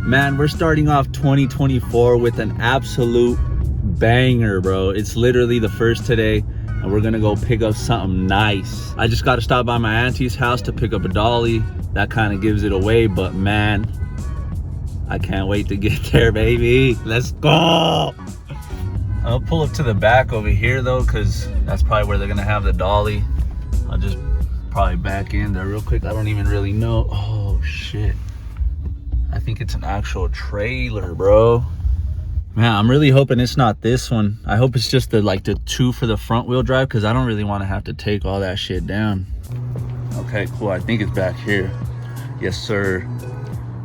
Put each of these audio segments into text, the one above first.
Man, we're starting off 2024 with an absolute banger, bro. It's literally the first today, and we're gonna go pick up something nice. I just gotta stop by my auntie's house to pick up a dolly. That kind of gives it away, but man, I can't wait to get there, baby. Let's go. I'll pull up to the back over here though, because that's probably where they're gonna have the dolly. I'll just probably back in there real quick. I don't even really know. Oh shit, I think it's an actual trailer, bro. Man, I'm really hoping it's not this one. I hope it's just the like the two for the front wheel drive, because I don't really want to have to take all that shit down. Okay, cool. I think it's back here. Yes, sir.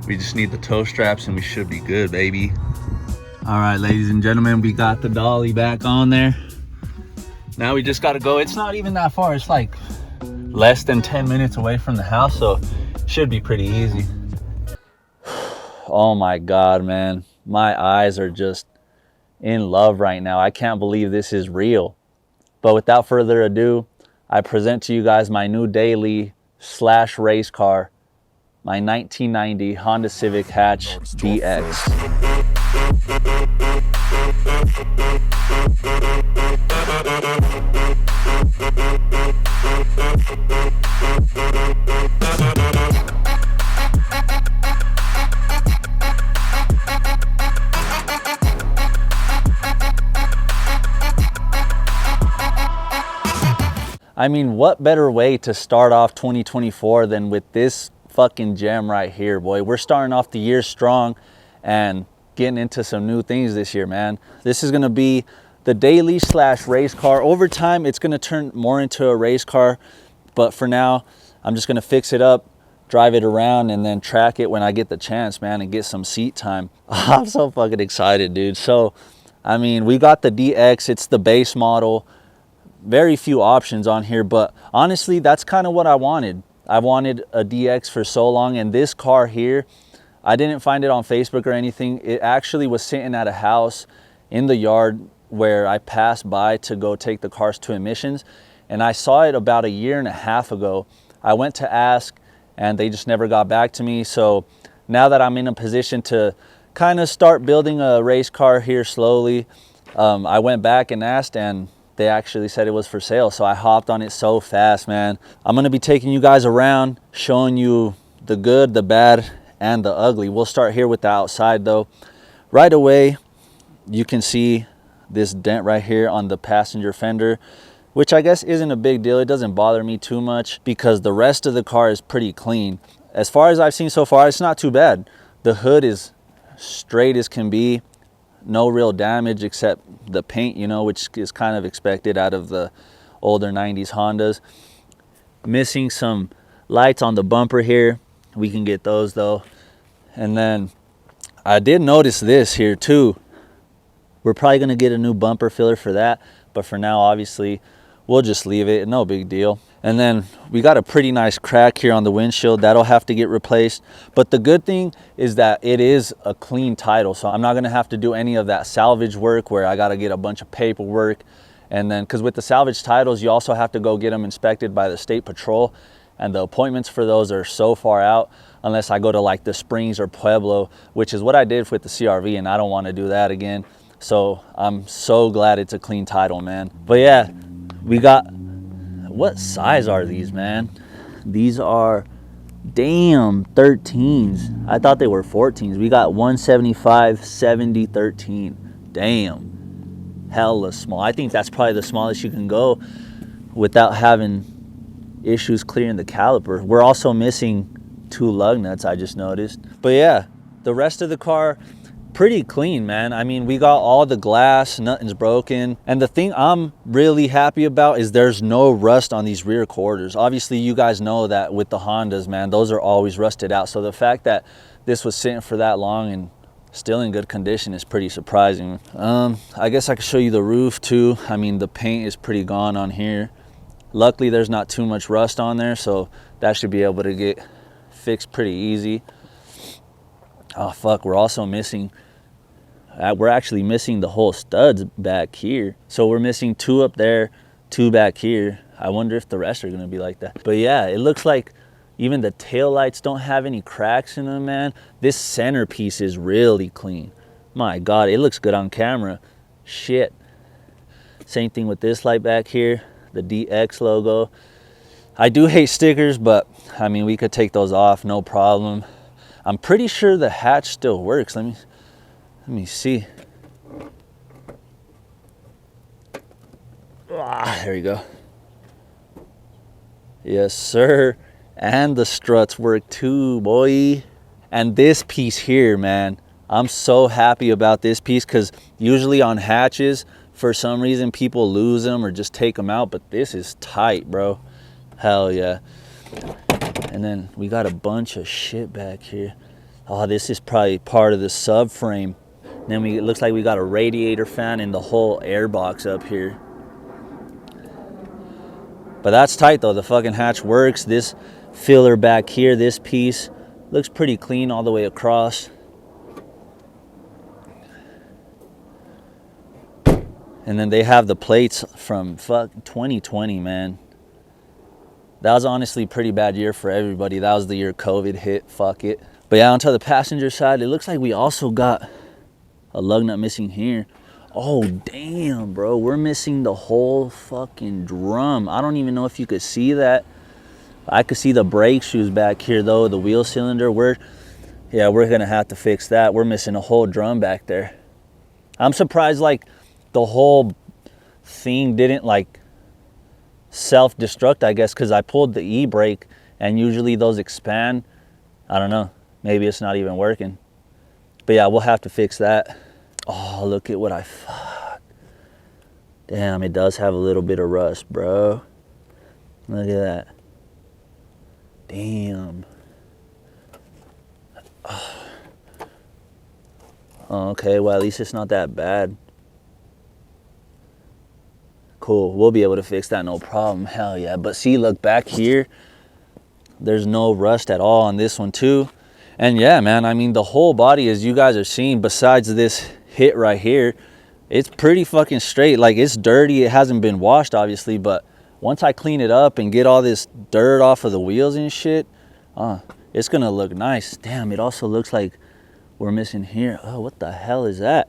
We just need the tow straps and we should be good, baby. All right, ladies and gentlemen, we got the dolly back on there. Now we just got to go. It's not even that far. It's like less than 10 minutes away from the house, so it should be pretty easy. Oh my God, man. My eyes are just in love right now. I can't believe this is real. But without further ado, I present to you guys my new daily / race car, my 1990 Honda Civic hatch DX. I mean, what better way to start off 2024 than with this fucking gem right here, boy. We're starting off the year strong and getting into some new things this year, man. This is gonna be the daily / race car. Over time, it's gonna turn more into a race car, but for now, I'm just gonna fix it up, drive it around, and then track it when I get the chance, man, and get some seat time. I'm so fucking excited, dude. So, I mean, we got the DX, it's the base model. Very few options on here, but honestly, that's kind of what I wanted. I wanted a DX for so long, and this car here, I didn't find it on Facebook or anything. It actually was sitting at a house in the yard where I passed by to go take the cars to emissions, and I saw it about 1.5 years ago. I went to ask, and they just never got back to me. So now that I'm in a position to kind of start building a race car here slowly, I went back and asked, and they actually said it was for sale. So I hopped on it so fast, man. I'm gonna be taking you guys around, showing you the good, the bad, and the ugly. We'll start here with the outside though. Right away, you can see this dent right here on the passenger fender, which I guess isn't a big deal. It doesn't bother me too much because the rest of the car is pretty clean. As far as I've seen so far, it's not too bad. The hood is straight as can be. No real damage except the paint, you know, which is kind of expected out of the older 90s Hondas. Missing some lights on the bumper here. We can get those though. And then I did notice this here too. We're probably going to get a new bumper filler for that, but for now, obviously, we'll just leave it. No big deal. And then we got a pretty nice crack here on the windshield. That'll have to get replaced. But the good thing is that it is a clean title. So I'm not going to have to do any of that salvage work where I got to get a bunch of paperwork. And then, because with the salvage titles, you also have to go get them inspected by the state patrol. And the appointments for those are so far out unless I go to like the Springs or Pueblo, which is what I did with the CRV. And I don't want to do that again. So I'm so glad it's a clean title, man. But yeah, we got... What size are these, man? These are, damn, 13s. I thought they were 14s. We got 175, 70, 13. Damn. Hella small. I think that's probably the smallest you can go without having issues clearing the caliper. We're also missing 2 lug nuts, I just noticed. But yeah, the rest of the car, pretty clean, man. I mean, we got all the glass, nothing's broken. And the thing I'm really happy about is there's no rust on these rear quarters. Obviously, you guys know that with the Hondas, man, those are always rusted out. So the fact that this was sitting for that long and still in good condition is pretty surprising. I guess I could show you the roof too. I mean, the paint is pretty gone on here. Luckily, there's not too much rust on there, so that should be able to get fixed pretty easy. Oh fuck, we're also missing, we're actually missing the whole studs back here. So we're missing 2 up there, 2 back here. I wonder if the rest are gonna be like that. But yeah, it looks like Even the tail lights don't have any cracks in them, man. This centerpiece is really clean. My God, it looks good on camera. Shit. Same thing with this light back here, the DX logo. I do hate stickers, but I mean, we could take those off, no problem. I'm pretty sure the hatch still works. Let me see. Ah, there you go. Yes, sir. And the struts work too, boy. And this piece here, man, I'm so happy about this piece, because usually on hatches, for some reason, people lose them or just take them out, but this is tight, bro. Hell yeah. And then we got a bunch of shit back here. Oh, this is probably part of the subframe. Then it looks like we got a radiator fan and the whole air box up here. But that's tight though, the fucking hatch works. This filler back here, this piece, looks pretty clean all the way across. And then they have the plates from 2020, man. That was honestly a pretty bad year for everybody. That was the year COVID hit, fuck it. But yeah, onto the passenger side, it looks like we also got a lug nut missing here. Oh, damn, bro. We're missing the whole fucking drum. I don't even know if you could see that. I could see the brake shoes back here, though, the wheel cylinder. We're going to have to fix that. We're missing a whole drum back there. I'm surprised, like, the whole thing didn't, like, self-destruct, I guess, because I pulled the e-brake, and usually those expand. I don't know. Maybe it's not even working. But yeah, we'll have to fix that. Oh, look at what I fuck. Damn, it does have a little bit of rust, bro. Look at that. Damn. Oh, okay, well, at least it's not that bad. Cool, we'll be able to fix that, no problem. Hell yeah. But see, look back here, there's no rust at all on this one too. And yeah, man, I mean, the whole body, as you guys are seeing, besides this hit right here, it's pretty fucking straight. Like, it's dirty, it hasn't been washed obviously, but once I clean it up and get all this dirt off of the wheels and shit, it's gonna look nice. Damn, it also looks like we're missing here. Oh, what the hell is that?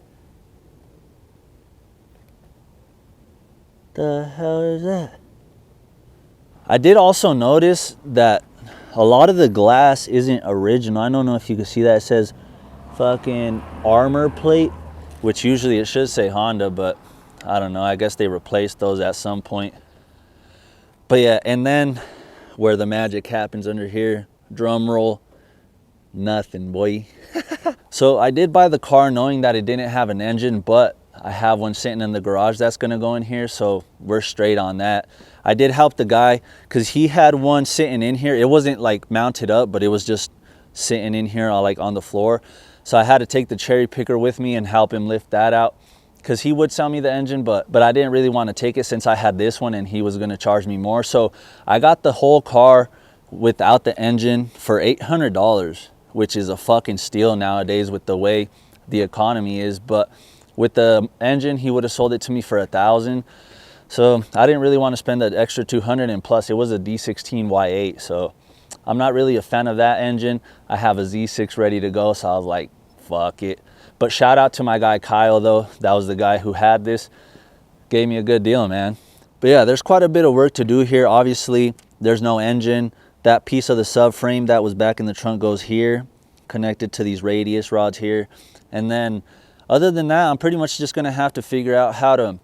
The hell is that? I did also notice that a lot of the glass isn't original. I don't know if you can see that. It says fucking armor plate, which usually it should say Honda, but I don't know. I guess they replaced those at some point. But yeah, and then where the magic happens under here, drum roll, nothing, boy. So I did buy the car knowing that it didn't have an engine, but I have one sitting in the garage that's gonna go in here, so we're straight on that. I did help the guy because he had one sitting in here. It wasn't like mounted up, but it was just sitting in here like on the floor. So I had to take the cherry picker with me and help him lift that out, because he would sell me the engine, but I didn't really want to take it since I had this one and he was gonna charge me more. So I got the whole car without the engine for $800, which is a fucking steal nowadays with the way the economy is. But with the engine, he would have sold it to me for $1,000. So I didn't really want to spend that extra $200, and plus it was a D16 Y8. So I'm not really a fan of that engine. I have a Z6 ready to go, so I was like, fuck it. But shout out to my guy Kyle though. That was the guy who had this. Gave me a good deal, man. But yeah, there's quite a bit of work to do here. Obviously, there's no engine. That piece of the subframe that was back in the trunk goes here, connected to these radius rods here. And then other than that, I'm pretty much just gonna have to figure out how to,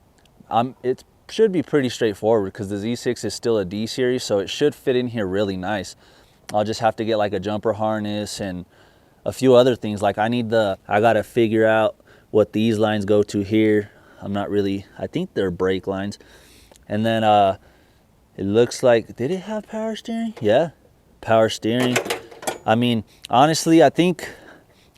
it should be pretty straightforward because the Z6 is still a D series, so it should fit in here really nice. I'll just have to get like a jumper harness and a few other things. Like I gotta figure out what these lines go to here. I think they're brake lines. And then it looks like, did it have power steering? Yeah, power steering. I mean, honestly, I think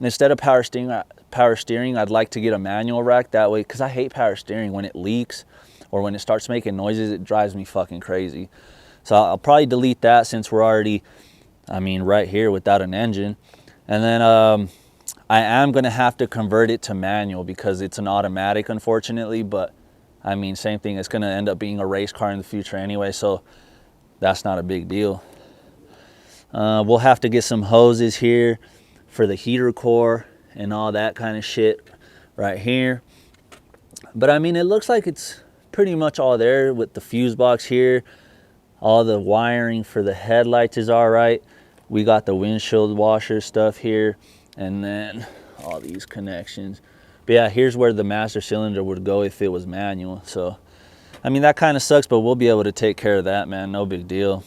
instead of power steering, I'd like to get a manual rack that way, because I hate power steering. When it leaks or when it starts making noises, it drives me fucking crazy. So I'll probably delete that since we're already, I mean, right here without an engine. And then I am gonna have to convert it to manual because it's an automatic, unfortunately. But I mean, same thing, it's gonna end up being a race car in the future anyway, so that's not a big deal. We'll have to get some hoses here for the heater core and all that kind of shit right here. But I mean, it looks like it's pretty much all there with the fuse box here. All the wiring for the headlights is all right. We got the windshield washer stuff here, and then all these connections. But yeah, here's where the master cylinder would go if it was manual. So I mean, that kind of sucks, but we'll be able to take care of that, man. No big deal.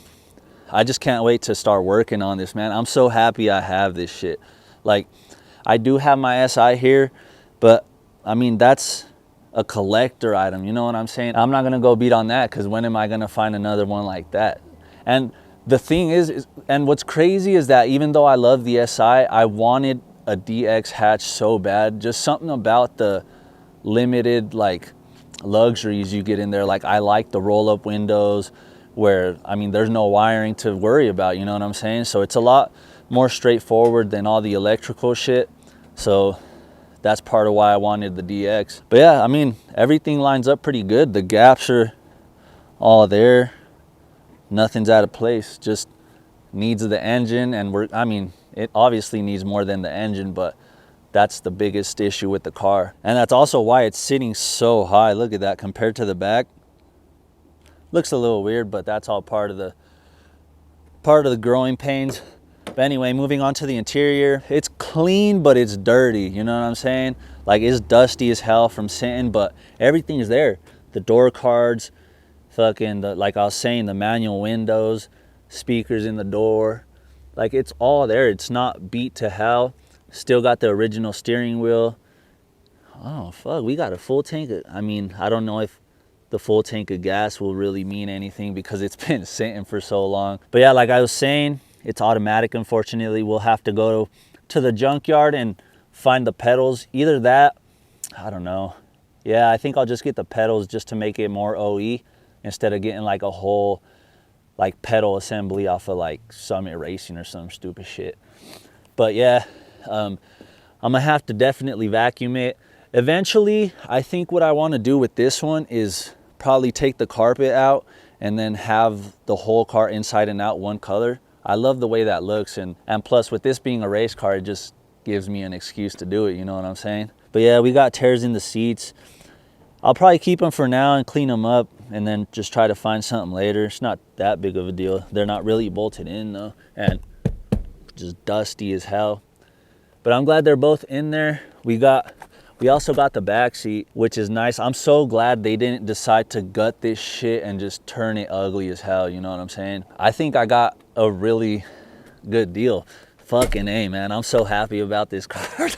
I just can't wait to start working on this, man. I'm so happy I have this shit. Like, I do have my SI here, but I mean, that's a collector item, you know what I'm saying? I'm not gonna go beat on that, because when am I gonna find another one like that? And the thing is, and what's crazy is that even though I love the SI, I wanted a DX hatch so bad. Just something about the limited like luxuries you get in there. Like, I like the roll-up windows where, I mean, there's no wiring to worry about, you know what I'm saying? So it's a lot more straightforward than all the electrical shit. So that's part of why I wanted the DX. But yeah, I mean, everything lines up pretty good. The gaps are all there. Nothing's out of place. Just needs the engine, and I mean, it obviously needs more than the engine, but that's the biggest issue with the car. And that's also why it's sitting so high. Look at that compared to the back. Looks a little weird, but that's all part of the growing pains. But anyway, moving on to the interior. It's clean, but it's dirty. You know what I'm saying? Like, it's dusty as hell from sitting, but everything is there. The door cards, fucking, like I was saying, the manual windows, speakers in the door. Like, it's all there. It's not beat to hell. Still got the original steering wheel. Oh, fuck. We got a full tank. I mean, I don't know if the full tank of gas will really mean anything because it's been sitting for so long. But yeah, like I was saying, it's automatic. Unfortunately, we'll have to go to the junkyard and find the pedals. Either that, I don't know. Yeah, I think I'll just get the pedals just to make it more OE instead of getting like a whole like pedal assembly off of like Summit Racing or some stupid shit. But yeah, I'm gonna have to definitely vacuum it. Eventually, I think what I want to do with this one is probably take the carpet out and then have the whole car inside and out one color. I love the way that looks, and plus with this being a race car, it just gives me an excuse to do it, you know what I'm saying? But yeah, we got tears in the seats. I'll probably keep them for now and clean them up and then just try to find something later. It's not that big of a deal. They're not really bolted in though, and just dusty as hell. But I'm glad they're both in there. We also got the back seat, which is nice. I'm so glad they didn't decide to gut this shit and just turn it ugly as hell, you know what I'm saying? I think I got a really good deal. Fucking A, man. I'm so happy about this car.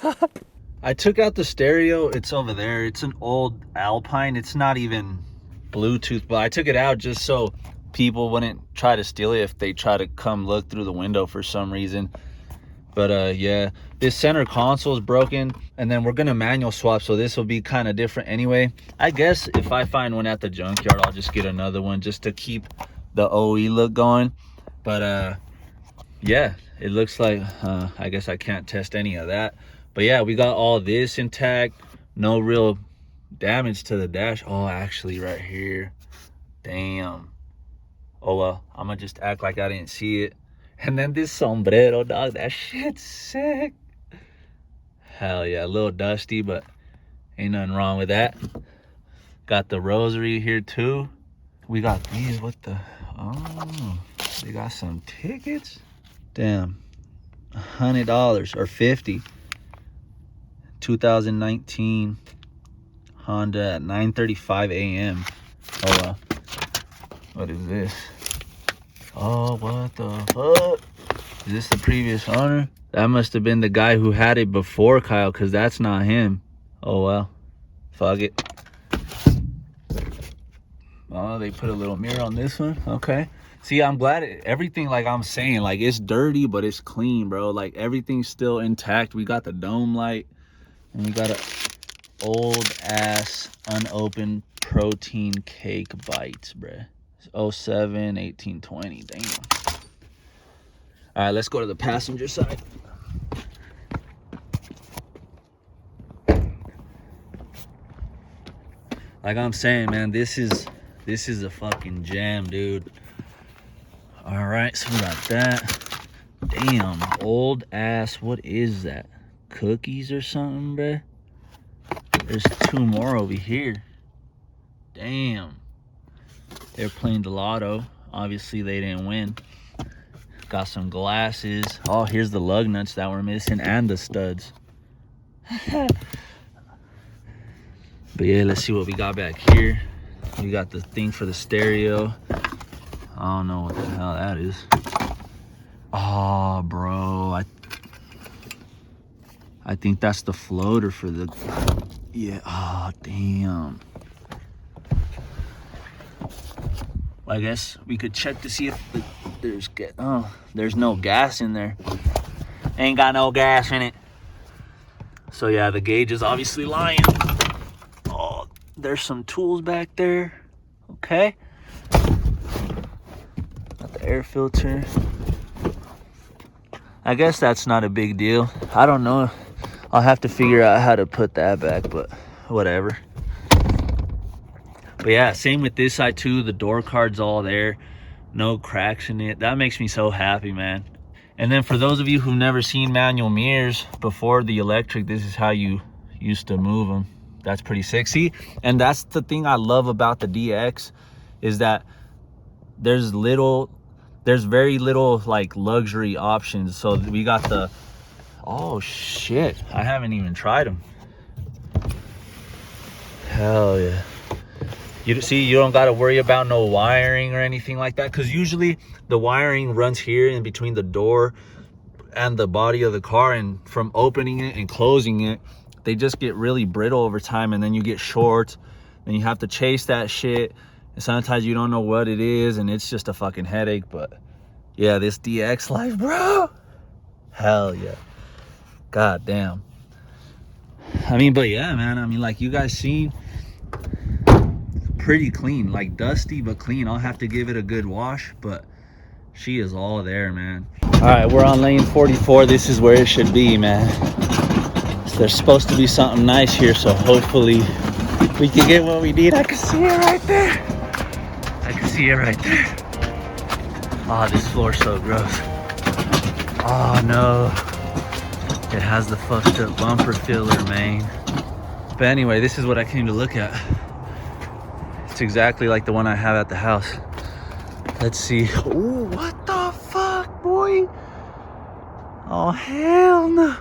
I took out the stereo. It's over there. It's an old Alpine. It's not even Bluetooth, but I took it out just so people wouldn't try to steal it if they try to come look through the window for some reason. But yeah, this center console is broken, and then we're gonna manual swap, so this will be kind of different anyway. I guess if I find one at the junkyard, I'll just get another one just to keep the OE look going. But yeah, it looks like I guess I can't test any of that. But yeah, we got all this intact. No real damage to the dash. Oh, actually right here. Damn. Oh well, I'm gonna just act like I didn't see it. And then this sombrero, dog, that shit's sick. Hell yeah, a little dusty, but ain't nothing wrong with that. Got the rosary here too. We got these, what the, oh, they got some tickets. Damn, $100 or 50. 2019 Honda at 9:35 a.m. Oh well. What is this? Oh, what the fuck? Is this the previous owner? That must have been the guy who had it before Kyle, because that's not him. Oh well. Fuck it. Oh, they put a little mirror on this one. Okay. See, I'm glad everything, like I'm saying, like it's dirty, but it's clean, bro. Like everything's still intact. We got the dome light, and we got a old ass unopened protein cake bites, bruh. 07 1820. Damn. All right, let's go to the passenger side. Like I'm saying, man, this is a fucking jam, dude. All right, so we got that. Damn, old ass, what is that? Cookies or something, bruh? There's 2 more over here. Damn. They're playing the lotto. Obviously, they didn't win. Got some glasses. Oh, here's the lug nuts that were missing and the studs. But yeah, let's see what we got back here. We got the thing for the stereo. I don't know what the hell that is. Oh, bro. I think that's the floater for the... Yeah. Oh, damn. I guess we could check to see if there's no gas in there. Ain't got no gas in it. So yeah, the gauge is obviously lying. Oh, there's some tools back there. Okay. Got the air filter. I guess that's not a big deal. I don't know. I'll have to figure out how to put that back, but whatever. But yeah, same with this side too. The door card's all there. No cracks in it. That makes me so happy, man. And then for those of you who've never seen manual mirrors before the electric, this is how you used to move them. That's pretty sexy. And that's the thing I love about the DX, is that there's very little like luxury options. So we got the, oh shit, I haven't even tried them. Hell yeah. You see, you don't got to worry about no wiring or anything like that, because usually the wiring runs here in between the door and the body of the car, and from opening it and closing it, they just get really brittle over time, and then you get short, and you have to chase that shit, and sometimes you don't know what it is, and it's just a fucking headache. But yeah, this DX life, bro, hell yeah, god damn. I mean, but yeah, man, I mean, like you guys seen, pretty clean, like dusty but clean. I'll have to give it a good wash, but she is all there, man. All right, we're on lane 44. This is where it should be, man. So there's supposed to be something nice here, so hopefully we can get what we need. I can see it right there. I can see it right there. Oh, this floor's so gross. Oh no, it has the fucked up bumper filler, man. But anyway, this is what I came to look at. It's exactly like the one I have at the house. Let's see. Ooh, what the fuck, boy? Oh, hell no.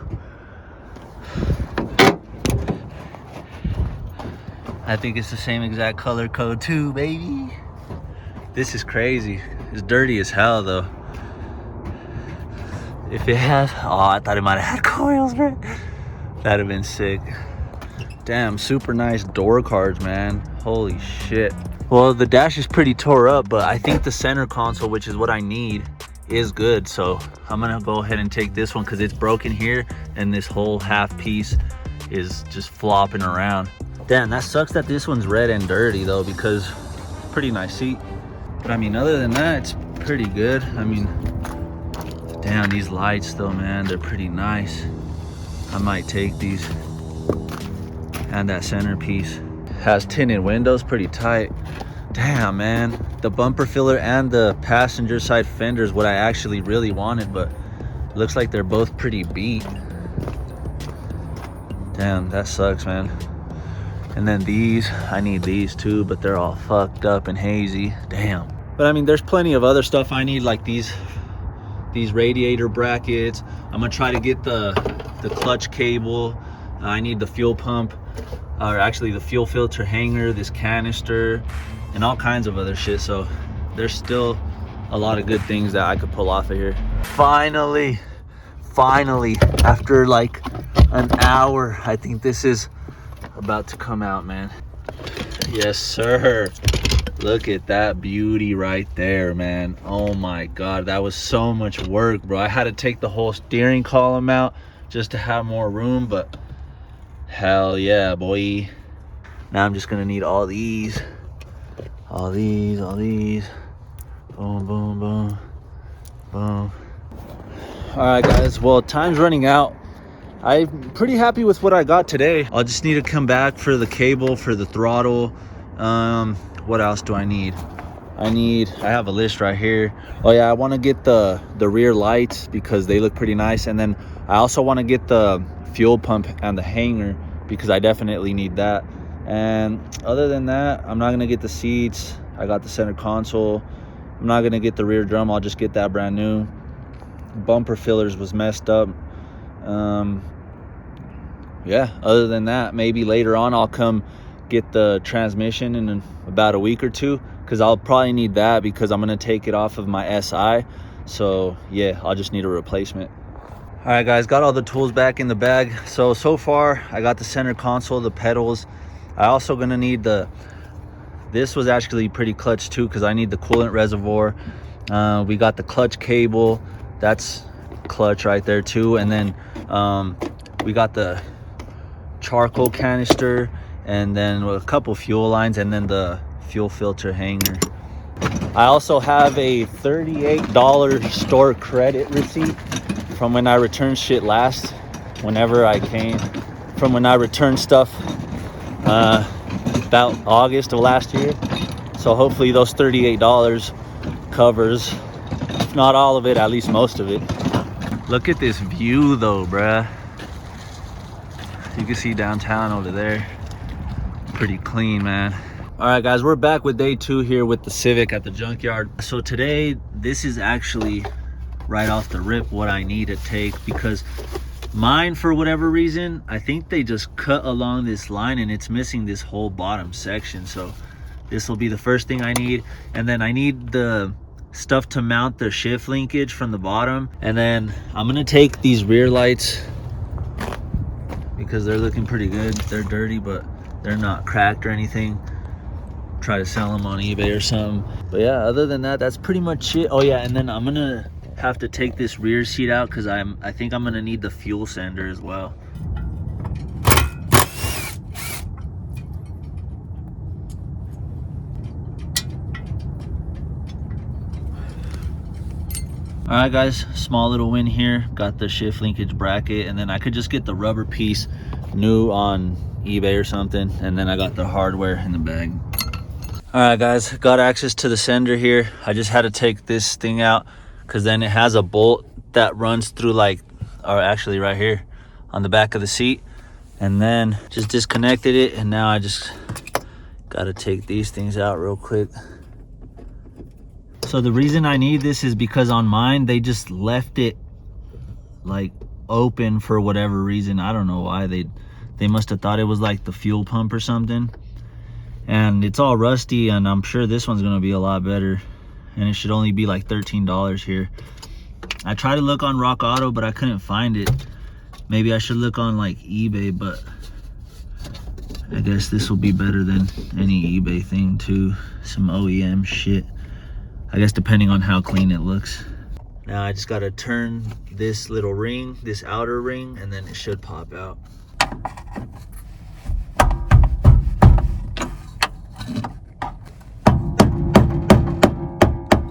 I think it's the same exact color code too, baby. This is crazy. It's dirty as hell though. If it has, oh, I thought it might have had coils, bro. That'd have been sick. Damn, super nice door cards, man. Holy shit. Well, the dash is pretty tore up, but I think the center console, which is what I need, is good. So I'm gonna go ahead and take this one because it's broken here, and this whole half piece is just flopping around. Damn, that sucks that this one's red and dirty though, because pretty nice seat. But I mean, other than that, it's pretty good. I mean, damn, these lights though, man, they're pretty nice. I might take these. And that centerpiece has tinted windows, pretty tight. Damn, man, the bumper filler and the passenger side fender is what I actually really wanted, but looks like they're both pretty beat. Damn, that sucks, man. And then these, I need these too, but they're all fucked up and hazy. Damn. But I mean, there's plenty of other stuff I need, like these radiator brackets. I'm gonna try to get the clutch cable. I need the fuel pump, or actually the fuel filter hanger, this canister, and all kinds of other shit. So there's still a lot of good things that I could pull off of here. Finally, after like an hour, I think this is about to come out, man. Yes, sir. Look at that beauty right there, man. Oh my God, that was so much work, bro. I had to take the whole steering column out just to have more room, but hell yeah, boy. Now I'm just gonna need all these. Boom, boom, boom, boom. All right, guys, well, time's running out. I'm pretty happy with what I got today. I'll just need to come back for the cable for the throttle. What else do I need? I have a list right here. Oh yeah, I want to get the rear lights because they look pretty nice, and then I also want to get the fuel pump and the hanger because I definitely need that. And other than that, I'm not gonna get the seats. I got the center console. I'm not gonna get the rear drum. I'll just get that brand new. Bumper fillers was messed up. Yeah, other than that, maybe later on I'll come get the transmission in about a week or two, because I'll probably need that because I'm gonna take it off of my SI. So yeah, I'll just need a replacement. All right guys, got all the tools back in the bag. So far I got the center console, the pedals. I also gonna need this was actually pretty clutch too, because I need the coolant reservoir. We got the clutch cable, that's clutch right there too. And then we got the charcoal canister, and then a couple fuel lines, and then the fuel filter hanger. I also have a $38 store credit receipt from when I returned shit last, whenever I came, from when I returned stuff about August of last year. So hopefully those $38 covers, if not all of it, at least most of it. Look at this view though, bruh. You can see downtown over there. Pretty clean, man. All right guys, we're back with day 2 here with the Civic at the junkyard. So today, this is actually right off the rip what I need to take, because mine, for whatever reason, I think they just cut along this line and it's missing this whole bottom section. So this will be the first thing I need. And then I need the stuff to mount the shift linkage from the bottom. And then I'm gonna take these rear lights because they're looking pretty good. They're dirty, but they're not cracked or anything. Try to sell them on eBay or something. But yeah, other than that, that's pretty much it. Oh yeah, and then I'm gonna have to take this rear seat out because I think I'm gonna need the fuel sender as well. All right guys, small little win here. Got the shift linkage bracket, and then I could just get the rubber piece new on eBay or something, and then I got the hardware in the bag. All right guys, got access to the sender here. I just had to take this thing out because then it has a bolt that runs through, like, or actually right here on the back of the seat, and then just disconnected it. And now I just got to take these things out real quick. So the reason I need this is because on mine they just left it like open for whatever reason. I don't know why. They must have thought it was like the fuel pump or something, and it's all rusty, and I'm sure this one's gonna be a lot better, and it should only be like $13 here. I tried to look on Rock Auto, but I couldn't find it. Maybe I should look on like eBay, but I guess this will be better than any eBay thing too. Some OEM shit, I guess, depending on how clean it looks. Now I just gotta turn this little ring, this outer ring, and then it should pop out.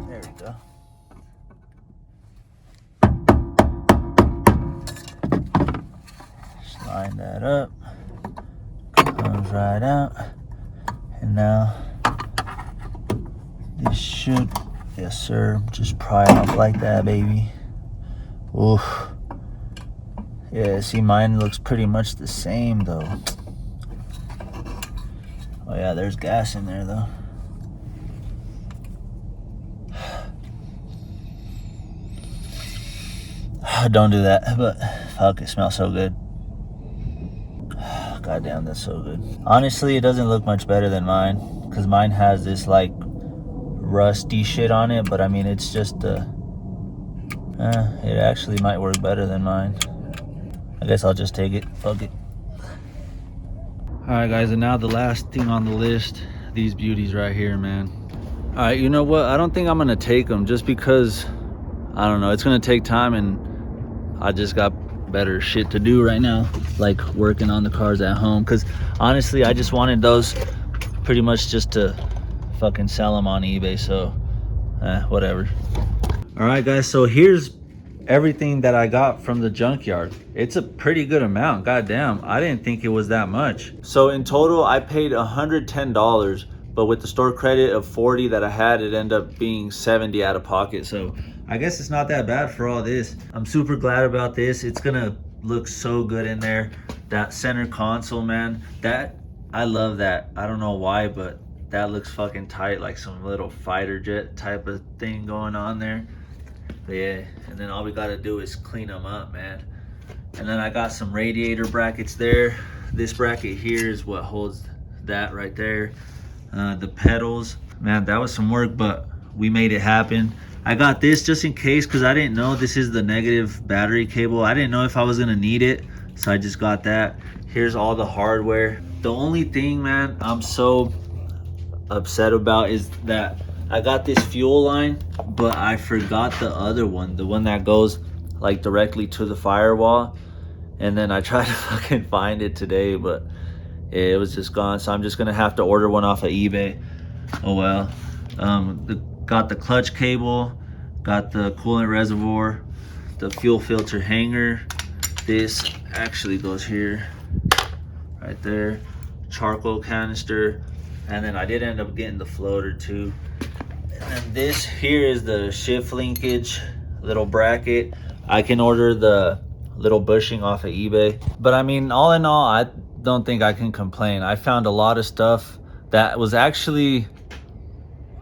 There we go. Slide that up, comes right out, and now this should, yes sir, just pry off like that, baby. Oof. Yeah, see, mine looks pretty much the same though. Oh yeah, there's gas in there though. Don't do that, but fuck, it smells so good. God damn, that's so good. Honestly, it doesn't look much better than mine, because mine has this like rusty shit on it, but I mean, it's just it actually might work better than mine. I guess I'll just take it. Fuck it. All right guys, and now the last thing on the list, these beauties right here, man. All right, you know what, I don't think I'm gonna take them, just because I don't know, it's gonna take time, and I just got better shit to do right now, like working on the cars at home. Because honestly, I just wanted those pretty much just to fucking sell them on eBay. So whatever. All right guys, so here's everything that I got from the junkyard. It's a pretty good amount. God damn, I didn't think it was that much. So in total I paid $110, but with the store credit of 40 that I had, it ended up being 70 out of pocket. So I guess it's not that bad for all this. I'm super glad about this. It's gonna look so good in there. That center console, man, that I love that. I don't know why, but that looks fucking tight, like some little fighter jet type of thing going on there. But yeah, and then all we gotta do is clean them up, man. And then I got some radiator brackets there. This bracket here is what holds that right there. The pedals, man, that was some work, but we made it happen. I got this just in case, because I didn't know this is the negative battery cable. I didn't know if I was gonna need it, so I just got that. Here's all the hardware. The only thing, man, I'm so upset about is that I got this fuel line, but I forgot the other one, the one that goes like directly to the firewall. And then I tried to fucking find it today, but it was just gone. So I'm just gonna have to order one off of eBay. Oh well. Got the clutch cable, got the coolant reservoir, the fuel filter hanger. This actually goes here, right there. Charcoal canister, and then I did end up getting the floater too. And then this here is the shift linkage little bracket. I can order the little bushing off of eBay, but I mean, all in all, I don't think I can complain. I found a lot of stuff that was actually,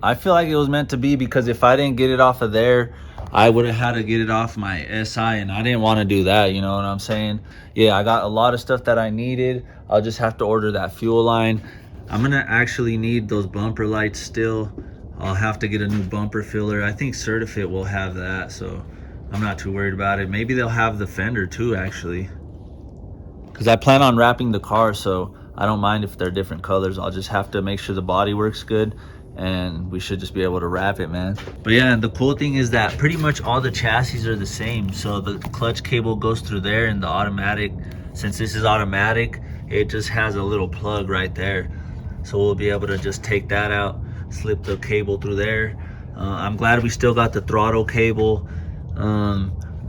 I feel like it was meant to be, because if I didn't get it off of there, I would have had to get it off my SI, and I didn't want to do that, you know what I'm saying? Yeah, I got a lot of stuff that I needed. I'll just have to order that fuel line. I'm gonna actually need those bumper lights still. I'll have to get a new bumper filler. I think Certifit will have that, so I'm not too worried about it. Maybe they'll have the Fender too, actually, because I plan on wrapping the car, so I don't mind if they're different colors. I'll just have to make sure the body works good, and we should just be able to wrap it, man. But yeah, and the cool thing is that pretty much all the chassis are the same. So the clutch cable goes through there, and the automatic, since this is automatic, it just has a little plug right there. So we'll be able to just take that out, slip the cable through there. I'm glad we still got the throttle cable.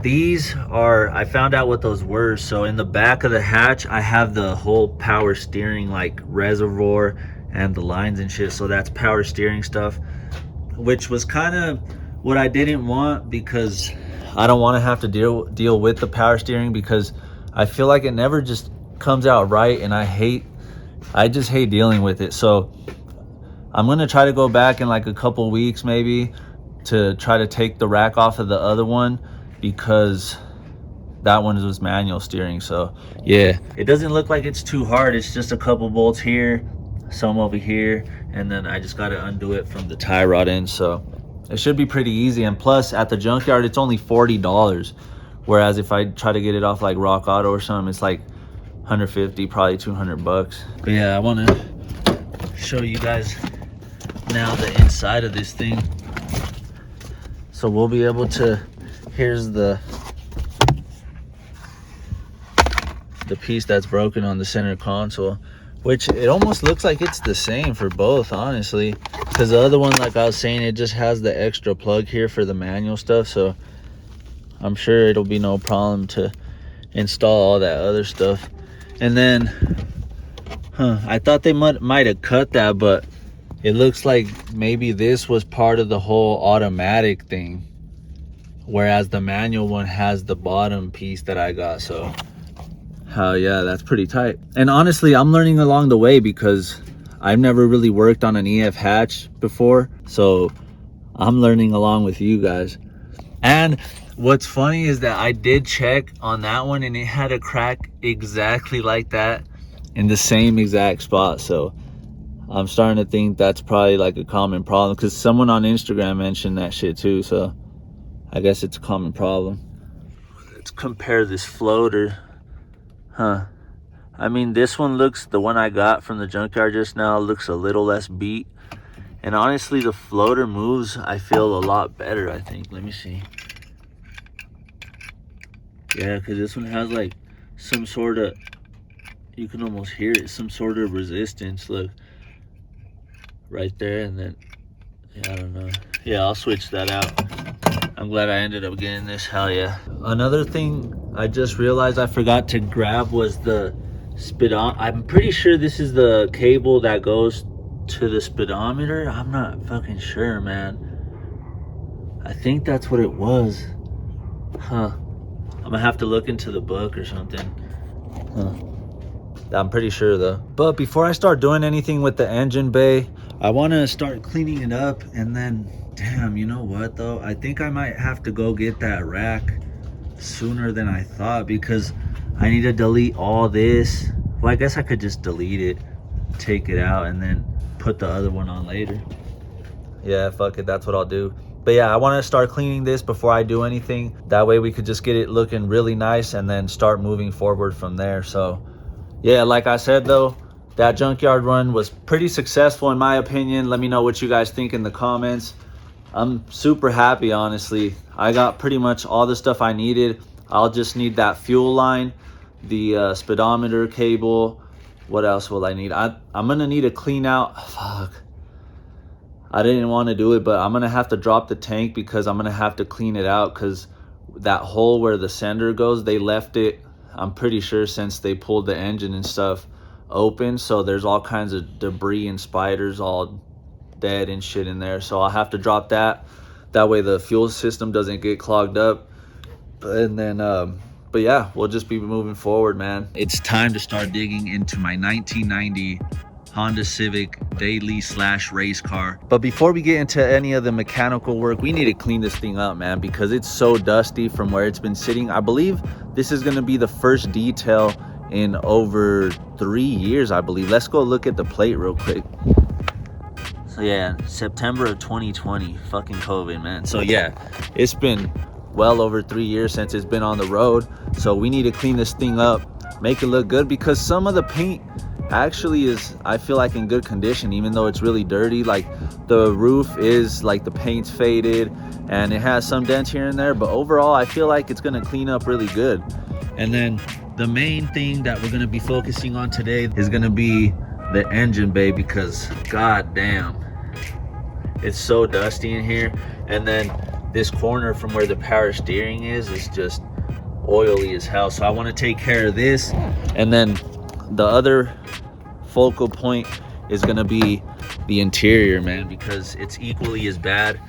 These are, I found out what those were. So in the back of the hatch, I have the whole power steering like reservoir and the lines and shit. So that's power steering stuff, which was kind of what I didn't want, because I don't want to have to deal with the power steering, because I feel like it never just comes out right, and I just hate dealing with it. So I'm gonna try to go back in like a couple weeks maybe to try to take the rack off of the other one, because that one was manual steering. So yeah, it doesn't look like it's too hard. It's just a couple bolts here, some over here, and then I just got to undo it from the tie rod end. So it should be pretty easy. And plus at the junkyard, it's only $40, whereas if I try to get it off like Rock Auto or something, it's like 150, probably 200 bucks. But yeah, I want to show you guys now the inside of this thing. So we'll be able to, here's the piece that's broken on the center console, which it almost looks like it's the same for both, honestly, because the other one, like I was saying, it just has the extra plug here for the manual stuff. So I'm sure it'll be no problem to install all that other stuff. And then I thought they might have cut that, but it looks like maybe this was part of the whole automatic thing, whereas the manual one has the bottom piece that I got. So hell yeah, that's pretty tight. And honestly, I'm learning along the way, because I've never really worked on an EF hatch before, so I'm learning along with you guys. And what's funny is that I did check on that one, and it had a crack exactly like that in the same exact spot. So I'm starting to think that's probably like a common problem, because someone on Instagram mentioned that shit too. So I guess it's a common problem. Let's compare this floater. I mean, this one looks, the one I got from the junkyard just now, looks a little less beat. And honestly, the floater moves, I feel a lot better, I think. Let me see. Yeah, because this one has like some sort of, you can almost hear it, some sort of resistance. Look, right there. And then, yeah, I don't know. Yeah, I'll switch that out. I'm glad I ended up getting this. Hell yeah. Another thing I just realized I forgot to grab was the speedometer. I'm pretty sure this is the cable that goes to the speedometer. I'm not fucking sure, man. I think that's what it was. Huh. I'm gonna have to look into the book or something. Huh. I'm pretty sure though. But before I start doing anything with the engine bay, I want to start cleaning it up. And then, damn, you know what though? I think I might have to go get that rack sooner than I thought, because I need to delete all this. Well, I guess I could just delete it, take it out, and then put the other one on later. Yeah, fuck it, that's what I'll do. But yeah, I want to start cleaning this before I do anything. That way we could just get it looking really nice and then start moving forward from there. So yeah, like I said though, that junkyard run was pretty successful in my opinion. Let me know what you guys think in the comments. I'm super happy, honestly. I got pretty much all the stuff I needed. I'll just need that fuel line, the speedometer cable. What else will I need? I'm gonna need to clean out, fuck, I didn't want to do it, but I'm gonna have to drop the tank because I'm gonna have to clean it out, because that hole where the sender goes, they left it, I'm pretty sure, since they pulled the engine and stuff, open. So there's all kinds of debris and spiders all dead and shit in there. So I'll have to drop that. That way the fuel system doesn't get clogged up. And then, but yeah, we'll just be moving forward, man. It's time to start digging into my 1990 Honda Civic daily / race car. But before we get into any of the mechanical work, we need to clean this thing up, man, because it's so dusty from where it's been sitting. I believe this is going to be the first detail in over 3 years, I believe. Let's go look at the plate real quick. So yeah, September of 2020, fucking COVID, man. So yeah, it's been well over 3 years since it's been on the road. So we need to clean this thing up, make it look good, because some of the paint actually is, I feel like, in good condition, even though it's really dirty. Like the roof is like, the paint's faded and it has some dents here and there, but overall I feel like it's gonna clean up really good. And then the main thing that we're gonna be focusing on today is gonna be the engine bay, because god damn, it's so dusty in here. And then this corner from where the power steering is just oily as hell. So I want to take care of this, and then the other focal point is going to be the interior, man, because it's equally as bad.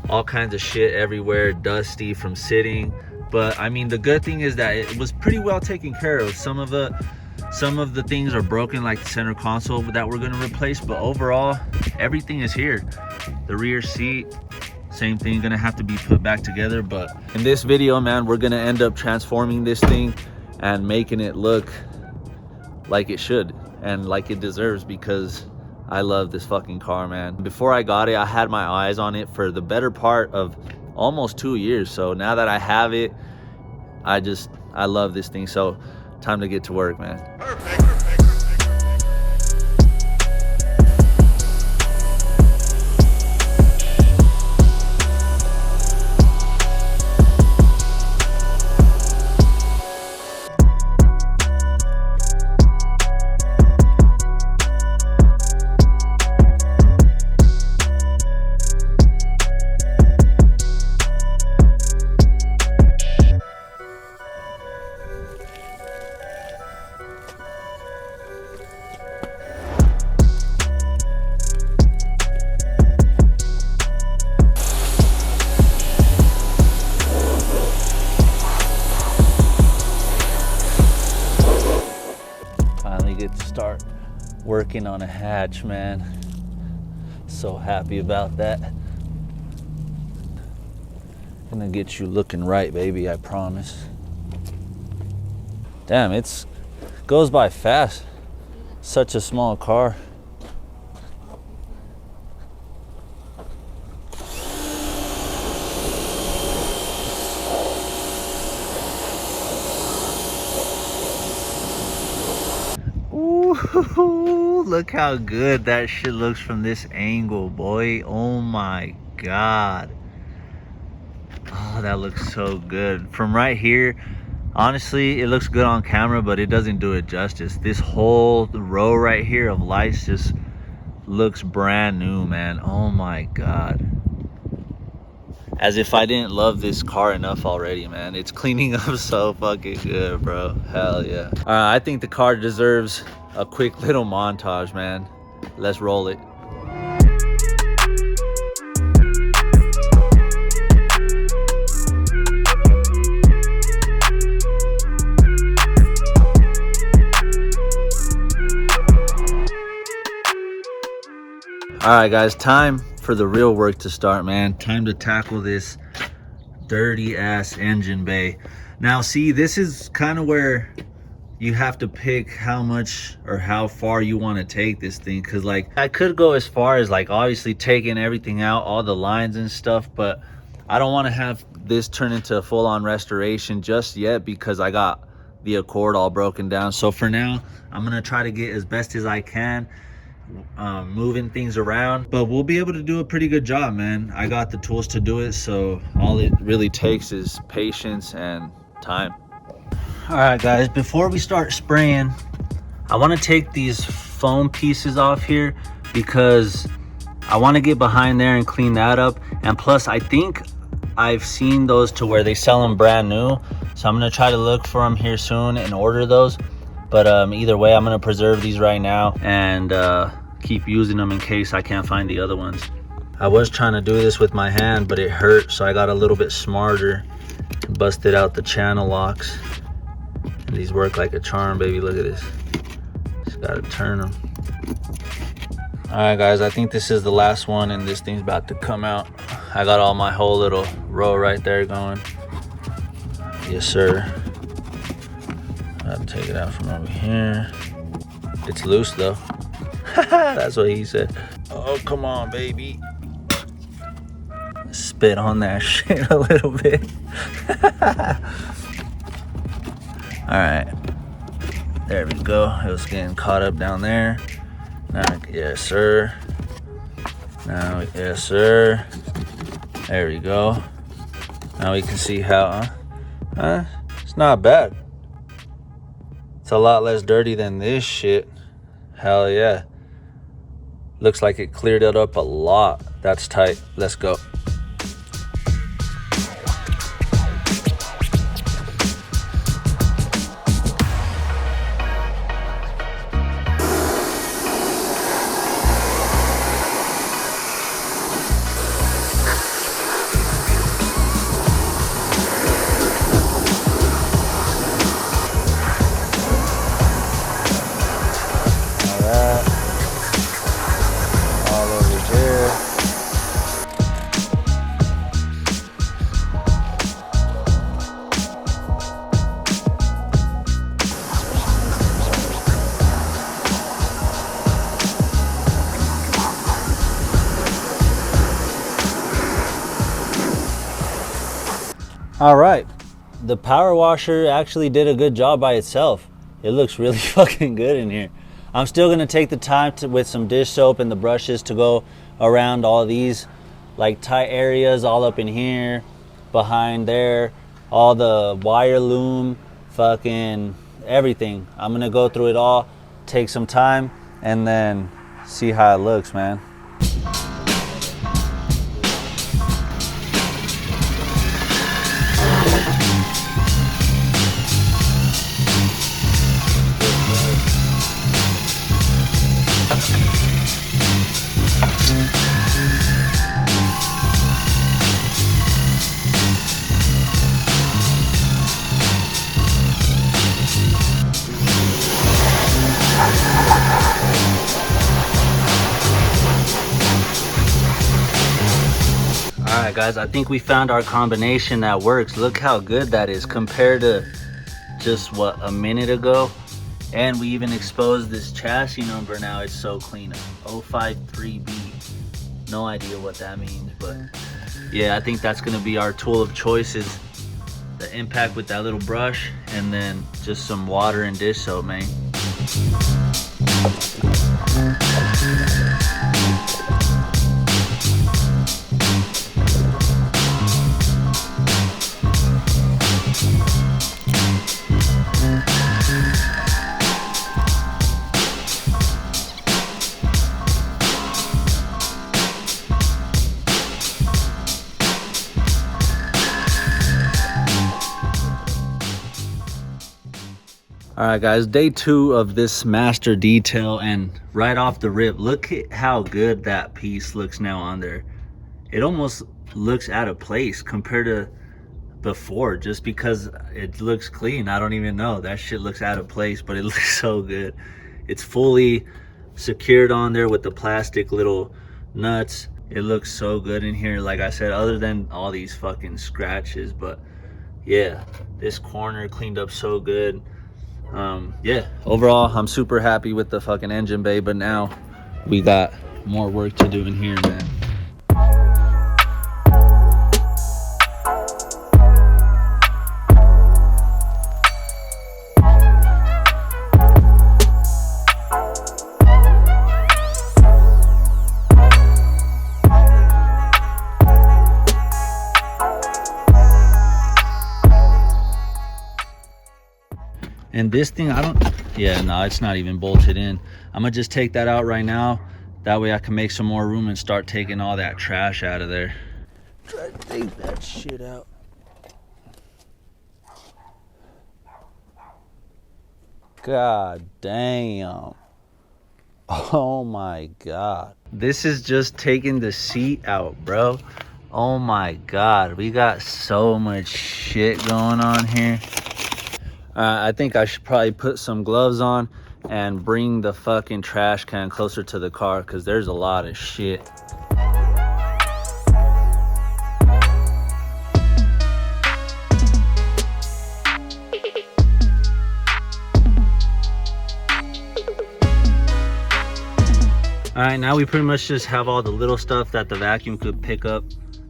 All kinds of shit everywhere, dusty from sitting. But I mean, the good thing is that it was pretty well taken care of. Some of the things are broken, like the center console that we're going to replace, but overall everything is here. The rear seat, same thing, gonna have to be put back together. But in this video, man, we're gonna end up transforming this thing and making it look like it should and like it deserves, because I love this fucking car, man. Before I got it, I had my eyes on it for the better part of almost 2 years. So now that I have it, I love this thing. So time to get to work, man. Perfect. Start working on a hatch, man. So happy about that. Gonna get you looking right, baby, I promise. Damn, it's goes by fast. Such a small car. Ooh, look how good that shit looks from this angle, boy. Oh my god. Oh, that looks so good. From right here, honestly, it looks good on camera, but it doesn't do it justice. This whole row right here of lights just looks brand new, man. Oh my god. As if I didn't love this car enough already, man. It's cleaning up so fucking good, bro. Hell yeah. I think the car deserves a quick little montage, man. Let's roll it. All right, guys, time for the real work to start, man. Time to tackle this dirty ass engine bay. Now, see, this is kind of where you have to pick how much or how far you want to take this thing, because like I could go as far as like obviously taking everything out, all the lines and stuff, but I don't want to have this turn into a full-on restoration just yet because I got the Accord all broken down. So for now, I'm gonna try to get as best as I can moving things around, but we'll be able to do a pretty good job, man. I got the tools to do it, so all it really takes is patience and time. All right, guys, before we start spraying, I want to take these foam pieces off here because I want to get behind there and clean that up. And plus, I think I've seen those to where they sell them brand new, so I'm going to try to look for them here soon and order those. But either way, I'm going to preserve these right now and keep using them in case I can't find the other ones. I was trying to do this with my hand, but it hurt, so I got a little bit smarter and busted out the channel locks. And these work like a charm, baby. Look at this. Just got to turn them. All right, guys, I think this is the last one, and this thing's about to come out. I got all my whole little row right there going. Yes, sir. I'll take it out from over here. It's loose though. That's what he said. Oh, come on, baby. Spit on that shit a little bit. All right. There we go. It was getting caught up down there. Now, yes, sir. Now, yes, sir. There we go. Now we can see how, it's not bad. It's a lot less dirty than this shit. Hell yeah. Looks like it cleared it up a lot. That's tight. Let's go. All right, the power washer actually did a good job by itself. It looks really fucking good in here. I'm still gonna take the time with some dish soap and the brushes to go around all these like tight areas, all up in here, behind there, all the wire loom, fucking everything. I'm gonna go through it all, take some time, and then see how it looks, man. Alright guys, I think we found our combination that works. Look how good that is compared to just what, a minute ago. And we even exposed this chassis number now. It's so clean. 053B. No idea what that means, but yeah, I think that's gonna be our tool of choice, is the impact with that little brush and then just some water and dish soap, man. All right guys, day 2 of this master detail, and right off the rip, look at how good that piece looks now on there. It almost looks out of place compared to before, just because it looks clean. I don't even know, that shit looks out of place, but it looks so good. It's fully secured on there with the plastic little nuts. It looks so good in here, like I said, other than all these fucking scratches. But yeah, this corner cleaned up so good. Yeah, overall I'm super happy with the fucking engine bay, but now we got more work to do in here, man. And this thing, yeah, no, it's not even bolted in. I'm gonna just take that out right now. That way I can make some more room and start taking all that trash out of there. Try to take that shit out. God damn. Oh my God. This is just taking the seat out, bro. Oh my God. We got so much shit going on here. I think I should probably put some gloves on and bring the fucking trash can closer to the car, because there's a lot of shit. All right, now we pretty much just have all the little stuff that the vacuum could pick up.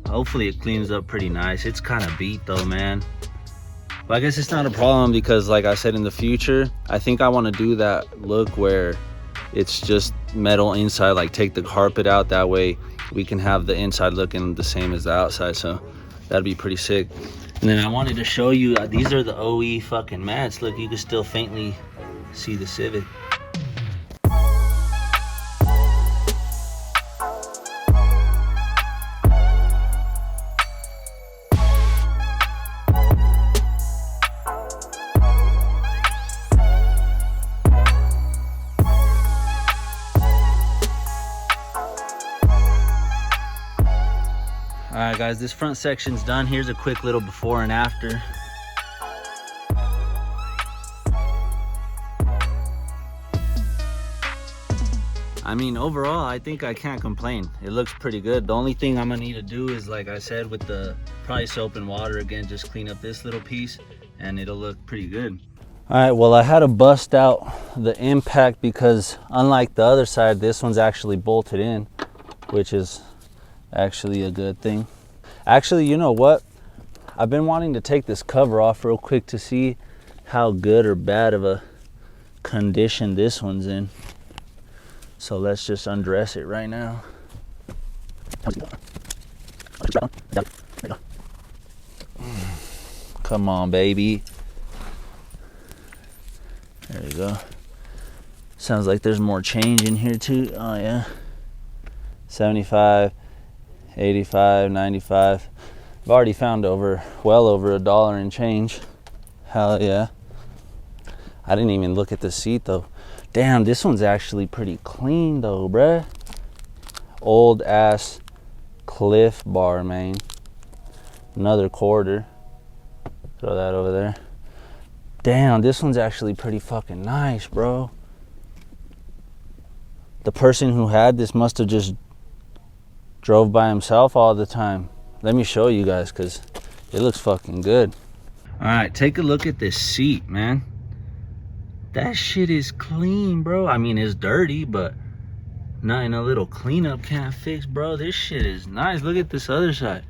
Hopefully it cleans up pretty nice. It's kind of beat though, man. But I guess it's not a problem, because like I said, in the future, I think I want to do that look where it's just metal inside, like take the carpet out. That way we can have the inside looking the same as the outside. So that'd be pretty sick. And then I wanted to show you, these are the OE fucking mats. Look, you can still faintly see the Civic. All right, guys, this front section's done. Here's a quick little before and after. I mean, overall, I think I can't complain. It looks pretty good. The only thing I'm gonna need to do is, like I said, with the probably soap and water again, just clean up this little piece and it'll look pretty good. All right, well, I had to bust out the impact because unlike the other side, this one's actually bolted in, which is actually a good thing. Actually, you know what? I've been wanting to take this cover off real quick to see how good or bad of a condition this one's in. So let's just undress it right now. Come on, baby. There you go. Sounds like there's more change in here too. Oh yeah. 75, 85, 95. I've already found well over $1 and change. Hell yeah. I didn't even look at the seat though. Damn, this one's actually pretty clean though, bruh. Old ass Cliff Bar, man. Another quarter. Throw that over there. Damn, this one's actually pretty fucking nice, bro. The person who had this must have just drove by himself all the time. Let me show you guys, because it looks fucking good. All right, take a look at this seat, man. That shit is clean, bro. I mean, it's dirty, but nothing a little cleanup can't fix, bro. This shit is nice. Look at this other side.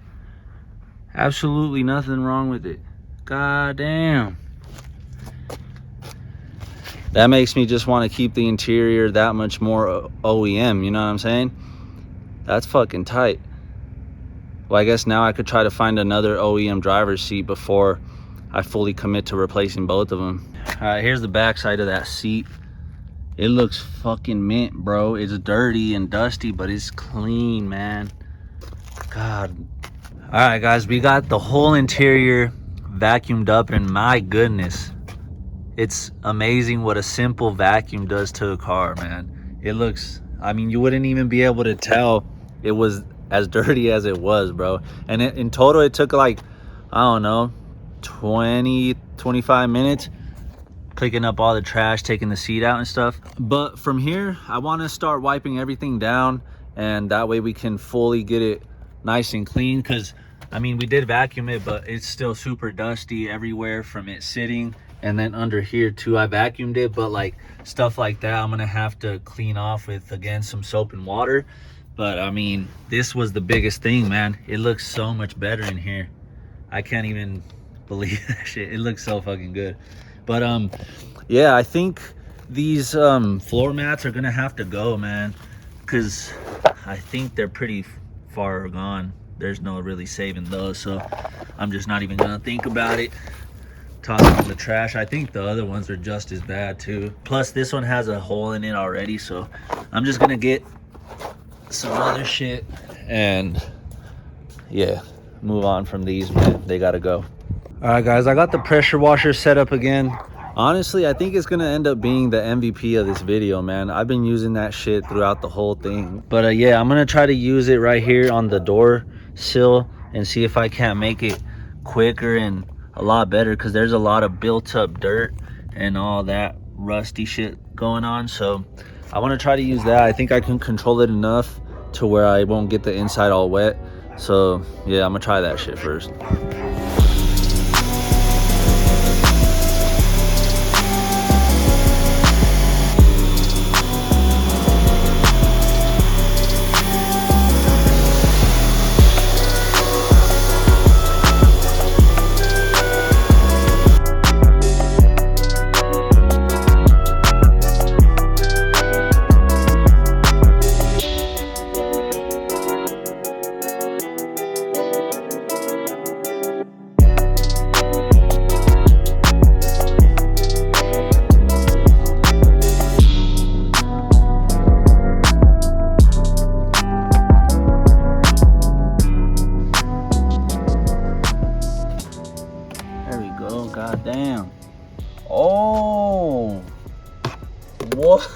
Absolutely nothing wrong with it. God damn. That makes me just want to keep the interior that much more OEM, you know what I'm saying? That's fucking tight. Well, I guess now I could try to find another OEM driver's seat before I fully commit to replacing both of them. All right, here's the back side of that seat. It looks fucking mint, bro. It's dirty and dusty, but it's clean, man. God. All right, guys, we got the whole interior vacuumed up, and my goodness, it's amazing what a simple vacuum does to a car, man. It looks, I mean, you wouldn't even be able to tell it was as dirty as it was, bro. And in total, it took like, I don't know, 20, 25 minutes picking up all the trash, taking the seat out and stuff. But from here, I want to start wiping everything down and that way we can fully get it nice and clean. Because I mean, we did vacuum it, but it's still super dusty everywhere from it sitting. And then under here too, I vacuumed it, but like stuff like that I'm gonna have to clean off with, again, some soap and water. But I mean, this was the biggest thing, man. It looks so much better in here. I can't even believe that shit. It looks so fucking good. But yeah, I think these floor mats are gonna have to go, man, because I think they're pretty far gone. There's no really saving those, so I'm just not even gonna think about it. Tossing the trash. I think the other ones are just as bad too. Plus this one has a hole in it already, so I'm just gonna get some other shit and yeah, move on from these, man. They gotta go. All right guys, I got the pressure washer set up again. Honestly, I think it's gonna end up being the MVP of this video, man. I've been using that shit throughout the whole thing. But yeah, I'm gonna try to use it right here on the door sill and see if I can't make it quicker and a lot better, because there's a lot of built up dirt and all that rusty shit going on. So I want to try to use that. I think I can control it enough to where I won't get the inside all wet. So yeah, I'm gonna try that shit first. God damn. Oh, what?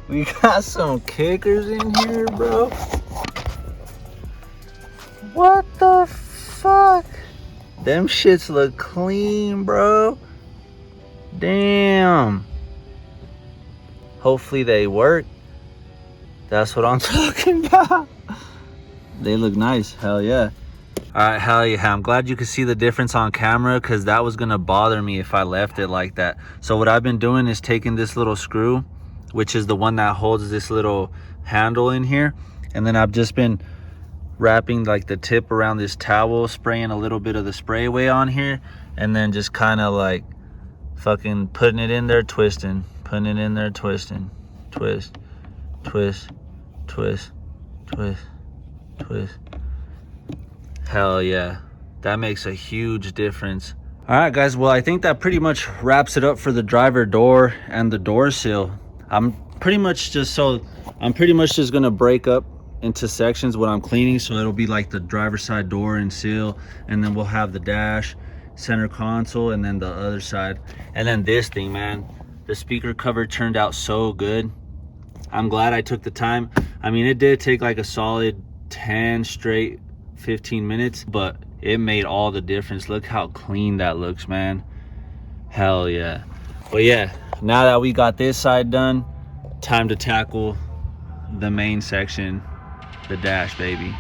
We got some kickers in here, bro. What the fuck? Them shits look clean, bro. Damn. Hopefully they work. That's what I'm talking about. They look nice. Hell yeah. All right, hell yeah. I'm glad you could see the difference on camera, because that was gonna bother me if I left it like that. So what I've been doing is taking this little screw, which is the one that holds this little handle in here, and then I've just been wrapping like the tip around this towel, spraying a little bit of the spray away on here, and then just kind of like fucking putting it in there, twisting, putting it in there, twisting, twist, twist, twist, twist, twist. Hell yeah, that makes a huge difference. All right guys, well I think that pretty much wraps it up for the driver door and the door sill. I'm pretty much just gonna break up into sections what I'm cleaning. So it'll be like the driver's side door and sill, and then we'll have the dash, center console, and then the other side. And then this thing, man, the speaker cover turned out so good. I'm glad I took the time. I mean, it did take like a solid 10 straight 15 minutes, but it made all the difference. Look how clean that looks, man. Hell yeah. But yeah, now that we got this side done, time to tackle the main section, the dash, baby.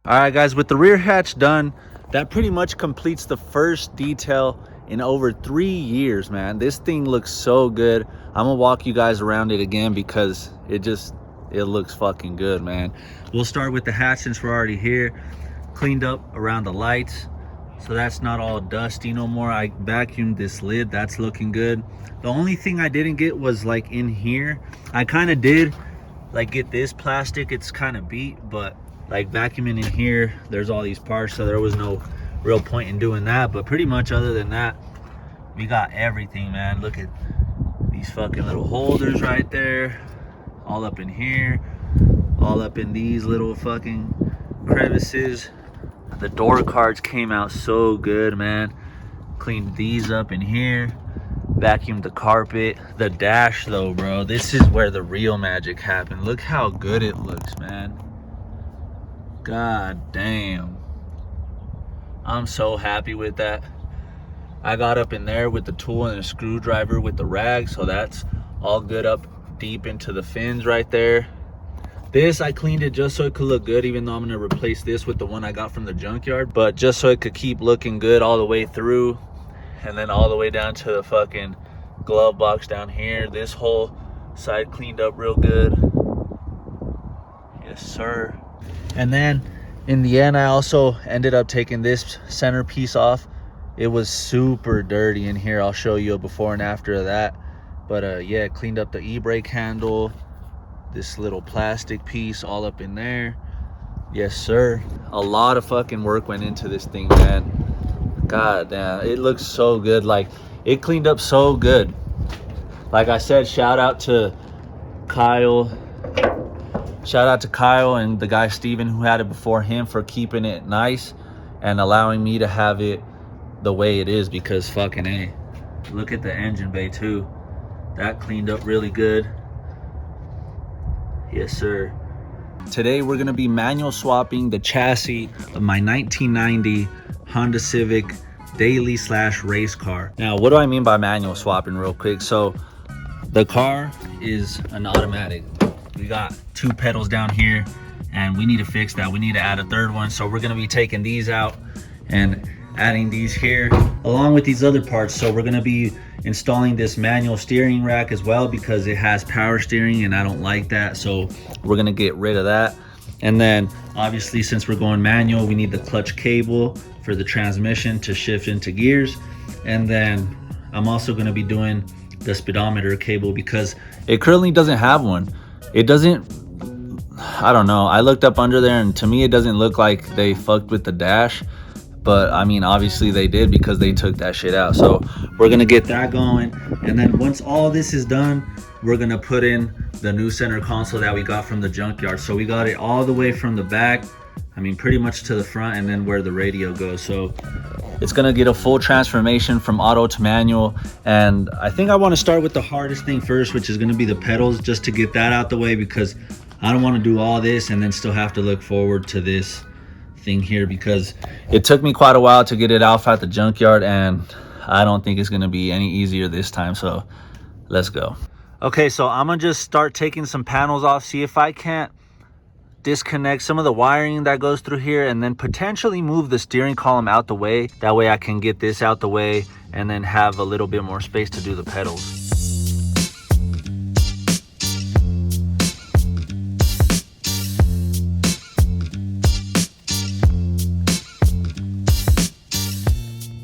All right guys, with the rear hatch done, that pretty much completes the first detail in over 3 years, man. This thing looks so good. I'm gonna walk you guys around it again because it looks fucking good, man. We'll start with the hatch since we're already here. Cleaned up around the lights, so that's not all dusty no more. I vacuumed this lid, that's looking good. The only thing I didn't get was like in here. I kind of did like get this plastic, it's kind of beat, but like vacuuming in here. There's all these parts, so there was no real point in doing that. But pretty much other than that, we got everything, man. Look at these fucking little holders right there, all up in here, all up in these little fucking crevices. The door cards came out so good, man. Cleaned these up in here, vacuumed the carpet. The dash though, bro, this is where the real magic happened. Look how good it looks, man. God damn, I'm so happy with that. I got up in there with the tool and a screwdriver with the rag, so that's all good up deep into the fins right there. This, I cleaned it just so it could look good, even though I'm gonna replace this with the one I got from the junkyard, but just so it could keep looking good all the way through, and then all the way down to the fucking glove box down here. This whole side cleaned up real good. Yes, sir. And then in the end, I also ended up taking this centerpiece off. It was super dirty in here. I'll show you a before and after of that. But yeah, cleaned up the e-brake handle, this little plastic piece all up in there. Yes, sir. A lot of fucking work went into this thing, man. God damn, it looks so good. Like, it cleaned up so good. Like I said, shout out to Kyle. Shout out to Kyle and the guy Steven who had it before him for keeping it nice and allowing me to have it the way it is, because fucking A. Look at the engine bay too. That cleaned up really good. Yes, sir. Today we're gonna be manual swapping the chassis of my 1990 Honda Civic daily / race car. Now, what do I mean by manual swapping real quick? So the car is an automatic. We got 2 pedals down here and we need to fix that. We need to add a 3rd one. So we're gonna be taking these out and adding these here along with these other parts. So we're gonna be installing this manual steering rack as well, because it has power steering and I don't like that. So we're gonna get rid of that. And then obviously, since we're going manual, we need the clutch cable for the transmission to shift into gears. And then I'm also gonna be doing the speedometer cable because it currently doesn't have one. It doesn't, I don't know. I looked up under there and to me, it doesn't look like they fucked with the dash. But I mean, obviously they did, because they took that shit out. So we're gonna get that going. And then once all this is done, we're gonna put in the new center console that we got from the junkyard. So we got it all the way from the back, I mean, pretty much to the front, and then where the radio goes. So it's gonna get a full transformation from auto to manual. And I think I wanna start with the hardest thing first, which is gonna be the pedals, just to get that out the way, because I don't wanna do all this and then still have to look forward to this thing here, because it took me quite a while to get it off at the junkyard and I don't think it's going to be any easier this time. So let's go. Okay, so I'm gonna just start taking some panels off, see if I can't disconnect some of the wiring that goes through here, and then potentially move the steering column out the way. That way I can get this out the way and then have a little bit more space to do the pedals.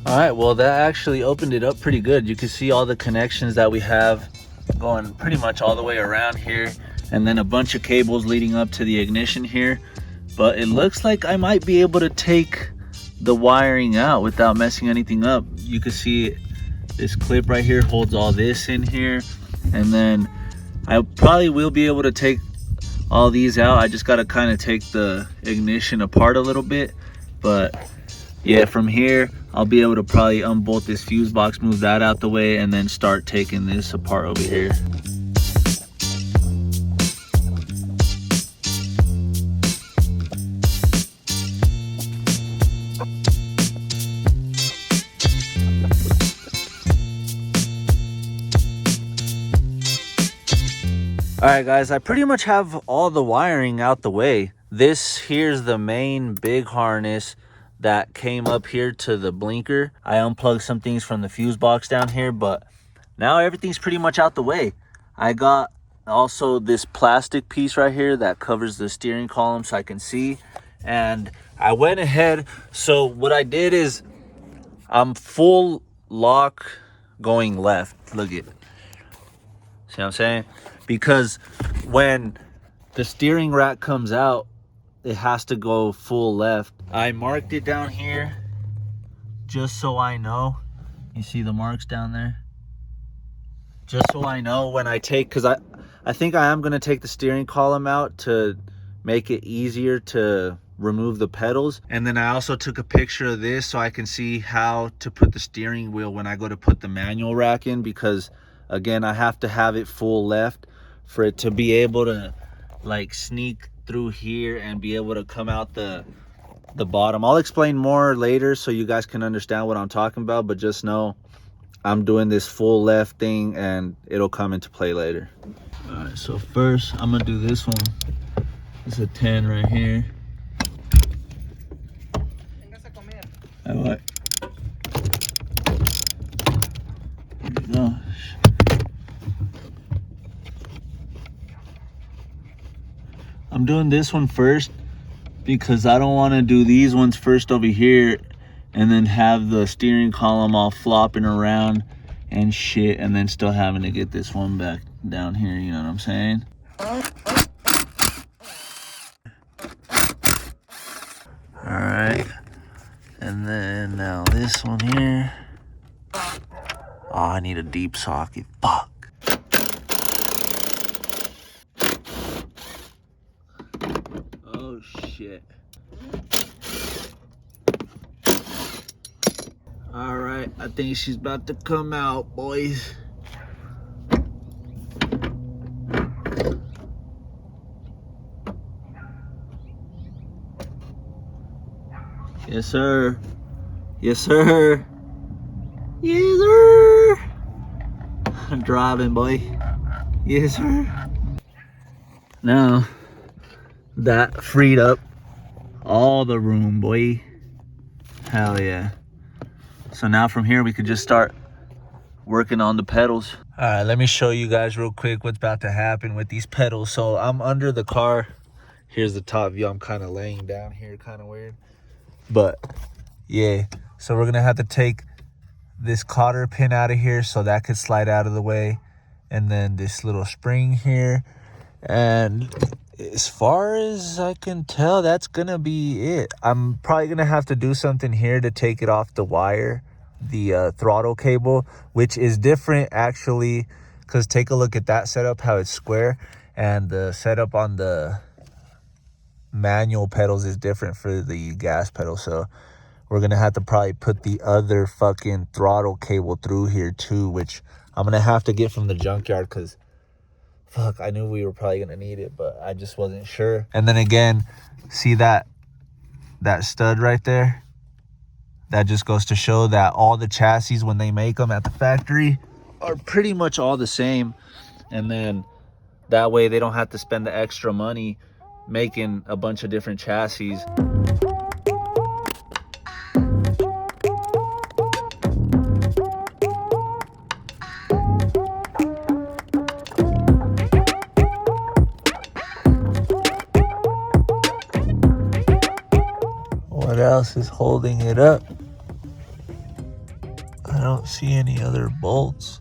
All right, well, that actually opened it up pretty good. You can see all the connections that we have going pretty much all the way around here, and then a bunch of cables leading up to the ignition here. But it looks like I might be able to take the wiring out without messing anything up. You can see this clip right here holds all this in here, and then I probably will be able to take all these out. I just got to kind of take the ignition apart a little bit, but yeah, from here I'll be able to probably unbolt this fuse box, move that out the way, and then start taking this apart over here. All right, guys, I pretty much have all the wiring out the way. This here's the main big harness that came up here to the blinker. I unplugged some things from the fuse box down here, but now everything's pretty much out the way. I got also this plastic piece right here that covers the steering column so I can see. And I went ahead, so what I did is I'm full lock going left. Look at it. See what I'm saying? Because when the steering rack comes out, it has to go full left. I marked it down here just so I know. You see the marks down there? Just so I know when I take, because I think I am going to take the steering column out to make it easier to remove the pedals. And then I also took a picture of this so I can see how to put the steering wheel when I go to put the manual rack in, because again, I have to have it full left for it to be able to like sneak through here and be able to come out the bottom. I'll explain more later so you guys can understand what I'm talking about, but just know I'm doing this full left thing and it'll come into play later. All right, so first I'm gonna do this one. It's a 10 right here. All right. Here we go. I'm doing this one first because I don't want to do these ones first over here and then have the steering column all flopping around and shit, and then still having to get this one back down here, you know what I'm saying? All right, and then now this one here. Oh, I need a deep socket, fuck. Oh shit. All right, I think she's about to come out, boys. Yes, sir. Yes, sir. Yes, sir. I'm driving, boy. Yes, sir. Now, that freed up all the room, boy. Hell yeah. So now from here, we could just start working on the pedals. All right, let me show you guys real quick what's about to happen with these pedals. So I'm under the car. Here's the top view. I'm kind of laying down here, kind of weird. But yeah, so we're gonna have to take this cotter pin out of here so that could slide out of the way. And then this little spring here. And as far as I can tell, that's gonna be it. I'm probably gonna have to do something here to take it off the wire, the throttle cable, which is different actually, because take a look at that setup, how it's square, and the setup on the manual pedals is different for the gas pedal. So we're gonna have to probably put the other fucking throttle cable through here too, which I'm gonna have to get from the junkyard, because fuck, I knew we were probably gonna need it, but I just wasn't sure. And then again, see that stud right there? That just goes to show that all the chassis, when they make them at the factory, are pretty much all the same. And then that way they don't have to spend the extra money making a bunch of different chassis. What else is holding it up? I don't see any other bolts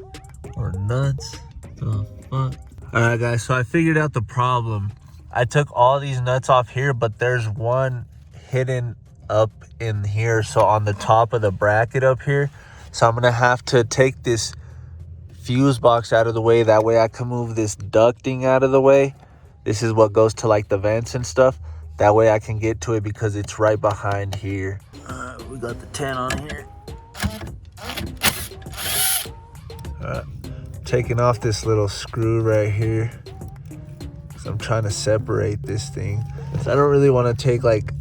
or nuts. The fuck? Alright guys, so I figured out the problem. I took all these nuts off here, but there's one hidden up in here, so on the top of the bracket up here. So I'm gonna have to take this fuse box out of the way. That way I can move this ducting out of the way. This is what goes to like the vents and stuff. That way I can get to it because it's right behind here. We got the 10 on here. Taking off this little screw right here. So I'm trying to separate this thing. So I don't really want to take like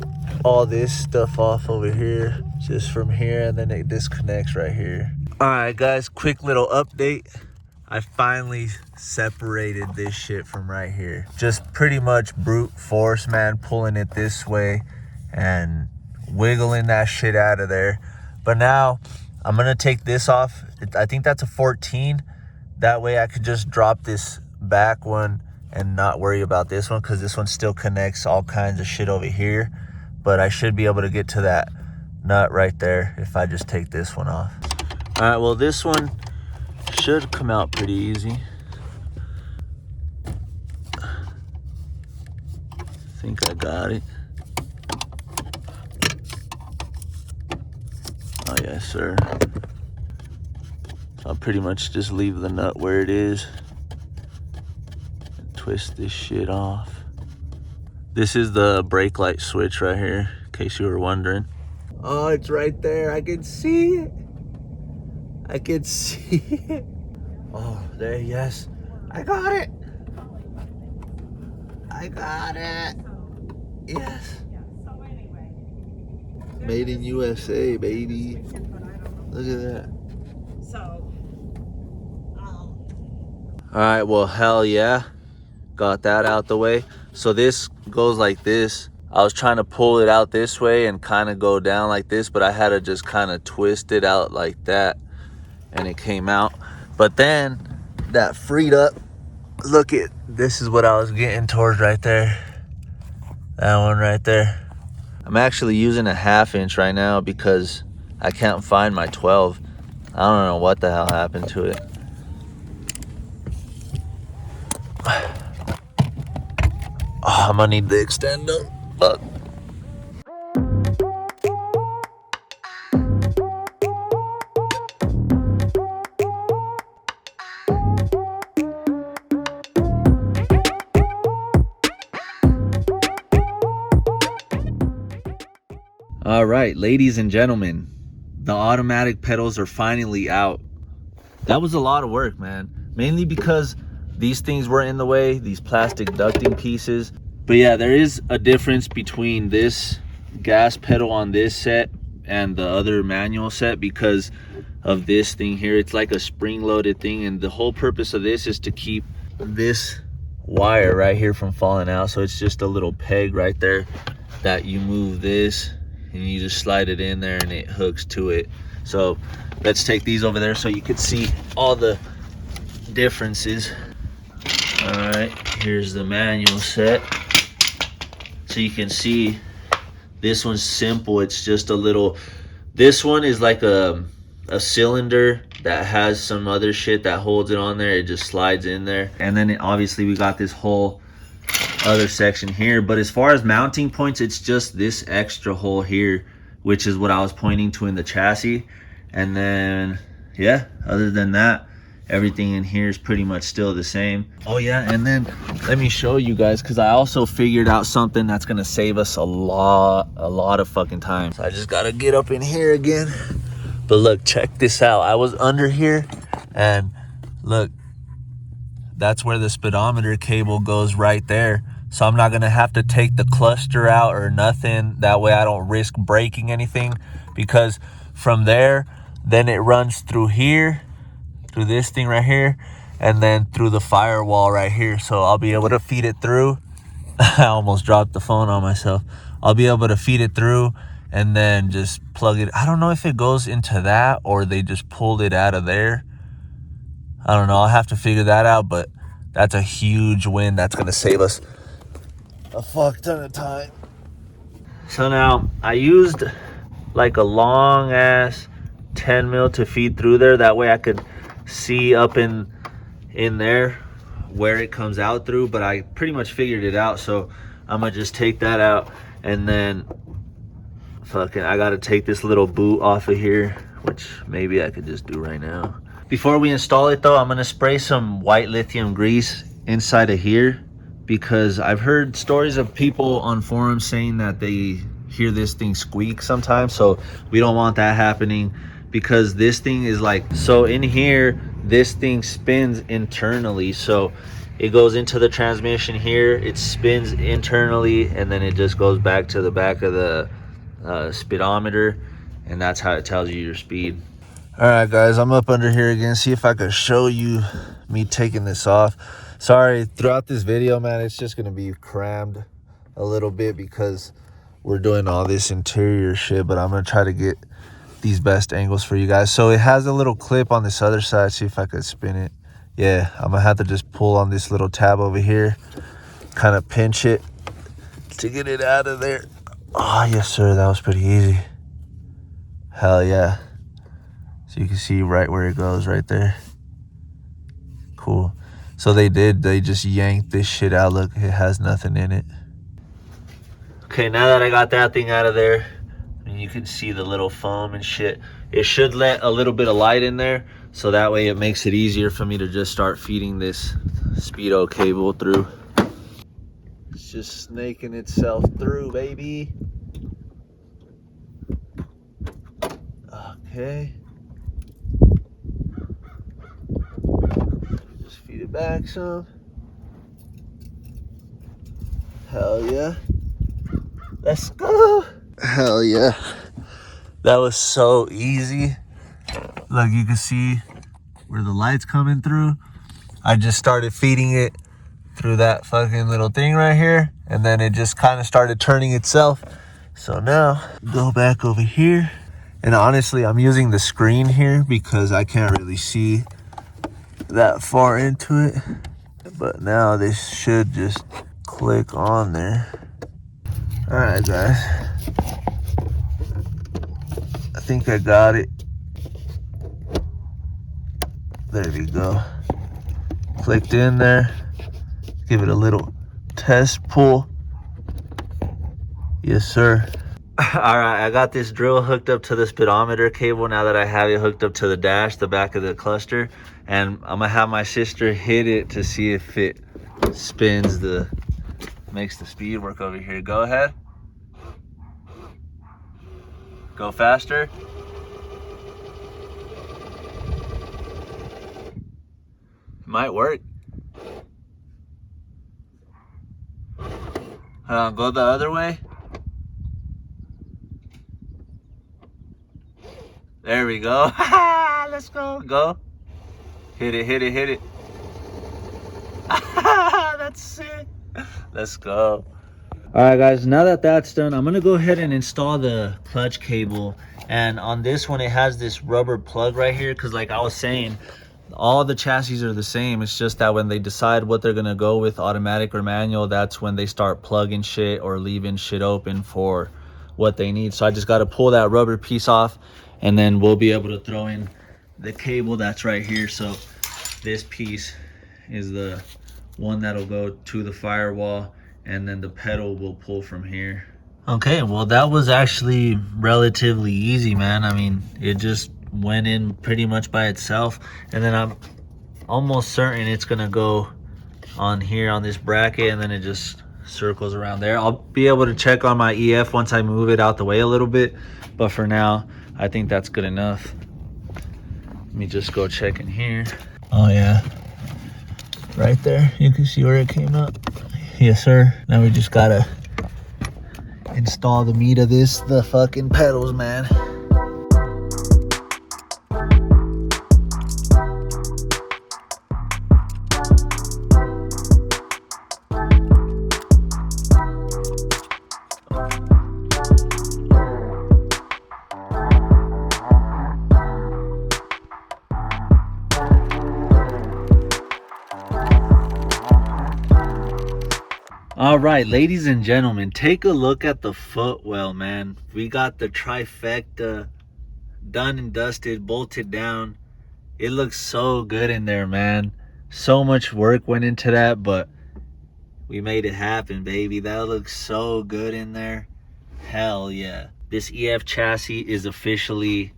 all this stuff off over here. Just from here, and then it disconnects right here. All right guys, quick little update. I finally separated this shit from right here. Just pretty much brute force, man, pulling it this way and wiggling that shit out of there. But now I'm gonna take this off. I think that's a 14. That way I could just drop this back one and not worry about this one, because this one still connects all kinds of shit over here. But I should be able to get to that nut right there if I just take this one off. All right, well, this one should come out pretty easy. I think I got it. Yes, sir. I'll pretty much just leave the nut where it is and twist this shit off. This is the brake light switch right here, in case you were wondering. Oh, it's right there. I can see it. I can see it. Oh, there, yes. I got it. I got it. Yes. Made in USA, baby. Look at that. All right, well, hell yeah. Got that out the way. So this goes like this. I was trying to pull it out this way and kind of go down like this, but I had to just kind of twist it out like that, and it came out. But then that freed up. Look at, this is what I was getting towards right there. That one right there. I'm actually using a 1/2 inch right now because I can't find my 12. I don't know what the hell happened to it. Oh, I'm gonna need the extender. Fuck. All right, ladies and gentlemen, the automatic pedals are finally out. That was a lot of work, man. Mainly because these things were in the way, these plastic ducting pieces. But yeah, there is a difference between this gas pedal on this set and the other manual set because of this thing here. It's like a spring-loaded thing, and the whole purpose of this is to keep this wire right here from falling out. So it's just a little peg right there that you move this and you just slide it in there and it hooks to it. So let's take these over there so you can see all the differences. All right, here's the manual set. So you can see this one's simple. It's just a little, this one is like a cylinder that has some other shit that holds it on there. It just slides in there. And then obviously we got this whole other section here. But as far as mounting points, it's just this extra hole here, which is what I was pointing to in the chassis. And then, yeah, other than that, everything in here is pretty much still the same. Oh yeah, and then let me show you guys, because I also figured out something that's gonna save us a lot of fucking time. So I just gotta get up in here again. But look, check this out. I was under here, and look, that's where the speedometer cable goes right there. So I'm not gonna have to take the cluster out or nothing. That way I don't risk breaking anything, because from there, then it runs through here, through this thing right here, and then through the firewall right here. So I'll be able to feed it through. I almost dropped the phone on myself. I'll be able to feed it through and then just plug it. I don't know if it goes into that or they just pulled it out of there. I don't know. I'll have to figure that out, but that's a huge win. That's going to save us a fuck ton of time. So now I used like a long ass 10 mil to feed through there. That way I could see up in there where it comes out through, but I pretty much figured it out. So I'm gonna just take that out, and then fucking I gotta take this little boot off of here, which maybe I could just do right now. Before we install it though, I'm gonna spray some white lithium grease inside of here, because I've heard stories of people on forums saying that they hear this thing squeak sometimes. So we don't want that happening, because this thing is like, so in here this thing spins internally. So it goes into the transmission here, it spins internally, and then it just goes back to the back of the speedometer, and that's how it tells you your speed. All right guys, I'm up under here again. See if I could show you me taking this off. Sorry, throughout this video, man, it's just gonna be crammed a little bit because we're doing all this interior shit, but I'm gonna try to get these best angles for you guys. So it has a little clip on this other side. See if I could spin it. Yeah, I'm gonna have to just pull on this little tab over here, kind of pinch it to get it out of there. Oh yes sir, that was pretty easy. Hell yeah. So you can see right where it goes right there. Cool. So they just yanked this shit out. Look, it has nothing in it. Okay, now that I got that thing out of there, I'm and you can see the little foam and shit. It should let a little bit of light in there, so that way it makes it easier for me to just start feeding this Speedo cable through. It's just snaking itself through, baby. Okay. Just feed it back some. Hell yeah. Let's go. Hell yeah. That was so easy. Look, you can see where the light's coming through. I just started feeding it through that fucking little thing right here, and then it just kind of started turning itself. So now, go back over here. And honestly, I'm using the screen here because I can't really see that far into it. But now this should just click on there. All right, guys. I think I got it. There we go. Clicked in there. Give it a little test pull. Yes, sir. All right, I got this drill hooked up to the speedometer cable now that I have it hooked up to the dash, the back of the cluster. And I'm gonna have my sister hit it to see if it spins makes the speed work over here. Go ahead. Go faster. Might work. Go the other way. There we go. Let's go. Go. Hit it, hit it, hit it. That's it. Let's go. All right, guys, now that that's done, I'm gonna go ahead and install the clutch cable. And on this one, it has this rubber plug right here, because like I was saying, all the chassis are the same. It's just that when they decide what they're gonna go with, automatic or manual, that's when they start plugging shit or leaving shit open for what they need. So I just got to pull that rubber piece off, and then we'll be able to throw in the cable that's right here. So this piece is the one that'll go to the firewall, and then the pedal will pull from here. Okay, well, that was actually relatively easy, man. I mean, it just went in pretty much by itself. And then I'm almost certain it's gonna go on here on this bracket, and then it just circles around there. I'll be able to check on my EF once I move it out the way a little bit, but for now I think that's good enough. Let me just go check in here. Oh yeah, right there, you can see where it came up. Yes, sir. Now we just gotta install the meat of this, the fucking pedals, man. All right, ladies and gentlemen, take a look at the footwell, man. We got the trifecta done and dusted, bolted down. It looks so good in there, man. So much work went into that, but we made it happen, baby. That looks so good in there. Hell yeah. This EF chassis is officially,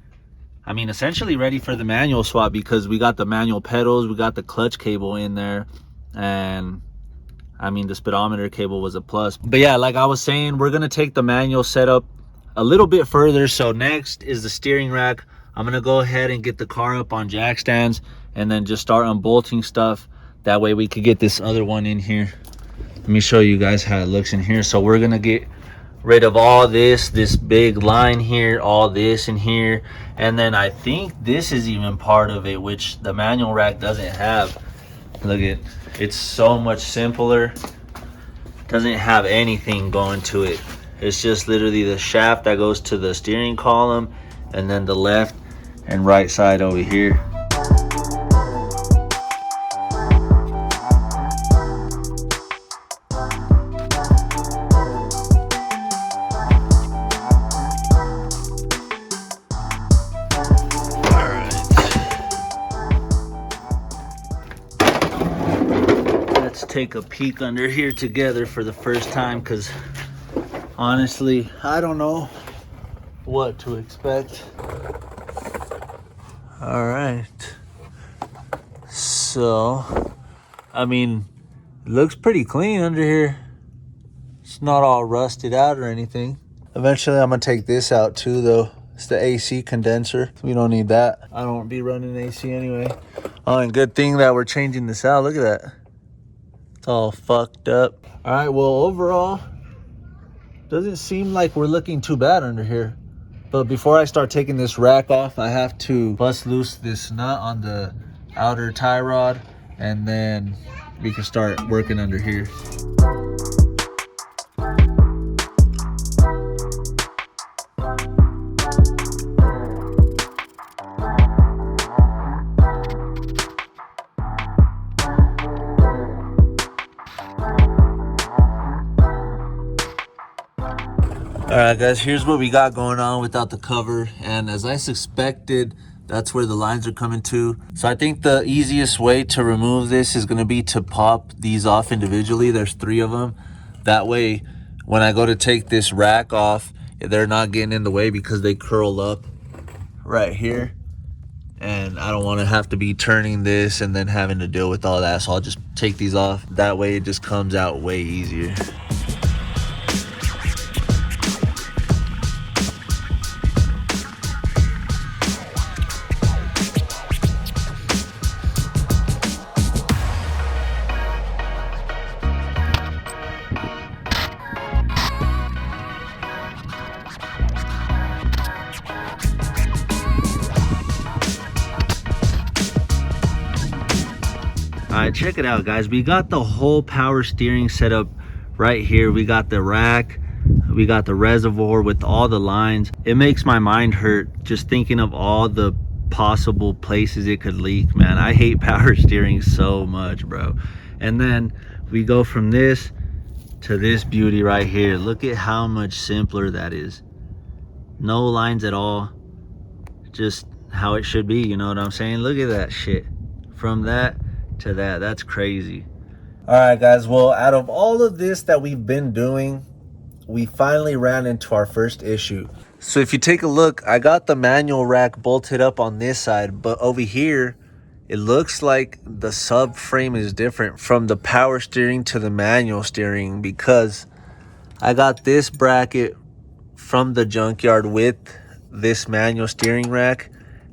I mean, essentially ready for the manual swap, because we got the manual pedals, we got the clutch cable in there, and I mean, the speedometer cable was a plus. But yeah, like I was saying, we're gonna take the manual setup a little bit further. So next is the steering rack. I'm gonna go ahead and get the car up on jack stands and then just start unbolting stuff. That way we could get this other one in here. Let me show you guys how it looks in here. So we're gonna get rid of all this big line here, all this in here. And then I think this is even part of it, which the manual rack doesn't have. Look at, it's so much simpler. Doesn't have anything going to it. It's just literally the shaft that goes to the steering column, and then the left and right side over here. Take a peek under here together for the first time, because honestly I don't know what to expect. All right. So, I mean, it looks pretty clean under here. It's not all rusted out or anything. Eventually, I'm gonna take this out too, though. It's the AC condenser. We don't need that. I don't be running AC anyway. Oh, and good thing that we're changing this out. Look at that. It's all fucked up. All right, well, overall, doesn't seem like we're looking too bad under here. But before I start taking this rack off, I have to bust loose this nut on the outer tie rod, and then we can start working under here. All right, guys, here's what we got going on without the cover. And as I suspected, that's where the lines are coming to. So I think the easiest way to remove this is going to be to pop these off individually. There's 3 of them. That way, when I go to take this rack off, they're not getting in the way because they curl up right here. And I don't want to have to be turning this and then having to deal with all that. So I'll just take these off. That way it just comes out way easier. All right, check it out, guys. We got the whole power steering set up right here. We got the rack, we got the reservoir with all the lines. It makes my mind hurt just thinking of all the possible places it could leak, man. I hate power steering so much, bro. And then we go from this to this beauty right here. Look at how much simpler that is. No lines at all. Just how it should be, you know what I'm saying? Look at that shit. From that to that, that's crazy. All right, guys, well, out of all of this that we've been doing, we finally ran into our first issue. So if you take a look, I got the manual rack bolted up on this side, but over here it looks like the subframe is different from the power steering to the manual steering, because I got this bracket from the junkyard with this manual steering rack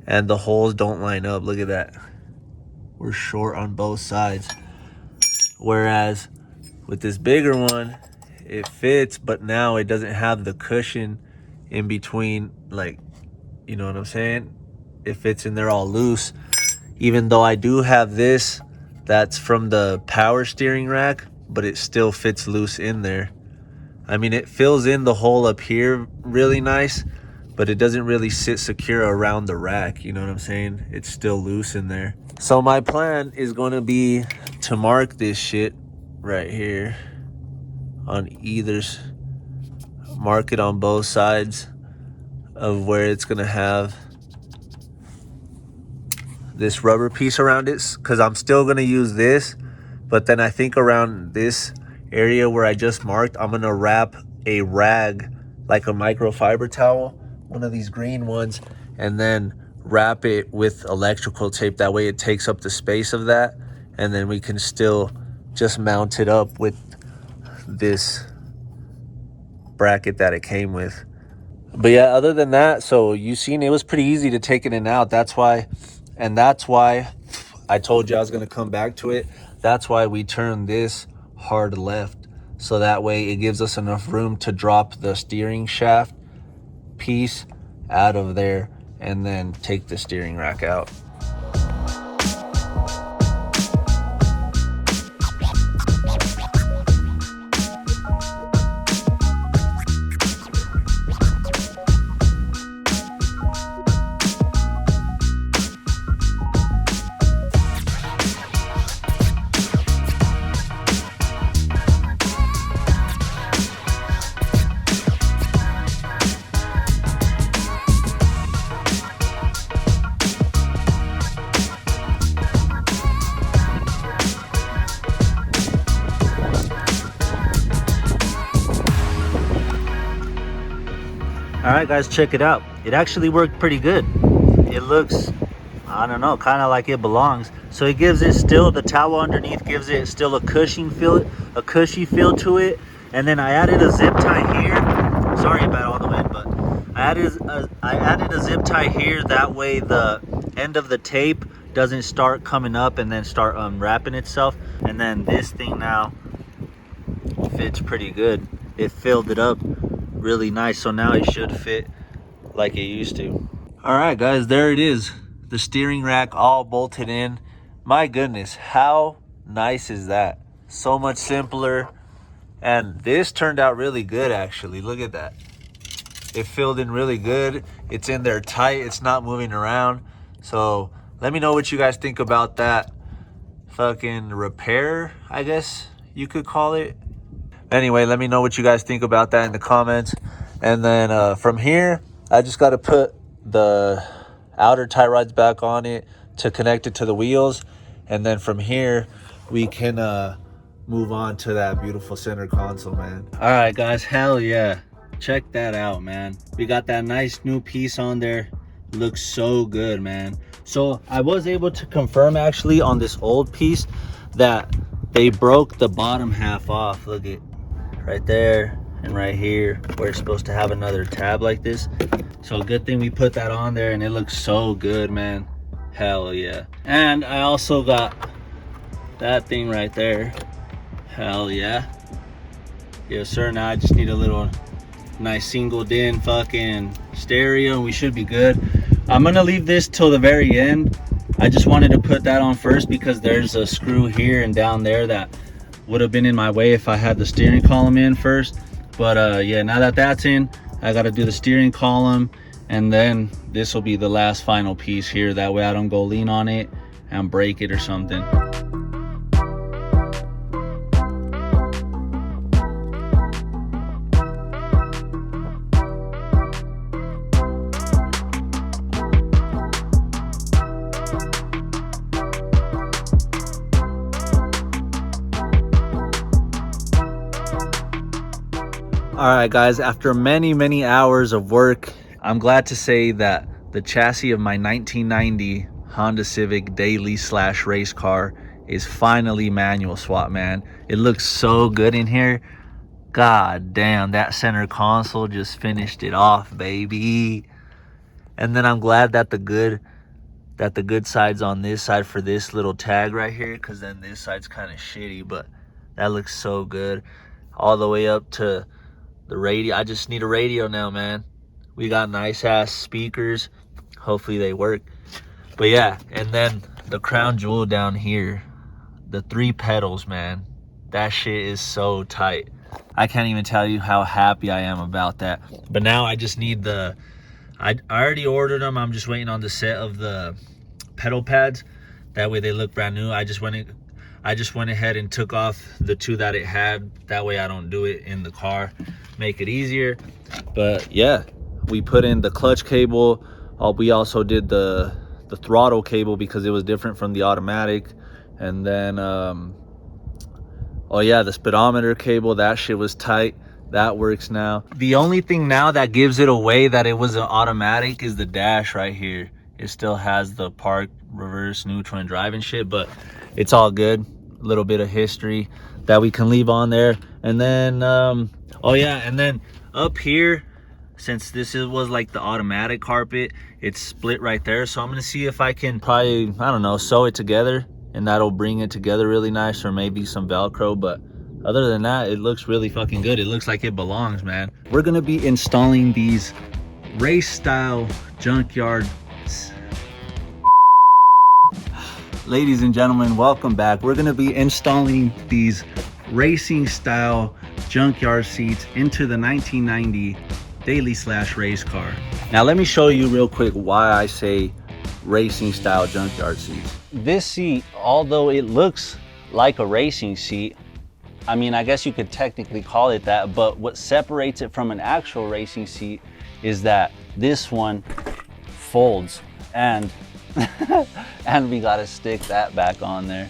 and the holes don't line up. Look at that. We're short on both sides. Whereas with this bigger one, it fits, but now it doesn't have the cushion in between, like, you know what I'm saying? It fits in there all loose. Even though I do have this that's from the power steering rack, but it still fits loose in there. I mean, it fills in the hole up here really nice, but it doesn't really sit secure around the rack, you know what I'm saying? It's still loose in there. So my plan is going to be to mark this shit right here on mark it on both sides of where it's going to have this rubber piece around it, because I'm still going to use this, but then I think around this area where I just marked, I'm going to wrap a rag, like a microfiber towel, one of these green ones, and then wrap it with electrical tape. That way it takes up the space of that, and then we can still just mount it up with this bracket that it came with. But yeah, other than that, so you seen it was pretty easy to take it in and out. That's why I told you I was going to come back to it. That's why we turned this hard left, so that way it gives us enough room to drop the steering shaft piece out of there and then take the steering rack out. All right, guys, check it out. It actually worked pretty good. It looks, I don't know, kind of like it belongs. So it gives it still, the towel underneath gives it still a cushy feel to it. And then I added a zip tie here. Sorry about all the wind, but I added a zip tie here. That way the end of the tape doesn't start coming up and then start unwrapping itself. And then this thing now fits pretty good. It filled it up really nice, so now it should fit like it used to. All right, guys, there it is. The steering rack all bolted in. My goodness, how nice is that? So much simpler. And this turned out really good, actually. Look at that. It filled in really good. It's in there tight. It's not moving around. So let me know what you guys think about that fucking repair, I guess you could call it. Anyway, let me know what you guys think about that in the comments. And then from here, I just got to put the outer tie rods back on it to connect it to the wheels. And then from here, we can move on to that beautiful center console, man. All right, guys, hell yeah. Check that out, man. We got that nice new piece on there. Looks so good, man. So I was able to confirm actually on this old piece that they broke the bottom half off. Look at right there and right here where it's supposed to have another tab like this. So good thing we put that on there, and it looks so good, man. Hell yeah. And I also got that thing right there. Hell yeah. Yes sir. Now I just need a little nice single din fucking stereo and we should be good. I'm gonna leave this till the very end. I just wanted to put that on first because there's a screw here and down there that would have been in my way if I had the steering column in first. But yeah, now that that's in, I got to do the steering column, and then this will be the last final piece here. That way I don't go lean on it and break it or something. All right, guys, after many hours of work, I'm glad to say that the chassis of my 1990 Honda Civic daily / race car is finally manual swap, man. It looks so good in here. God damn, that center console just finished it off, baby. And then I'm glad that the good side's on this side for this little tag right here, because then this side's kind of shitty, but that looks so good. All the way up to the radio. I just need a radio now, man. We got nice ass speakers. Hopefully they work. But yeah, and then the crown jewel down here, the 3 pedals, man. That shit is so tight. I can't even tell you how happy I am about that. But now I just need I already ordered them. I'm just waiting on the set of the pedal pads. That way they look brand new. I just went ahead and took off the 2 that it had. That way I don't do it in the car. Make it easier. But yeah, we put in the clutch cable. We also did the throttle cable because it was different from the automatic. And then oh yeah, the speedometer cable, that shit was tight. That works now. The only thing now that gives it away that it was an automatic is the dash right here. It still has the park, reverse, neutral, and drive and shit, but it's all good. A little bit of history that we can leave on there. And then oh yeah, and then up here, since this was like the automatic carpet, it's split right there. So I'm gonna see if I can probably, I don't know, sew it together, and that'll bring it together really nice, or maybe some Velcro. But other than that, it looks really fucking good. It looks like it belongs, man. We're gonna be installing these race style Junkyard. Ladies and gentlemen, welcome back. We're gonna be installing these racing style Junkyard seats into the 1990 daily / race car. Now let me show you real quick why I say racing style Junkyard seats. This seat, although it looks like a racing seat, I mean, I guess you could technically call it that, but what separates it from an actual racing seat is that this one folds, and and we gotta stick that back on there.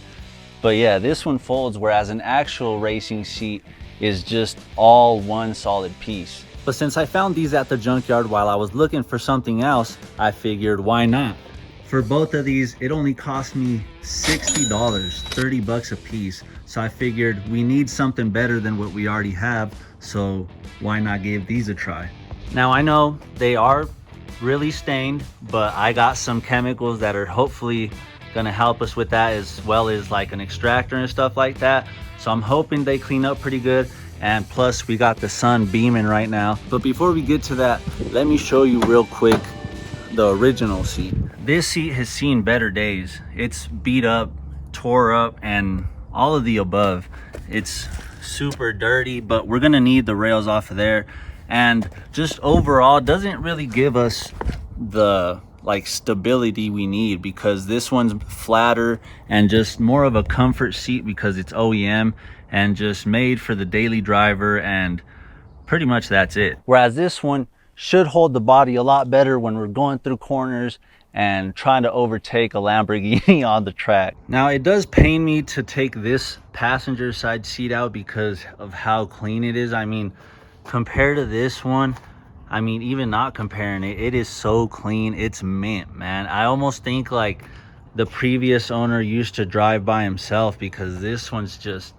But yeah, this one folds, whereas an actual racing seat is just all one solid piece. But since I found these at the junkyard while I was looking for something else, I figured why not? For both of these, it only cost me $60, 30 bucks a piece. So I figured we need something better than what we already have, so why not give these a try? Now I know they are really stained, but I got some chemicals that are hopefully gonna help us with that, as well as like an extractor and stuff like that. So I'm hoping they clean up pretty good. And plus we got the sun beaming right now. But before we get to that, let me show you real quick the original seat. This seat has seen better days. It's beat up, tore up, and all of the above. It's super dirty, but we're gonna need the rails off of there. And just overall, doesn't really give us the like stability we need, because this one's flatter and just more of a comfort seat because it's OEM and just made for the daily driver, and pretty much that's it. Whereas this one should hold the body a lot better when we're going through corners and trying to overtake a Lamborghini on the track. Now it does pain me to take this passenger side seat out because of how clean it is. I mean, compared to this one, I mean, even not comparing it, it is so clean. It's mint, man. I almost think like the previous owner used to drive by himself, because this one's just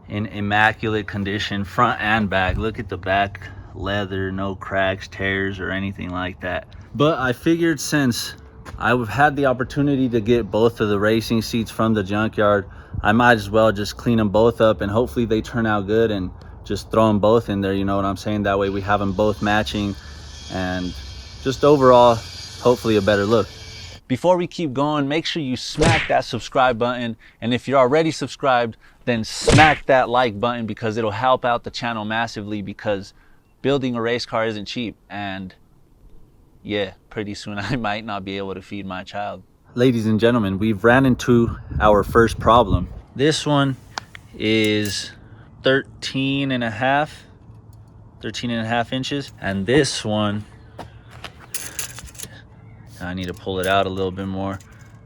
in immaculate condition, front and back. Look at the back leather, no cracks, tears, or anything like that. But I figured since I've had the opportunity to get both of the racing seats from the junkyard, I might as well just clean them both up, and hopefully they turn out good, and just throw them both in there, you know what I'm saying? That way we have them both matching, and just overall, hopefully a better look. Before we keep going, make sure you smack that subscribe button, and if you're already subscribed, then smack that like button, because it'll help out the channel massively, because building a race car isn't cheap, and yeah, pretty soon I might not be able to feed my child. Ladies and gentlemen, we've ran into our first problem. This one is 13 and a half inches, and this one, I need to pull it out a little bit more.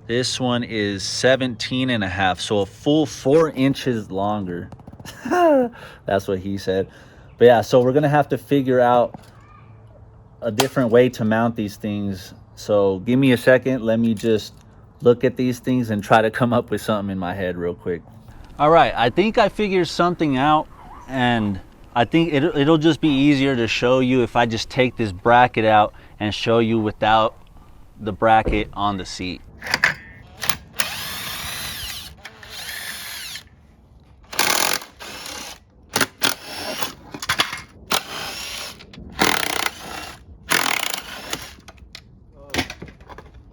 This one is 17 and a half, so a full 4 inches longer. That's what he said. But yeah, so we're gonna have to figure out a different way to mount these things. So give me a second, let me just look at these things and try to come up with something in my head real quick. All right, I think I figured something out, and I think it'll just be easier to show you if I just take this bracket out and show you without the bracket on the seat.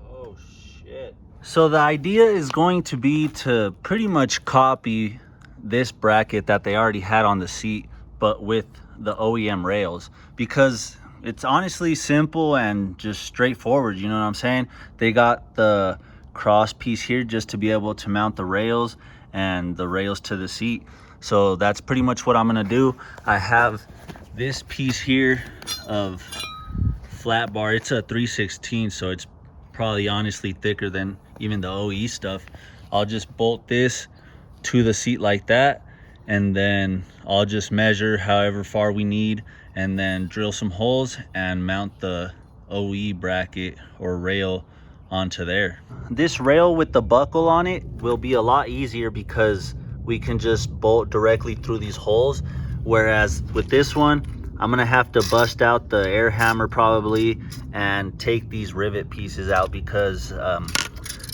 Oh shit. So the idea is going to be to pretty much copy this bracket that they already had on the seat, but with the OEM rails, because it's honestly simple and just straightforward, you know what I'm saying? They got the cross piece here just to be able to mount the rails, and the rails to the seat. So that's pretty much what I'm gonna do. I have this piece here of flat bar. It's a 3/16, so it's probably honestly thicker than even the OE stuff. I'll just bolt this to the seat like that, and then I'll just measure however far we need, and then drill some holes and mount the OE bracket or rail onto there. This rail with the buckle on it will be a lot easier because we can just bolt directly through these holes, whereas with this one I'm gonna have to bust out the air hammer probably and take these rivet pieces out, because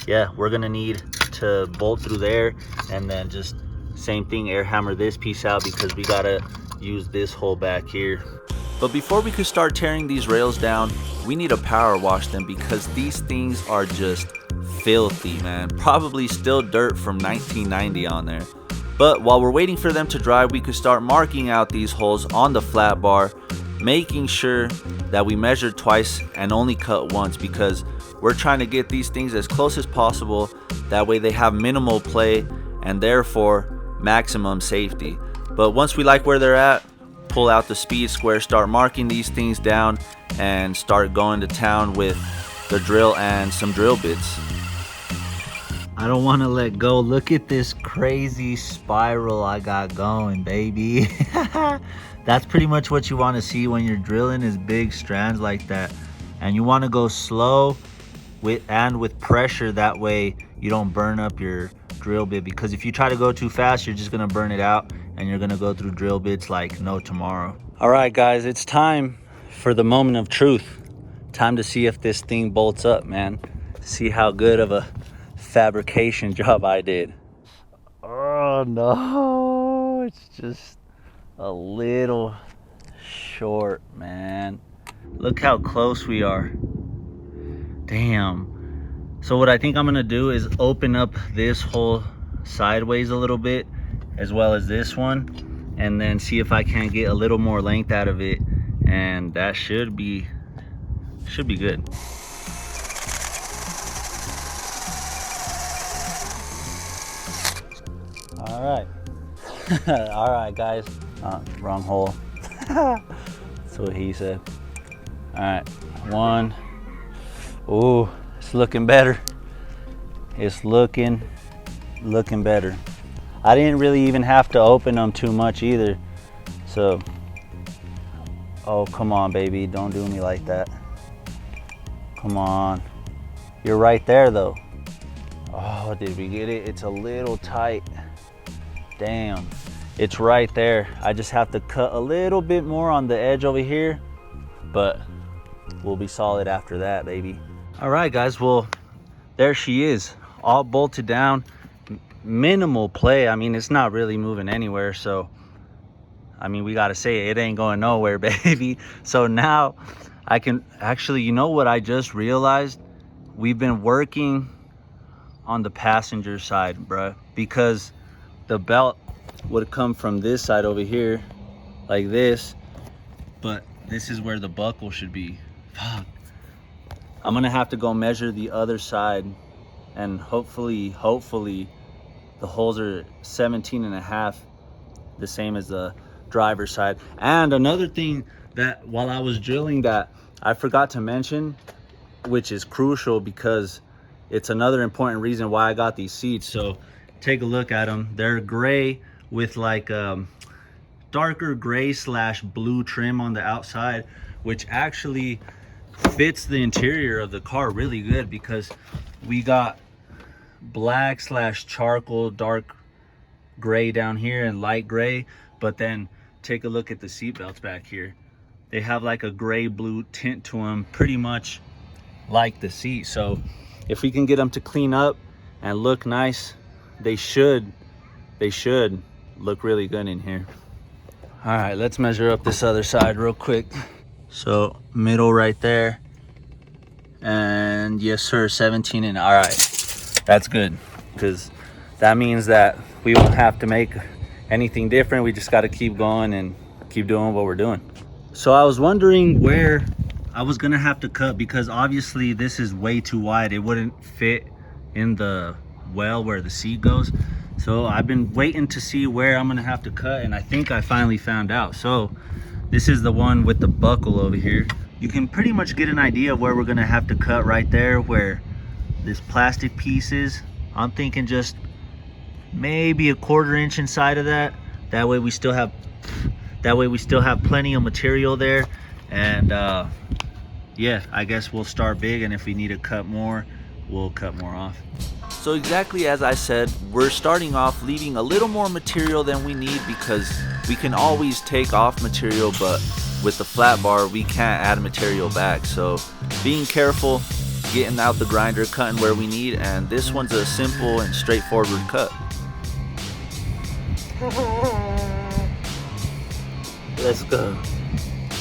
yeah, we're gonna need to bolt through there, and then just same thing, air hammer this piece out, because we gotta use this hole back here. But before we could start tearing these rails down, we need to power wash them, because these things are just filthy, man. Probably still dirt from 1990 on there. But while we're waiting for them to dry, we could start marking out these holes on the flat bar, making sure that we measure twice and only cut once, because we're trying to get these things as close as possible. That way they have minimal play and therefore maximum safety. But once we like where they're at, pull out the speed square, start marking these things down, and start going to town with the drill and some drill bits. I don't want to let go. Look at this crazy spiral I got going, baby. That's pretty much what you want to see when you're drilling, is big strands like that. And you want to go slow with pressure, that way you don't burn up your drill bit, because if you try to go too fast, you're just going to burn it out and you're going to go through drill bits like no tomorrow. All right guys, it's time for the moment of truth. Time to see if this thing bolts up, man. See how good of a fabrication job I did. Oh no, it's just a little short, man. Look how close we are. Damn. So what I think I'm gonna do is open up this hole sideways a little bit, as well as this one, and then see if I can get a little more length out of it, and that should be good. All right. All right guys, wrong hole. That's what he said. All right, one. Ooh, it's looking better. It's looking better. I didn't really even have to open them too much either. So, oh, come on, baby. Don't do me like that. Come on. You're right there, though. Oh, did we get it? It's a little tight. Damn. It's right there. I just have to cut a little bit more on the edge over here, but we'll be solid after that, baby. All right, guys. Well, there she is, all bolted down. Minimal play. I mean, it's not really moving anywhere, so I mean, we gotta say it ain't going nowhere, baby. So now I can actually, you know what I just realized? We've been working on the passenger side, bruh, because the belt would come from this side over here like this, but this is where the buckle should be. Fuck. I'm gonna have to go measure the other side, and hopefully the holes are 17.5, the same as the driver's side. And another thing that while I was drilling that I forgot to mention, which is crucial because it's another important reason why I got these seats. So take a look at them. They're gray with like darker gray / blue trim on the outside, which actually fits the interior of the car really good, because we got black / charcoal, dark gray down here and light gray. But then take a look at the seat belts back here. They have like a gray blue tint to them, pretty much like the seat. So if we can get them to clean up and look nice, they should look really good in here. All right, let's measure up this other side real quick. So middle right there, and yes sir, 17. And all right, that's good, because that means that we won't have to make anything different. We just got to keep going and keep doing what we're doing. So I was wondering where I was gonna have to cut, because obviously this is way too wide. It wouldn't fit in the well where the seat goes. So I've been waiting to see where I'm gonna have to cut, and I think I finally found out. So this is the one with the buckle over here. You can pretty much get an idea of where we're gonna have to cut right there, where this plastic piece is. I'm thinking just maybe a 1/4 inch inside of that. That way we still have plenty of material there. And yeah, I guess we'll start big, and if we need to cut more, we'll cut more off. So exactly as I said, we're starting off leaving a little more material than we need, because we can always take off material, but with the flat bar we can't add material back. So being careful, getting out the grinder, cutting where we need, and this one's a simple and straightforward cut. Let's go.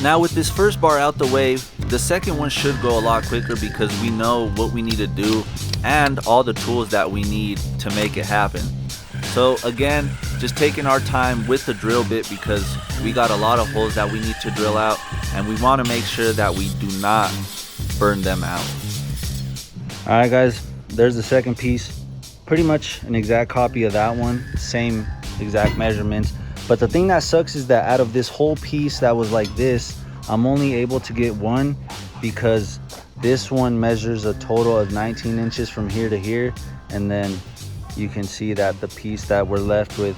Now with this first bar out the way, the second one should go a lot quicker, because we know what we need to do and all the tools that we need to make it happen. So again, just taking our time with the drill bit, because we got a lot of holes that we need to drill out, and we want to make sure that we do not burn them out. All right guys, there's the second piece. Pretty much an exact copy of that one, same exact measurements. But the thing that sucks is that out of this whole piece that was like this, I'm only able to get one, because this one measures a total of 19 inches from here to here, and then you can see that the piece that we're left with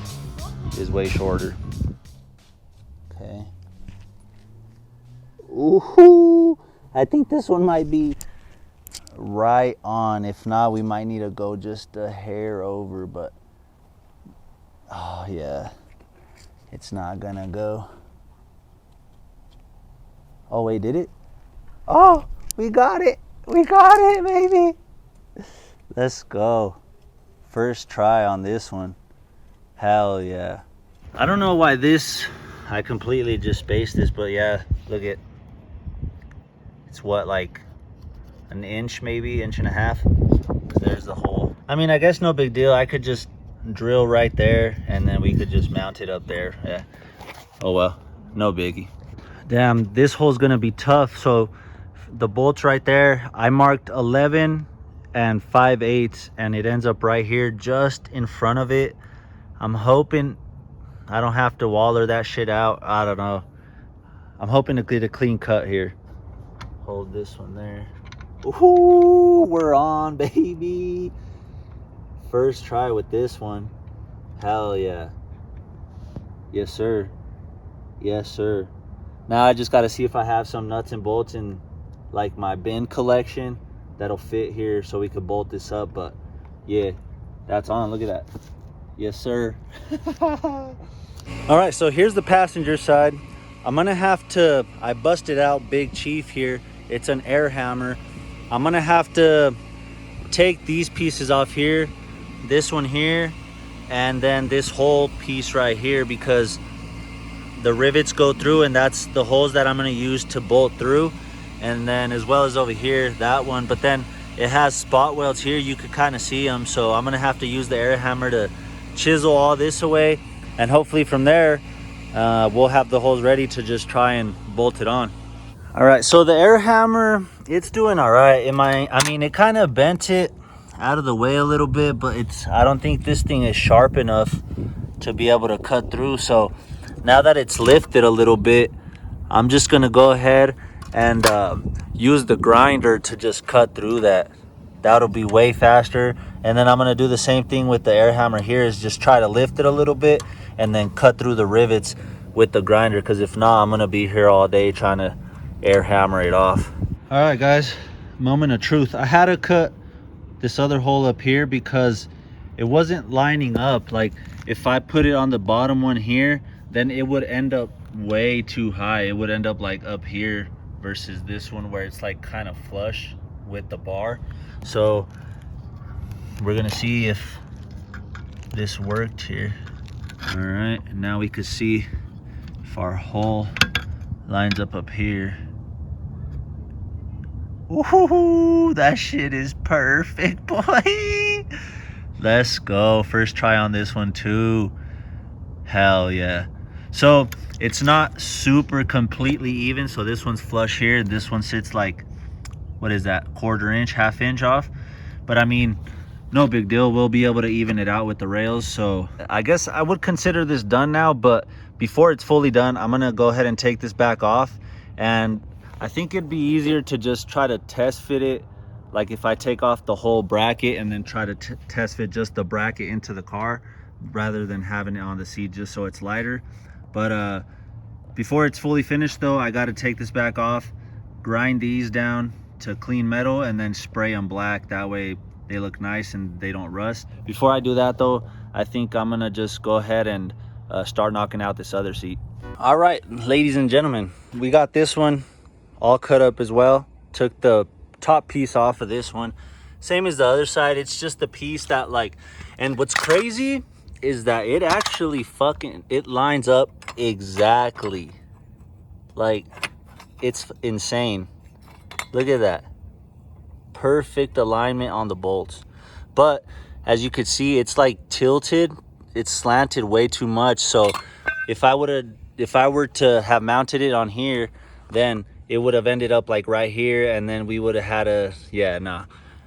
is way shorter. Okay, Ooh, I think this one might be right on. If not, we might need to go just a hair over, but oh yeah, it's not gonna go. Oh wait, did it? Oh, we got it. We got it, baby. Let's go. First try on this one. Hell yeah. I don't know why this, I completely just spaced this, but yeah, look at, it's what, like an inch, maybe inch and a half. There's the hole. I mean, I guess no big deal. I could just drill right there and then we could just mount it up there. Yeah. Oh well, no biggie. Damn, this hole's gonna be tough. So the bolts right there, I marked 11 and 5/8, and it ends up right here just in front of it. I'm hoping I don't have to waller that shit out. I don't know. I'm hoping to get a clean cut here. Hold this one there. Ooh, we're on, baby. First try with this one. Hell yeah. Yes sir. Yes sir. Now I just got to see if I have some nuts and bolts in like my bin collection that'll fit here so we could bolt this up. But yeah, that's on. Look at that. Yes sir. All right, so here's the passenger side. I'm gonna have to, I busted out Big Chief here. It's an air hammer. I'm gonna have to take these pieces off here, this one here, and then this whole piece right here, because the rivets go through, and that's the holes that I'm gonna use to bolt through. And then as well as over here, that one, but then it has spot welds here. You could kind of see them. So I'm gonna have to use the air hammer to chisel all this away. And hopefully from there, we'll have the holes ready to just try and bolt it on. All right, so the air hammer, it's doing all right. I mean, it kind of bent it out of the way a little bit, but I don't think this thing is sharp enough to be able to cut through. So now that it's lifted a little bit, I'm just gonna go ahead and use the grinder to just cut through that. That'll be way faster. And then I'm gonna do the same thing with the air hammer here, is just try to lift it a little bit and then cut through the rivets with the grinder, because if not, I'm gonna be here all day trying to air hammer it off. All right guys, moment of truth. I had to cut this other hole up here because it wasn't lining up. Like if I put it on the bottom one here, then it would end up way too high. It would end up like up here versus this one where it's like kind of flush with the bar. So we're gonna see if this worked here. All right, and now we could see if our hole lines up here. Ooh, that shit is perfect, boy. Let's go. First try on this one too. Hell yeah. So it's not super completely even. So this one's flush here. This one sits like, what is that, 1/4 inch, 1/2 inch off. But I mean, no big deal. We'll be able to even it out with the rails. So I guess I would consider this done now, but before it's fully done, I'm gonna go ahead and take this back off. And I think it'd be easier to just try to test fit it. Like if I take off the whole bracket and then try to test fit just the bracket into the car, rather than having it on the seat just so it's lighter. But before it's fully finished though, I got to take this back off, grind these down to clean metal, and then spray them black. That way they look nice and they don't rust. Before I do that though, I think I'm gonna just go ahead and start knocking out this other seat. All right, ladies and gentlemen, we got this one all cut up as well. Took the top piece off of this one, same as the other side. It's just the piece that like, and what's crazy is that it actually it lines up exactly. Like, it's insane. Look at that. Perfect alignment on the bolts. But as you could see, it's like tilted. It's slanted way too much. So if I were to have mounted it on here, then it would have ended up like right here, and then we would have had a,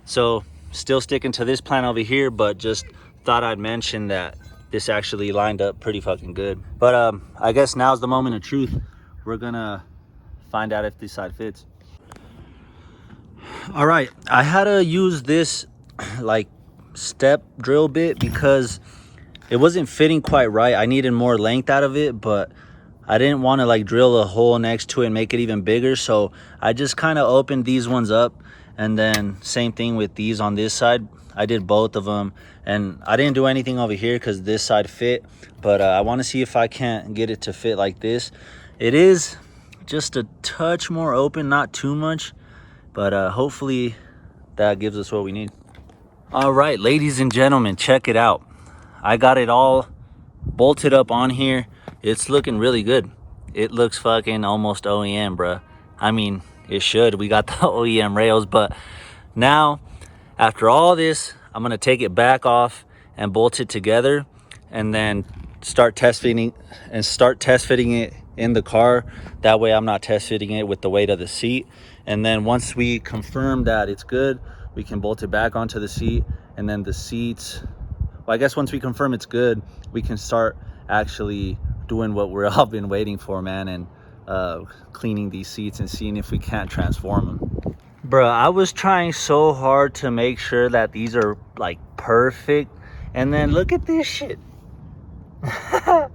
So still sticking to this plan over here, but just thought I'd mention that this actually lined up pretty fucking good. But I guess now's the moment of truth. We're gonna find out if this side fits. All right, I had to use this like step drill bit because it wasn't fitting quite right. I needed more length out of it, but I didn't want to like drill a hole next to it and make it even bigger, so I just kind of opened these ones up, and then same thing with these on this side. I did both of them, and I didn't do anything over here because this side fit, but I want to see if I can't get it to fit like this. It is just a touch more open, not too much, but hopefully that gives us what we need. All right, ladies and gentlemen, check it out. I got it all bolted up on here. It's looking really good. It looks fucking almost OEM, bruh. I mean, it should. We got the OEM rails, but now after all this, I'm gonna take it back off and bolt it together, and then start test fitting it in the car. That way I'm not test fitting it with the weight of the seat. And then once we confirm that it's good, we can bolt it back onto the seat, and then the seats, well, I guess once we confirm it's good, we can start actually doing what we're all been waiting for, man, and cleaning these seats and seeing if we can't transform them. Bruh, I was trying so hard to make sure that these are like perfect, and then look at this shit. I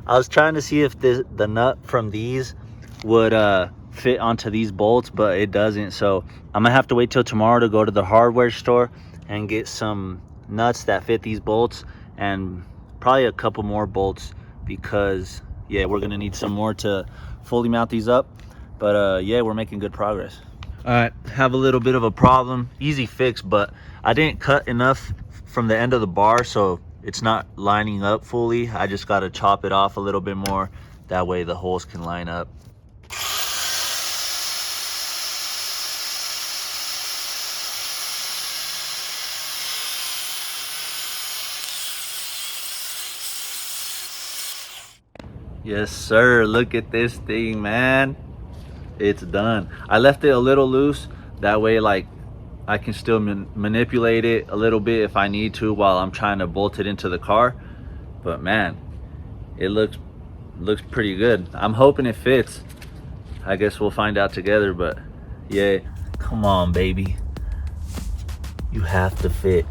was trying to see if the nut from these would fit onto these bolts, but it doesn't. So I'm gonna have to wait till tomorrow to go to the hardware store and get some nuts that fit these bolts, and probably a couple more bolts, because yeah, we're gonna need some more to fully mount these up. But yeah, we're making good progress. All right, have a little bit of a problem, easy fix, but I didn't cut enough from the end of the bar, so it's not lining up fully. I just got to chop it off a little bit more, that way the holes can line up. Yes sir, look at this thing, man. It's done. I left it a little loose, that way like I can still manipulate it a little bit if I need to while I'm trying to bolt it into the car. But man, it looks pretty good. I'm hoping it fits. I guess we'll find out together, but yeah. Come on, baby. You have to fit.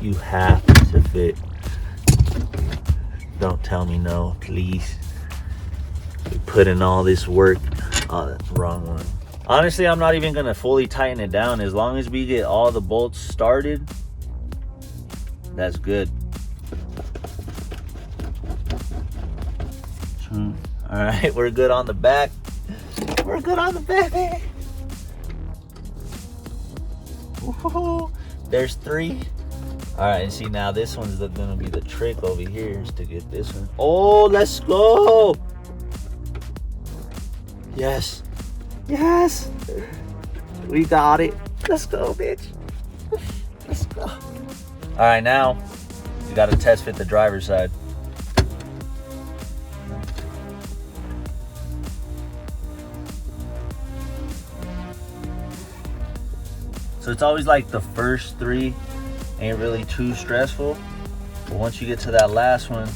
You have to fit. Don't tell me no, please. We put in all this work. Oh, that's the wrong one. Honestly, I'm not even gonna fully tighten it down. As long as we get all the bolts started, that's good. All right, we're good on the back. We're good on the back. Woohoo. There's 3. All right, see, now this one's gonna be the trick over here, is to get this one. Oh, let's go. Yes. Yes. We got it. Let's go, bitch. Let's go. All right, now you gotta test fit the driver's side. So it's always like the first 3 ain't really too stressful, but once you get to that last one,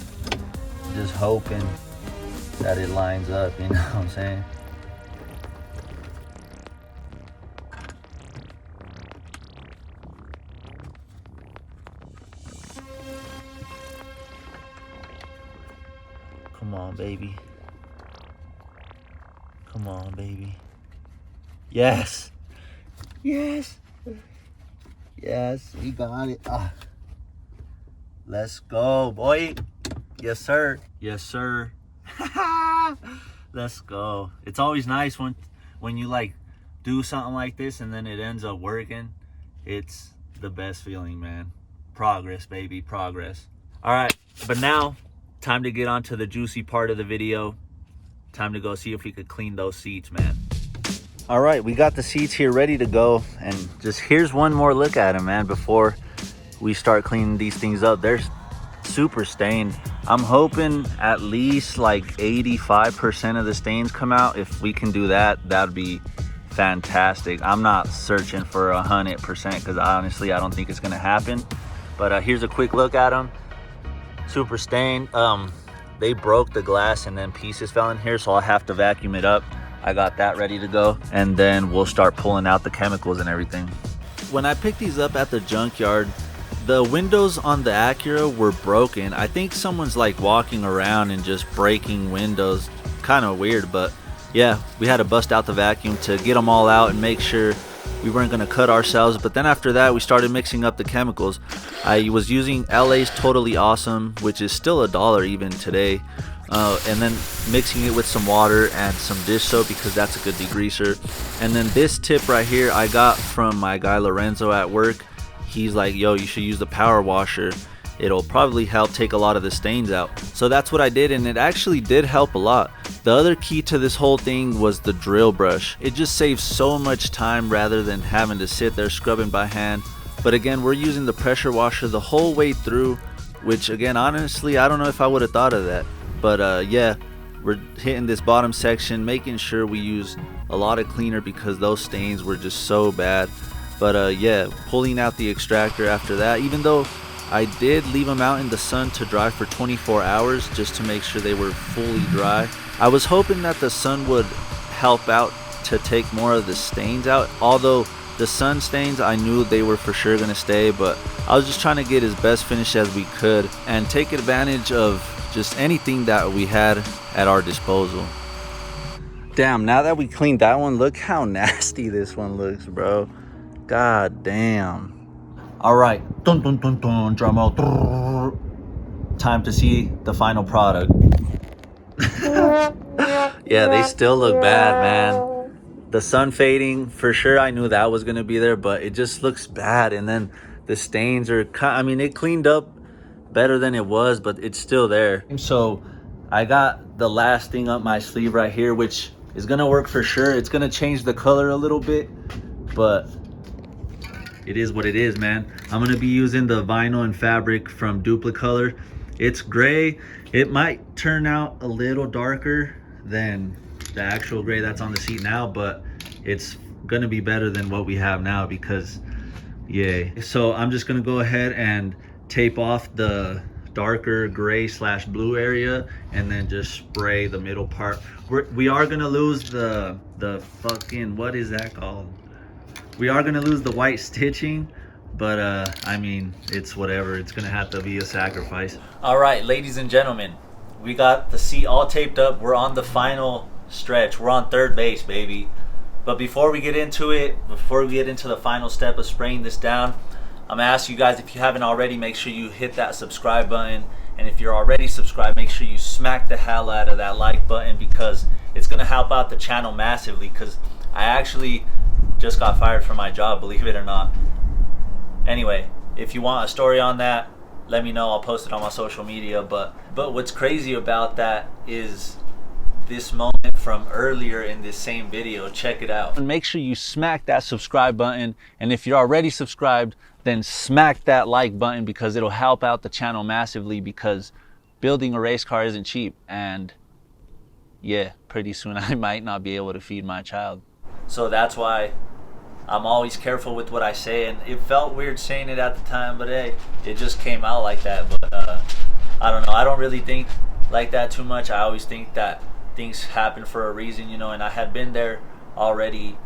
just hoping that it lines up, you know what I'm saying? Come on, baby. Come on, baby. Yes. Yes. Yes, we got it. Let's go, boy. Yes, sir. Yes, sir. Let's go. It's always nice when you like do something like this and then it ends up working. It's the best feeling, man. Progress, baby, progress. All right, but now time to get on to the juicy part of the video. Time to go see if we could clean those seats, man. All right, we got the seats here ready to go, and just here's one more look at them, man, before we start cleaning these things up. They're super stained. I'm hoping at least like 85% of the stains come out. If we can do that, that'd be fantastic. I'm not searching for 100% because honestly I don't think it's gonna happen, but here's a quick look at them. Super stained. They broke the glass and then pieces fell in here, so I'll have to vacuum it up. I got that ready to go, and then we'll start pulling out the chemicals and everything. When I picked these up at the junkyard, The windows on the Acura were broken. I think someone's like walking around and just breaking windows. Kind of weird, but yeah, we had to bust out the vacuum to get them all out and make sure we weren't going to cut ourselves. But then after that, we started mixing up the chemicals. I was using LA's Totally Awesome, which is still $1 even today, and then mixing it with some water and some dish soap because that's a good degreaser. And then this tip right here I got from my guy Lorenzo at work. He's like, yo, you should use the power washer. It'll probably help take a lot of the stains out. So that's what I did, and it actually did help a lot. The other key to this whole thing was the drill brush. It just saves so much time rather than having to sit there scrubbing by hand. But again, we're using the pressure washer the whole way through, which again, honestly, I don't know if I would have thought of that. But yeah, we're hitting this bottom section, making sure we use a lot of cleaner because those stains were just so bad. But yeah, pulling out the extractor after that, even though I did leave them out in the sun to dry for 24 hours just to make sure they were fully dry. I was hoping that the sun would help out to take more of the stains out, although the sun stains, I knew they were for sure gonna stay, but I was just trying to get as best finish as we could and take advantage of just anything that we had at our disposal. Damn, now that we cleaned that one, look how nasty this one looks, bro. God damn. All right, dun, dun, dun, dun, drum roll. Time to see the final product. Yeah, they still look bad, man. The sun fading, for sure I knew that was gonna be there, but it just looks bad. And then the stains are, I mean, it cleaned up better than it was, but it's still there. So I got the last thing up my sleeve right here, which is gonna work for sure. It's gonna change the color a little bit, but it is what it is, man. I'm gonna be using the vinyl and fabric from Duplicolor. It's gray. It might turn out a little darker than the actual gray that's on the seat now, but it's gonna be better than what we have now because yay. So I'm just gonna go ahead and tape off the darker gray / blue area and then just spray the middle part. We are gonna lose the fucking, what is that called? We are gonna lose the white stitching, but I mean, it's whatever. It's gonna have to be a sacrifice. All right, ladies and gentlemen, we got the seat all taped up. We're on the final stretch. We're on third base, baby. But before we get into it, before we get into the final step of spraying this down, I'm gonna ask you guys, if you haven't already, make sure you hit that subscribe button. And if you're already subscribed, make sure you smack the hell out of that like button because it's gonna help out the channel massively. Because I actually just got fired from my job, believe it or not. Anyway, if you want a story on that, let me know. I'll post it on my social media. But what's crazy about that is this moment from earlier in this same video. Check it out. And make sure you smack that subscribe button. And if you're already subscribed, then smack that like button because it'll help out the channel massively because building a race car isn't cheap. And yeah, pretty soon I might not be able to feed my child. So that's why I'm always careful with what I say, and it felt weird saying it at the time, but hey, it just came out like that. But I don't know, I don't really think like that too much. I always think that things happen for a reason, you know, and I had been there already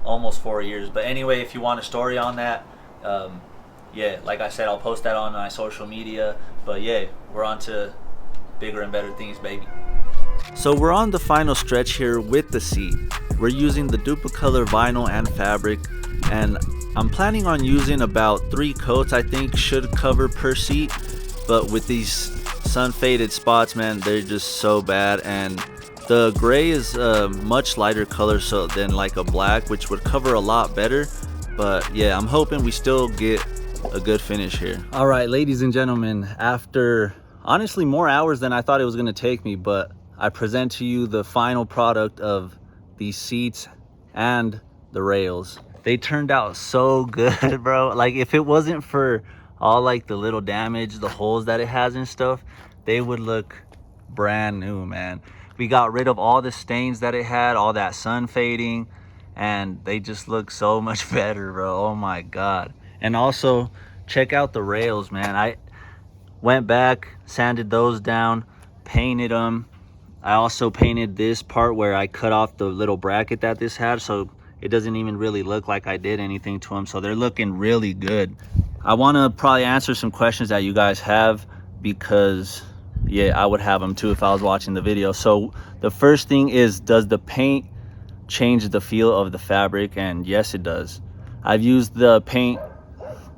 almost 4 years. But anyway, if you want a story on that, yeah, like I said, I'll post that on my social media. But yeah, we're on to bigger and better things, baby. So we're on the final stretch here with the seat. We're using the Duplicolor vinyl and fabric, and I'm planning on using about 3 coats. I think should cover per seat, but with these sun faded spots, man, they're just so bad. And the gray is a much lighter color than like a black, which would cover a lot better. But yeah, I'm hoping we still get a good finish here. All right, ladies and gentlemen, after honestly more hours than I thought it was gonna take me, but I present to you the final product of these seats and the rails. They turned out so good, bro. Like if it wasn't for all like the little damage, the holes that it has and stuff, they would look brand new, man. We got rid of all the stains that it had, all that sun fading, and they just look so much better, bro. Oh my God. And also check out the rails, man. I went back, sanded those down, painted them. I also painted this part where I cut off the little bracket that this had, so it doesn't even really look like I did anything to them. So they're looking really good. I want to probably answer some questions that you guys have, because yeah, I would have them too if I was watching the video. So the first thing is, does the paint change the feel of the fabric? And yes, it does. I've used the paint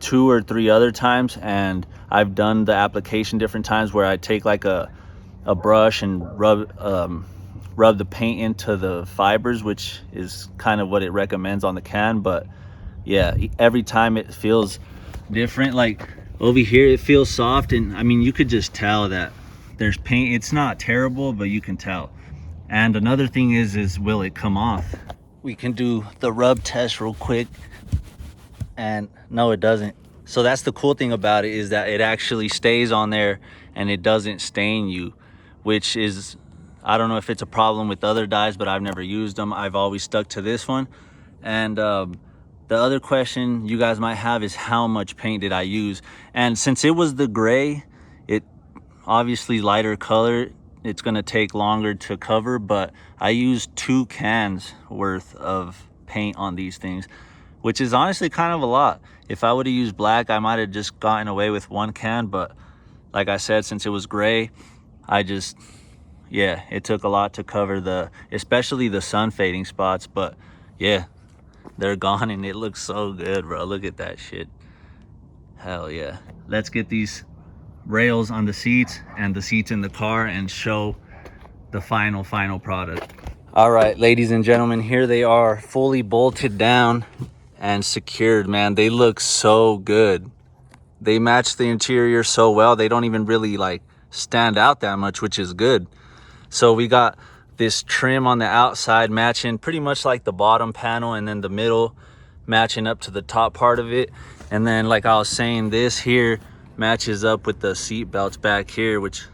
2 or 3 other times, and I've done the application different times where I take like a brush and rub the paint into the fibers, which is kind of what it recommends on the can. But yeah, every time it feels different. Like over here it feels soft, and I mean, you could just tell that there's paint. It's not terrible, but you can tell. And another thing is will it come off? We can do the rub test real quick, and no, it doesn't. So that's the cool thing about it, is that it actually stays on there and it doesn't stain you, which is, I don't know if it's a problem with other dyes, but I've never used them. I've always stuck to this one. And the other question you guys might have is, how much paint did I use? And since it was the gray, it obviously lighter color, it's gonna take longer to cover, but I used 2 cans worth of paint on these things, which is honestly kind of a lot. If I would have used black, I might have just gotten away with 1 can, but like I said, since it was gray, yeah, it took a lot to cover especially the sun fading spots. But yeah, they're gone, and it looks so good, bro. Look at that shit. Hell yeah. Let's get these rails on the seats and the seats in the car and show the final product. All right, ladies and gentlemen, here they are, fully bolted down and secured. Man, they look so good. They match the interior so well. They don't even really like stand out that much, which is good. So we got this trim on the outside matching pretty much like the bottom panel, and then the middle matching up to the top part of it. And then, like I was saying, this here matches up with the seat belts back here, which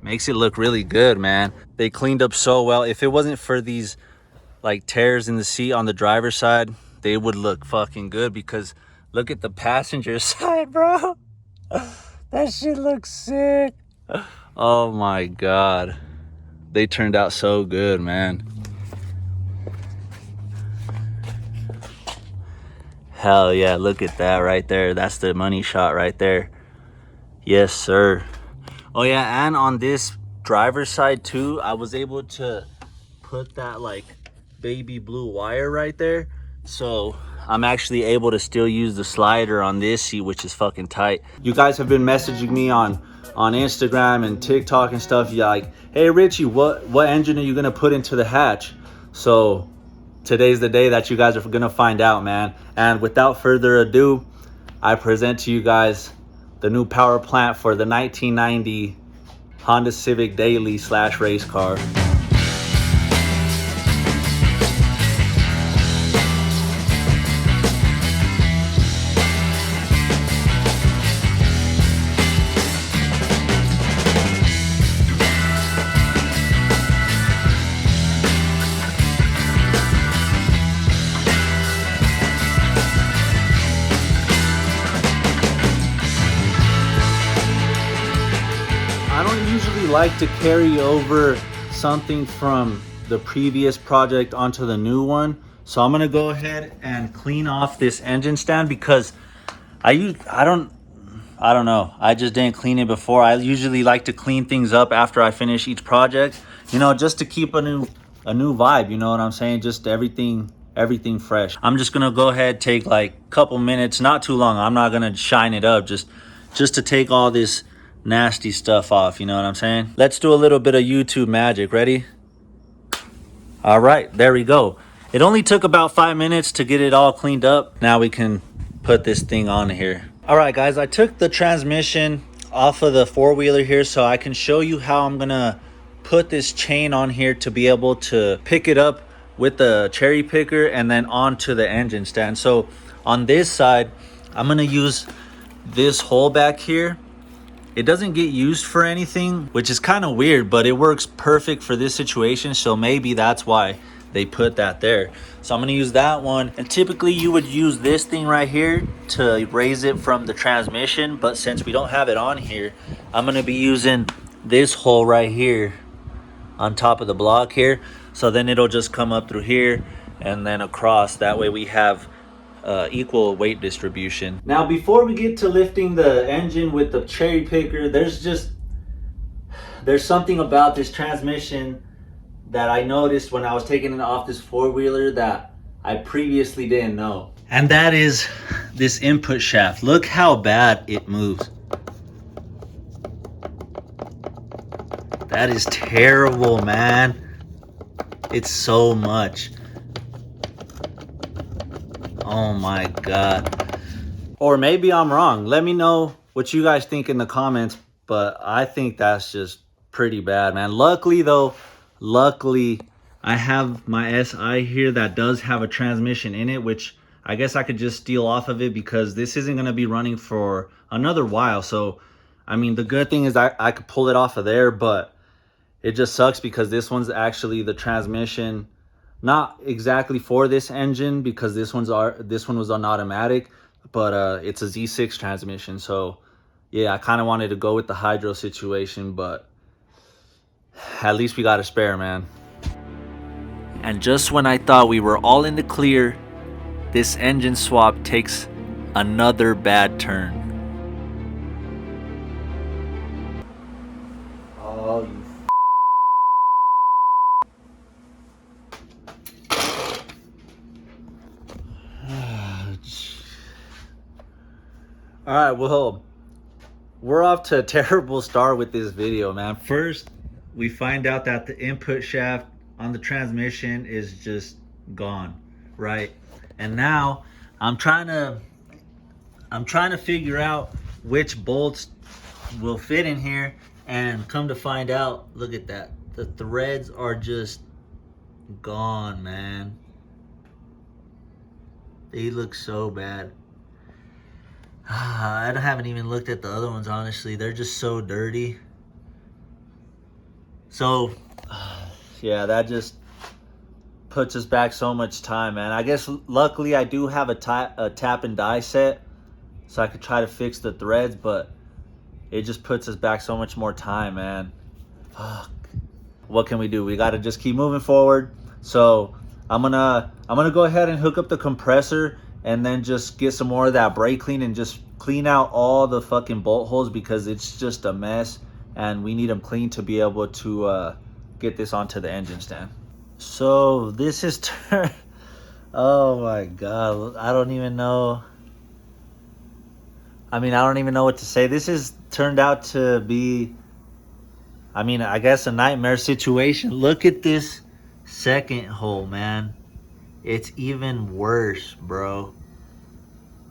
makes it look really good, man. They cleaned up so well. If it wasn't for these like tears in the seat on the driver's side, they would look fucking good, because look at the passenger side, bro. That shit looks sick. Oh my God. They turned out so good, man. Hell yeah, look at that right there. That's the money shot right there. Yes, sir. Oh yeah, and on this driver's side too, I was able to put that like baby blue wire right there. So I'm actually able to still use the slider on this seat, which is fucking tight. You guys have been messaging me on Instagram and TikTok and stuff. You're like, hey Richie, what engine are you gonna put into the hatch? So today's the day that you guys are gonna find out, man. And without further ado, I present to you guys the new power plant for the 1990 Honda Civic Daily / race car. I don't usually like to carry over something from the previous project onto the new one. So I'm gonna go ahead and clean off this engine stand, because I don't know. I just didn't clean it before. I usually like to clean things up after I finish each project, you know, just to keep a new vibe, you know what I'm saying? Just everything fresh. I'm just gonna go ahead, take like a couple minutes, not too long. I'm not gonna shine it up, just to take all this nasty stuff off, you know what I'm saying? Let's do a little bit of YouTube magic. Ready? All right, there we go. It only took about 5 minutes to get it all cleaned up. Now we can put this thing on here. All right guys, I took the transmission off of the four-wheeler here so I can show you how I'm gonna put this chain on here to be able to pick it up with the cherry picker and then onto the engine stand. So on this side, I'm gonna use this hole back here. It doesn't get used for anything, which is kind of weird, but it works perfect for this situation. So maybe that's why they put that there. So I'm gonna use that one. And typically you would use this thing right here to raise it from the transmission. But since we don't have it on here, I'm gonna be using this hole right here on top of the block here. So then it'll just come up through here and then across. That way we have equal weight distribution. Now before we get to lifting the engine with the cherry picker, there's something about this transmission that I noticed when I was taking it off this four-wheeler that I previously didn't know. And that is this input shaft. Look how bad it moves. That is terrible, man. It's so much. Oh my God. Or maybe I'm wrong. Let me know what you guys think in the comments, but I think that's just pretty bad, man. Luckily though, I have my SI here that does have a transmission in it, which I guess I could just steal off of it because this isn't going to be running for another while. So, I mean, the good thing is I could pull it off of there, but it just sucks because this one's actually the transmission, not exactly for this engine because this one was on automatic, but it's a Z6 transmission. So, yeah, I kind of wanted to go with the hydro situation, but at least we got a spare, man. And just when I thought we were all in the clear, this engine swap takes another bad turn. Oh, you all right, well, we're off to a terrible start with this video, man. First, we find out that the input shaft on the transmission is just gone, right? And now I'm trying to figure out which bolts will fit in here, and come to find out, look at that. The threads are just gone, man. They look so bad. I haven't even looked at the other ones, honestly. They're just so dirty. So, yeah, that just puts us back so much time, man. I guess luckily I do have a tap and die set, so I could try to fix the threads, but it just puts us back so much more time, man. Fuck. What can we do? We got to just keep moving forward. So I'm gonna go ahead and hook up the compressor and then just get some more of that brake clean and just clean out all the fucking bolt holes because it's just a mess and we need them clean to be able to get this onto the engine stand. So this is oh my God, I don't even know. I mean, I don't even know what to say. This has turned out to be, I mean, I guess a nightmare situation. Look at this second hole, man. It's even worse, bro.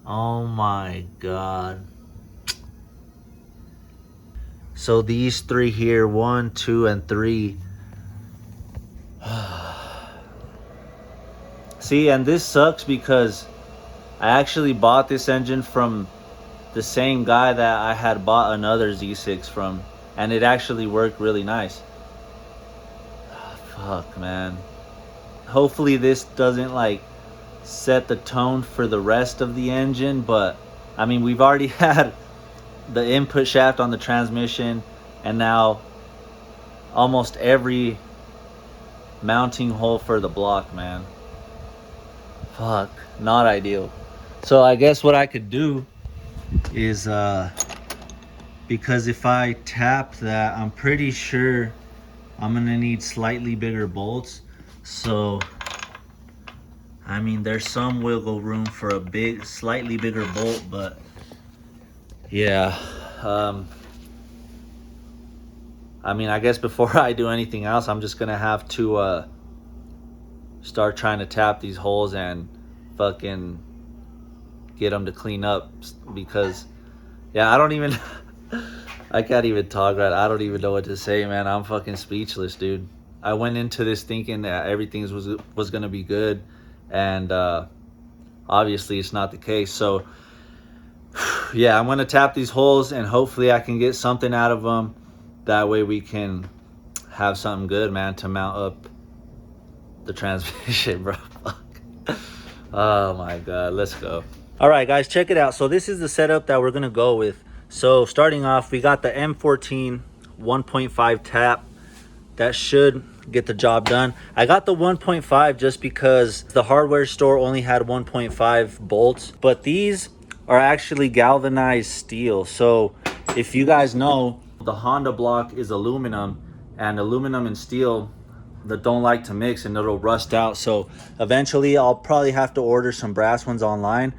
Oh my God. So these three here, 1, 2, and 3. See, and this sucks because I actually bought this engine from the same guy that I had bought another Z6 from, and it actually worked really nice. Fuck, man. Hopefully this doesn't like set the tone for the rest of the engine, but I mean, we've already had the input shaft on the transmission and now almost every mounting hole for the block, man. Fuck, not ideal. So I guess what I could do is because if I tap that, I'm pretty sure I'm gonna need slightly bigger bolts. So I mean, there's some wiggle room for a slightly bigger bolt, but yeah. I mean, I guess before I do anything else, I'm just gonna have to start trying to tap these holes and fucking get them to clean up, because yeah, I don't even I can't even talk right. I don't even know what to say, man. I'm fucking speechless, dude. I went into this thinking that everything was gonna be good, and obviously it's not the case. So yeah, I'm gonna tap these holes and hopefully I can get something out of them. That way we can have something good, man, to mount up the transmission, bro. Fuck. Oh my God, let's go. All right, guys, check it out. So this is the setup that we're gonna go with. So starting off, we got the M14 1.5 tap. That should get the job done. I got the 1.5 just because the hardware store only had 1.5 bolts, but these are actually galvanized steel. So if you guys know, the Honda block is aluminum, and aluminum and steel that don't like to mix and it'll rust out. So eventually I'll probably have to order some brass ones online,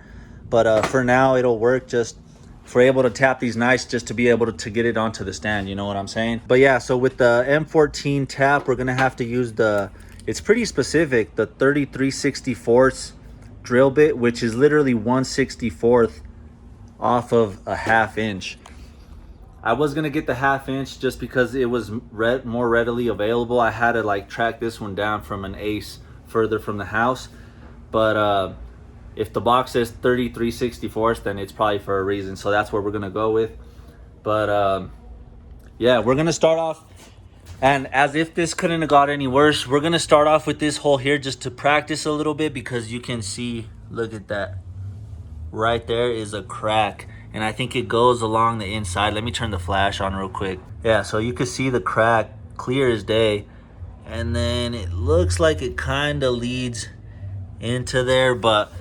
but for now it'll work. Just if we're able to tap these nice, just to be able to get it onto the stand, you know what I'm saying? But yeah, so with the M14 tap, we're gonna have to use the, it's pretty specific, the 33/64 drill bit, which is literally 1/64 off of a 1/2 inch. I was gonna get the 1/2 inch just because it was more readily available. I had to like track this one down from an Ace further from the house, but if the box says 33/64, then it's probably for a reason. So that's what we're gonna go with. But yeah, we're gonna start off, and as if this couldn't have got any worse, we're gonna start off with this hole here just to practice a little bit, because you can see, look at that, right there is a crack, and I think it goes along the inside. Let me turn the flash on real quick. Yeah, so you can see the crack clear as day, and then it looks like it kind of leads into there, but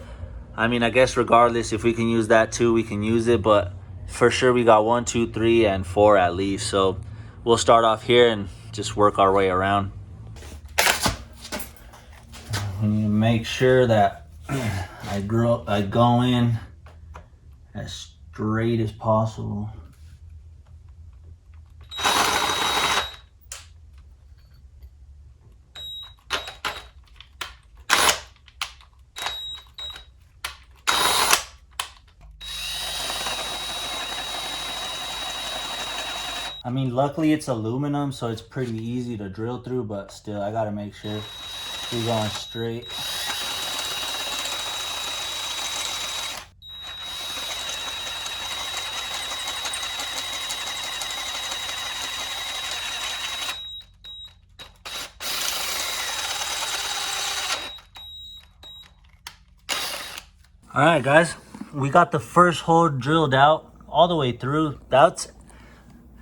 I mean, I guess regardless, if we can use that too, we can use it. But for sure, we got 1, 2, 3, and 4 at least. So we'll start off here and just work our way around. We need to make sure that I go in as straight as possible. I mean, luckily it's aluminum, so it's pretty easy to drill through, but still, I gotta make sure we're going straight. All right, guys, we got the first hole drilled out all the way through. That's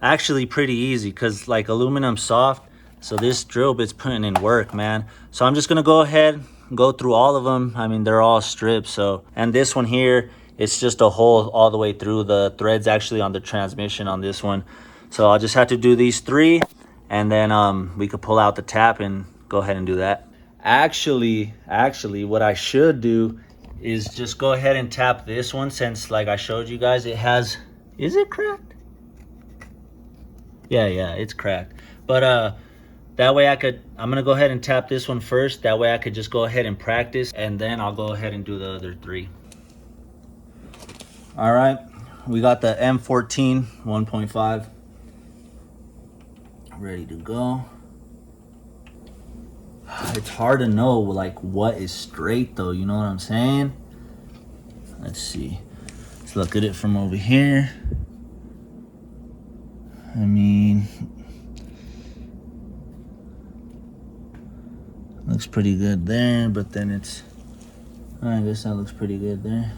actually pretty easy because like aluminum soft, so this drill bit's putting in work, man. So I'm just gonna go ahead and go through all of them. I mean, they're all strips. So, and this one here, it's just a hole all the way through. The thread's actually on the transmission on this one. So I'll just have to do these 3, and then we could pull out the tap and go ahead and do that. Actually, what I should do is just go ahead and tap this one, since like I showed you guys, it has, is it cracked? Yeah, it's cracked. But that way I'm gonna go ahead and tap this one first. That way I could just go ahead and practice, and then I'll go ahead and do the other 3. All right, we got the M14 1.5 ready to go. It's hard to know like what is straight though, you know what I'm saying? Let's see. Let's look at it from over here. I mean, looks pretty good there, but then it's, I guess that looks pretty good there.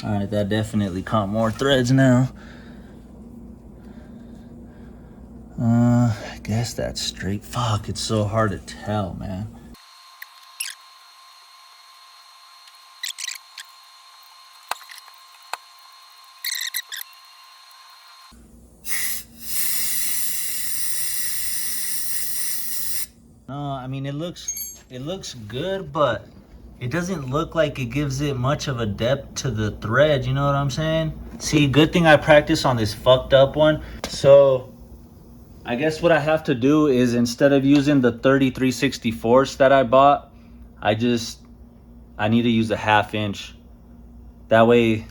All right, that definitely caught more threads now. I guess that's straight. Fuck, it's so hard to tell, man. No, I mean, it looks good, but it doesn't look like it gives it much of a depth to the thread, you know what I'm saying? See, good thing I practice on this fucked up one. So I guess what I have to do is, instead of using the 33/64 that I bought, I need to use a 1/2 inch. That way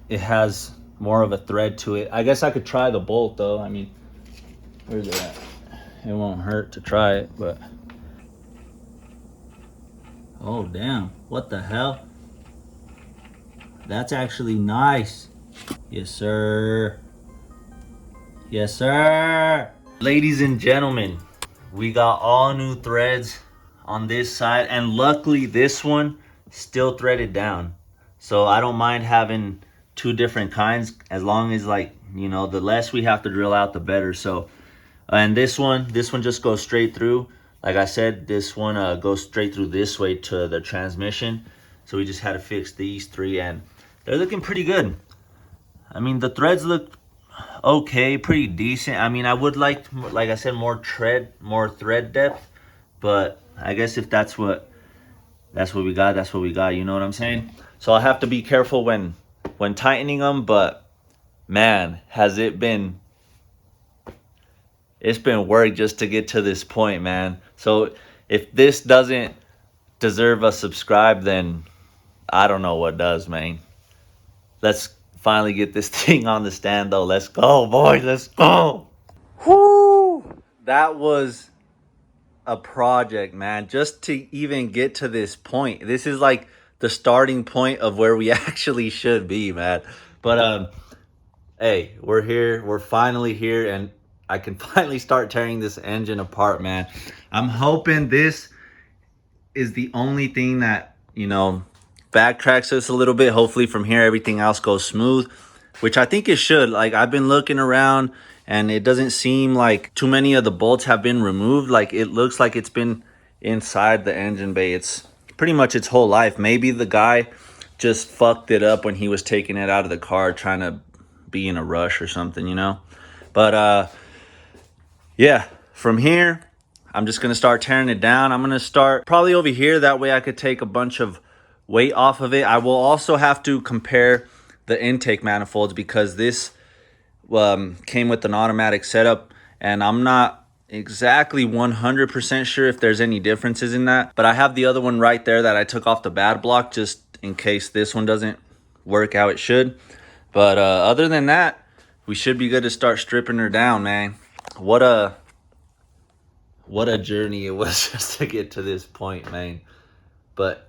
it has more of a thread to it. I guess I could try the bolt though. I mean, where's it at? It won't hurt to try it, but oh damn, what the hell? That's actually nice. Yes sir. Yes sir. Ladies and gentlemen, we got all new threads on this side, and luckily this one still threaded down. So I don't mind having two different kinds, as long as, like, you know, the less we have to drill out, the better. So, and this one just goes straight through. Like I said, this one goes straight through this way to the transmission. So we just had to fix these three, and they're looking pretty good. I mean, the threads look okay, pretty decent. I mean, I would like I said, more thread depth, but I guess if that's what we got, that's what we got. You know what I'm saying? So I have to be careful when tightening them, but man, has it's been work just to get to this point, man. So if this doesn't deserve a subscribe, then I don't know what does, man. Let's finally get this thing on the stand, though. Let's go, boys. Let's go. Whoo! That was a project, man. Just to even get to this point. This is like the starting point of where we actually should be, man. But hey, we're here. We're finally here, and I can finally start tearing this engine apart, man. I'm hoping this is the only thing that, you know, backtracks us a little bit. Hopefully from here everything else goes smooth, which I think it should. Like, I've been looking around and it doesn't seem like too many of the bolts have been removed. Like, it looks like it's been inside the engine bay. It's pretty much its whole life. Maybe the guy just fucked it up when he was taking it out of the car, trying to be in a rush or something, you know. But yeah, from here I'm just gonna start tearing it down. I'm gonna start probably over here, that way I could take a bunch of weight off of it. I will also have to compare the intake manifolds, because this came with an automatic setup, and I'm not exactly 100% sure if there's any differences in that. But I have the other one right there that I took off the bad block, just in case this one doesn't work how it should. But other than that, we should be good to start stripping her down, man. What a journey it was just to get to this point, man. But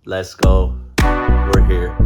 let's go. We're here.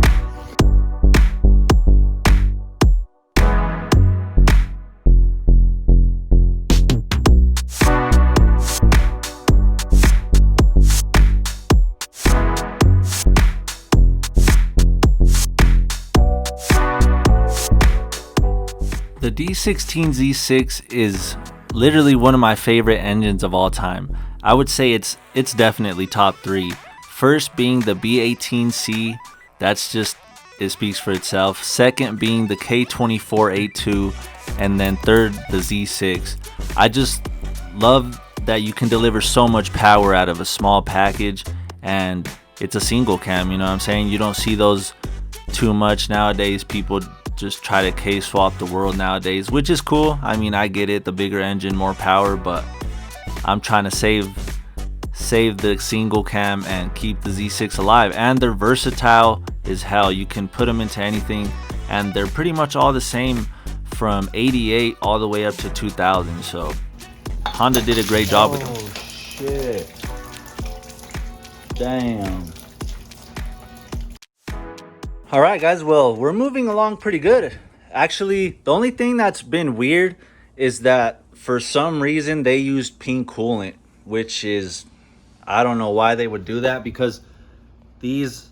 The D16 Z6 is literally one of my favorite engines of all time. I would say it's definitely top 3. First being the B18C, that's just, it speaks for itself. Second being the K24A2, and then third the Z6. I just love that you can deliver so much power out of a small package, and it's a single cam, you know what I'm saying? You don't see those too much nowadays. People just try to case swap the world nowadays, which is cool. I mean, I get it, the bigger engine, more power, but I'm trying to save the single cam and keep the Z6 alive. And they're versatile as hell. You can put them into anything, and they're pretty much all the same from 88 all the way up to 2000. So Honda did a great job with them. Oh shit, damn. All right, guys, well, we're moving along pretty good. Actually, the only thing that's been weird is that for some reason they used pink coolant, which is, I don't know why they would do that, because these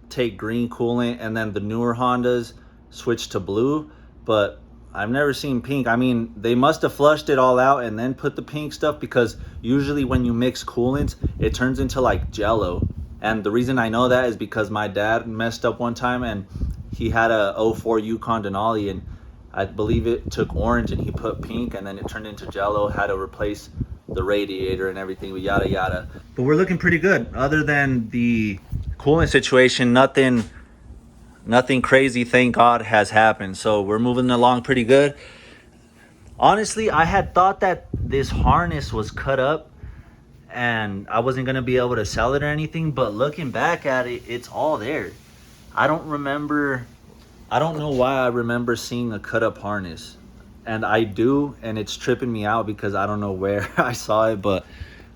take green coolant and then the newer Hondas switch to blue, but I've never seen pink. I mean, they must have flushed it all out and then put the pink stuff, because usually when you mix coolants, it turns into like Jello. And the reason I know that is because my dad messed up one time, and he had a 04 Yukon Denali, and I believe it took orange and he put pink, and then it turned into Jello, had to replace the radiator and everything, yada yada. But we're looking pretty good. Other than the coolant situation, nothing crazy, thank God, has happened. So we're moving along pretty good. Honestly, I had thought that this harness was cut up and I wasn't gonna be able to sell it or anything, but looking back at it, it's all there. I don't know why I remember seeing a cut up harness, and I do, and it's tripping me out because I don't know where I saw it. But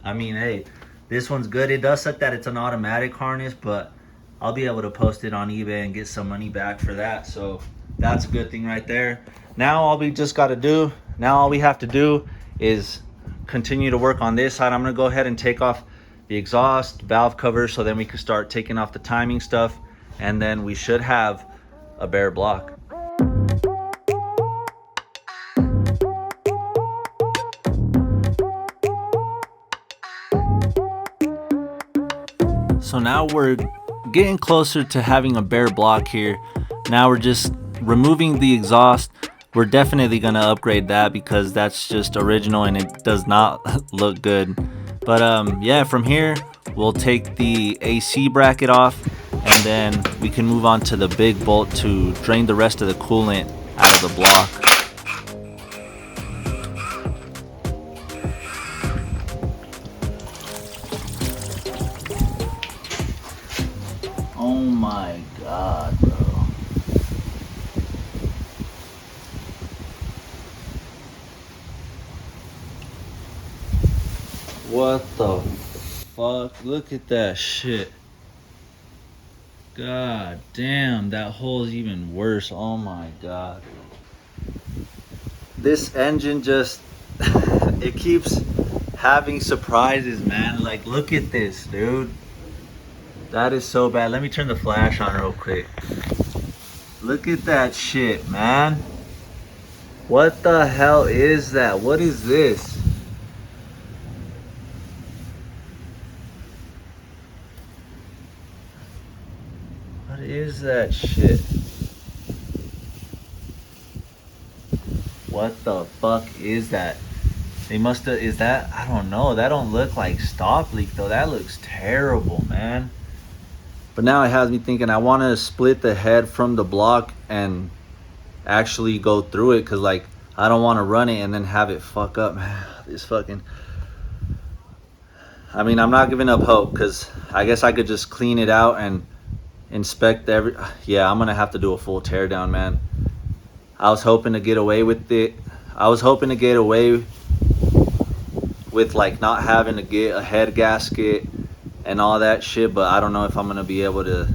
I mean, hey, this one's good. It does suck that it's an automatic harness, but I'll be able to post it on eBay and get some money back for that, so that's a good thing right there. Now all we have to do is continue to work on this side. I'm gonna go ahead and take off the exhaust valve cover, so then we can start taking off the timing stuff and then we should have a bare block. So now we're getting closer to having a bare block here. Now we're just removing the exhaust. We're definitely gonna upgrade that because that's just original and it does not look good. But yeah, from here we'll take the AC bracket off, and then we can move on to the big bolt to drain the rest of the coolant out of the block. Oh my god, bro. What the fuck? Look at that shit. God damn, that hole's even worse. Oh my god. This engine just it keeps having surprises, man. Like, look at this, dude. That is so bad. Let me turn the flash on real quick. Look at that shit, man. What the hell is that? What is this? What is that shit? What the fuck is that? They must have, is that, I don't know. That don't look like stop leak though. That looks terrible, man. But now it has me thinking I want to split the head from the block and actually go through it, because like I don't want to run it and then have it fuck up. Man, this fucking, I mean, I'm not giving up hope, because I guess I could just clean it out and inspect every, yeah, I'm gonna have to do a full tear down, man. I was hoping to get away with it. I was hoping to get away with like not having to get a head gasket and all that shit, but I don't know if I'm gonna be able to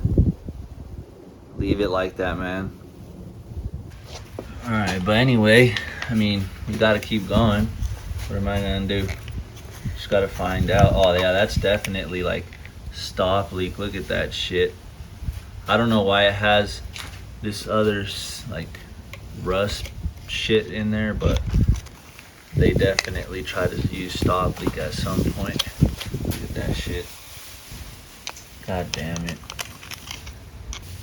leave it like that, man. All right, but anyway, I mean, we gotta keep going. What am I gonna do? Just gotta find out. Oh yeah, that's definitely like stop leak. Look at that shit. I don't know why it has this other like rust shit in there, but they definitely try to use stop leak at some point. Look at that shit. God damn it.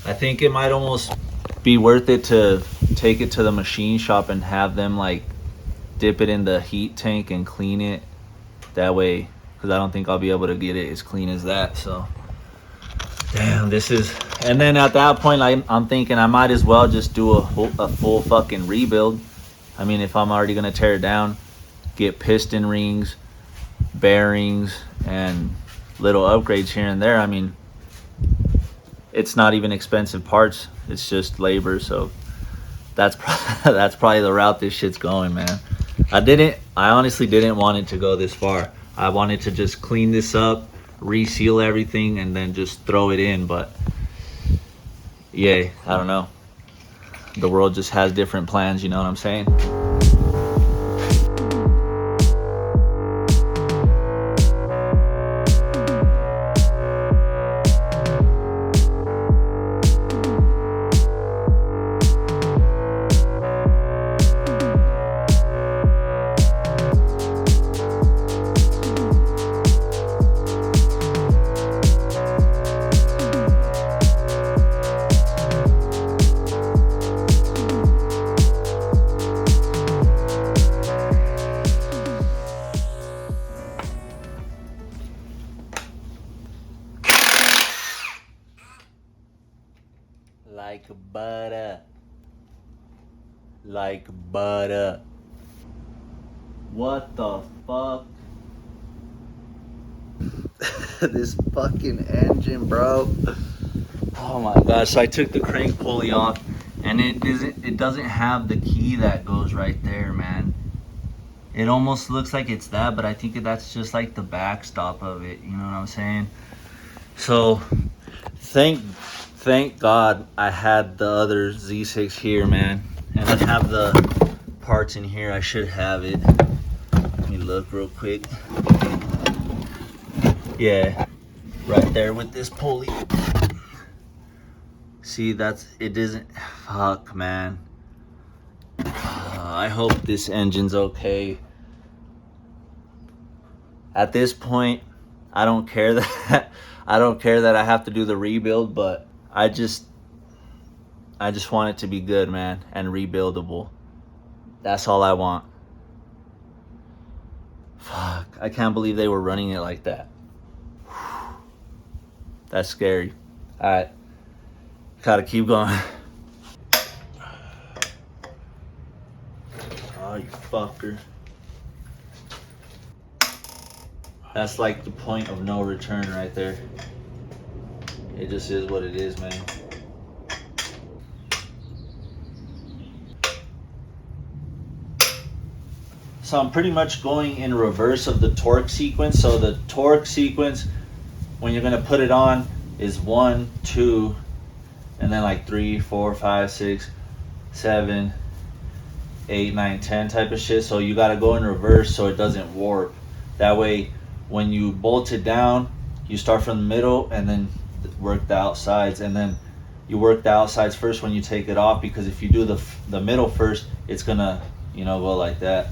I think it might almost be worth it to take it to the machine shop and have them like dip it in the heat tank and clean it that way, because I don't think I'll be able to get it as clean as that. So damn, this is, and then at that point I'm thinking I might as well just do a full fucking rebuild. I mean, if I'm already gonna tear it down, get piston rings, bearings, and little upgrades here and there. I mean, it's not even expensive parts, it's just labor. So that's that's probably the route this shit's going, man. I honestly didn't want it to go this far. I wanted to just clean this up, reseal everything, and then just throw it in. But yeah, I don't know, the world just has different plans, you know what I'm saying? Like butter. Like butter. What the fuck? This fucking engine, bro. Oh my gosh. So I took the crank pulley off, and it doesn't have the key that goes right there, man. It almost looks like it's that, but I think that's just like the backstop of it, you know what I'm saying? So thank God I had the other Z6 here, man. And I have the parts in here. I should have it. Let me look real quick. Yeah, right there with this pulley. See, it doesn't, fuck, man. I hope this engine's okay. At this point, I don't care that I don't care that I have to do the rebuild, but I just want it to be good, man, and rebuildable. That's all I want. Fuck, I can't believe they were running it like that. That's scary. All right, gotta keep going. Oh, you fucker. That's like the point of no return right there. It just is what it is, man. So I'm pretty much going in reverse of the torque sequence. So the torque sequence, when you're gonna put it on, is 1, 2, and then like 3, 4, 5, 6, 7, 8, 9, 10 type of shit. So you gotta go in reverse so it doesn't warp. That way, when you bolt it down, you start from the middle and then work the outsides, and then you work the outsides first when you take it off, because if you do the middle first, it's gonna, you know, go like that.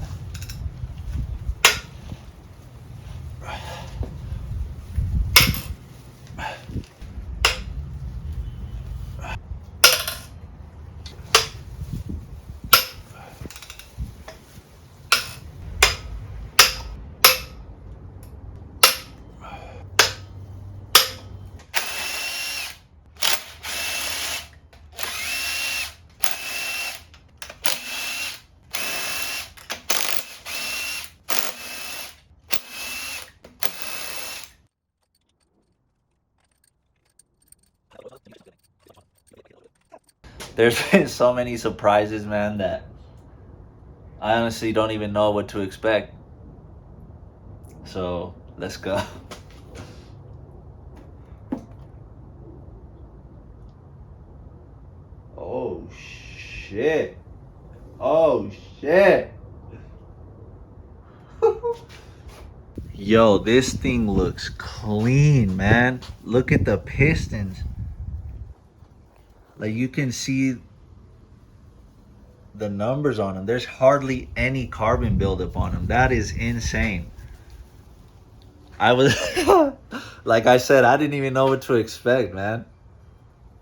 There's been so many surprises, man, that I honestly don't even know what to expect. So let's go. Oh shit. Oh shit. Yo, this thing looks clean, man. Look at the pistons. Like, you can see the numbers on them. There's hardly any carbon buildup on them. That is insane. I was like I said, I didn't even know what to expect, man.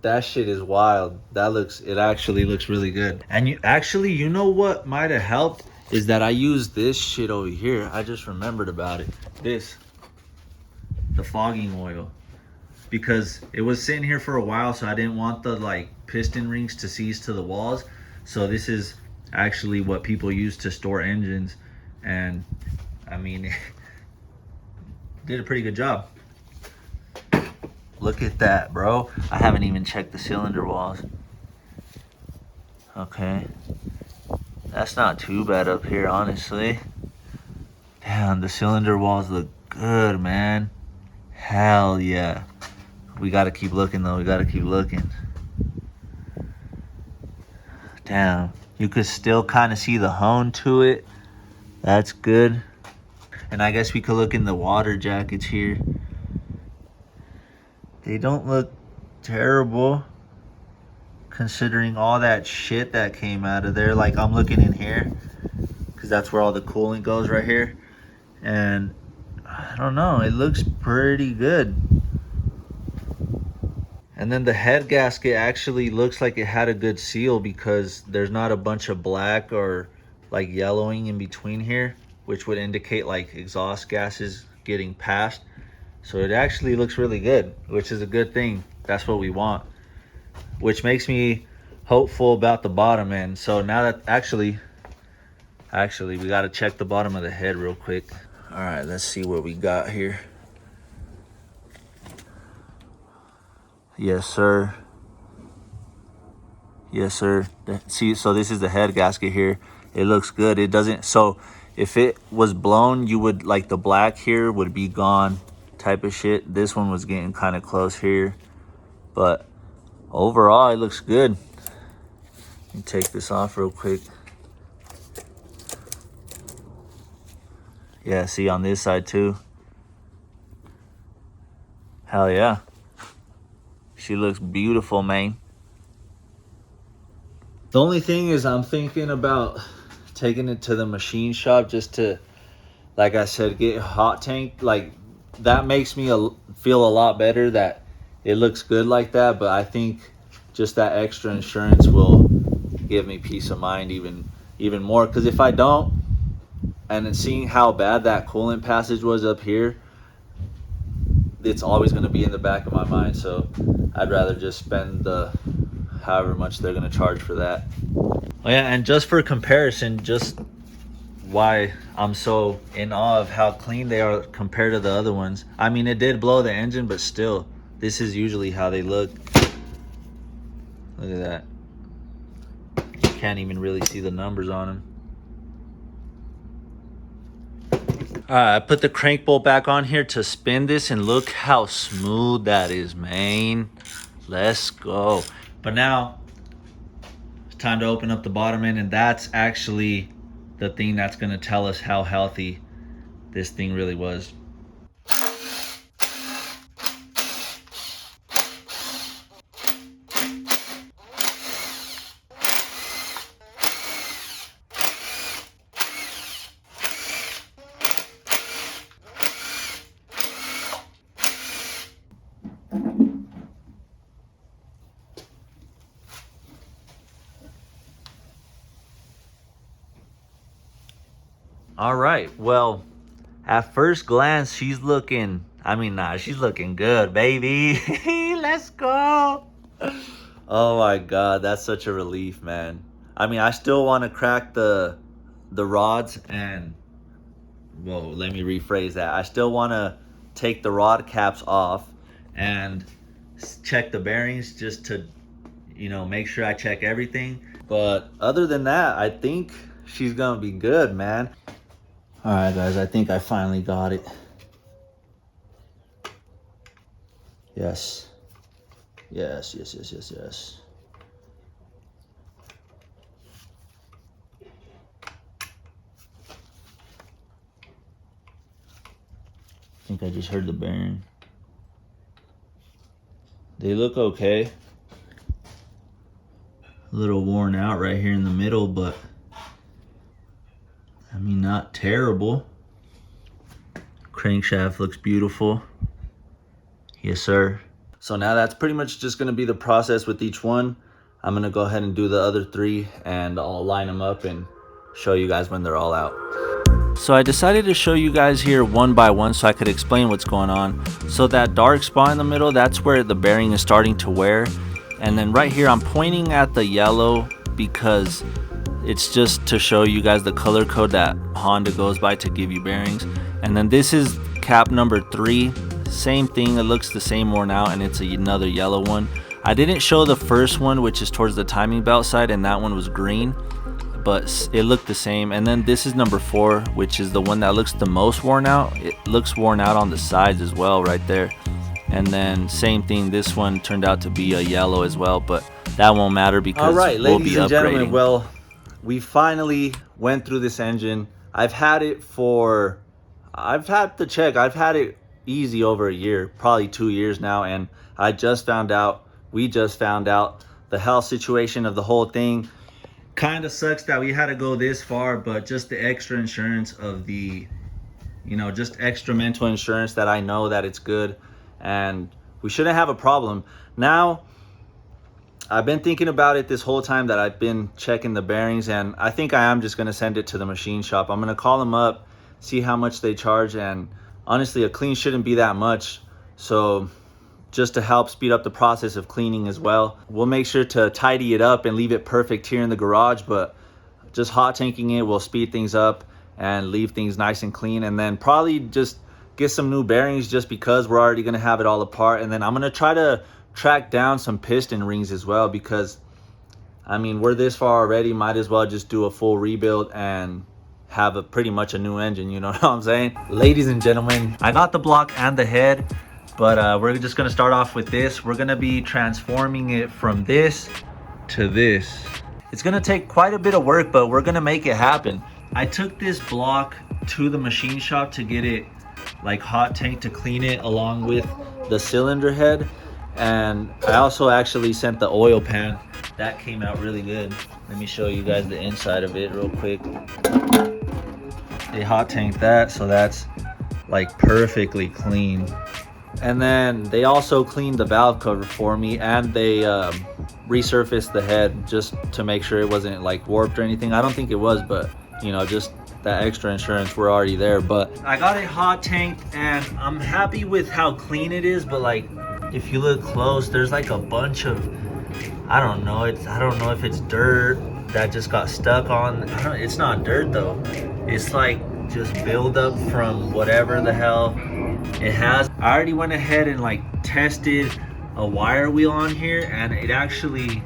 That shit is wild. It actually looks really good. And you know what might have helped is that I used this shit over here. I just remembered about it. The fogging oil. Because it was sitting here for a while, so I didn't want the like piston rings to seize to the walls. So this is actually what people use to store engines, and I mean, it did a pretty good job. Look at that, bro. I haven't even checked the cylinder walls. Okay, that's not too bad up here, honestly. Damn, the cylinder walls look good, man. Hell yeah. We gotta keep looking though, we gotta keep looking. Damn, you could still kind of see the hone to it. That's good. And I guess we could look in the water jackets here. They don't look terrible, considering all that shit that came out of there. Like, I'm looking in here, because that's where all the coolant goes, right here. And I don't know, it looks pretty good. And then the head gasket actually looks like it had a good seal, because there's not a bunch of black or like yellowing in between here, which would indicate like exhaust gases getting passed. So it actually looks really good, which is a good thing. That's what we want, which makes me hopeful about the bottom end. So now that actually we got to check the bottom of the head real quick. All right, let's see what we got here. Yes, sir. Yes, sir. See, so this is the head gasket here. It looks good. It doesn't, so if it was blown, you would, like, the black here would be gone type of shit. This one was getting kind of close here, but overall it looks good. Let me take this off real quick. Yeah, see, on this side too. Hell yeah. She looks beautiful, man. The only thing is I'm thinking about taking it to the machine shop just to, like I said, get hot tank. Like that makes me feel a lot better that it looks good like that. But I think just that extra insurance will give me peace of mind even more. Because if I don't, and then seeing how bad that coolant passage was up here, it's always going to be in the back of my mind. So I'd rather just spend the however much they're going to charge for that. Oh yeah, and just for comparison, just why I'm so in awe of how clean they are compared to the other ones. I mean, it did blow the engine, but still, this is usually how they look. Look at that. You can't even really see the numbers on them. Alright, I put the crank bolt back on here to spin this, and look how smooth that is, man. Let's go. But now, it's time to open up the bottom end, and that's actually the thing that's going to tell us how healthy this thing really was. All right, well, at first glance, she's looking, she's looking good, baby. Let's go. Oh my God, that's such a relief, man. I mean, I still want to crack the rods and, whoa, let me rephrase that. I still want to take the rod caps off and check the bearings just to, make sure I check everything. But other than that, I think she's going to be good, man. All right, guys, I think I finally got it. Yes. Yes, yes, yes, yes, yes. I think I just heard the bearing. They look okay. A little worn out right here in the middle, but I mean, not terrible. Crankshaft looks beautiful. Yes, sir. So now that's pretty much just gonna be the process with each one. I'm gonna go ahead and do the other three, and I'll line them up and show you guys when they're all out. So I decided to show you guys here one by one so I could explain what's going on. So that dark spot in the middle, that's where the bearing is starting to wear. And then right here, I'm pointing at the yellow because it's just to show you guys the color code that Honda goes by to give you bearings. And then this is cap number 3. Same thing, it looks the same worn out, and it's another yellow one. I didn't show the first one, which is towards the timing belt side, and that one was green, but it looked the same. And then this is number 4, which is the one that looks the most worn out. It looks worn out on the sides as well right there. And then same thing, this one turned out to be a yellow as well, but that won't matter because all right, we'll ladies be and gentlemen, upgrading. well, we finally went through this engine. I've had it easy over a year, probably 2 years now, and we just found out the health situation of the whole thing. Kind of sucks that we had to go this far, but just the extra insurance of the, just extra mental insurance that I know that it's good and we shouldn't have a problem. Now, I've been thinking about it this whole time that I've been checking the bearings, and I think I am just going to send it to the machine shop. I'm going to call them up, see how much they charge, and honestly, a clean shouldn't be that much. So just to help speed up the process of cleaning as well, we'll make sure to tidy it up and leave it perfect here in the garage, but just hot tanking it will speed things up and leave things nice and clean. And then probably just get some new bearings just because we're already going to have it all apart. And then I'm going to try to track down some piston rings as well, because I mean, we're this far already, might as well just do a full rebuild and have pretty much a new engine, you know what I'm saying? Ladies and gentlemen, I got the block and the head, but we're just gonna start off with this. We're gonna be transforming it from this to this. It's gonna take quite a bit of work, but we're gonna make it happen. I took this block to the machine shop to get it like hot tank to clean it along with the cylinder head, and I also actually sent the oil pan that came out really good. Let me show you guys the inside of it real quick. They hot tanked that, so that's like perfectly clean. And then they also cleaned the valve cover for me, and they resurfaced the head just to make sure it wasn't like warped or anything. I don't think it was, but you know, just that extra insurance, we're already there. But I got it hot tanked and I'm happy with how clean it is. But like, if you look close, there's like a bunch of, I don't know if it's dirt that just got stuck on. It's not dirt though. It's like just buildup from whatever the hell it has. I already went ahead and like tested a wire wheel on here, and it actually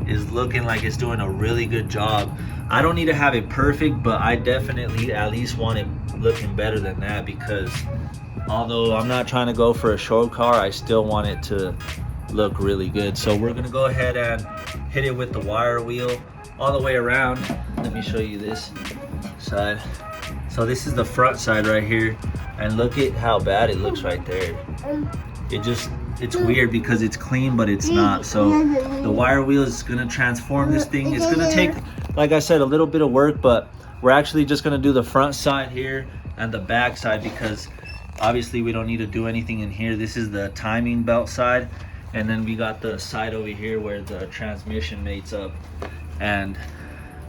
is looking like it's doing a really good job. I don't need to have it perfect, but I definitely at least want it looking better than that, because although I'm not trying to go for a short car, I still want it to look really good. So we're gonna go ahead and hit it with the wire wheel all the way around. Let me show you this side. So this is the front side right here, and look at how bad it looks right there. It's weird because it's clean, but it's not. So the wire wheel is gonna transform this thing. It's gonna take, like I said, a little bit of work, but we're actually just gonna do the front side here and the back side, because obviously we don't need to do anything in here. This is the timing belt side, and then we got the side over here where the transmission mates up, and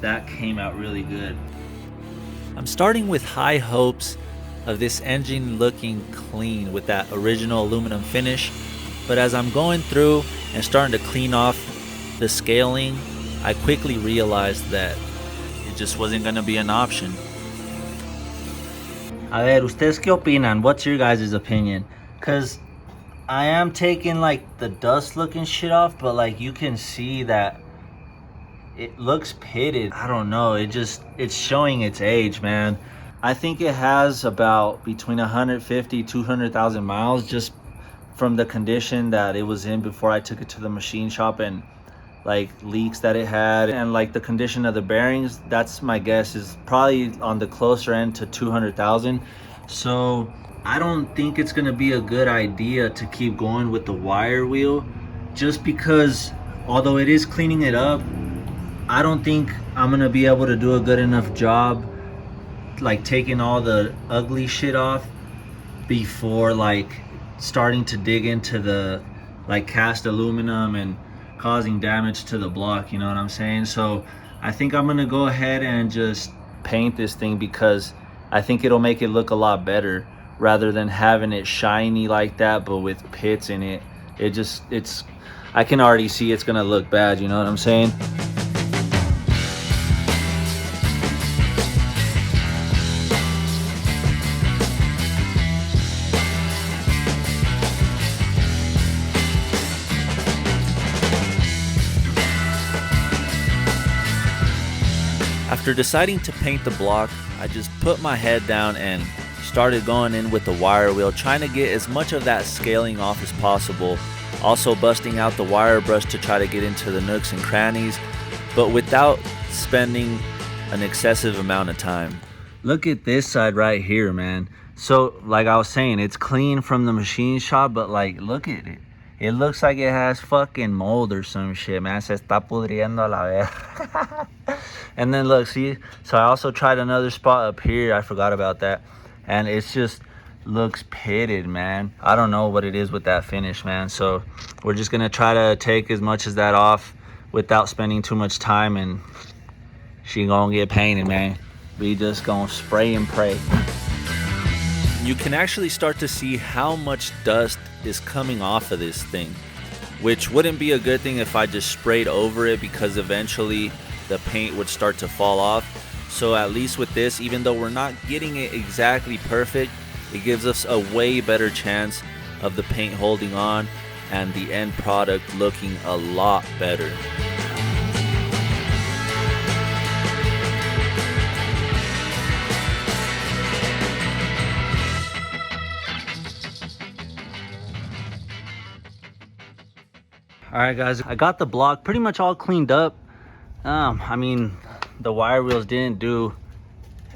that came out really good. I'm starting with high hopes of this engine looking clean with that original aluminum finish, but as I'm going through and starting to clean off the scaling, I quickly realized that it just wasn't going to be an option. A ver, ustedes qué opinan? What's your guys' opinion? Because I am taking like the dust looking shit off, but like you can see that it looks pitted. I don't know, it's showing its age, man. I think it has about between 150 200,000 miles, just from the condition that it was in before I took it to the machine shop, and like leaks that it had, and like the condition of the bearings. That's my guess, is probably on the closer end to 200,000. So I don't think it's gonna be a good idea to keep going with the wire wheel, just because although it is cleaning it up, I don't think I'm gonna be able to do a good enough job like taking all the ugly shit off before like starting to dig into the like cast aluminum and causing damage to the block, you know what I'm saying? So I think I'm gonna go ahead and just paint this thing, because I think it'll make it look a lot better rather than having it shiny like that but with pits in it. I can already see it's gonna look bad, you know what I'm saying? After deciding to paint the block, I just put my head down and started going in with the wire wheel, trying to get as much of that scaling off as possible. Also busting out the wire brush to try to get into the nooks and crannies, but without spending an excessive amount of time. Look at this side right here, man. So like I was saying, it's clean from the machine shop, but like look at it. It looks like it has fucking mold or some shit, man. Se está pudriendo a la verga. And then look, see, so I also tried another spot up here. I forgot about that. And it's just looks pitted, man. I don't know what it is with that finish, man. So we're just gonna try to take as much as that off without spending too much time, and she gonna get painted, man. We just gonna spray and pray. You can actually start to see how much dust is coming off of this thing, which wouldn't be a good thing if I just sprayed over it, because eventually the paint would start to fall off. So at least with this, even though we're not getting it exactly perfect, it gives us a way better chance of the paint holding on and the end product looking a lot better. All right guys, I got the block pretty much all cleaned up. I mean, the wire wheels didn't do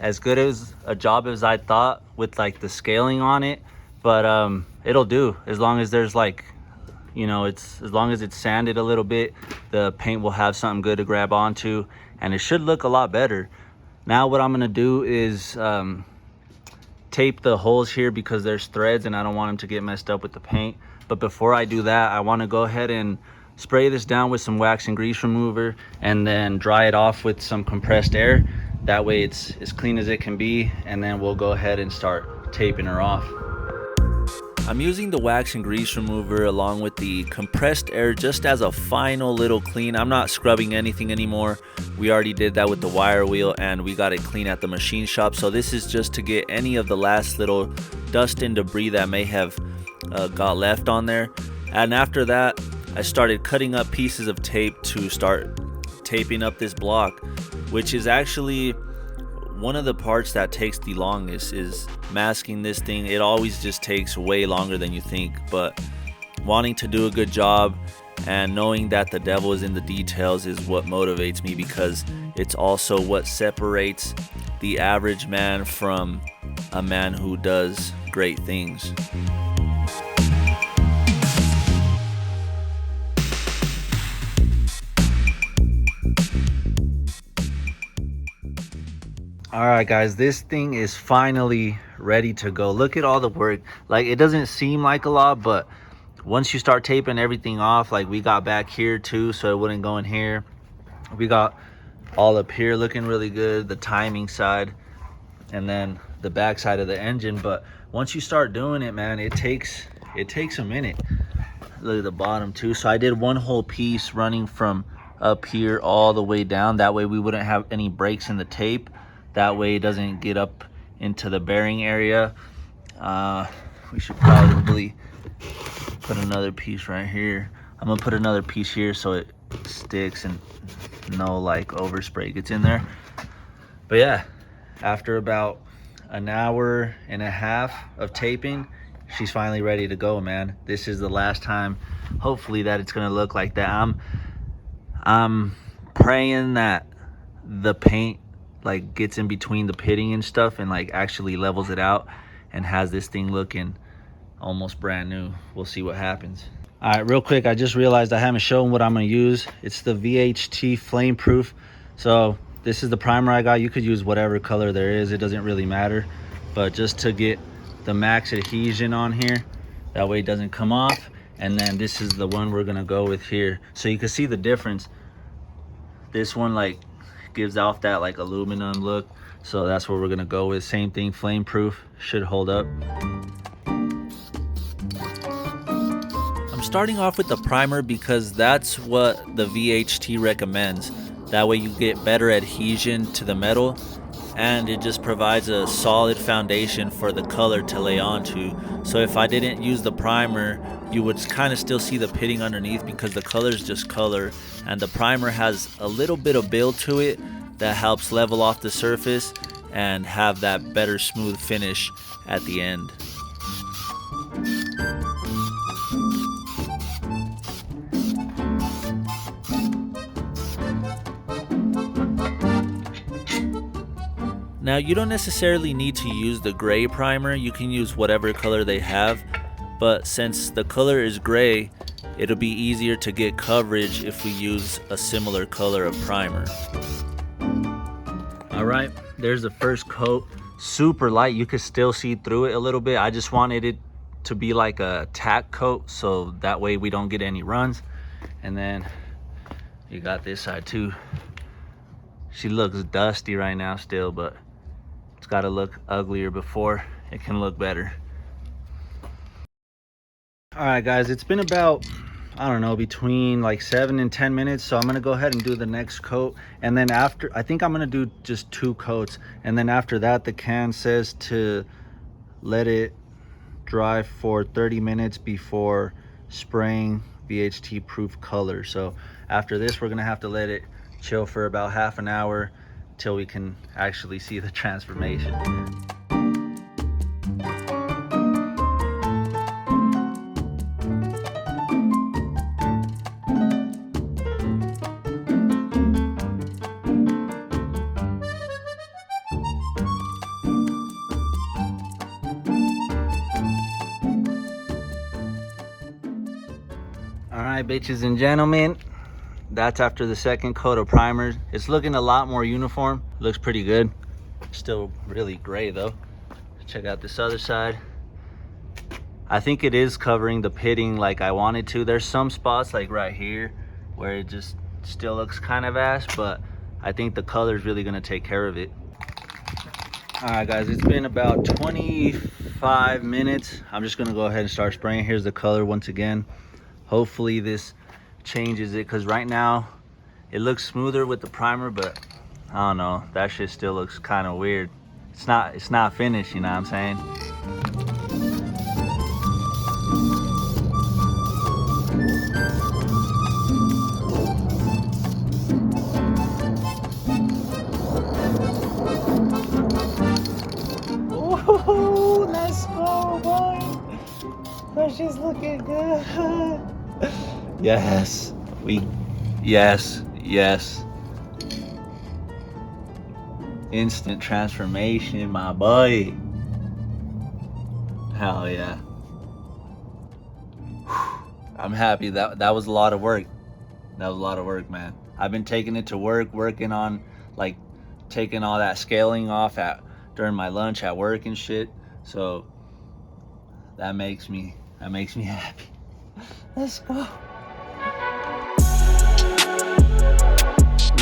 as good as a job as I thought with like the scaling on it, but it'll do as long as there's like, you know, it's as long as it's sanded a little bit. the paint will have something good to grab onto, and it should look a lot better. Now what I'm gonna do is tape the holes here because there's threads and I don't want them to get messed up with the paint. But before I do that, I want to go ahead and spray this down with some wax and grease remover and then dry it off with some compressed air. That way it's as clean as it can be, and then we'll go ahead and start taping her off. I'm using the wax and grease remover along with the compressed air just as a final little clean. I'm not scrubbing anything anymore. We already did that with the wire wheel and we got it clean at the machine shop. So this is just to get any of the last little dust and debris that may have got left on there. And after that, I started cutting up pieces of tape to start taping up this block, which is actually one of the parts that takes the longest, is masking this thing. It always just takes way longer than you think, but wanting to do a good job and knowing that the devil is in the details is what motivates me, because it's also what separates the average man from a man who does great things. All right guys, this thing is finally ready to go. Look at all the work. Like, it doesn't seem like a lot, but once you start taping everything off, like we got back here too so it wouldn't go in here. We got all up here looking really good, the timing side, and then the back side of the engine. But once you start doing it, man, it takes a minute. Look at the bottom too. So I did one whole piece running from up here all the way down. That way we wouldn't have any breaks in the tape. That way it doesn't get up into the bearing area. We should probably put another piece right here. I'm gonna put another piece here so it sticks and no like overspray gets in there. But yeah, after about an hour and a half of taping, she's finally ready to go, man. This is the last time, hopefully, that it's gonna look like that. I'm praying that the paint like gets in between the pitting and stuff and like actually levels it out and has this thing looking almost brand new. We'll see what happens. All right, real quick, I just realized I haven't shown what I'm gonna use. It's the VHT flame proof. So this is the primer I got. You could use whatever color there is, it doesn't really matter, but just to get the max adhesion on here, that way it doesn't come off. And then this is the one we're gonna go with here, so you can see the difference. This one like gives off that like aluminum look, so that's what we're gonna go with. Same thing, flame proof, should hold up. I'm starting off with the primer because that's what the VHT recommends. That way you get better adhesion to the metal, and it just provides a solid foundation for the color to lay onto. So if I didn't use the primer, you would kind of still see the pitting underneath because the color is just color, and the primer has a little bit of build to it that helps level off the surface and have that better smooth finish at the end. Now, you don't necessarily need to use the gray primer. You can use whatever color they have, but since the color is gray, it'll be easier to get coverage if we use a similar color of primer. All right, there's the first coat. Super light, you could still see through it a little bit. I just wanted it to be like a tack coat, so that way we don't get any runs. And then you got this side too. She looks dusty right now still, but it's got to look uglier before it can look better. All right guys, it's been about, I don't know, between like 7 and 10 minutes, so I'm gonna go ahead and do the next coat. And then after, I think I'm gonna do just 2 coats, and then after that the can says to let it dry for 30 minutes before spraying VHT proof color. So after this we're gonna have to let it chill for about half an hour till we can actually see the transformation. All right, bitches and gentlemen, That's after the second coat of primer. It's looking a lot more uniform. Looks pretty good. Still really gray though. Check out this other side. I think it is covering the pitting like I wanted to. There's some spots like right here where it just still looks kind of ass, but I think the color is really gonna take care of it. All right guys, it's been about 25 minutes. I'm just gonna go ahead and start spraying. Here's the color once again. Hopefully this changes it, because right now it looks smoother with the primer, but I don't know, that shit still looks kind of weird. It's not finished, you know what I'm saying? Ooh, let's go, boy. That shit's looking good. Yes, yes. Instant transformation, my boy. Hell yeah. I'm happy. That was a lot of work. That was a lot of work, man. I've been taking it to work, working on like taking all that scaling off during my lunch at work and shit. So that makes me happy. Let's go.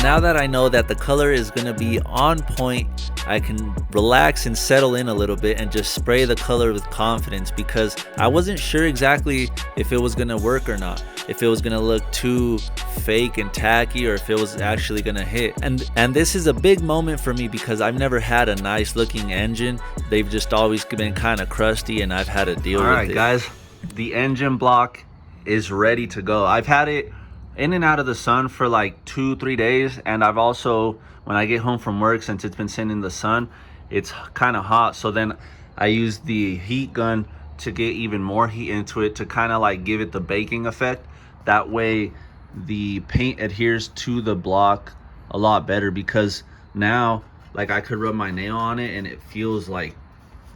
Now that I know that the color is gonna be on point, I can relax and settle in a little bit and just spray the color with confidence, because I wasn't sure exactly if it was gonna work or not, if it was gonna look too fake and tacky, or if it was actually gonna hit. And this is a big moment for me, because I've never had a nice looking engine. They've just always been kind of crusty, and I've had to deal with it. All right guys, the engine block is ready to go. I've had it in and out of the sun for like 2-3 days, and I've also, when I get home from work, since it's been sitting in the sun, it's kind of hot, so then I use the heat gun to get even more heat into it, to kind of like give it the baking effect. That way the paint adheres to the block a lot better, because now like I could rub my nail on it and it feels like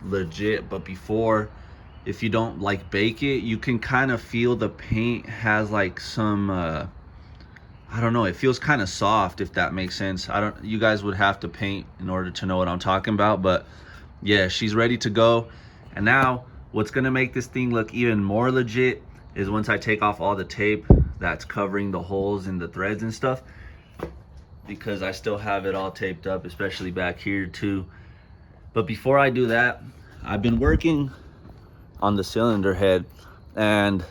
legit. But before, if you don't like bake it, you can kind of feel the paint has like some I don't know, it feels kind of soft, if that makes sense. You guys would have to paint in order to know what I'm talking about. But yeah, she's ready to go. And now what's gonna make this thing look even more legit is once I take off all the tape that's covering the holes in the threads and stuff, because I still have it all taped up, especially back here too. But before I do that, I've been working on the cylinder head, and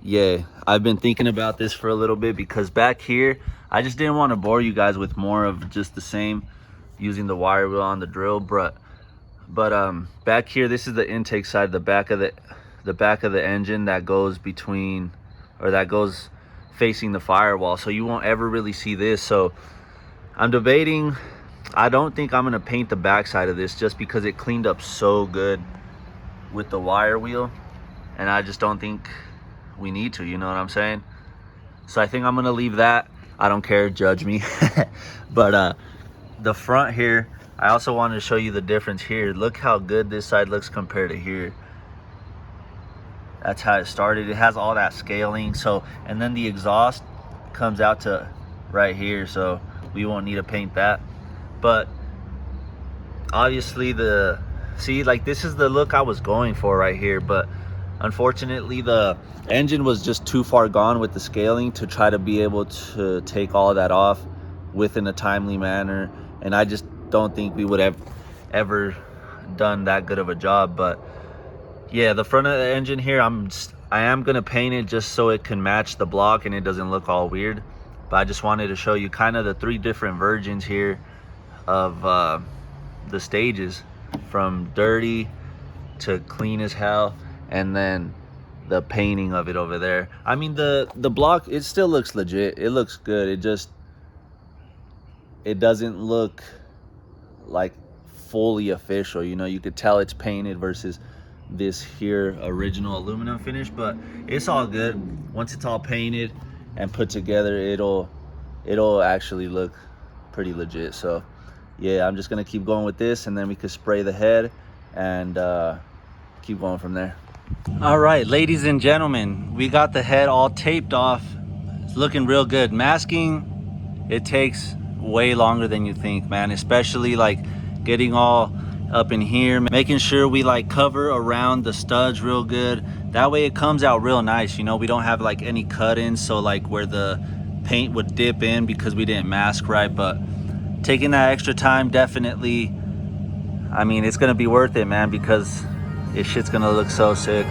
yeah, I've been thinking about this for a little bit, because back here I just didn't want to bore you guys with more of just the same using the wire wheel on the drill. But back here, this is the intake side, the back of the engine that goes between, or that goes facing the firewall, so you won't ever really see this. So I'm debating, I don't think I'm gonna paint the back side of this, just because it cleaned up so good with the wire wheel, and I just don't think we need to, you know what I'm saying? So I think I'm gonna leave that. I don't care, judge me. But the front here, I also wanted to show you the difference here. Look how good this side looks compared to here. That's how it started. It has all that scaling. So, and then the exhaust comes out to right here, so we won't need to paint that. But obviously see, like, this is the look I was going for right here, but unfortunately the engine was just too far gone with the scaling to try to be able to take all that off within a timely manner, and I just don't think we would have ever done that good of a job. But yeah, the front of the engine here, I am gonna paint it just so it can match the block and it doesn't look all weird. But I just wanted to show you kind of the 3 different versions here of the stages, from dirty to clean as hell, and then the painting of it over there. I mean, the block, it still looks legit. It looks good. It doesn't look like fully official, you know. You could tell it's painted versus this here original aluminum finish, but it's all good. Once it's all painted and put together, it'll actually look pretty legit. So yeah, I'm just gonna keep going with this, and then we could spray the head and keep going from there. All right, ladies and gentlemen, we got the head all taped off, It's looking real good. Masking, it takes way longer than you think, man, especially like getting all up in here, making sure we like cover around the studs real good. That way it comes out real nice, you know. We don't have like any cut-ins, so like where the paint would dip in because we didn't mask right. But taking that extra time, definitely, I mean, it's gonna be worth it, man, because this shit's gonna look so sick.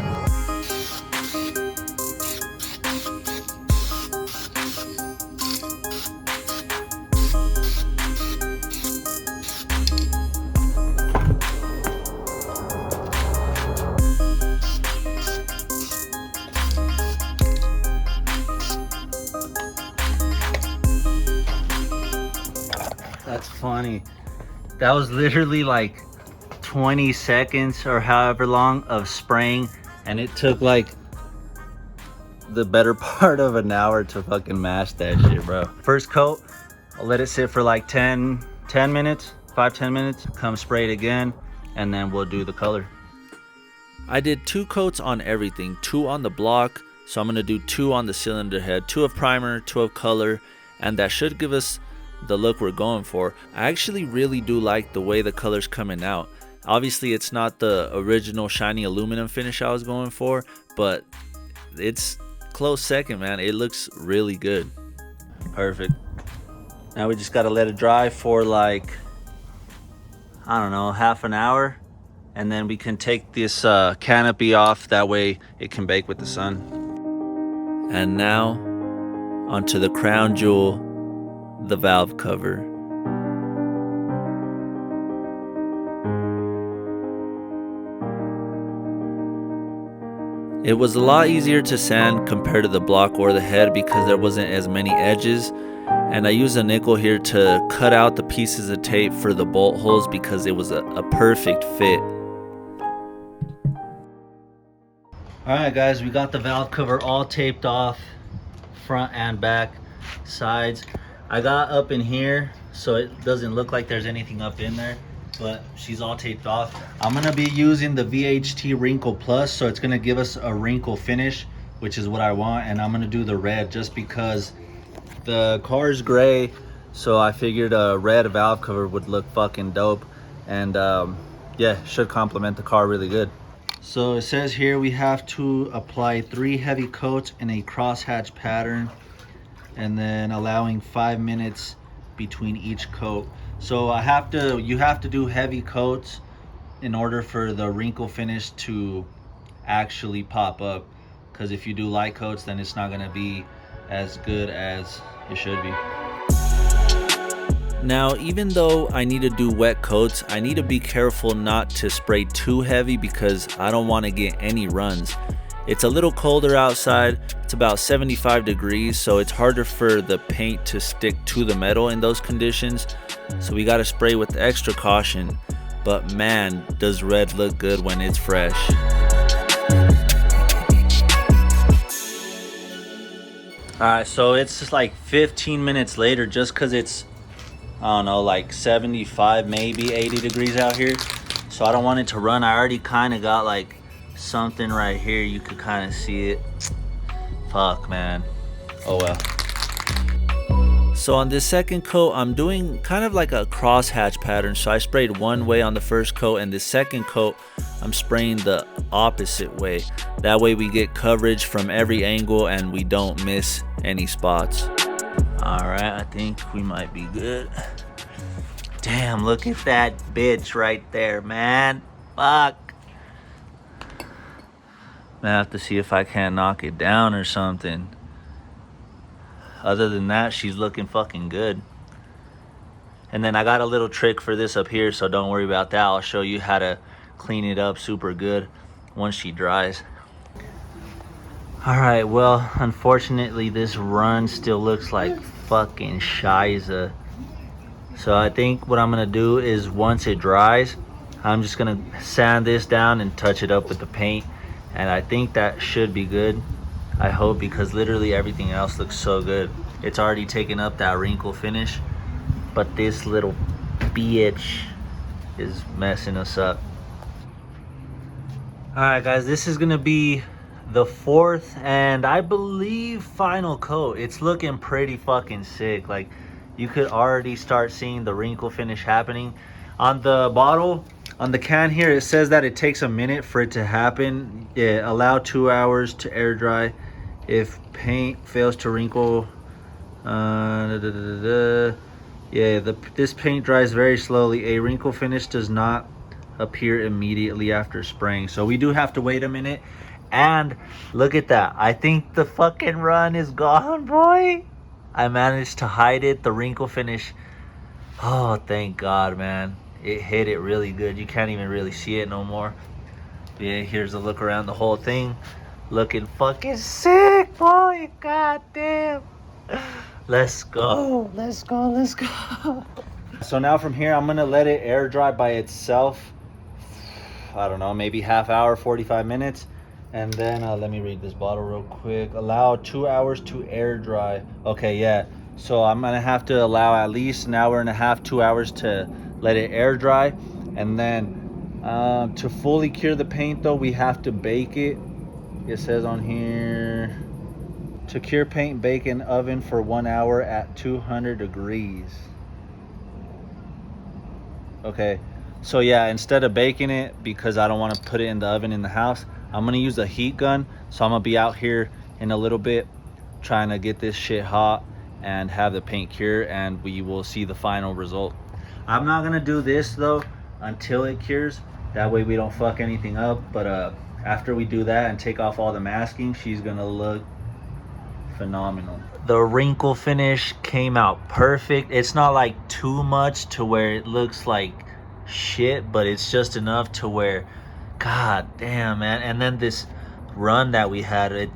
That's funny. That was literally like 20 seconds or however long of spraying, and it took like the better part of an hour to fucking mash that shit, bro. First coat, I'll let it sit for like 10 minutes, 5-10 minutes, come spray it again, and then we'll do the color. I did 2 coats on everything, 2 on the block, so I'm gonna do 2 on the cylinder head, 2 of primer, 2 of color, and that should give us the look we're going for. I actually really do like the way the color's coming out. Obviously it's not the original shiny aluminum finish I was going for, but it's close second, man. It looks really good. Perfect. Now we just gotta let it dry for like, I don't know, half an hour, and then we can take this canopy off. That way it can bake with the sun. And now onto the crown jewel, the valve cover. It was a lot easier to sand compared to the block or the head because there wasn't as many edges, and I used a nickel here to cut out the pieces of tape for the bolt holes because it was a perfect fit. Alright guys, we got the valve cover all taped off, front and back, sides. I got up in here so it doesn't look like there's anything up in there, but she's all taped off. I'm gonna be using the VHT Wrinkle Plus, so it's gonna give us a wrinkle finish, which is what I want, and I'm gonna do the red just because the car's gray, so I figured a red valve cover would look fucking dope, and yeah, should complement the car really good. So it says here we have to apply 3 heavy coats in a crosshatch pattern, and then allowing 5 minutes between each coat. So you have to do heavy coats in order for the wrinkle finish to actually pop up, because if you do light coats, then it's not going to be as good as it should be. Now, even though I need to do wet coats, I need to be careful not to spray too heavy because I don't want to get any runs. It's a little colder outside. It's about 75 degrees, so it's harder for the paint to stick to the metal in those conditions. So we got to spray with extra caution. But man, does red look good when it's fresh. Alright, so it's just like 15 minutes later, just because it's, I don't know, like 75, maybe 80 degrees out here. So I don't want it to run. I already kind of got like something right here. You could kind of see it. Fuck, man. Oh well. So on this second coat, I'm doing kind of like a crosshatch pattern. So I sprayed one way on the first coat, and the second coat I'm spraying the opposite way. That way we get coverage from every angle and we don't miss any spots. All right, I think we might be good. Damn, look at that bitch right there, man. Fuck. I have to see if I can't knock it down or something. Other than that, she's looking fucking good. And then I got a little trick for this up here, so don't worry about that. I'll show you how to clean it up super good once she dries. All right, well, unfortunately, this run still looks like fucking shiza. So I think what I'm gonna do is once it dries, I'm just gonna sand this down and touch it up with the paint. And I think that should be good. I hope, because literally everything else looks so good. It's already taken up that wrinkle finish, but this little bitch is messing us up. All right, guys, this is gonna be the fourth and I believe final coat. It's looking pretty fucking sick. Like, you could already start seeing the wrinkle finish happening. On the bottle, on the can here, it says that it takes a minute for it to happen. Allow 2 hours to air dry. If paint fails to wrinkle, this paint dries very slowly. A wrinkle finish does not appear immediately after spraying, so we do have to wait a minute. And look at that, I think the fucking run is gone, boy. I managed to hide it, the wrinkle finish. Oh, thank God, man. It hit it really good. You can't even really see it no more. Yeah, here's a look around the whole thing. Looking fucking sick, boy. God damn. Let's go. Let's go. Let's go. So now from here, I'm gonna let it air dry by itself. I don't know, maybe half hour, 45 minutes. And then let me read this bottle real quick. Allow 2 hours to air dry. Okay, yeah. So I'm gonna have to allow at least an hour and a half, 2 hours to let it air dry. And then to fully cure the paint though, we have to bake it. It says on here, to cure paint, bake in oven for 1 hour at 200 degrees. Okay, so yeah, instead of baking it, because I don't want to put it in the oven in the house, I'm gonna use a heat gun. So I'm gonna be out here in a little bit trying to get this shit hot and have the paint cure, and we will see the final result. I'm not gonna do this though until it cures, that way we don't fuck anything up. But after we do that and take off all the masking, she's gonna look phenomenal. The wrinkle finish came out perfect. It's not like too much to where it looks like shit, but it's just enough to where, god damn, man. And then this run that we had, it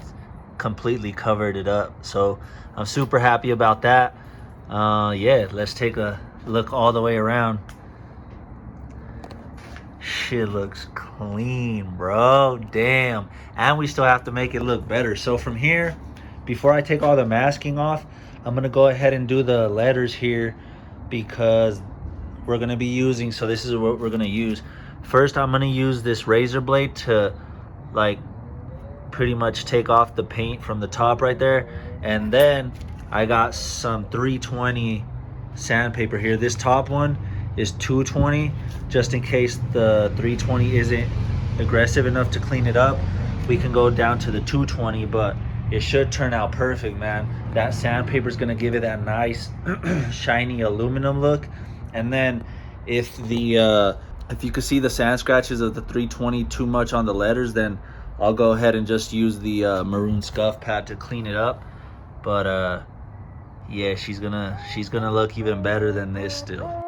completely covered it up. So I'm super happy about that. Yeah, let's take a look all the way around. Shit looks clean, bro. Damn. And we still have to make it look better. So from here, before I take all the masking off, I'm gonna go ahead and do the letters here, because we're gonna be using, so this is what we're gonna use. First, I'm gonna use this razor blade to like pretty much take off the paint from the top right there. And then I got some 320 sandpaper here. This top one is 220, just in case the 320 isn't aggressive enough to clean it up. We can go down to the 220, but it should turn out perfect, man. That sandpaper is gonna give it that nice shiny aluminum look. And then if you could see the sand scratches of the 320 too much on the letters, then I'll go ahead and just use the maroon scuff pad to clean it up. But yeah, she's gonna look even better than this still.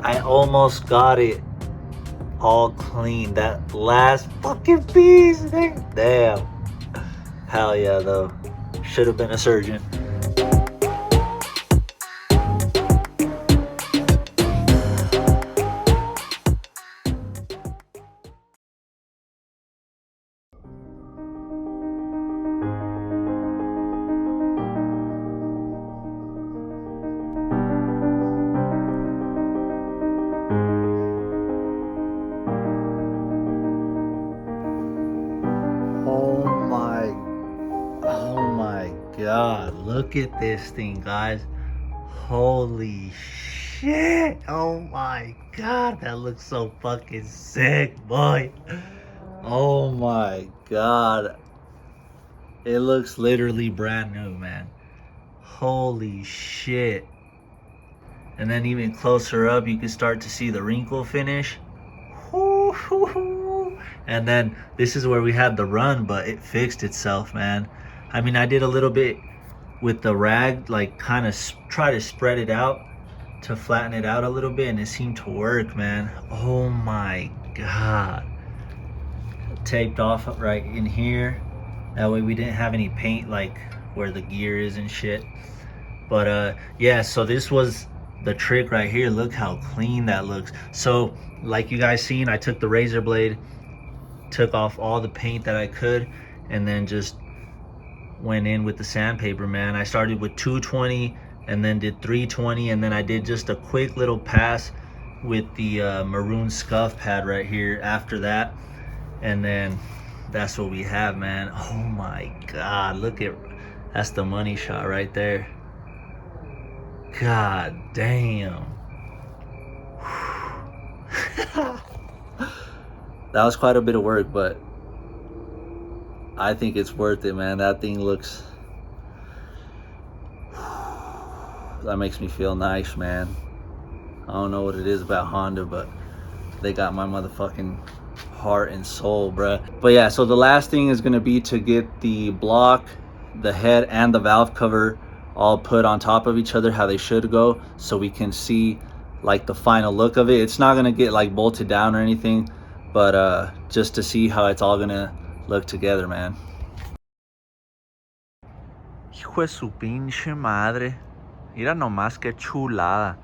I almost got it all clean. That last fucking piece, damn. Hell yeah, though. Should have been a surgeon. God, look at this thing, guys. Holy shit. Oh my god, that looks so fucking sick, boy. Oh my god, it looks literally brand new, man. Holy shit. And then even closer up, you can start to see the wrinkle finish. And then this is where we had the run, but it fixed itself, man. I mean, I did a little bit with the rag, like kind of try to spread it out to flatten it out a little bit, and it seemed to work, man. Oh my god. taped off right in here. That way we didn't have any paint like where the gear is and shit. But yeah, so this was the trick right here. Look how clean that looks. So like you guys seen, I took the razor blade, took off all the paint that I could, and then just went in with the sandpaper, man. I started with 220 and then did 320, and then I did just a quick little pass with the maroon scuff pad right here after that. And then that's what we have, man. Oh my God, look at, that's the money shot right there. God damn. That was quite a bit of work, but I think it's worth it, man. That thing looks, that makes me feel nice, man. I don't know what it is about Honda, but they got my motherfucking heart and soul, bruh. But yeah, so the last thing is gonna be to get the block, the head, and the valve cover all put on top of each other how they should go, so we can see like the final look of it. It's not gonna get like bolted down or anything, but just to see how it's all gonna look together, man. Hijo de su pinche madre. Mira nomás que chulada.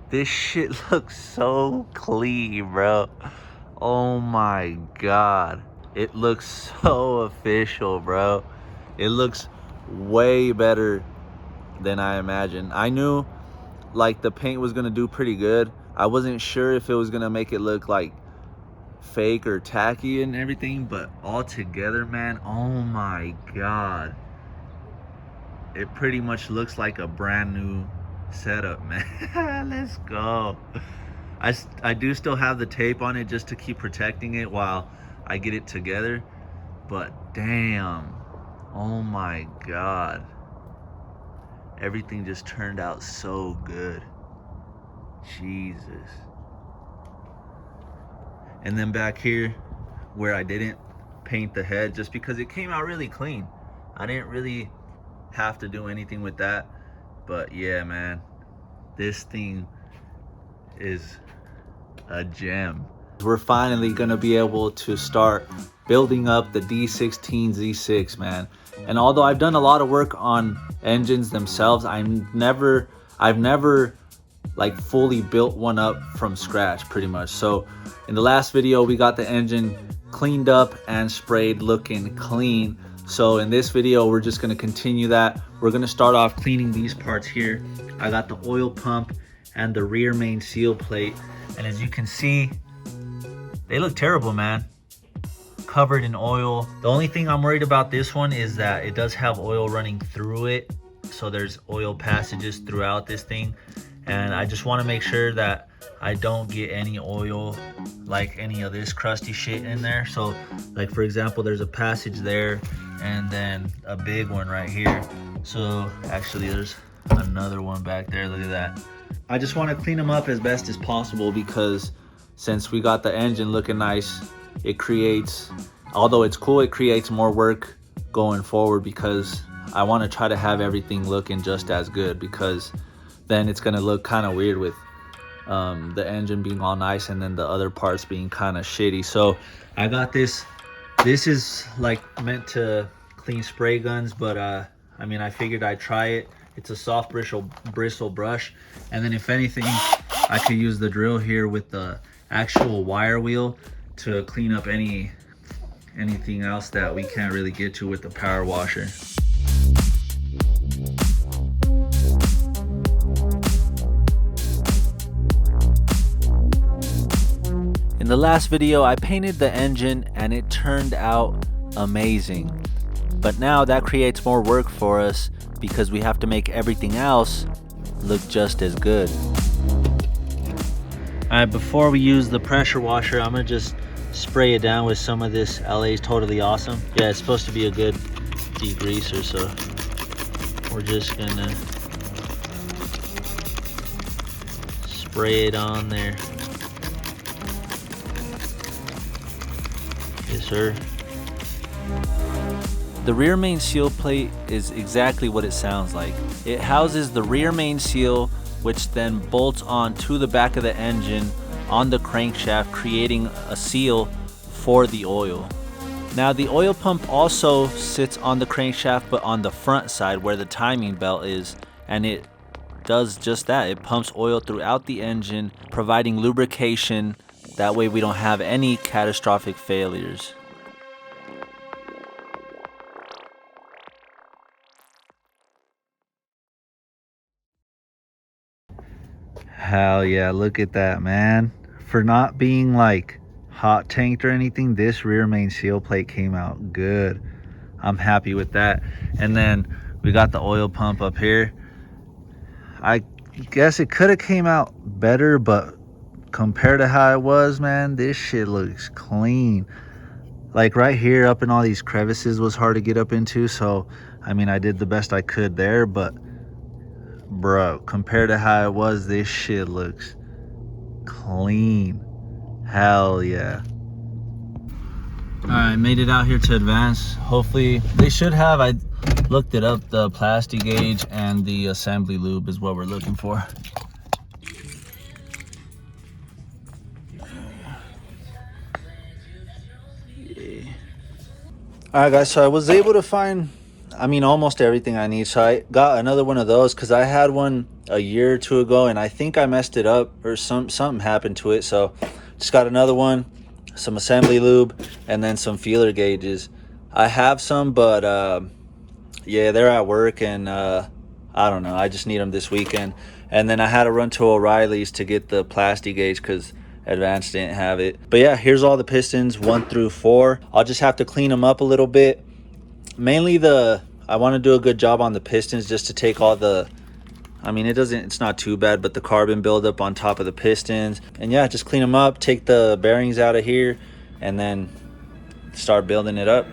This shit looks so clean, bro. Oh my God. It looks so official, bro. It looks way better than I imagined. I knew like the paint was gonna do pretty good. I wasn't sure if it was gonna make it look like fake or tacky and everything, but all together, man, oh my God. It pretty much looks like a brand new setup, man. Let's go. I do still have the tape on it just to keep protecting it while I get it together, but damn, oh my God, everything just turned out so good. Jesus. And then back here where I didn't paint the head, just because it came out really clean, I didn't really have to do anything with that. But yeah, man, this thing is a gem. We're finally gonna be able to start building up the D16 Z6, man. And although I've done a lot of work on engines themselves, I've never like fully built one up from scratch, pretty much. So in the last video, we got the engine cleaned up and sprayed, looking clean. So in this video, we're just gonna continue that. We're gonna start off cleaning these parts here. I got the oil pump and the rear main seal plate. And as you can see, they look terrible, man. Covered in oil. The only thing I'm worried about this one is that it does have oil running through it. So there's oil passages throughout this thing. And I just wanna make sure that I don't get any oil, like any of this crusty shit in there. So like for example, there's a passage there and then a big one right here. So actually there's another one back there, look at that. I just want to clean them up as best as possible because since we got the engine looking nice, it creates, although it's cool, it creates more work going forward because I want to try to have everything looking just as good, because then it's going to look kind of weird with the engine being all nice and then the other parts being kind of shitty. So I got this. This is like meant to clean spray guns, but I mean, I figured I'd try it. It's a soft bristle brush, and then if anything, I could use the drill here with the actual wire wheel to clean up anything else that we can't really get to with the power washer. In the last video, I painted the engine and it turned out amazing. But now that creates more work for us because we have to make everything else look just as good. Alright, before we use the pressure washer, I'm gonna just spray it down with some of this LA's Totally Awesome. Yeah, it's supposed to be a good degreaser, so we're just gonna spray it on there. Yes, sir. The rear main seal plate is exactly what it sounds like. It houses the rear main seal, which then bolts on to the back of the engine on the crankshaft, creating a seal for the oil. Now the oil pump also sits on the crankshaft, but on the front side where the timing belt is, and it does just that. It pumps oil throughout the engine, providing lubrication. That way we don't have any catastrophic failures. Hell yeah, look at that, man. For not being like hot tanked or anything, this rear main seal plate came out good. I'm happy with that. And then we got the oil pump up here. I guess it could have came out better, but compared to how it was, man, this shit looks clean. Like right here up in all these crevices was hard to get up into, so I mean I did the best I could there, but bro, compared to how it was, this shit looks clean. Hell yeah. All right, made it out here to advance. Hopefully they should have, I looked it up, the plastic gauge and the assembly lube is what we're looking for. All right guys, so I was able to find, I mean, almost everything I need. So I got another one of those because I had one a year or two ago and I think I messed it up or something happened to it. So just got another one, some assembly lube, and then some feeler gauges. I have some, but yeah, they're at work and I don't know, I just need them this weekend. And then I had to run to O'Reilly's to get the plastic gauge because Advanced didn't have it. But yeah, here's all the pistons 1 through 4. I'll just have to clean them up a little bit. Mainly I want to do a good job on the pistons just to take all the, I mean, it's not too bad, but the carbon buildup on top of the pistons. And yeah, just clean them up, take the bearings out of here, and then start building it up.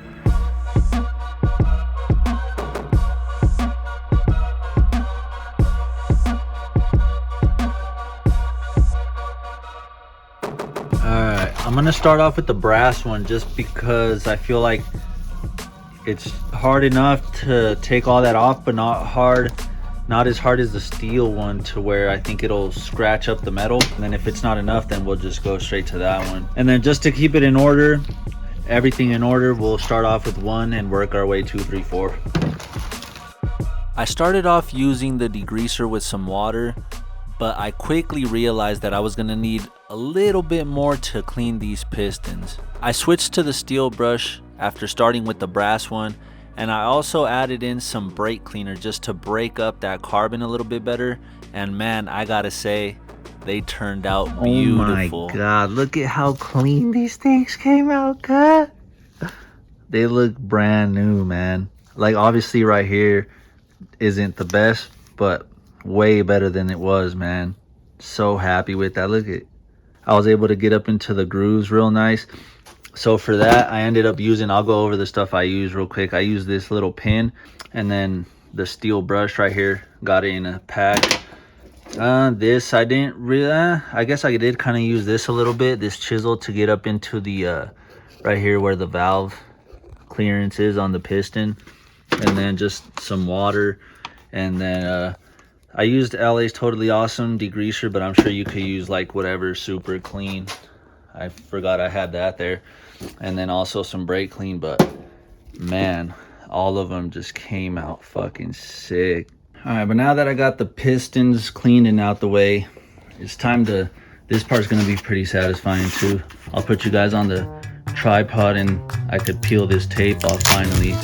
Alright, I'm gonna start off with the brass one just because I feel like it's hard enough to take all that off, but not as hard as the steel one, to where I think it'll scratch up the metal. And then if it's not enough, then we'll just go straight to that one. And then just to keep it in order, everything in order, we'll start off with 1 and work our way 2, 3, 4. I started off using the degreaser with some water, but I quickly realized that I was gonna need a little bit more to clean these pistons. I switched to the steel brush after starting with the brass one, and I also added in some brake cleaner just to break up that carbon a little bit better. And man, I gotta say, they turned out beautiful. Oh my god, look at how clean these things came out, God. They look brand new, man. Like obviously right here isn't the best, but way better than it was, man. So happy with that. Look at, I was able to get up into the grooves real nice. So for that, I ended up using, I'll go over the stuff I use real quick. I use this little pin and then the steel brush right here. Got it in a pack. This I didn't really, I guess I did kind of use this a little bit, this chisel, to get up into the right here where the valve clearance is on the piston. And then just some water. And then I used LA's Totally Awesome degreaser, but I'm sure you could use like whatever, super clean. I forgot I had that there. And then also some brake clean, but man, all of them just came out fucking sick. All right, but now that I got the pistons cleaned and out the way, it's time to, this part's gonna be pretty satisfying too. I'll put you guys on the tripod and I could peel this tape off finally.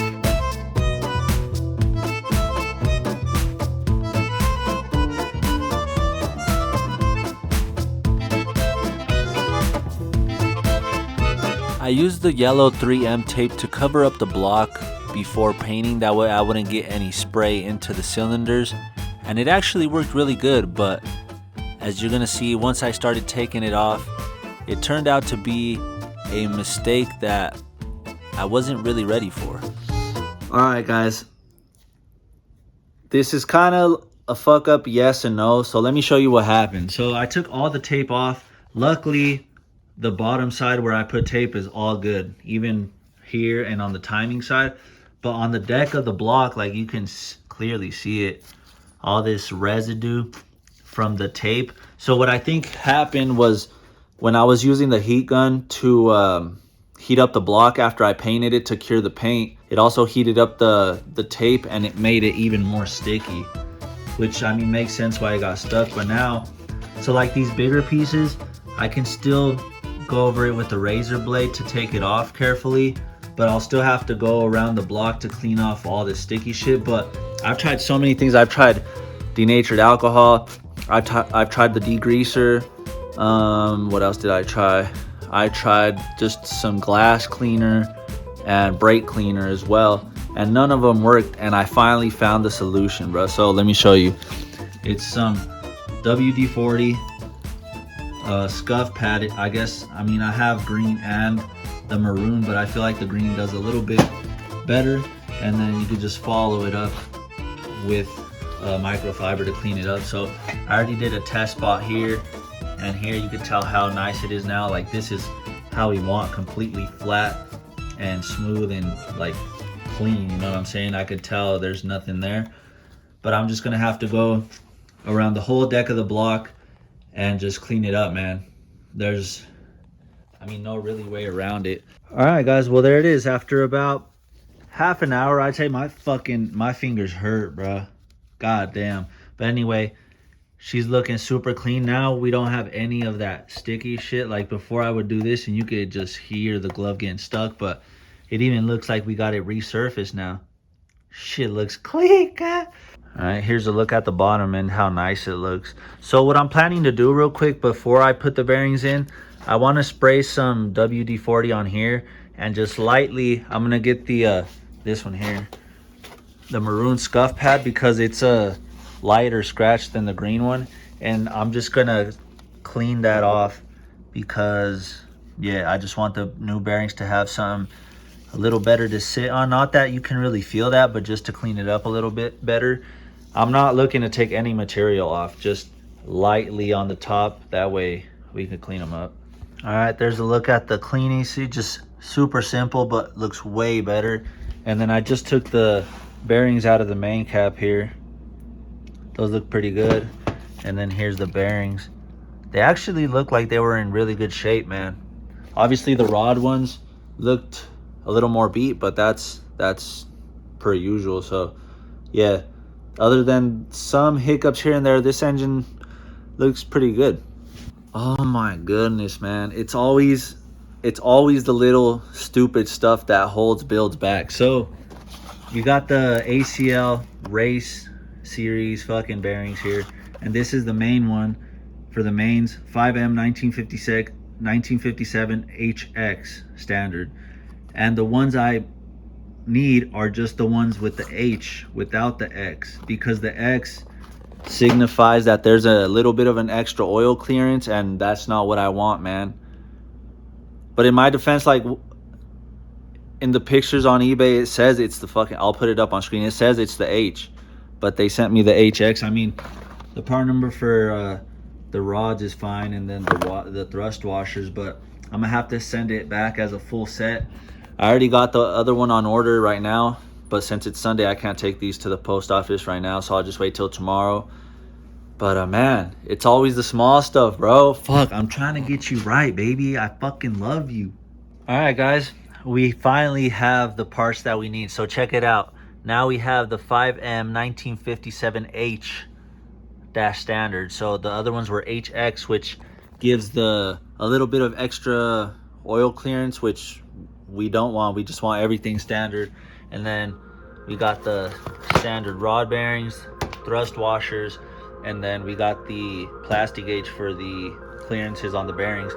I used the yellow 3M tape to cover up the block before painting, that way I wouldn't get any spray into the cylinders, and it actually worked really good. But as you're gonna see, once I started taking it off, it turned out to be a mistake that I wasn't really ready for. Alright guys, this is kind of a fuck up, yes and no, so let me show you what happened. So I took all the tape off. Luckily the bottom side where I put tape is all good, even here and on the timing side. But on the deck of the block, like you can clearly see it, all this residue from the tape. So what I think happened was when I was using the heat gun to heat up the block after I painted it to cure the paint. It also heated up the tape, and it made it even more sticky, which I mean makes sense why it got stuck. But now, so like these bigger pieces, I can still go over it with the razor blade to take it off carefully, but I'll still have to go around the block to clean off all this sticky shit. But I've tried so many things. I've tried denatured alcohol, I've tried the degreaser. What else did I try? I tried just some glass cleaner and brake cleaner as well, and none of them worked, and I finally found the solution, bro. So let me show you. It's some WD-40 scuff pad. I guess, I mean, I have green and the maroon, but I feel like the green does a little bit better, and then you could just follow it up with microfiber to clean it up. So I already did a test spot here, and here you can tell how nice it is now. Like, this is how we want, completely flat and smooth and like clean, you know what I'm saying? I could tell there's nothing there, but I'm just gonna have to go around the whole deck of the block and just clean it up, man. There's, I mean, no really way around it. All right, guys, well, there it is. After about half an hour, I'd say my fingers hurt, bro. God damn. But anyway, she's looking super clean now. We don't have any of that sticky shit. Like before, I would do this and you could just hear the glove getting stuck, but it even looks like we got it resurfaced now. Shit looks clean, God. All right, here's a look at the bottom and how nice it looks. So what I'm planning to do real quick before I put the bearings in, I want to spray some WD-40 on here, and just lightly, I'm gonna get the this one here, the maroon scuff pad, because it's a lighter scratch than the green one, and I'm just gonna clean that off because, yeah, I just want the new bearings to have some a little better to sit on. Not that you can really feel that, but just to clean it up a little bit better. I'm not looking to take any material off, just lightly on the top, that way we can clean them up. All right, there's a look at the cleaning. See, just super simple, but looks way better. And then I just took the bearings out of the main cap here. Those look pretty good. And then here's the bearings. They actually look like they were in really good shape, man. Obviously the rod ones looked a little more beat, but that's per usual. So yeah, other than some hiccups here and there, this engine looks pretty good. Oh my goodness, man. It's always the little stupid stuff that holds builds back. So you got the ACL race series fucking bearings here, and this is the main one for the mains, 5M 1957 HX standard. And the ones I need are just the ones with the H without the X, because the X signifies that there's a little bit of an extra oil clearance, and that's not what I want, man. But in my defense, like in the pictures on eBay, it says it's the fucking, I'll put it up on screen, it says it's the H, but they sent me the HX. I mean, the part number for the rods is fine, and then the thrust washers, but I'm gonna have to send it back as a full set. I already got the other one on order right now, but since it's Sunday, I can't take these to the post office right now, so I'll just wait till tomorrow. But man, it's always the small stuff, bro. Fuck, I'm trying to get you right, baby. I fucking love you. All right, guys, we finally have the parts that we need, so check it out. Now we have the 5M 1957H dash standard. So the other ones were HX, which gives a little bit of extra oil clearance, which we don't want. We just want everything standard. And then we got the standard rod bearings, thrust washers, and then we got the plastic gauge for the clearances on the bearings.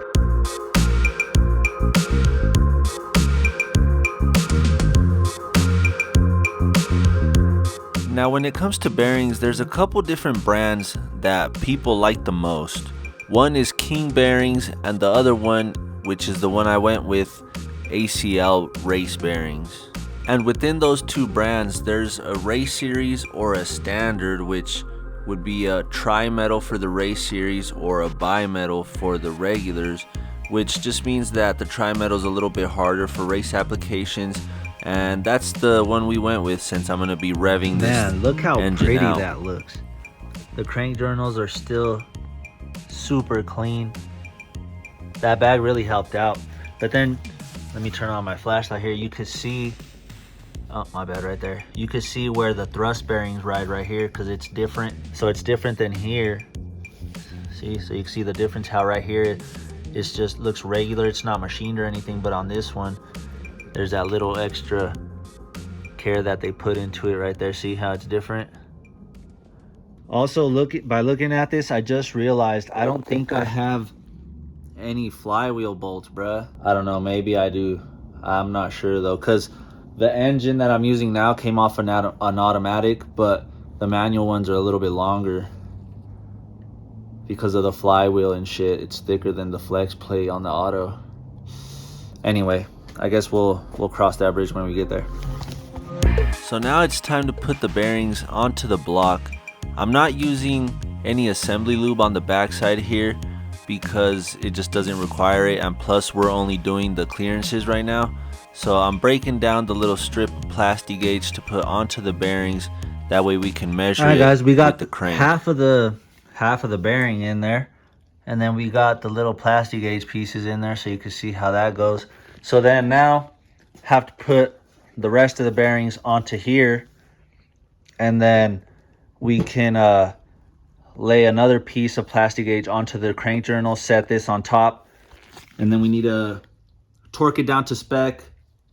Now, when it comes to bearings, there's a couple different brands that people like the most. One is King Bearings, and the other one, which is the one I went with, ACL Race Bearings. And within those two brands, there's a race series or a standard, which would be a tri-metal for the race series or a bi-metal for the regulars, which just means that the tri-metal is a little bit harder for race applications, and that's the one we went with since I'm going to be revving this engine. Man, look how pretty that looks. The crank journals are still super clean. That bag really helped out. But then Let me turn on my flashlight here. You could see, oh, my bad, right there. You could see where the thrust bearings ride right here because it's different. So it's different than here. See, so you can see the difference how right here it's just looks regular. It's not machined or anything, but on this one, there's that little extra care that they put into it right there. See how it's different? Also, by looking at this, I just realized I don't think I have any flywheel bolts, bruh. I don't know, maybe I do. I'm not sure though, because the engine that I'm using now came off an automatic, but the manual ones are a little bit longer because of the flywheel and shit. It's thicker than the flex plate on the auto. Anyway, I guess we'll cross that bridge when we get there. So now it's time to put the bearings onto the block. I'm not using any assembly lube on the backside here because it just doesn't require it, and plus we're only doing the clearances right now. So I'm breaking down the little strip of plastic gauge to put onto the bearings. That way we can measure it. All right, guys, we got the crank. half of the bearing in there, and then we got the little plastic gauge pieces in there, so you can see how that goes. So then now have to put the rest of the bearings onto here, and then we can lay another piece of plastic gauge onto the crank journal, set this on top, and then we need to torque it down to spec,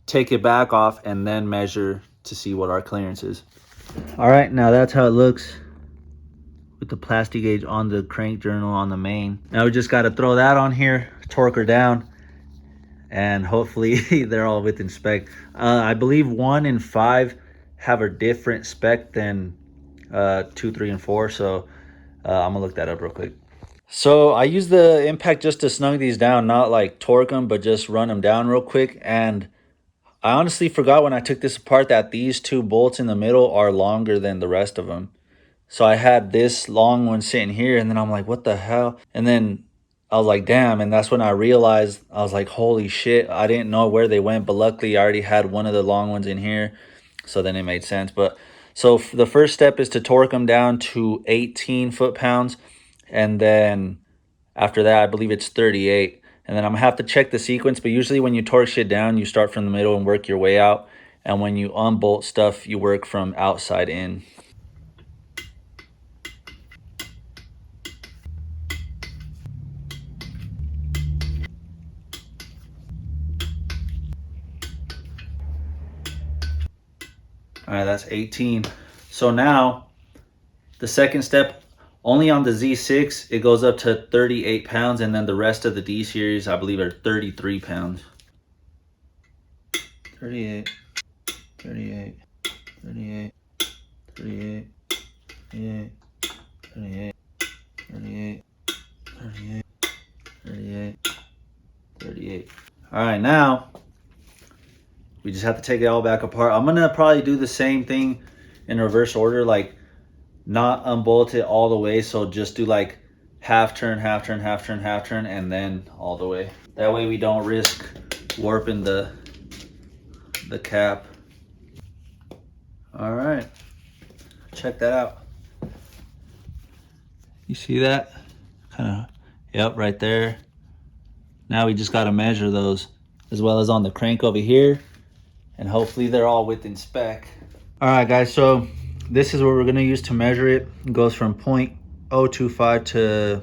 take it back off, and then measure to see what our clearance is. All right, now that's how it looks with the plastic gauge on the crank journal on the main. Now we just got to throw that on here, torque her down, and hopefully they're all within spec. I believe 1 and 5 have a different spec than 2, 3, and 4, so I'm gonna look that up real quick. So I use the impact just to snug these down, not like torque them, but just run them down real quick. And I honestly forgot when I took this apart that these 2 bolts in the middle are longer than the rest of them. So I had this long one sitting here, and then I'm like, what the hell? And then I was like, damn. And that's when I realized, I was like, holy shit, I didn't know where they went, but luckily I already had one of the long ones in here, so then it made sense. But so the first step is to torque them down to 18 foot-pounds, and then after that I believe it's 38. And then I'm gonna have to check the sequence, but usually when you torque shit down, you start from the middle and work your way out, and when you unbolt stuff, you work from outside in. All right, that's 18. So now the second step, only on the Z6 it goes up to 38 pounds, and then the rest of the D series I believe are 33 pounds. 38, 38, 38, 38, 38, 38, 38, 38, 38, 38. All right, now we just have to take it all back apart. I'm gonna probably do the same thing in reverse order, like not unbolt it all the way. So just do like half turn, half turn, half turn, half turn, and then all the way. That way we don't risk warping the cap. All right, check that out. You see that? Kind of, yep, right there. Now we just got to measure those, as well as on the crank over here, and hopefully they're all within spec. All right, guys, so this is what we're going to use to measure it. It goes from 0.025 to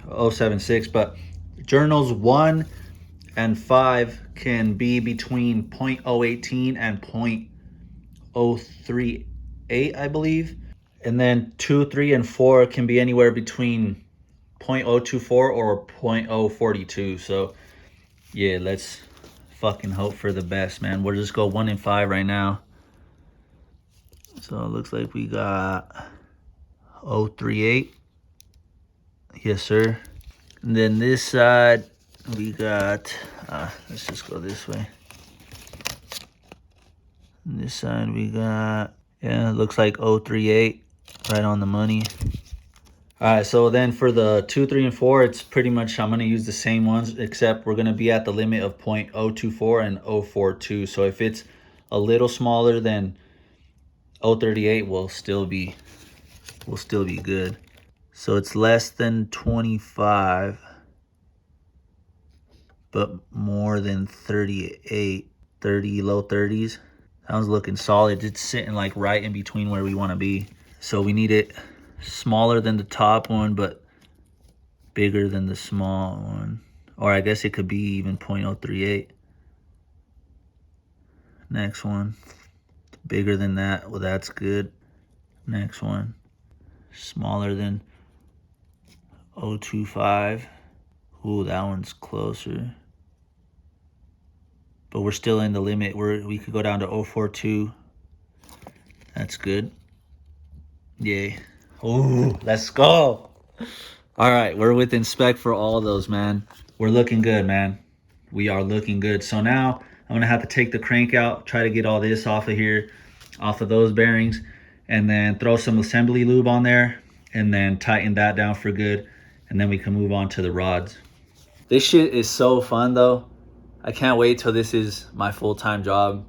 0.076, but journals 1 and 5 can be between 0.018 and 0.038, I believe. And then 2, 3, and 4 can be anywhere between 0.024 or 0.042. So yeah, let's fucking hope for the best, man. We'll just go 1 and 5 right now. So it looks like we got 0.038. Yes, sir. And then this side we got, let's just go this way. And this side we got, yeah, it looks like 0.038, right on the money. All right, so then for the 2, 3, and 4, it's pretty much, I'm gonna use the same ones, except we're gonna be at the limit of 0.024 and 0.042. So if it's a little smaller than 0.38, we'll still be good. So it's less than 25. but more than 38, 30, low 30s. That one's looking solid. It's sitting like right in between where we want to be. So we need it smaller than the top one, but bigger than the small one. Or I guess it could be even 0.038. Next one, bigger than that. Well, that's good. Next one, smaller than 0.25. Ooh, that one's closer. But we're still in the limit. We could go down to 0.42. That's good. Yay. Ooh, let's go. All right, we're within spec for all of those, man. We're looking good, man. We are looking good. So now I'm gonna have to take the crank out, try to get all this off of here, off of those bearings, and then throw some assembly lube on there, and then tighten that down for good, and then we can move on to the rods. This shit is so fun though. I can't wait till this is my full-time job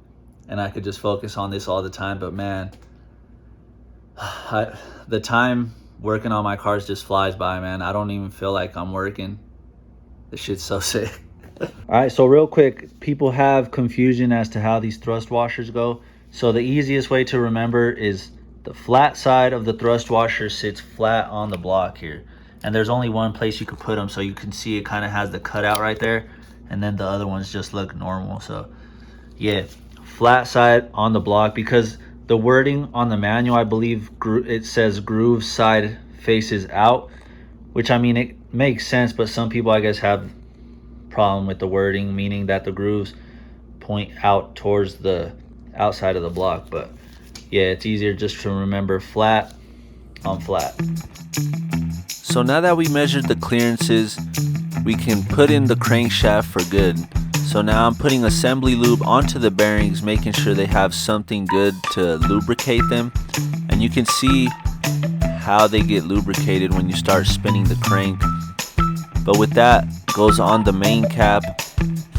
and I could just focus on this all the time. But man, the time working on my cars just flies by, man. I don't even feel like I'm working. This shit's so sick. All right, so real quick, people have confusion as to how these thrust washers go. So the easiest way to remember is the flat side of the thrust washer sits flat on the block here. And there's only one place you could put them, so you can see it kind of has the cutout right there. And then the other ones just look normal. So yeah, flat side on the block, because the wording on the manual, I believe it says groove side faces out, which I mean, it makes sense, but some people I guess have problem with the wording, meaning that the grooves point out towards the outside of the block. But yeah, it's easier just to remember flat on flat. So now that we measured the clearances, we can put in the crankshaft for good. So now I'm putting assembly lube onto the bearings, making sure they have something good to lubricate them. And you can see how they get lubricated when you start spinning the crank. But with that goes on the main cap,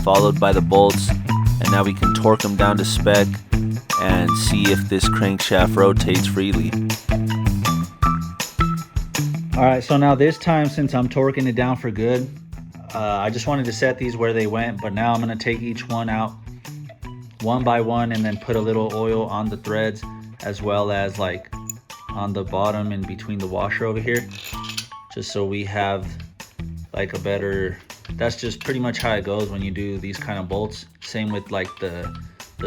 followed by the bolts. And now we can torque them down to spec and see if this crankshaft rotates freely. All right, so now this time, since I'm torquing it down for good, I just wanted to set these where they went, but now I'm gonna take each one out one by one and then put a little oil on the threads, as well as like on the bottom and between the washer over here, just so we have like a better, that's just pretty much how it goes when you do these kind of bolts. Same with like the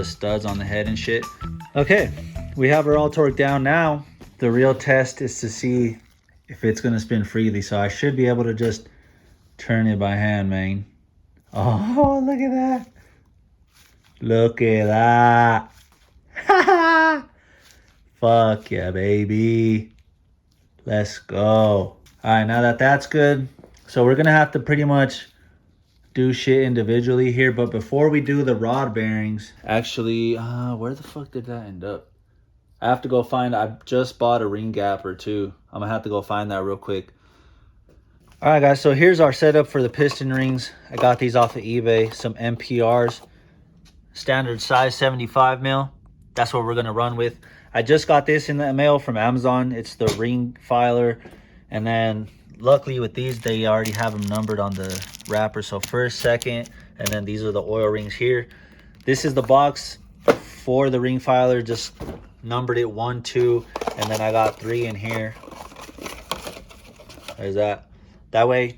studs on the head and shit. Okay, we have her all torqued down. Now the real test is to see if it's gonna spin freely. So I should be able to just turn it by hand, man. Oh, look at that. Look at that. Fuck yeah, baby. Let's go. All right, now that that's good, so we're gonna have to pretty much do shit individually here. But before we do the rod bearings, actually, where the fuck did that end up? I have to go find, I just bought a ring gap or two. I'm gonna have to go find that real quick. All right, guys, so here's our setup for the piston rings. I got these off of eBay, some MPRs, standard size 75 mil. That's what we're gonna run with. I just got this in the mail from Amazon. It's the ring filer. And then luckily with these, they already have them numbered on the wrapper. So first, second, and then these are the oil rings here. This is the box for the ring filer, just numbered it 1, 2, and then I got 3 in here. There's that. That way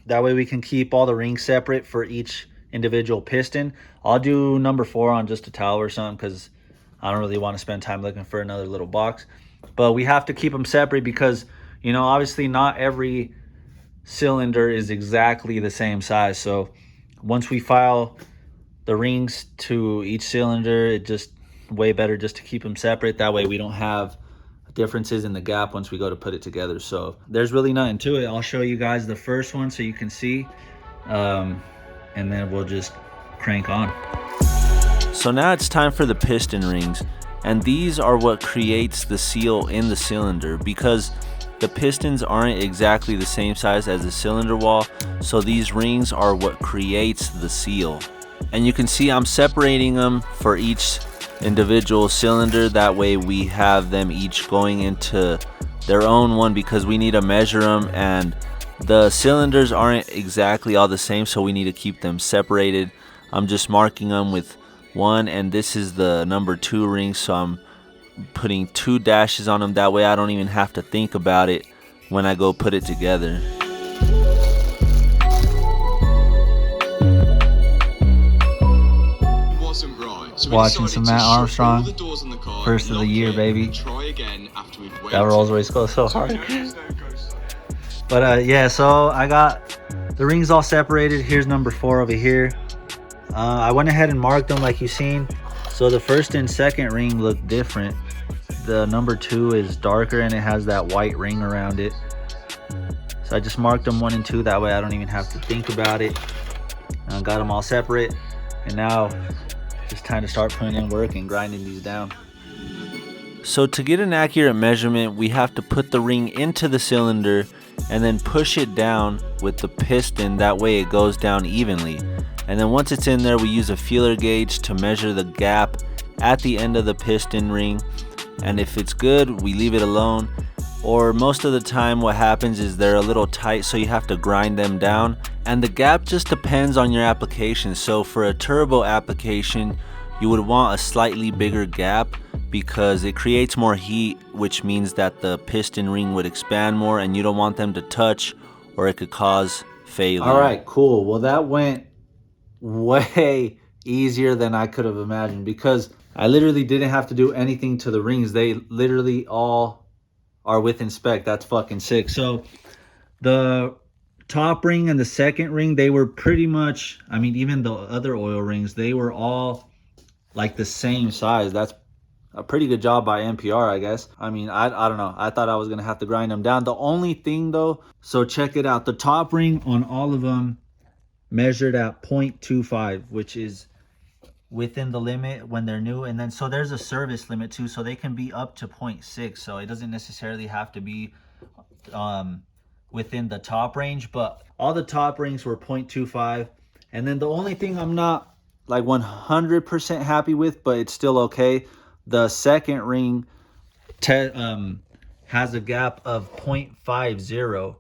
we can keep all the rings separate for each individual piston. I'll do number 4 on just a towel or something, because I don't really want to spend time looking for another little box. But we have to keep them separate because, you know, obviously not every cylinder is exactly the same size. So once we file the rings to each cylinder, it just way better just to keep them separate. That way we don't have differences in the gap once we go to put it together. So there's really nothing to it. I'll show you guys the first one so you can see, and then we'll just crank on. So now it's time for the piston rings, and these are what creates the seal in the cylinder, because the pistons aren't exactly the same size as the cylinder wall, so these rings are what creates the seal. And you can see I'm separating them for each individual cylinder. That way we have them each going into their own one, because we need to measure them and The cylinders aren't exactly all the same, so we need to keep them separated. I'm just marking them with 1, and this is the number 2 ring, so I'm putting 2 dashes on them. That way I don't even have to think about it when I go put it together. Watching some Matt Armstrong, first of the year, baby. That Rolls Royce goes so hard. But yeah, so I got the rings all separated. Here's number 4 over here. I went ahead and marked them like you've seen. So the first and second ring look different. The number 2 is darker and it has that white ring around it. So I just marked them 1 and 2. That way I don't even have to think about it. I got them all separate. And now it's time to start putting in work and grinding these down. So to get an accurate measurement, we have to put the ring into the cylinder and then push it down with the piston. That way it goes down evenly. And then once it's in there, we use a feeler gauge to measure the gap at the end of the piston ring. And if it's good, we leave it alone. Or most of the time what happens is they're a little tight, so you have to grind them down. And the gap just depends on your application. So for a turbo application, you would want a slightly bigger gap because it creates more heat, which means that the piston ring would expand more and you don't want them to touch or it could cause failure. All right, cool. Well, that went way easier than I could have imagined because I literally didn't have to do anything to the rings. They literally all are within spec. That's fucking sick. So the top ring and the second ring, they were pretty much, I mean, even the other oil rings, they were all like the same size. That's a pretty good job by NPR, I guess. I mean, I don't know. I thought I was gonna have to grind them down. The only thing though, so check it out. The top ring on all of them measured at 0.25, which is within the limit when they're new. And then so there's a service limit too, so they can be up to 0.6. So it doesn't necessarily have to be within the top range, but all the top rings were 0.25. And then the only thing I'm not like 100% happy with, but it's still okay, the second ring has a gap of 0.50,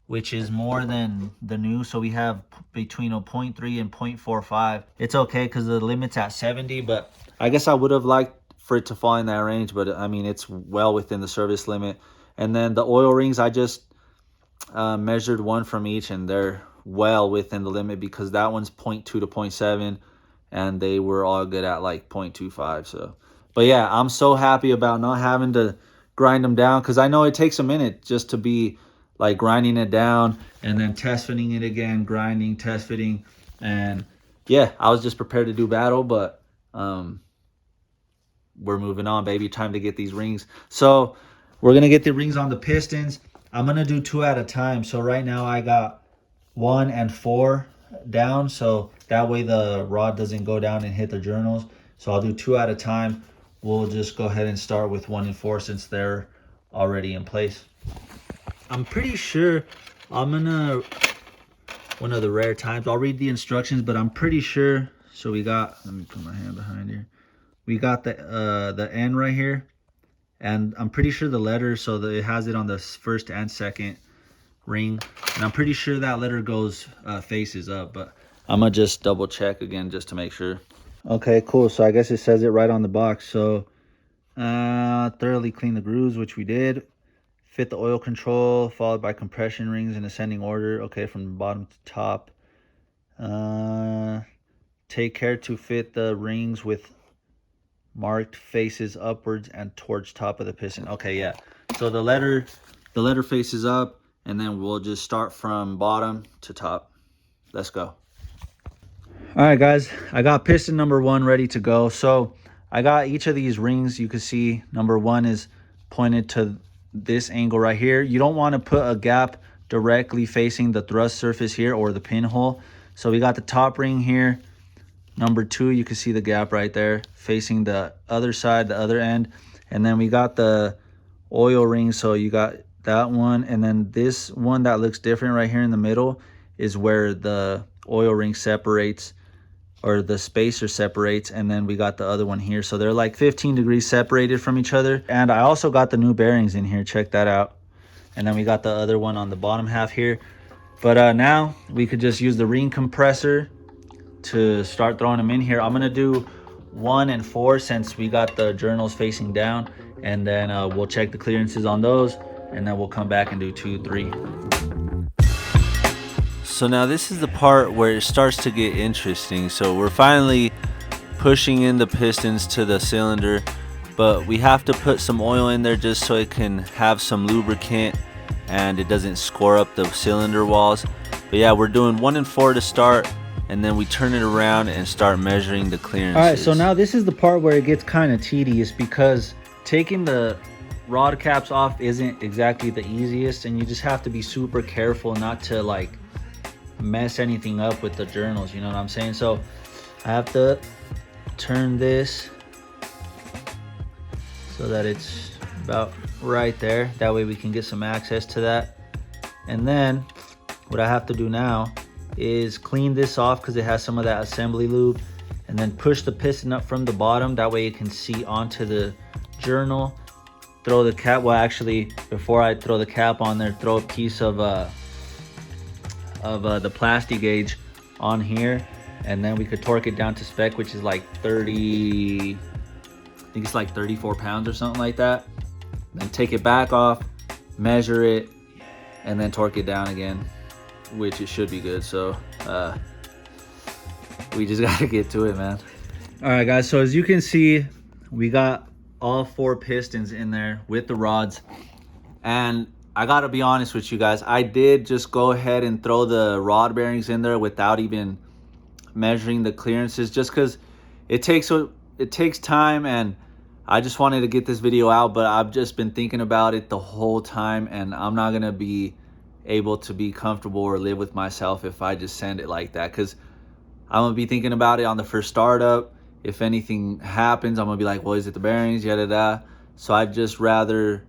which is more than the new. So we have between a 0.3 and 0.45. It's okay because the limit's at 70, but I guess I would have liked for it to fall in that range, but I mean, it's well within the service limit. And then the oil rings, I just measured 1 from each and they're well within the limit because that one's 0.2 to 0.7 and they were all good at like 0.25. So, but yeah, I'm so happy about not having to grind them down because I know it takes a minute just to be like grinding it down and then test fitting it again, grinding, test fitting. And yeah, I was just prepared to do battle, but we're moving on, baby. Time to get these rings. So we're gonna get the rings on the pistons. I'm gonna do 2 at a time. So right now I got 1 and 4 down, so that way the rod doesn't go down and hit the journals. So I'll do 2 at a time. We'll just go ahead and start with 1 and 4 since they're already in place. I'm pretty sure I'm gonna, one of the rare times, I'll read the instructions, but I'm pretty sure, so we got, let me put my hand behind here. We got the N right here, and I'm pretty sure the letter, so that it has it on the first and second ring, and I'm pretty sure that letter goes faces up, but I'm gonna just double check again just to make sure. Okay, cool. So I guess it says it right on the box. So thoroughly clean the grooves, which we did. Fit the oil control, followed by compression rings in ascending order. Okay, from bottom to top. Take care to fit the rings with marked faces upwards and towards top of the piston. Okay, yeah. So the letter faces up, and then we'll just start from bottom to top. Let's go. All right, guys, I got piston number 1 ready to go. So I got each of these rings. You can see number 1 is pointed to this angle right here. You don't want to put a gap directly facing the thrust surface here or the pinhole. So we got the top ring here. Number 2, you can see the gap right there facing the other side, the other end. And then we got the oil ring. So you got that one, and then this one that looks different right here in the middle is where the oil ring separates, or the spacer separates, and then we got the other one here. So they're like 15 degrees separated from each other. And I also got the new bearings in here. Check that out. and then we got the other one on the bottom half here. But now we could just use the ring compressor to start throwing them in here. I'm gonna do 1 and 4 since we got the journals facing down, and then we'll check the clearances on those, and then we'll come back and do 2, 3. So now this is the part where it starts to get interesting. So we're finally pushing in the pistons to the cylinder, but we have to put some oil in there just so it can have some lubricant and it doesn't score up the cylinder walls. But yeah, we're doing 1 and 4 to start, and then we turn it around and start measuring the clearances. All right, so now this is the part where it gets kind of tedious, because taking the rod caps off isn't exactly the easiest, and you just have to be super careful not to like mess anything up with the journals, you know what I'm saying? So I have to turn this so that it's about right there. That way we can get some access to that. And then what I have to do now is clean this off because it has some of that assembly lube, and then push the piston up from the bottom. That way it can see onto the journal. Throw the cap, well actually before I throw the cap on there, throw a piece of the plastic gauge on here, and then we could torque it down to spec, which is like 30, I think it's like 34 pounds or something like that. Then take it back off, measure it, and then torque it down again, which it should be good. So we just gotta get to it, man. All right guys, so as you can see, we got all 4 pistons in there with the rods, and I gotta be honest with you guys, I did just go ahead and throw the rod bearings in there without even measuring the clearances, just because it takes time, and I just wanted to get this video out. But I've just been thinking about it the whole time, and I'm not gonna be able to be comfortable or live with myself if I just send it like that, because I'm gonna be thinking about it on the first startup. If anything happens, I'm gonna be like, well, is it the bearings, yada da. So I'd just rather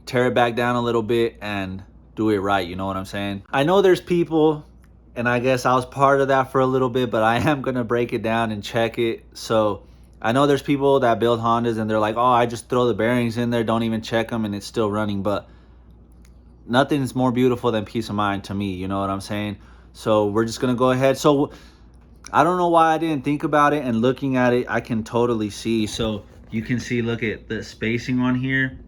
tear it back down a little bit and do it right, you know what I'm saying? I know there's people, and I guess I was part of that for a little bit, but I am gonna break it down and check it. So I know there's people that build Hondas and they're like, oh, I just throw the bearings in there, don't even check them, and it's still running. But nothing's more beautiful than peace of mind to me, you know what I'm saying? So we're just gonna go ahead. So I don't know why I didn't think about it, and looking at it, I can totally see. So you can see, look at the spacing on here.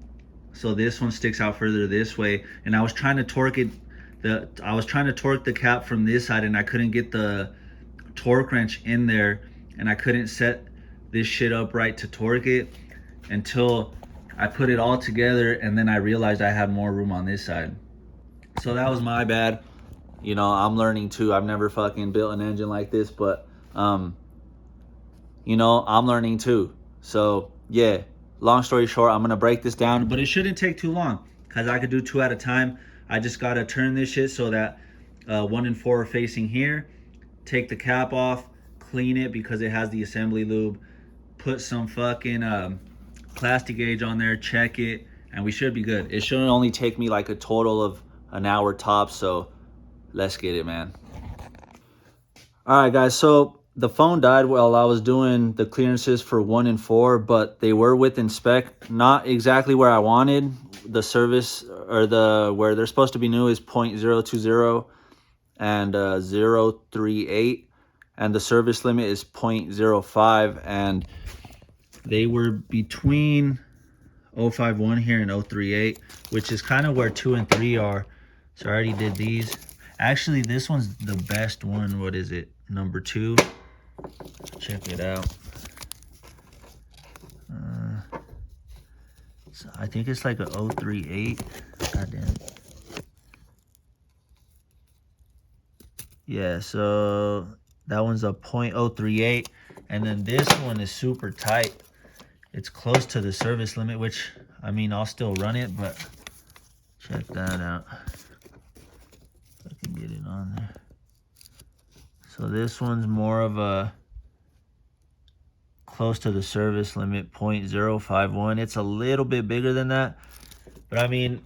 So this one sticks out further this way, and I was trying to torque it. I was trying to torque the cap from this side, and I couldn't get the torque wrench in there, and I couldn't set this shit up right to torque it until I put it all together, and then I realized I had more room on this side. So that was my bad. You know, I'm learning too. I've never fucking built an engine like this, but you know, I'm learning too. So yeah, long story short, I'm gonna break this down, but it shouldn't take too long because I could do 2 at a time. I just gotta turn this shit so that 1 and 4 are facing here, take the cap off, clean it because it has the assembly lube, put some fucking plastic gauge on there, check it, and we should be good. It shouldn't only take me like a total of an hour tops. So let's get it, man. All right guys, so the phone died while I was doing the clearances for 1 and 4, but they were within spec, not exactly where I wanted. The service, or the where they're supposed to be new, is 0.020 and 0.38, and the service limit is 0.05, and they were between 0.51 here and 0.38, which is kind of where 2 and 3 are. So I already did these. Actually, this one's the best one. What is it? Number 2. Check it out. So I think it's like a 0.38. God damn. Yeah, so that one's a 0.038, and then this one is super tight. It's close to the service limit, which, I mean, I'll still run it, but check that out. If I can get it on there. So this one's more of a close to the service limit, 0.051. It's a little bit bigger than that, but I mean,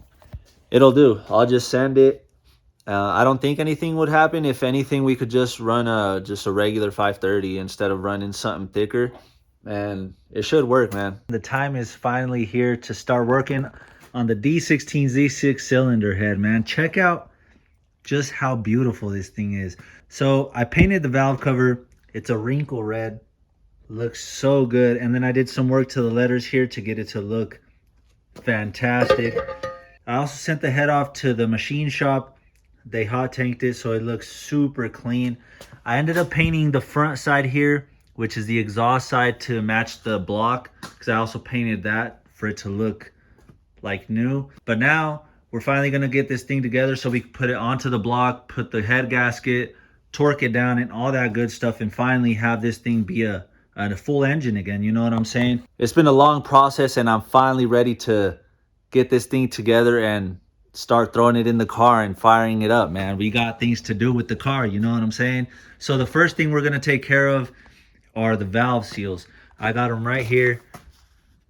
it'll do. I'll just send it. I don't think anything would happen. If anything, we could just run a regular 530 instead of running something thicker, and it should work, man. The time is finally here to start working. on the D16Z6 cylinder head, man. Check out just how beautiful this thing is. So I painted the valve cover. It's a wrinkle red. Looks so good. And then I did some work to the letters here to get it to look fantastic. I also sent the head off to the machine shop. They hot tanked it so it looks super clean. I ended up painting the front side here, which is the exhaust side, to match the block, because I also painted that for it to look like new. But now we're finally gonna get this thing together so we can put it onto the block, put the head gasket, torque it down and all that good stuff, and finally have this thing be a full engine again. You know what I'm saying? It's been a long process and I'm finally ready to get this thing together and start throwing it in the car and firing it up, man. We got things to do with the car, you know what I'm saying? So the first thing we're gonna take care of are the valve seals. I got them right here.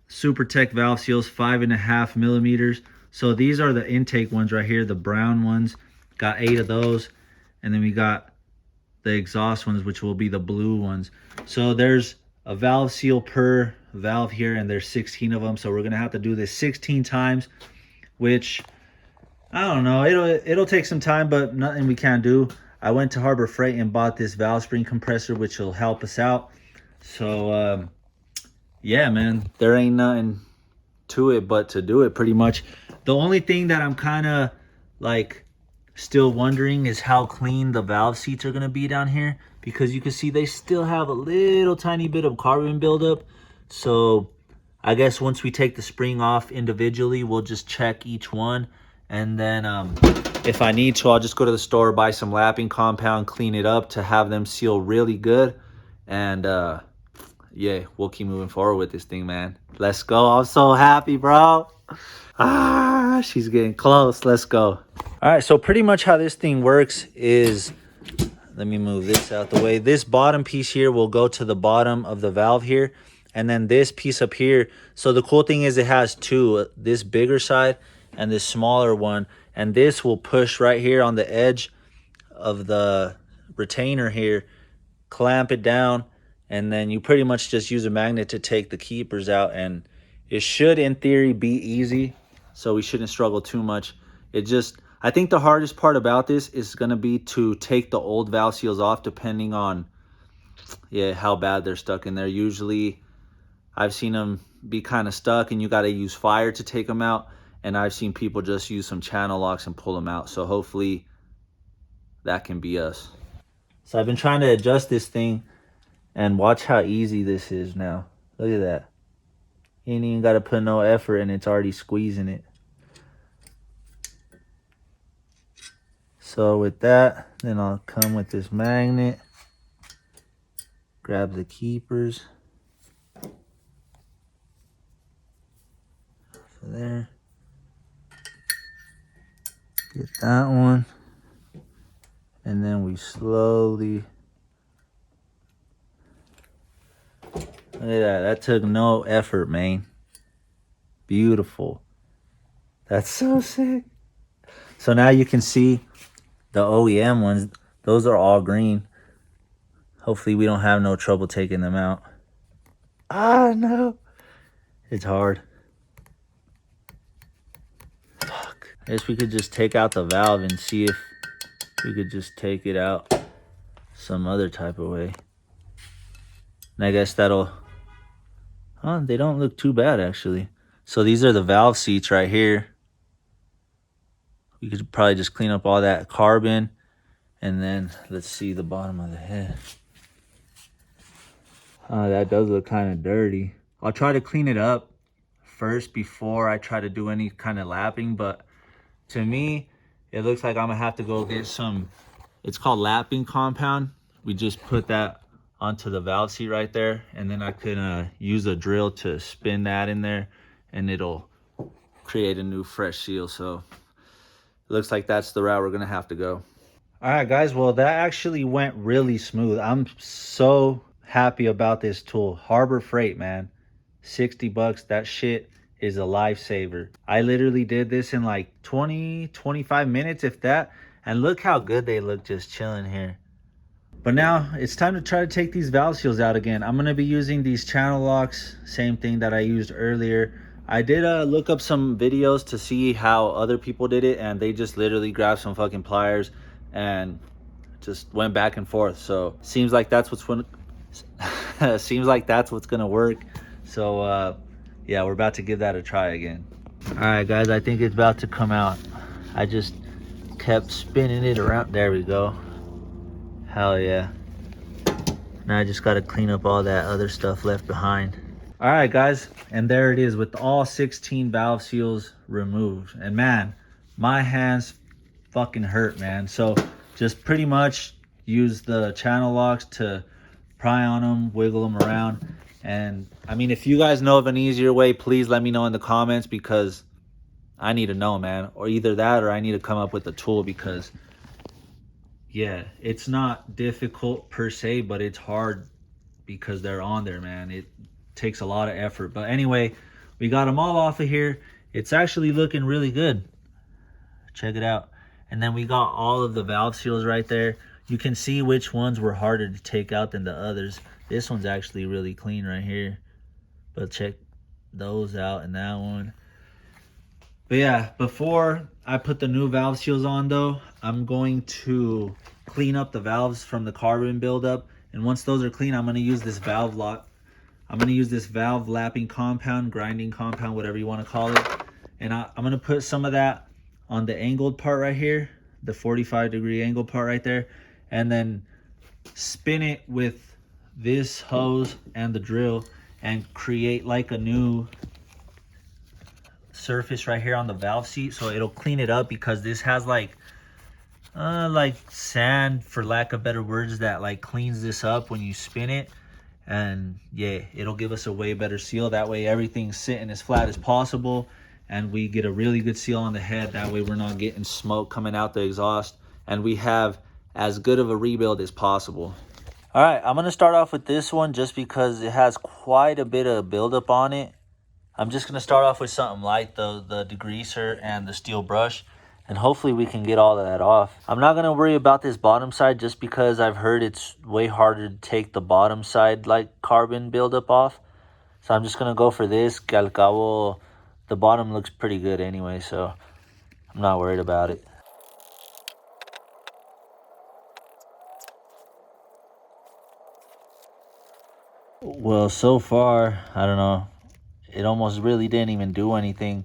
Super Tech valve seals, 5.5 millimeters. So these are the intake ones right here, the brown ones. Got 8 of those. And then we got the exhaust ones, which will be the blue ones. So there's a valve seal per valve here, and there's 16 of them. So we're gonna have to do this 16 times, which I don't know, it'll take some time, but nothing we can't do. I went to Harbor Freight and bought this valve spring compressor, which will help us out. So yeah, man, there ain't nothing to it but to do it pretty much. The only thing that I'm kind of like still wondering is how clean the valve seats are going to be down here, because you can see they still have a little tiny bit of carbon buildup. So I guess once we take the spring off individually, we'll just check each one. And then if I need to, I'll just go to the store, buy some lapping compound, clean it up to have them seal really good. And yeah, we'll keep moving forward with this thing, man. Let's go. I'm so happy, bro. Ah, she's getting close. Let's go. All right, so pretty much how this thing works is, let me move this out the way. This bottom piece here will go to the bottom of the valve here, and then this piece up here. So the cool thing is it has two, this bigger side and this smaller one, and this will push right here on the edge of the retainer here, clamp it down, and then you pretty much just use a magnet to take the keepers out, and it should in theory be easy, so we shouldn't struggle too much. It just, I think the hardest part about this is going to be to take the old valve seals off, depending on how bad they're stuck in there. Usually I've seen them be kind of stuck and you got to use fire to take them out, and I've seen people just use some channel locks and pull them out. So hopefully that can be us. So I've been trying to adjust this thing, and watch how easy this is now. Look at that. You ain't even got to put no effort and it's already squeezing it. So with that, then I'll come with this magnet, grab the keepers. So there. Get that one. And then we slowly, look at that. That took no effort, man. Beautiful. That's so sick. So now you can see the OEM ones. Those are all green. Hopefully we don't have no trouble taking them out. Ah, no. It's hard. Fuck. I guess we could just take out the valve and see if we could just take it out some other type of way. And I guess that'll, oh, they don't look too bad actually. So these are the valve seats right here. We could probably just clean up all that carbon, and then let's see the bottom of the head. That does look kind of dirty. I'll try to clean it up first before I try to do any kind of lapping, but to me, it looks like I'm gonna have to go get some, it's called lapping compound. We just put that onto the valve seat right there, and then I can use a drill to spin that in there, and it'll create a new fresh seal. So it looks like that's the route we're gonna have to go. All right, guys, well, that actually went really smooth. I'm so happy about this tool. Harbor Freight, man, 60 bucks. That shit is a lifesaver. I literally did this in like 20-25 minutes, if that, and look how good they look just chilling here. But now it's time to try to take these valve seals out again. I'm gonna be using these channel locks, same thing that I used earlier. I did look up some videos to see how other people did it, and they just literally grabbed some fucking pliers and just went back and forth. So seems like that's what's seems like that's what's gonna work. So yeah, we're about to give that a try again. All right, guys, I think it's about to come out. I just kept spinning it around. There we go. Hell yeah. Now I just got to clean up all that other stuff left behind. All right, guys, and there it is with all 16 valve seals removed. And man, my hands fucking hurt, man. So just pretty much use the channel locks to pry on them, wiggle them around. And I mean, if you guys know of an easier way, please let me know in the comments, because I need to know, man. Or either that, or I need to come up with a tool, because yeah, it's not difficult per se, but it's hard because they're on there, man. It takes a lot of effort. But anyway, we got them all off of here. It's actually looking really good. Check it out. And then we got all of the valve seals right there. You can see which ones were harder to take out than the others. This one's actually really clean right here. But check those out and that one. But yeah, before I put the new valve seals on though, I'm going to clean up the valves from the carbon buildup. And once those are clean, I'm going to use this valve lock. I'm going to use this valve lapping compound, grinding compound, whatever you want to call it. And I'm going to put some of that on the angled part right here, the 45-degree angle part right there. And then spin it with this hose and the drill and create like a new surface right here on the valve seat. So it'll clean it up, because this has like sand, for lack of better words, that like cleans this up when you spin it. And yeah, it'll give us a way better seal. That way everything's sitting as flat as possible, and we get a really good seal on the head. That way we're not getting smoke coming out the exhaust, and we have as good of a rebuild as possible. All right, I'm gonna start off with this one just because it has quite a bit of buildup on it. I'm just gonna start off with something light, the degreaser and the steel brush, and hopefully we can get all of that off. I'm not gonna worry about this bottom side just because I've heard it's way harder to take the bottom side like carbon buildup off. So I'm just gonna go for this. Que al cabo, the bottom looks pretty good anyway, so I'm not worried about it. Well, so far, I don't know, it almost really didn't even do anything.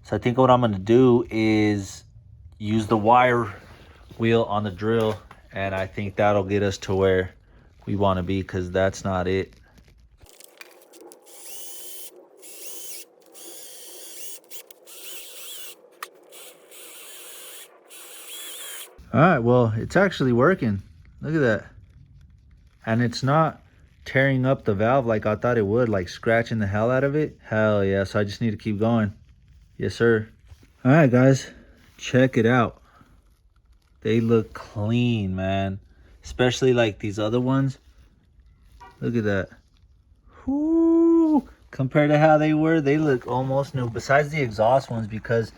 So I think what I'm going to do is use the wire wheel on the drill, and I think that'll get us to where we want to be, because that's not it. All right, well, it's actually working. Look at that. And it's not tearing up the valve like I thought it would, like scratching the hell out of it. Hell yeah, so I just need to keep going. Yes, sir. All right, guys, check it out. They look clean, man. Especially like these other ones. Look at that. Whoo! Compared to how they were, they look almost new. Besides the exhaust ones, because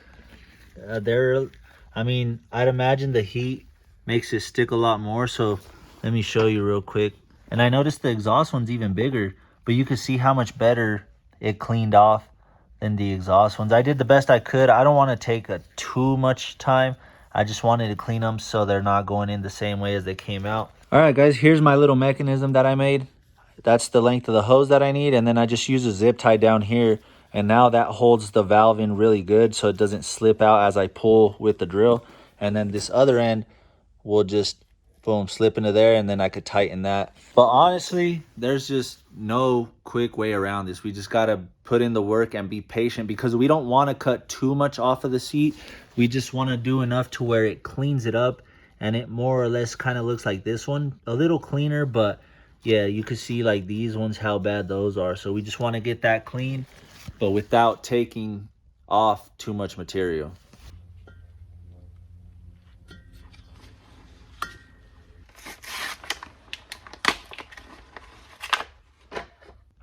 I mean, I'd imagine the heat makes it stick a lot more. So let me show you real quick. And I noticed the exhaust one's even bigger, but you can see how much better it cleaned off than the exhaust ones. I did the best I could. I don't want to take too much time. I just wanted to clean them so they're not going in the same way as they came out. All right, guys, here's my little mechanism that I made. That's the length of the hose that I need. And then I just use a zip tie down here. And now that holds the valve in really good so it doesn't slip out as I pull with the drill. And then this other end will just, boom, slip into there, and then I could tighten that. But honestly, there's just no quick way around this. We just got to put in the work and be patient, because we don't want to cut too much off of the seat. We just want to do enough to where it cleans it up, and it more or less kind of looks like this one. A little cleaner, but yeah, you can see like these ones, how bad those are. So we just want to get that clean, but without taking off too much material.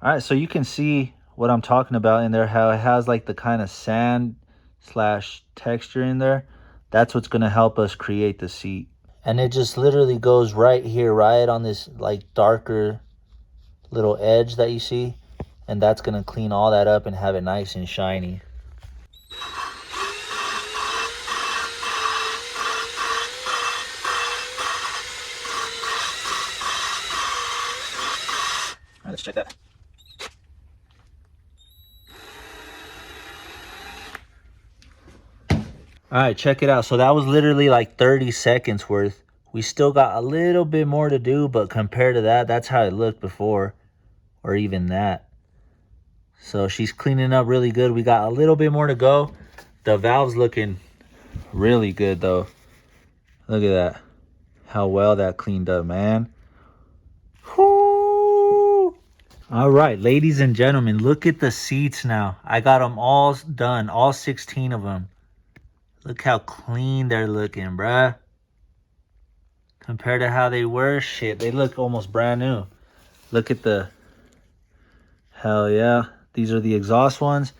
All right, so you can see what I'm talking about in there, how it has like the kind of sand slash texture in there. That's what's gonna help us create the seat. And it just literally goes right here, right on this like darker little edge that you see. And that's gonna clean all that up and have it nice and shiny. All right, let's check that. All right, check it out. So that was literally like 30 seconds worth. We still got a little bit more to do, but compared to that, that's how it looked before, or even that. So she's cleaning up really good. We got a little bit more to go. The valve's looking really good though. Look at that. How well that cleaned up, man. Whoo! All right, ladies and gentlemen, look at the seats now. I got them all done, all 16 of them. Look how clean they're looking, bruh. Compared to how they were, shit, they look almost brand new. Look at the, hell yeah. These are the exhaust ones.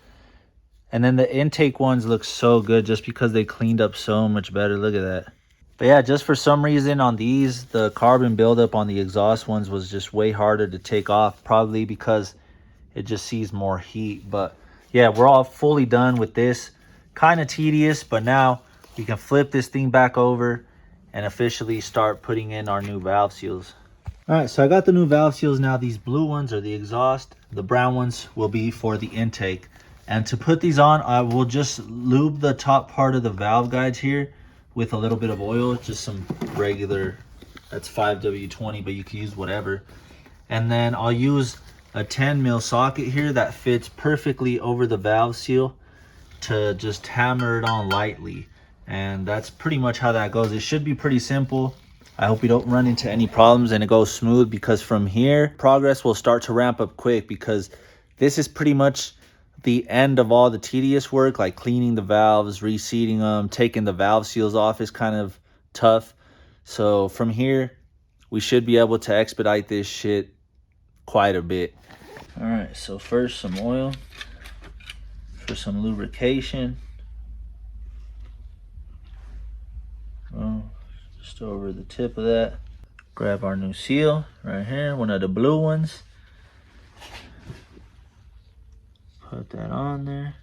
And then the intake ones look so good just because they cleaned up so much better. Look at that. But yeah, just for some reason on these, the carbon buildup on the exhaust ones was just way harder to take off. Probably because it just sees more heat. But yeah, we're all fully done with this. Kind of tedious, but now we can flip this thing back over and officially start putting in our new valve seals. All right, so I got the new valve seals now. These blue ones are the exhaust. The brown ones will be for the intake. And to put these on, I will just lube the top part of the valve guides here with a little bit of oil, just some regular, that's 5W20, but you can use whatever. And then I'll use a 10 mil socket here that fits perfectly over the valve seal to just hammer it on lightly. And that's pretty much how that goes. It should be pretty simple. I hope you don't run into any problems and it goes smooth, because from here, progress will start to ramp up quick, because this is pretty much the end of all the tedious work, like cleaning the valves, reseating them, taking the valve seals off is kind of tough. So from here, we should be able to expedite this shit quite a bit. All right, so first some oil for some lubrication. Well, just over the tip of that. Grab our new seal right here, one of the blue ones. Put that on there.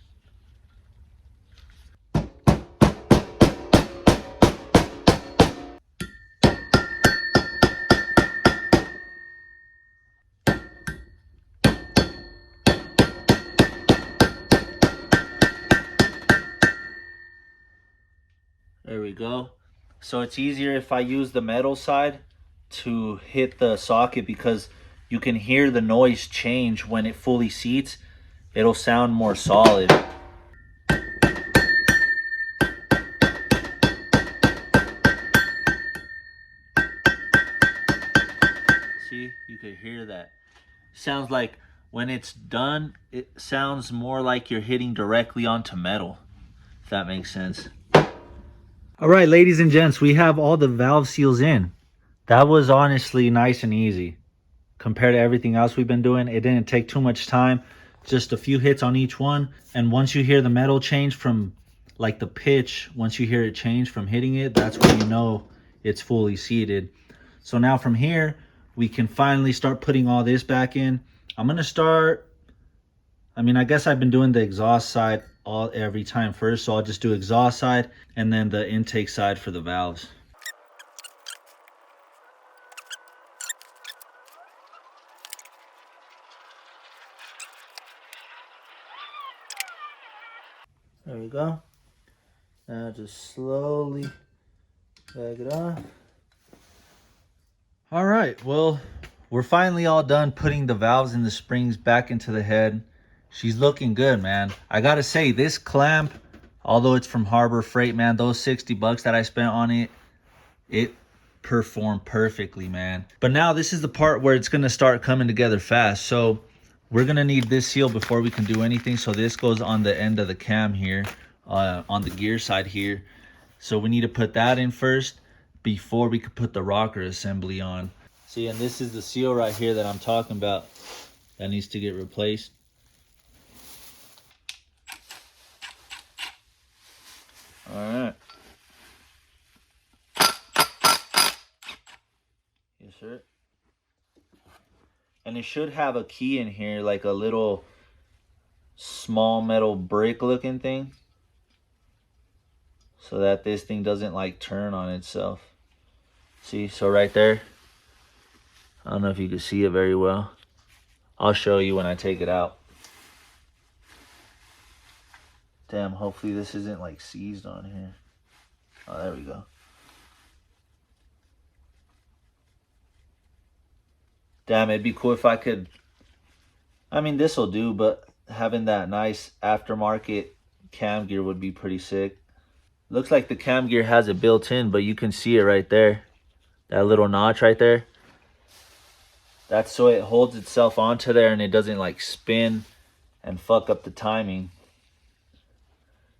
There we go. So it's easier if I use the metal side to hit the socket, because you can hear the noise change when it fully seats. It'll sound more solid. See, you can hear that. Sounds like when it's done, it sounds more like you're hitting directly onto metal, if that makes sense. All right, ladies and gents, we have all the valve seals in. That was honestly nice and easy. Compared to everything else we've been doing, it didn't take too much time. Just a few hits on each one. And once you hear the metal change from, like the pitch, once you hear it change from hitting it, that's when you know it's fully seated. So now from here, we can finally start putting all this back in. I'm gonna start, I guess I've been doing the exhaust side every time first, so I'll just do exhaust side and then the intake side for the valves. There we go. Now just slowly back it off. All right, well, we're finally all done putting the valves and the springs back into the head. She's looking good, man. I gotta say, this clamp, although it's from Harbor Freight, man, those 60 bucks that I spent on it, it performed perfectly, man. But now this is the part where it's gonna start coming together fast. So we're gonna need this seal before we can do anything. So this goes on the end of the cam here, on the gear side here. So we need to put that in first before we could put the rocker assembly on. See, and this is the seal right here that I'm talking about that needs to get replaced. All right. Yes, sir. And it should have a key in here, like a little small metal brick looking thing, so that this thing doesn't like turn on itself. See, so right there, I don't know if you can see it very well. I'll show you when I take it out. Damn, hopefully this isn't like seized on here. Oh, there we go. Damn, it'd be cool if I could, I mean, this will do, but having that nice aftermarket cam gear would be pretty sick. Looks like the cam gear has it built in, but you can see it right there. That little notch right there. That's so it holds itself onto there and it doesn't like spin and fuck up the timing.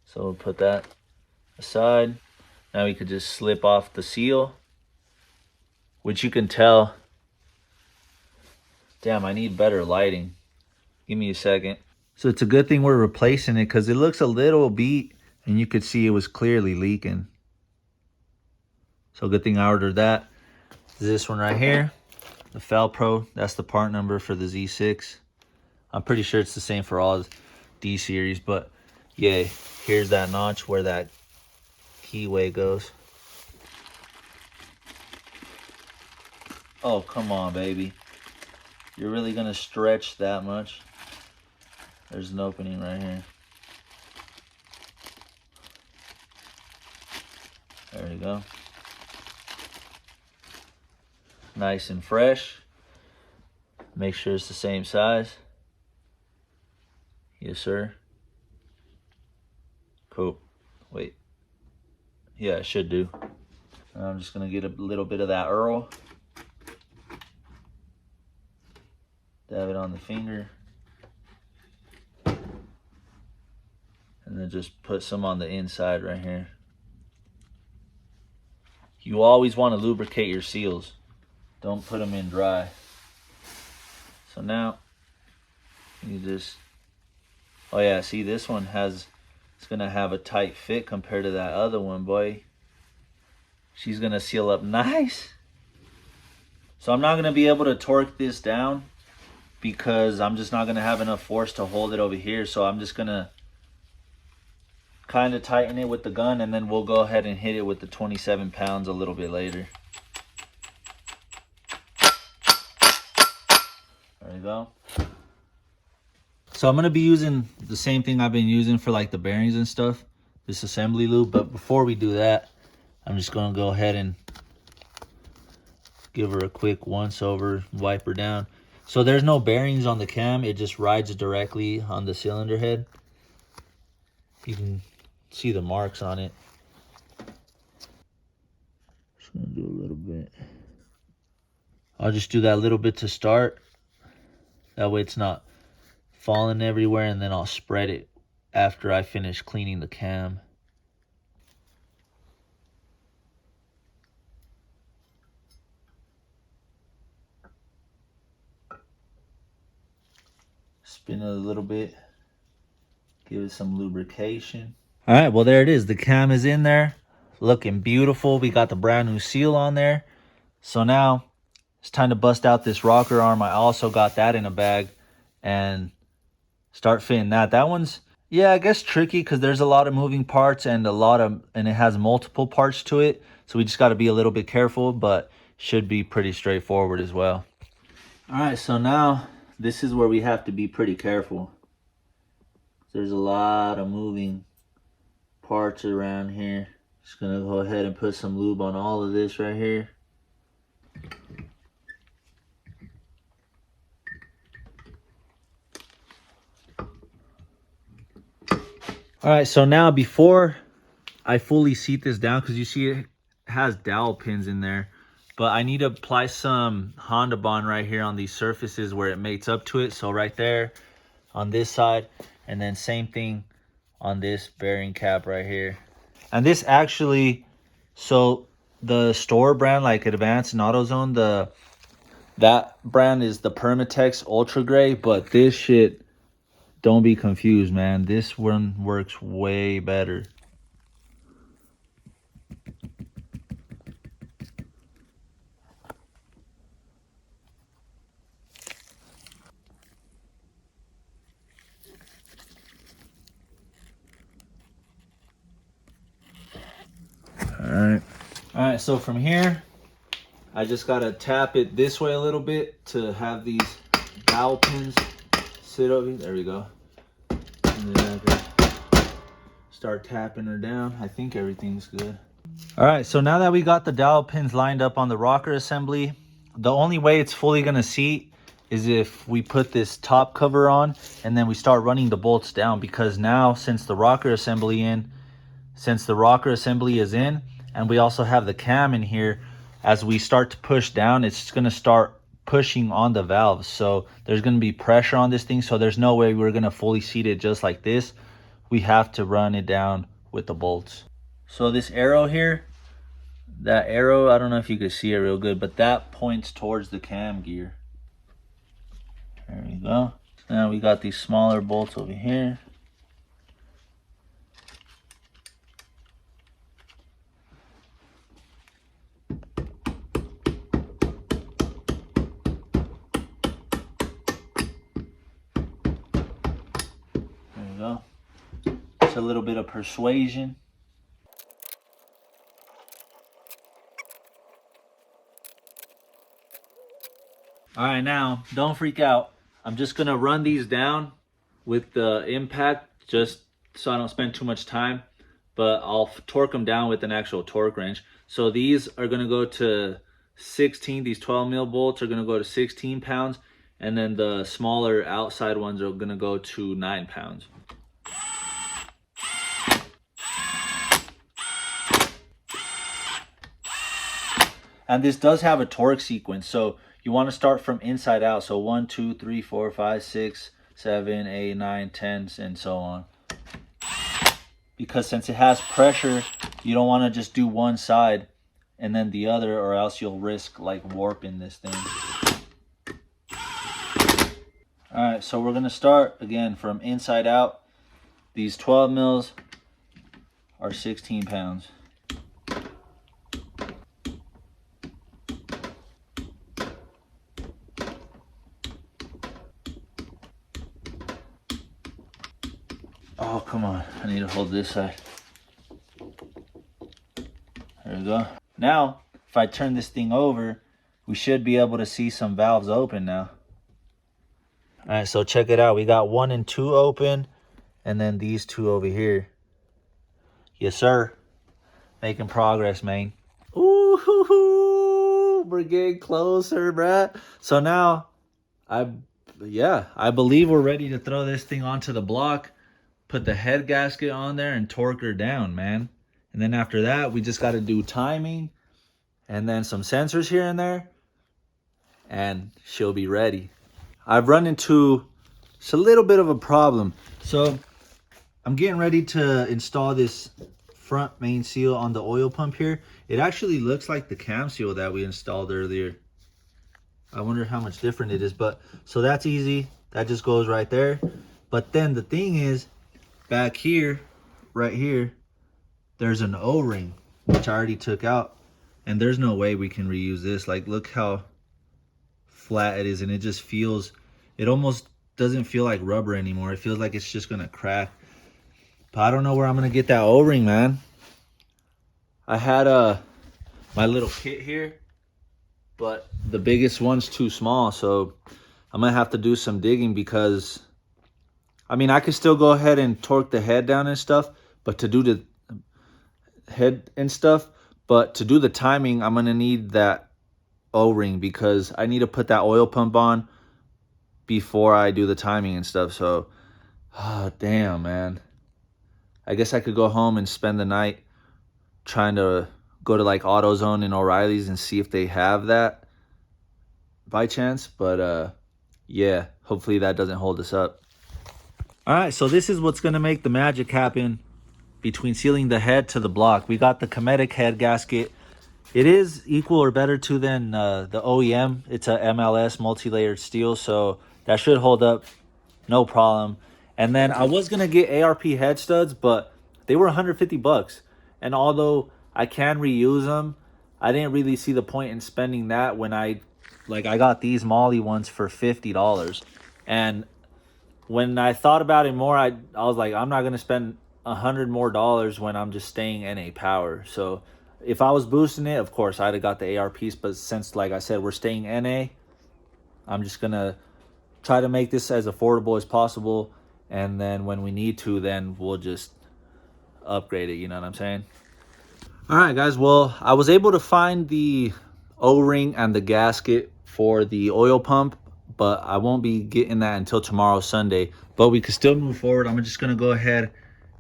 So we'll put that aside. Now we could just slip off the seal, which you can tell. Damn, I need better lighting. Give me a second. So it's a good thing we're replacing it because it looks a little beat and you could see it was clearly leaking. So good thing I ordered that. This one right here, the Falpro, that's the part number for the Z6. I'm pretty sure it's the same for all D series, but yeah, here's that notch where that keyway goes. Oh, come on, baby. You're really gonna stretch that much? There's an opening right here. There you go. Nice and fresh. Make sure it's the same size. Yes, sir. Cool. Wait. Yeah, it should do. I'm just gonna get a little bit of that Earl. Dab it on the finger. And then just put some on the inside right here. You always want to lubricate your seals. Don't put them in dry. So now you just, oh yeah, see this one has, it's gonna have a tight fit compared to that other one, boy. She's gonna seal up nice. So I'm not gonna be able to torque this down because I'm just not gonna have enough force to hold it over here. So I'm just gonna kind of tighten it with the gun and then we'll go ahead and hit it with the 27 pounds a little bit later. There you go. So I'm gonna be using the same thing I've been using for like the bearings and stuff, this assembly lube. But before we do that, I'm just gonna go ahead and give her a quick once over, wipe her down. So there's no bearings on the cam, it just rides directly on the cylinder head. You can see the marks on it. Just gonna do a little bit. I'll just do that little bit to start. That way it's not falling everywhere, and then I'll spread it after I finish cleaning the cam. Spin it a little bit. Give it some lubrication. All right, well, there it is. The cam is in there, looking beautiful. We got the brand new seal on there. So now it's time to bust out this rocker arm. I also got that in a bag and start fitting that. That one's, yeah, I guess tricky because there's a lot of moving parts and it has multiple parts to it. So we just got to be a little bit careful, but should be pretty straightforward as well. All right, so now this is where we have to be pretty careful. There's a lot of moving parts around here. Just gonna go ahead and put some lube on all of this right here. All right, so now before I fully seat this down, because you see it has dowel pins in there, but I need to apply some Honda Bond right here on these surfaces where it mates up to it. So right there on this side, and then same thing on this bearing cap right here. And this actually, so the store brand like Advanced and AutoZone, that brand is the Permatex Ultra Gray, but this shit, don't be confused, man. This one works way better. right, so from here, I just gotta tap it this way a little bit to have these dowel pins sit over. There we go. And then I can start tapping her down. I think everything's good. All right, so now that we got the dowel pins lined up on the rocker assembly, the only way it's fully gonna seat is if we put this top cover on and then we start running the bolts down, because now since the rocker assembly is in and we also have the cam in here, as we start to push down, it's gonna start pushing on the valves. So there's gonna be pressure on this thing. So there's no way we're gonna fully seat it just like this. We have to run it down with the bolts. So this arrow here, that arrow, I don't know if you can see it real good, but that points towards the cam gear. There we go. So now we got these smaller bolts over here. It's a little bit of persuasion. All right, now don't freak out. I'm just gonna run these down with the impact just so I don't spend too much time, but I'll torque them down with an actual torque wrench. So these are gonna go to 16, these 12 mil bolts are gonna go to 16 pounds, and then the smaller outside ones are gonna go to 9 pounds. And this does have a torque sequence, so you want to start from inside out. So 1, 2, 3, 4, 5, 6, 7, 8, 9, 10, and so on. Because since it has pressure, you don't want to just do one side and then the other, or else you'll risk like warping this thing. All right, so we're going to start again from inside out. These 12 mils are 16 pounds. Oh, come on. I need to hold this side. There we go. Now, if I turn this thing over, we should be able to see some valves open now. All right, so check it out. We got 1 and 2 open, and then these 2 over here. Yes, sir. Making progress, man. Ooh, we're getting closer, bruh. So now, I believe we're ready to throw this thing onto the block. Put the head gasket on there and torque her down, man. And then after that, we just got to do timing and then some sensors here and there, and she'll be ready. I've run into a little bit of a problem. So I'm getting ready to install this front main seal on the oil pump here. It actually looks like the cam seal that we installed earlier. I wonder how much different it is, but so that's easy. That just goes right there. But then the thing is, back here, right here, there's an O-ring, which I already took out. And there's no way we can reuse this. Like, look how flat it is. And it just feels, it almost doesn't feel like rubber anymore. It feels like it's just going to crack. But I don't know where I'm going to get that O-ring, man. I had my little kit here, but the biggest one's too small. So I'm going to have to do some digging, because I mean, I could still go ahead and torque the head down and stuff, but to do the head and stuff, but to do the timing, I'm going to need that O-ring, because I need to put that oil pump on before I do the timing and stuff. So, oh, damn, man. I guess I could go home and spend the night trying to go to like AutoZone and O'Reilly's and see if they have that by chance. But yeah, hopefully that doesn't hold us up. All right, so this is what's going to make the magic happen between sealing the head to the block. We got the Cometic head gasket. It is equal or better to than the OEM. It's a MLS multi-layered steel, so that should hold up no problem. And then I was going to get ARP head studs, but they were 150 bucks. And although I can reuse them, I didn't really see the point in spending that when I got these Molly ones for $50. And when I thought about it more, I was like, I'm not going to spend $100 more when I'm just staying NA power. So If I was boosting it, of course, I'd have got the AR piece. But since, like I said, we're staying NA, I'm just going to try to make this as affordable as possible. And then when we need to, then we'll just upgrade it. You know what I'm saying? All right, guys. Well, I was able to find the O-ring and the gasket for the oil pump, but I won't be getting that until tomorrow, Sunday. But we could still move forward. I'm just going to go ahead,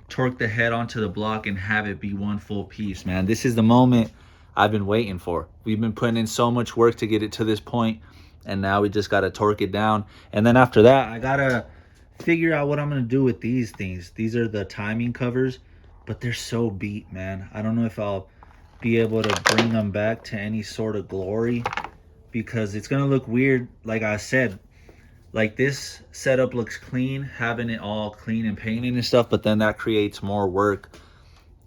torque the head onto the block, and have it be one full piece, man. This is the moment I've been waiting for. We've been putting in so much work to get it to this point, and now we just got to torque it down. And then after that, I got to figure out what I'm going to do with these things. These are the timing covers, but they're so beat, man. I don't know if I'll be able to bring them back to any sort of glory, because it's going to look weird. Like I said, like this setup looks clean, having it all clean and painted and stuff, but then that creates more work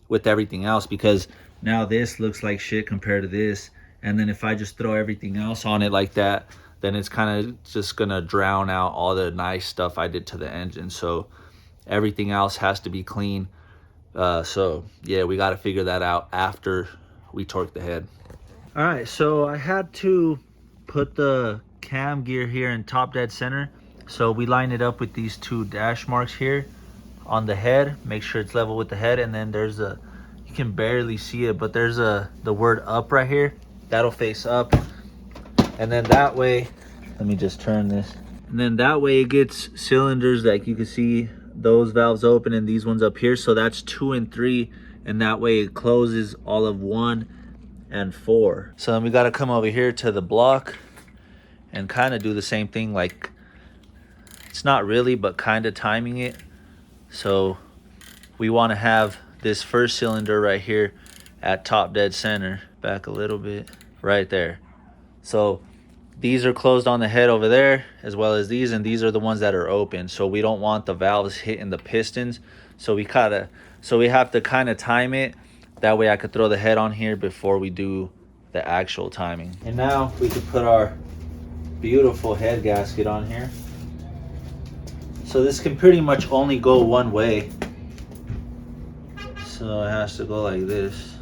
with everything else, because now this looks like shit compared to this. And then if I just throw everything else on it like that, then it's kind of just gonna drown out all the nice stuff I did to the engine. So everything else has to be clean. So yeah, we got to figure that out after we torque the head. All right, so I had to put the cam gear here in top dead center, so we line it up with these two dash marks here on the head. Make sure it's level with the head, and then there's a, you can barely see it, but there's the word up right here. That'll face up, and then that way, let me just turn this, and then that way it gets cylinders, like you can see those valves open and these ones up here. So that's 2 and 3, and that way it closes all of 1 and 4. So then we got to come over here to the block and kind of do the same thing. Like, it's not really, but kind of timing it. So we want to have this first cylinder right here at top dead center. Back a little bit, right there. So these are closed on the head over there, as well as these, and these are the ones that are open. So we don't want the valves hitting the pistons. So we have to kind of time it. That way I could throw the head on here before we do the actual timing. And now we could put our beautiful head gasket on here. So this can pretty much only go one way. So it has to go like this.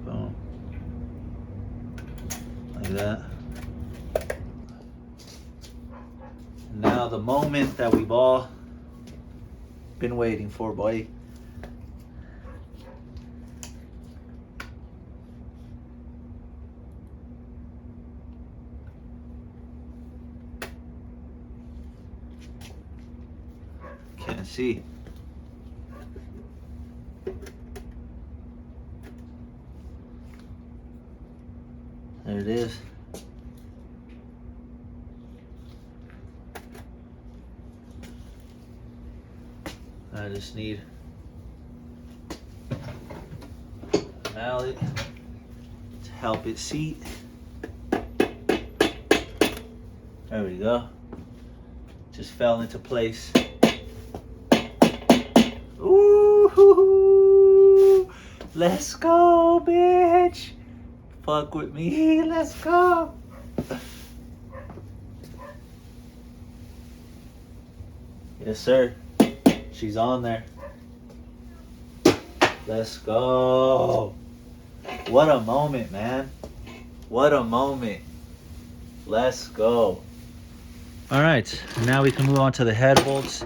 Boom. Like that. Now the moment that we've all been waiting for, boy. Can't see. There it is. I just need a mallet to help it seat. There we go. Just fell into place. Ooh, let's go, bitch. Fuck with me, let's go. Yes, sir. She's on there. Let's go. What a moment, man. What a moment. Let's go. All right, now we can move on to the head bolts.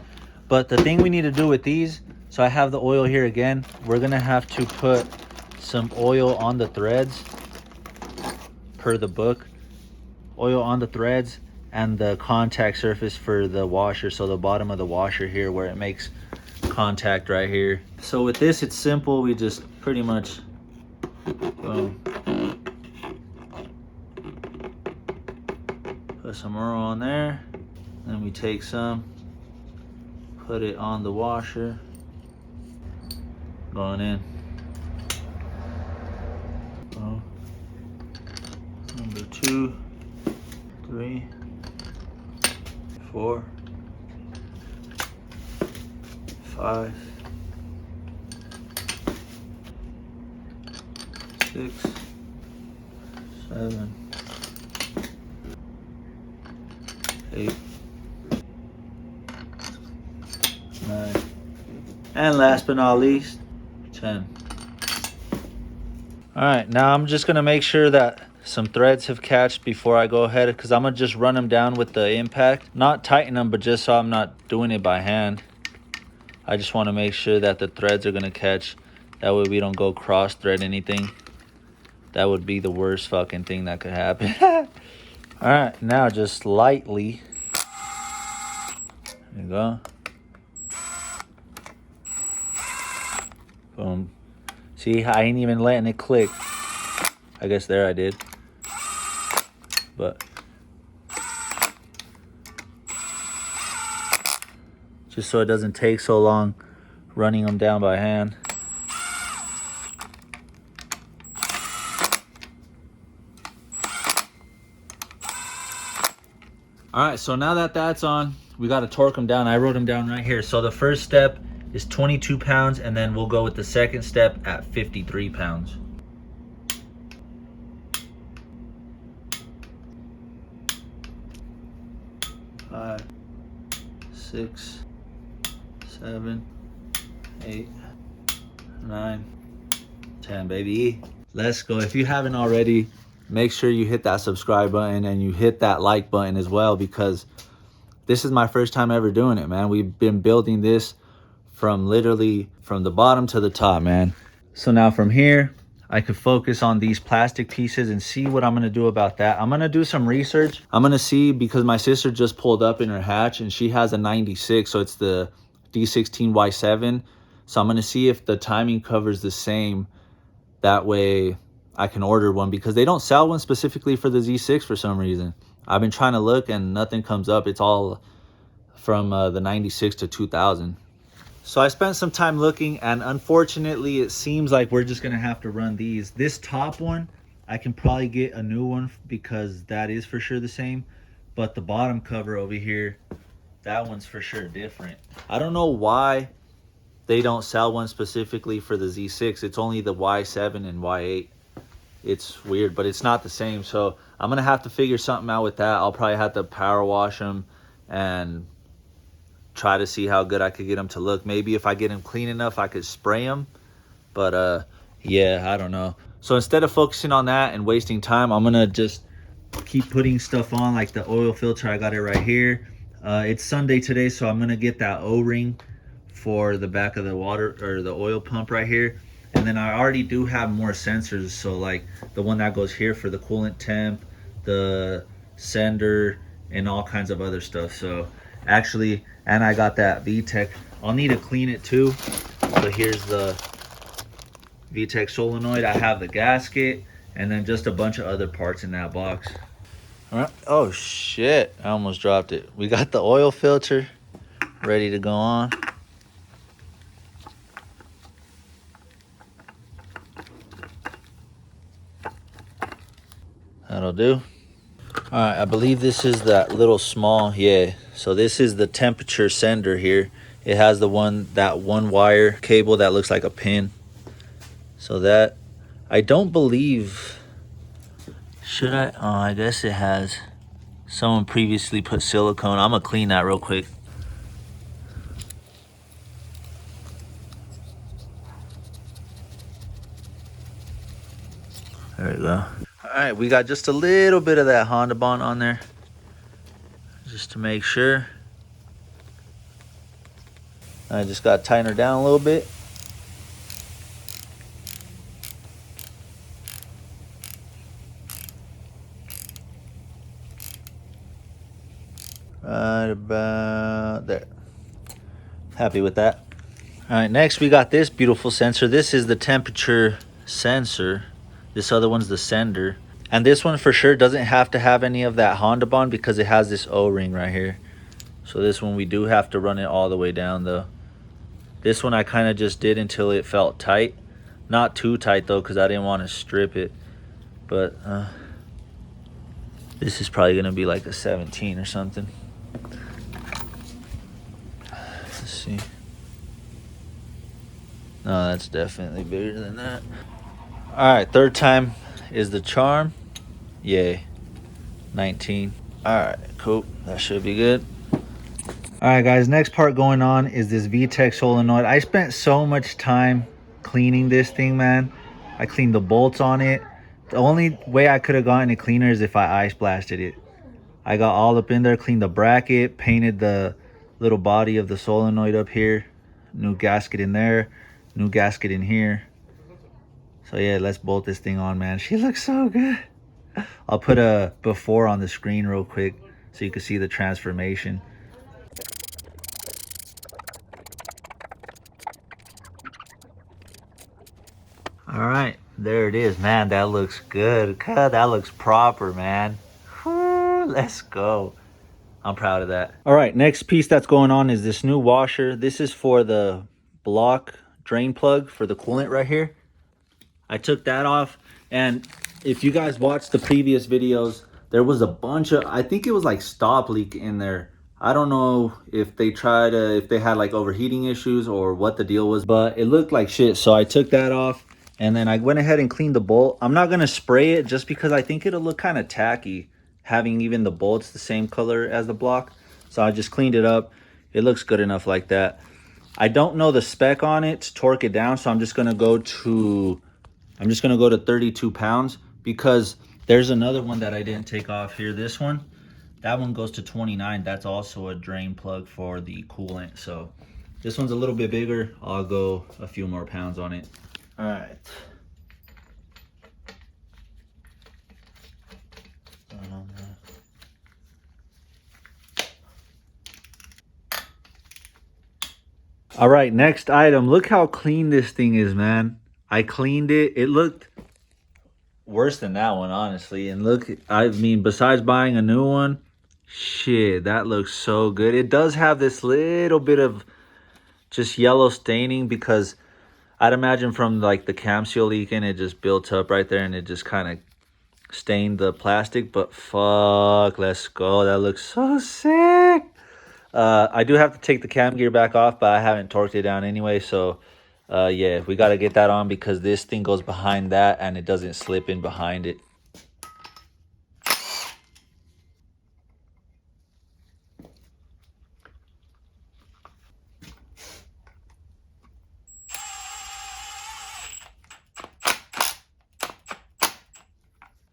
But the thing we need to do with these, so I have the oil here again. We're gonna have to put some oil on the threads per the book. Oil on the threads and the contact surface for the washer. So the bottom of the washer here where it makes contact right here. So with this, it's simple. We just pretty much, boom. Put some oil on there. Then we take some, put it on the washer. Going in. Boom. Number 2, 3, 4, 5, 6, 7, 8, 9, And last but not least, 10. All right, now I'm just gonna make sure that some threads have catched before I go ahead, because I'm gonna just run them down with the impact. Not tighten them, but just so I'm not doing it by hand. I just wanna make sure that the threads are gonna catch. That way we don't go cross thread anything. That would be the worst fucking thing that could happen. All right, now just lightly. There you go. Boom. See, I ain't even letting it click. I guess there I did. But just so it doesn't take so long running them down by hand. All right, so now that that's on, we got to torque them down. I wrote them down right here. So the first step is 22 pounds, and then we'll go with the second step at 53 pounds. Five, 6, 7, 8, 9, 10, baby. Let's go. If you haven't already, make sure you hit that subscribe button and you hit that like button as well, because this is my first time ever doing it, man. We've been building this from literally from the bottom to the top, man. So now from here, I could focus on these plastic pieces and see what I'm gonna do about that. I'm gonna do some research. I'm gonna see, because my sister just pulled up in her hatch and she has a 96, so it's the D16Y7. So I'm gonna see if the timing cover's the same. That way I can order one, because they don't sell one specifically for the Z6 for some reason. I've been trying to look and nothing comes up. It's all from the 96 to 2000. So I spent some time looking, and unfortunately it seems like we're just gonna have to run these. This top one, I can probably get a new one, because that is for sure the same. But the bottom cover over here, that one's for sure different. I don't know why they don't sell one specifically for the Z6. It's only the Y7 and Y8. It's weird, but it's not the same. So I'm gonna have to figure something out with that. I'll probably have to power wash them and try to see how good I could get them to look. Maybe if I get them clean enough, I could spray them. But yeah, I don't know. So instead of focusing on that and wasting time, I'm gonna just keep putting stuff on, like the oil filter. I got it right here. It's Sunday today, so I'm gonna get that O-ring for the back of the water or the oil pump right here. And then I already do have more sensors, so like the one that goes here for the coolant temp, the sender, and all kinds of other stuff. So actually, and I got that VTEC. I'll need to clean it too. So here's the VTEC solenoid. I have the gasket, and then just a bunch of other parts in that box. All right. Oh shit, I almost dropped it. We got the oil filter ready to go on. That'll do. All right, I believe this is that little small, yeah. So this is the temperature sender here. It has that one wire cable that looks like a pin. So that, I don't believe, should I? Oh, I guess it has. Someone previously put silicone. I'm gonna clean that real quick. There we go. All right, we got just a little bit of that Honda bond on there, just to make sure. I just got to tighten her down a little bit. Right about there. Happy with that. All right, next we got this beautiful sensor. This is the temperature sensor. This other one's the sender. And this one for sure doesn't have to have any of that Honda bond, because it has this O-ring right here. So this one we do have to run it all the way down though. This one I kind of just did until it felt tight. Not too tight though, because I didn't want to strip it. But this is probably gonna be like a 17 or something. Let's see. No, that's definitely bigger than that. All right, third time is the charm. Yay, 19. All right, cool. That should be good. All All right, guys, next part going on is this VTEC solenoid. I spent so much time cleaning this thing, man. I cleaned the bolts on it. The only way I could have gotten it cleaner is if I ice blasted it. I got all up in there, cleaned the bracket, painted the little body of the solenoid up here. New gasket in there, new gasket in here. So yeah, let's bolt this thing on, man. She looks so good. I'll put a before on the screen real quick so you can see the transformation. All right, there it is, man. That looks good. God, that looks proper, man. Whew, let's go. I'm proud of that. All right, next piece that's going on is this new washer. This is for the block drain plug for the coolant right here. I took that off, and if you guys watched the previous videos, there was a bunch of, I think it was like stop leak in there. I don't know if they if they had like overheating issues or what the deal was, but it looked like shit. So I took that off, and then I went ahead and cleaned the bolt. I'm not gonna spray it just because I think it'll look kind of tacky having even the bolts the same color as the block. So I just cleaned it up. It looks good enough like that. I don't know the spec on it to torque it down, so I'm just gonna go to 32 pounds, because there's another one that I didn't take off here. This one, that one goes to 29. That's also a drain plug for the coolant. So this one's a little bit bigger. I'll go a few more pounds on it. All right. All right, next item. Look how clean this thing is, man. I cleaned it. It looked worse than that one, honestly. And look, I mean, besides buying a new one, shit, that looks so good. It does have this little bit of just yellow staining because I'd imagine from like the cam seal leaking, it just built up right there and it just kind of stained the plastic. But fuck, let's go. That looks so sick. I do have to take the cam gear back off, but I haven't torqued it down anyway. So yeah, we got to get that on because this thing goes behind that and it doesn't slip in behind it.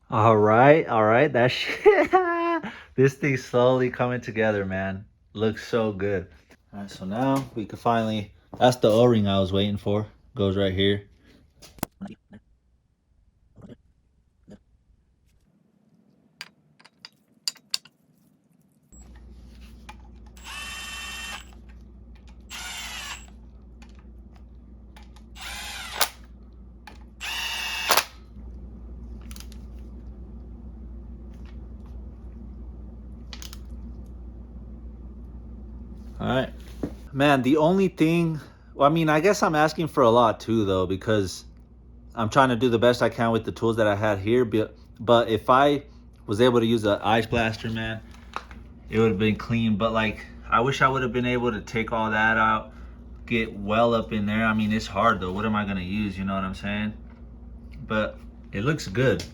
All right, that shit. This thing's slowly coming together, man. Looks so good. All right, so now we can finally, that's the O-ring I was waiting for. Goes right here. All right, man, the only thing, well, I mean, I guess I'm asking for a lot too, though, because I'm trying to do the best I can with the tools that I had here. But if I was able to use an ice blaster, man, it would have been clean. But like, I wish I would have been able to take all that out, get well up in there. I mean, it's hard though. What am I gonna use? You know what I'm saying? But it looks good.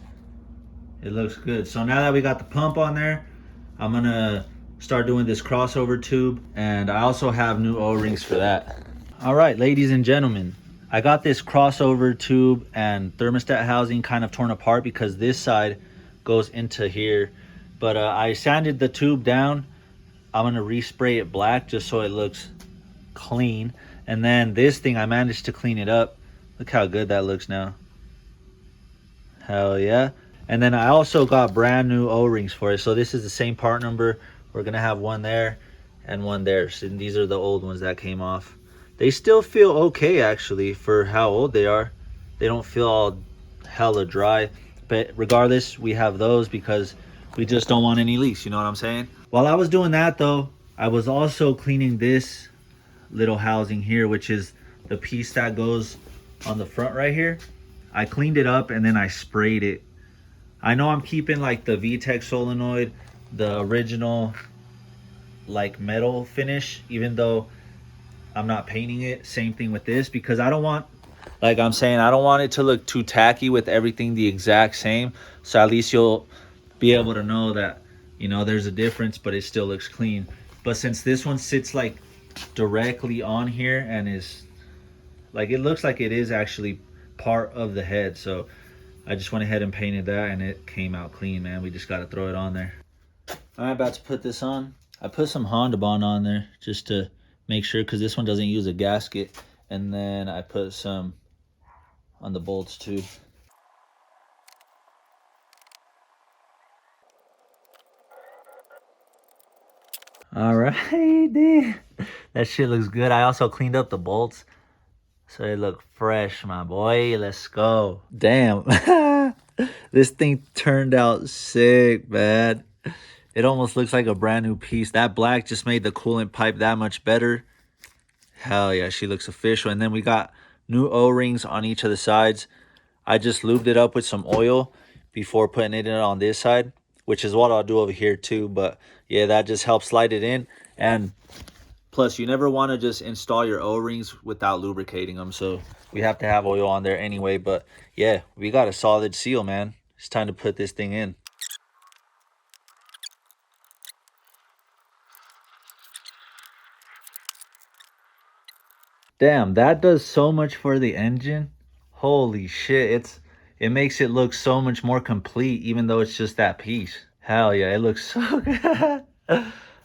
It looks good. So now that we got the pump on there, I'm gonna start doing this crossover tube, and I also have new O-rings for that. All right, ladies and gentlemen, I got this crossover tube and thermostat housing kind of torn apart because this side goes into here. But I sanded the tube down. I'm gonna respray it black just so it looks clean. And then this thing, I managed to clean it up. Look how good that looks now. Hell yeah. And then I also got brand new O-rings for it. So this is the same part number. We're gonna have one there and one there. So these are the old ones that came off. They still feel okay actually for how old they are. They don't feel all hella dry. But regardless, we have those because we just don't want any leaks, you know what I'm saying? While I was doing that though, I was also cleaning this little housing here, which is the piece that goes on the front right here. I cleaned it up and then I sprayed it. I know I'm keeping like the VTEC solenoid, the original like metal finish, even though I'm not painting it. Same thing with this, because I don't want, like I'm saying, I don't want it to look too tacky with everything the exact same. So at least you'll be able to know that, you know, there's a difference, but it still looks clean. But since this one sits like directly on here and is like, it looks like it is actually part of the head, so I just went ahead and painted that and it came out clean, man. We just got to throw it on there. All right, about to put this on. I put some Honda Bond on there just to make sure, because this one doesn't use a gasket. And then I put some on the bolts too. All right, dude. That shit looks good. I also cleaned up the bolts, so they look fresh, my boy. Let's go. Damn. This thing turned out sick, man. It almost looks like a brand new piece. That black just made the coolant pipe that much better. Hell yeah, she looks official. And then we got new O-rings on each of the sides. I just lubed it up with some oil before putting it in on this side, which is what I'll do over here too. But yeah, that just helps slide it in. And plus, you never want to just install your O-rings without lubricating them. So we have to have oil on there anyway. But yeah, we got a solid seal, man. It's time to put this thing in. Damn, that does so much for the engine. Holy shit, it makes it look so much more complete, even though it's just that piece. Hell yeah, it looks so good.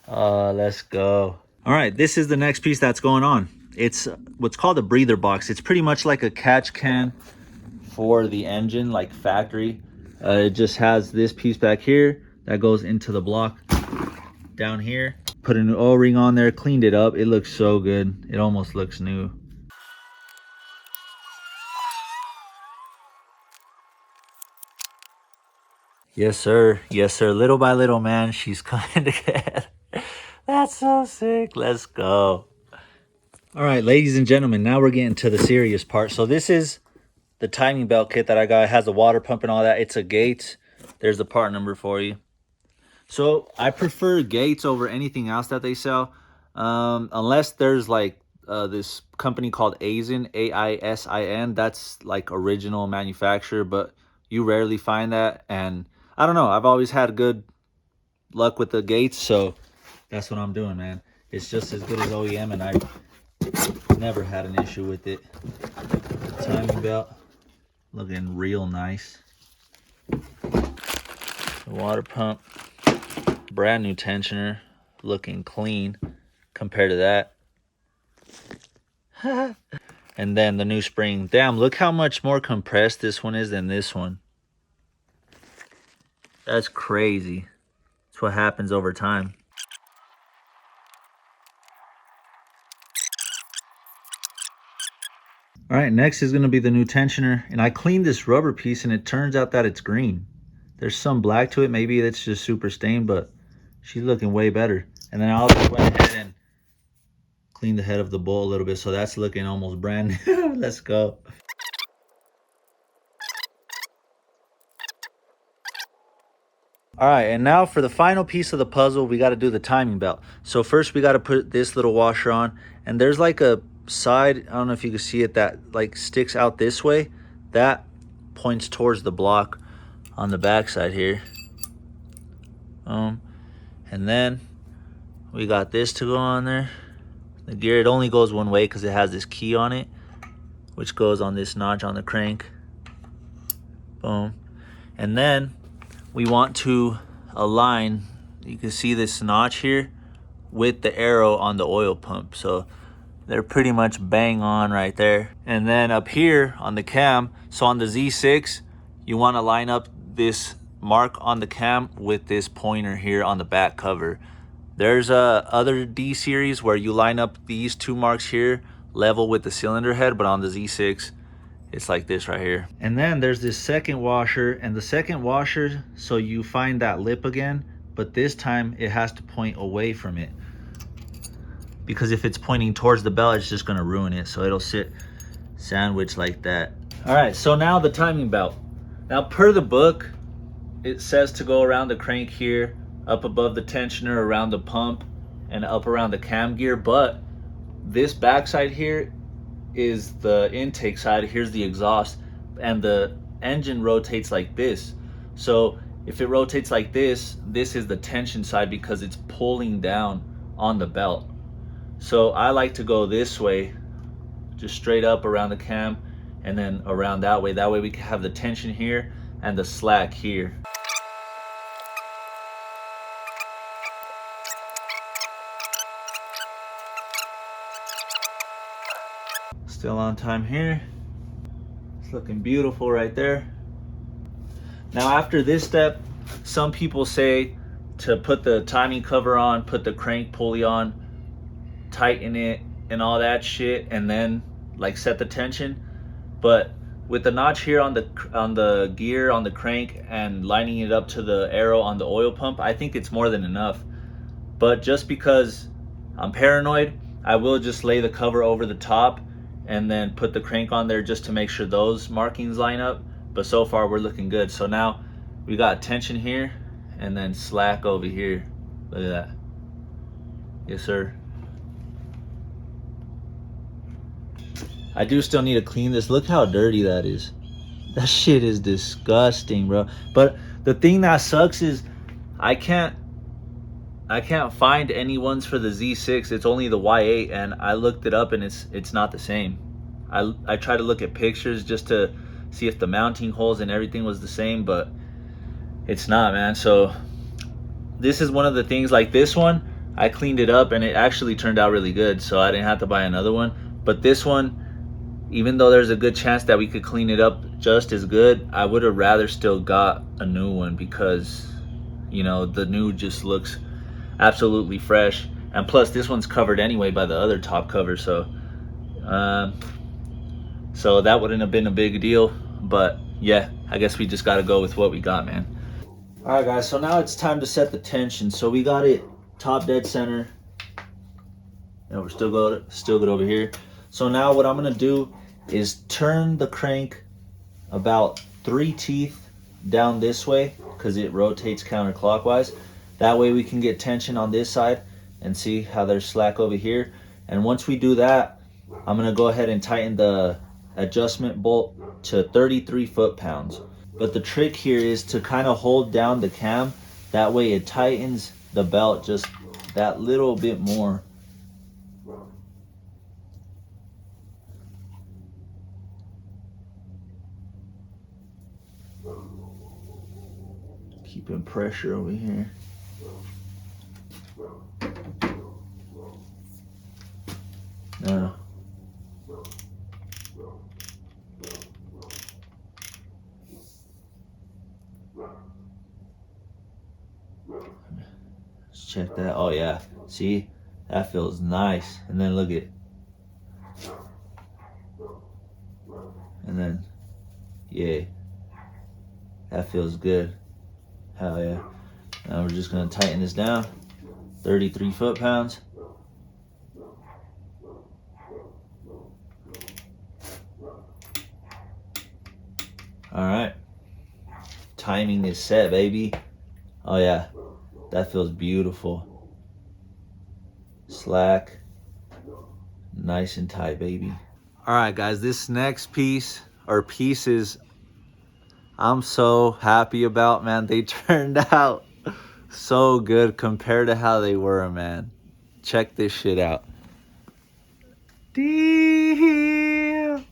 Oh, let's go. All right, this is the next piece that's going on. It's what's called a breather box. It's pretty much like a catch can for the engine, like factory. It just has this piece back here that goes into the block down here. Put a new O-ring on there, cleaned it up. It looks so good. It almost looks new. Yes, sir. Yes, sir. Little by little, man, she's coming together. That's so sick. Let's go. All right, ladies and gentlemen, now we're getting to the serious part. So this is the timing belt kit that I got. It has the water pump and all that. It's a Gates. There's the part number for you. So I prefer Gates over anything else that they sell, unless there's like this company called Aisin, AISIN. That's like original manufacturer, but you rarely find that. And I don't know, I've always had good luck with the Gates, so that's what I'm doing, man. It's just as good as OEM, and I've never had an issue with it. Timing belt looking real nice. The water pump, brand new tensioner, looking clean compared to that. And then the new spring. Damn, look how much more compressed this one is than this one. That's crazy. That's what happens over time. All right, next is going to be the new tensioner. And I cleaned this rubber piece and it turns out that it's green. There's some black to it. Maybe it's just super stained, but she's looking way better. And then I also went ahead and cleaned the head of the bowl a little bit, so that's looking almost brand new. Let's go. All right, and now for the final piece of the puzzle, we got to do the timing belt. So first we got to put this little washer on, and there's like a side, I don't know if you can see it, that like sticks out this way. That points towards the block on the back side here. And then we got this to go on there. The gear, it only goes one way because it has this key on it, which goes on this notch on the crank. Boom. And then we want to align, you can see this notch here with the arrow on the oil pump. So they're pretty much bang on right there. And then up here on the cam, so on the Z6, you want to line up this mark on the cam with this pointer here on the back cover. There's other D series where you line up these two marks here level with the cylinder head, but on the Z6 it's like this right here. And then there's this second washer, and the second washer, so you find that lip again, but this time it has to point away from it, because if it's pointing towards the belt, it's just going to ruin it. So it'll sit sandwiched like that. All right, so now the timing belt. Now per the book, it says to go around the crank here, up above the tensioner, around the pump, and up around the cam gear. But this backside here is the intake side. Here's the exhaust, and the engine rotates like this. So if it rotates like this, this is the tension side because it's pulling down on the belt. So I like to go this way, just straight up around the cam, and then around that way. That way we can have the tension here and the slack here. Still on time here. It's looking beautiful right there. Now after this step, some people say to put the timing cover on, put the crank pulley on, tighten it and all that shit, and then like set the tension. But with the notch here on the gear on the crank and lining it up to the arrow on the oil pump, I think it's more than enough. But just because I'm paranoid, I will just lay the cover over the top and then put the crank on there just to make sure those markings line up. But so far we're looking good. So now we got tension here and then slack over here. Look at that. Yes, sir. I do still need to clean this. Look how dirty that is. That shit is disgusting, bro. But the thing that sucks is I can't find any ones for the Z6. It's only the Y8, and I looked it up and it's not the same. I tried to look at pictures just to see if the mounting holes and everything was the same, but it's not, man. So this is one of the things. Like this one, I cleaned it up and it actually turned out really good, so I didn't have to buy another one. But this one, even though there's a good chance that we could clean it up just as good, I would have rather still got a new one, because you know the new just looks absolutely fresh. And plus this one's covered anyway by the other top cover, so so that wouldn't have been a big deal. But yeah, I guess we just got to go with what we got, man. All right guys, so now it's time to set the tension. So we got it top dead center, and we're still good over here. So now what I'm gonna do is turn the crank about 3 teeth down this way, because it rotates counterclockwise. That way we can get tension on this side and see how there's slack over here. And once we do that, I'm gonna go ahead and tighten the adjustment bolt to 33 foot-pounds. But the trick here is to kind of hold down the cam. That way it tightens the belt just that little bit more. Keeping pressure over here. Now, let's check that. Oh yeah, see, that feels nice. And then look at, and then yeah, that feels good. Hell yeah. Now we're just gonna tighten this down. 33 foot-pounds. All right, timing is set, baby. Oh yeah, that feels beautiful. Slack, nice and tight, baby. All right guys, this next piece or pieces I'm so happy about, man. They turned out so good compared to how they were, man. Check this shit out. Damn,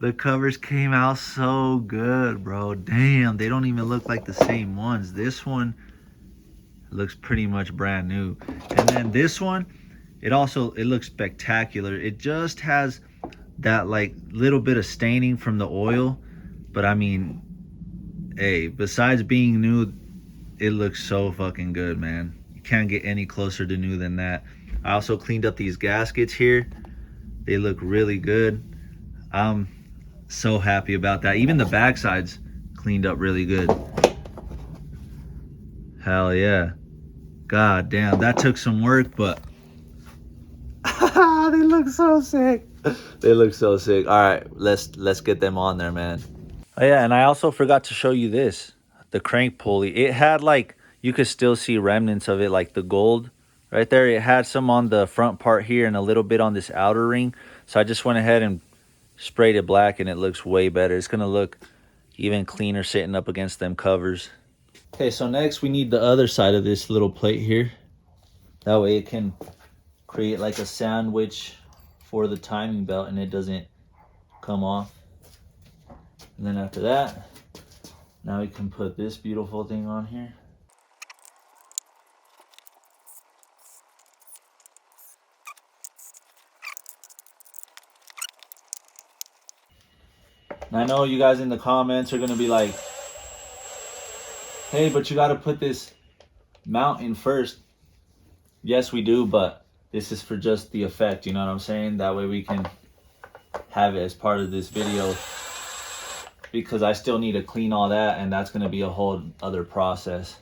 the covers came out so good, bro. Damn, they don't even look like the same ones. This one looks pretty much brand new, and then this one, it looks spectacular. It just has that like little bit of staining from the oil, but I mean, hey, besides being new, it looks so fucking good, man. You can't get any closer to new than that. I also cleaned up these gaskets here. They look really good. I'm so happy about that. Even the backsides cleaned up really good. Hell yeah. God damn, that took some work, but they look so sick. They look so sick. All right, let's get them on there, man. Oh yeah, and I also forgot to show you this, the crank pulley. It had like, you could still see remnants of it, like the gold right there. It had some on the front part here and a little bit on this outer ring. So I just went ahead and sprayed it black, and it looks way better. It's gonna look even cleaner sitting up against them covers. Okay, so next we need the other side of this little plate here. That way it can create like a sandwich for the timing belt and it doesn't come off. And then after that, now we can put this beautiful thing on here. And I know you guys in the comments are gonna be like, hey, but you gotta put this mount in first. Yes, we do, but this is for just the effect, you know what I'm saying? That way we can have it as part of this video, because I still need to clean all that, and that's gonna be a whole other process.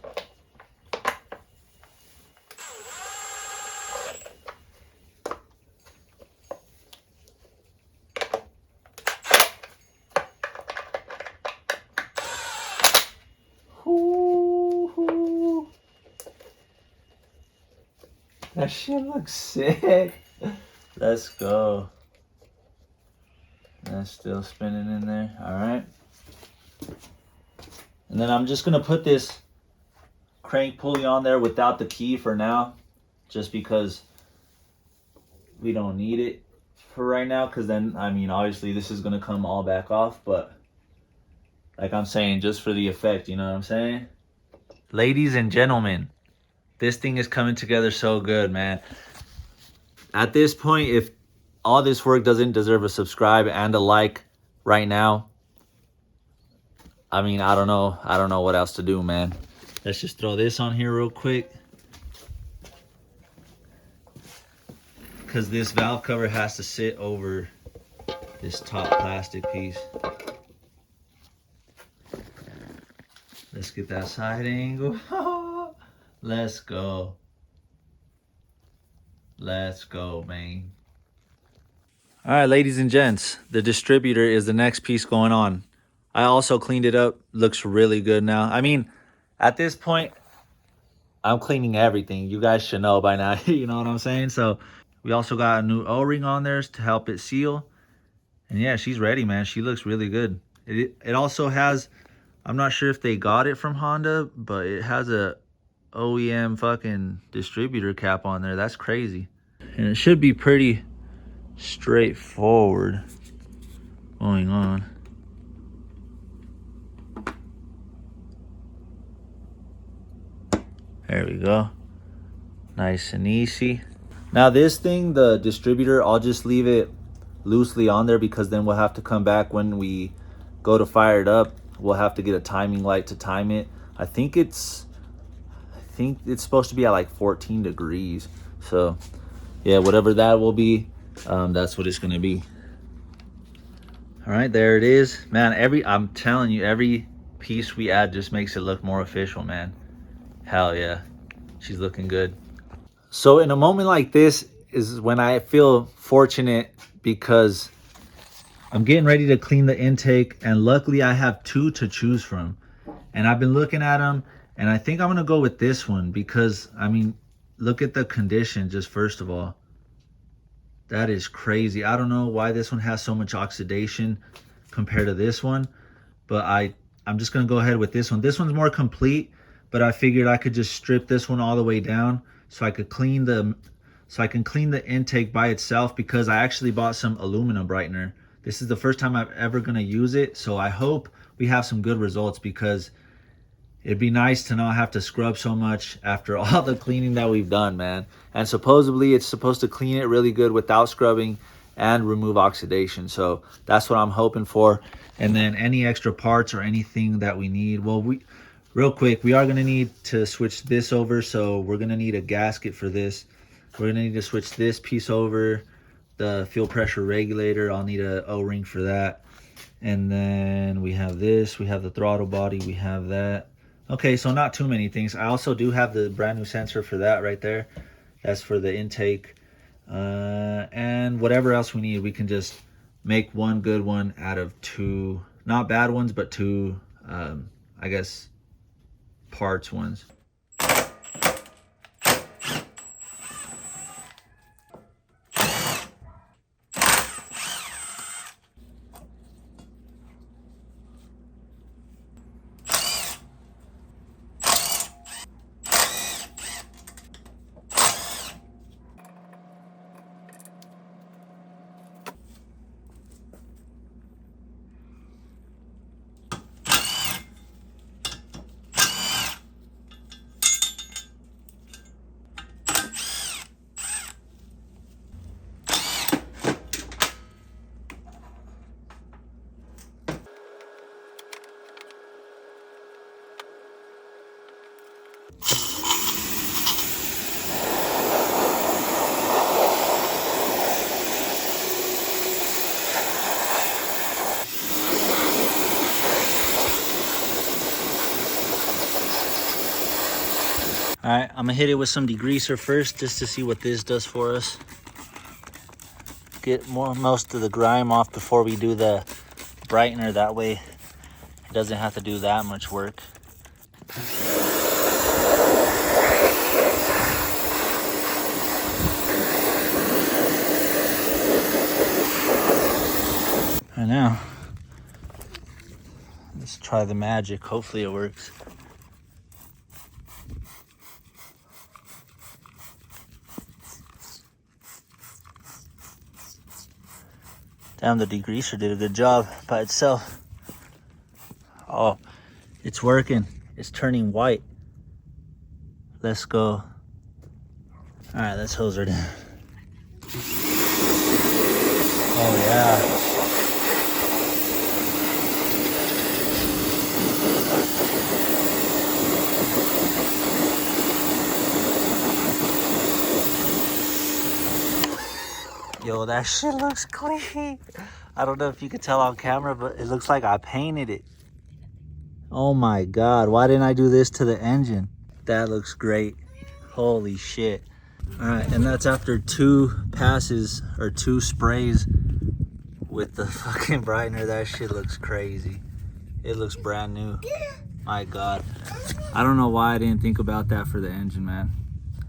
That shit looks sick. Let's go. That's still spinning in there. All right. And then I'm just gonna put this crank pulley on there without the key for now, just because we don't need it for right now. Because then, I mean, obviously this is gonna come all back off, but like I'm saying, just for the effect, you know what I'm saying? Ladies and gentlemen, this thing is coming together so good, man. At this point, if all this work doesn't deserve a subscribe and a like right now, I mean, I don't know what else to do, man. Let's just throw this on here real quick, because this valve cover has to sit over this top plastic piece. Let's get that side angle. Let's go. Let's go, man. All right, ladies and gents, the distributor is the next piece going on. I also cleaned it up. Looks really good now. I mean, at this point, I'm cleaning everything. You guys should know by now. You know what I'm saying? So we also got a new O-ring on there to help it seal. And yeah, she's ready, man. She looks really good. It also has, I'm not sure if they got it from Honda, but it has a OEM fucking distributor cap on there. That's crazy. And it should be pretty straightforward going on. There we go. Nice and easy. Now this thing, the distributor, I'll just leave it loosely on there, because then we'll have to come back when we go to fire it up. We'll have to get a timing light to time it. I think it's supposed to be at like 14 degrees. So yeah, whatever that will be, that's what it's gonna be. All right, there it is, man. I'm telling you, every piece we add just makes it look more official, man. Hell yeah, she's looking good. So in a moment like this is when I feel fortunate, because I'm getting ready to clean the intake, and luckily I have two to choose from. And I've been looking at them, and I think I'm gonna go with this one, because I mean, look at the condition. Just first of all, that is crazy. I don't know why this one has so much oxidation compared to this one, but I'm just gonna go ahead with this one. This one's more complete, but I figured I could just strip this one all the way down so I could clean the intake by itself, because I actually bought some aluminum brightener. This is the first time I'm ever gonna use it, so I hope we have some good results, because it'd be nice to not have to scrub so much after all the cleaning that we've done, man. And supposedly it's supposed to clean it really good without scrubbing and remove oxidation. So that's what I'm hoping for. And then any extra parts or anything that we need, well, real quick, we are gonna need to switch this over. So we're gonna need a gasket for this. We're gonna need to switch this piece over, the fuel pressure regulator. I'll need a O-ring for that. And then we have this, we have the throttle body, we have that. Okay, so not too many things. I also do have the brand new sensor for that right there. That's for the intake. And whatever else we need, we can just make one good one out of two, not bad ones, but two, I guess, parts ones. All right, I'm gonna hit it with some degreaser first just to see what this does for us. Get most of the grime off before we do the brightener. That way it doesn't have to do that much work. And now, let's try the magic. Hopefully it works. Damn, the degreaser did a good job by itself. Oh, it's working. It's turning white. Let's go. All right, let's hose her down. Oh yeah. Yo, that shit looks clean. I don't know if you could tell on camera, but it looks like I painted it. Oh my God, why didn't I do this to the engine? That looks great. Holy shit. All right, and that's after 2 passes or 2 sprays with the fucking brightener. That shit looks crazy. It looks brand new. My God. I don't know why I didn't think about that for the engine, man.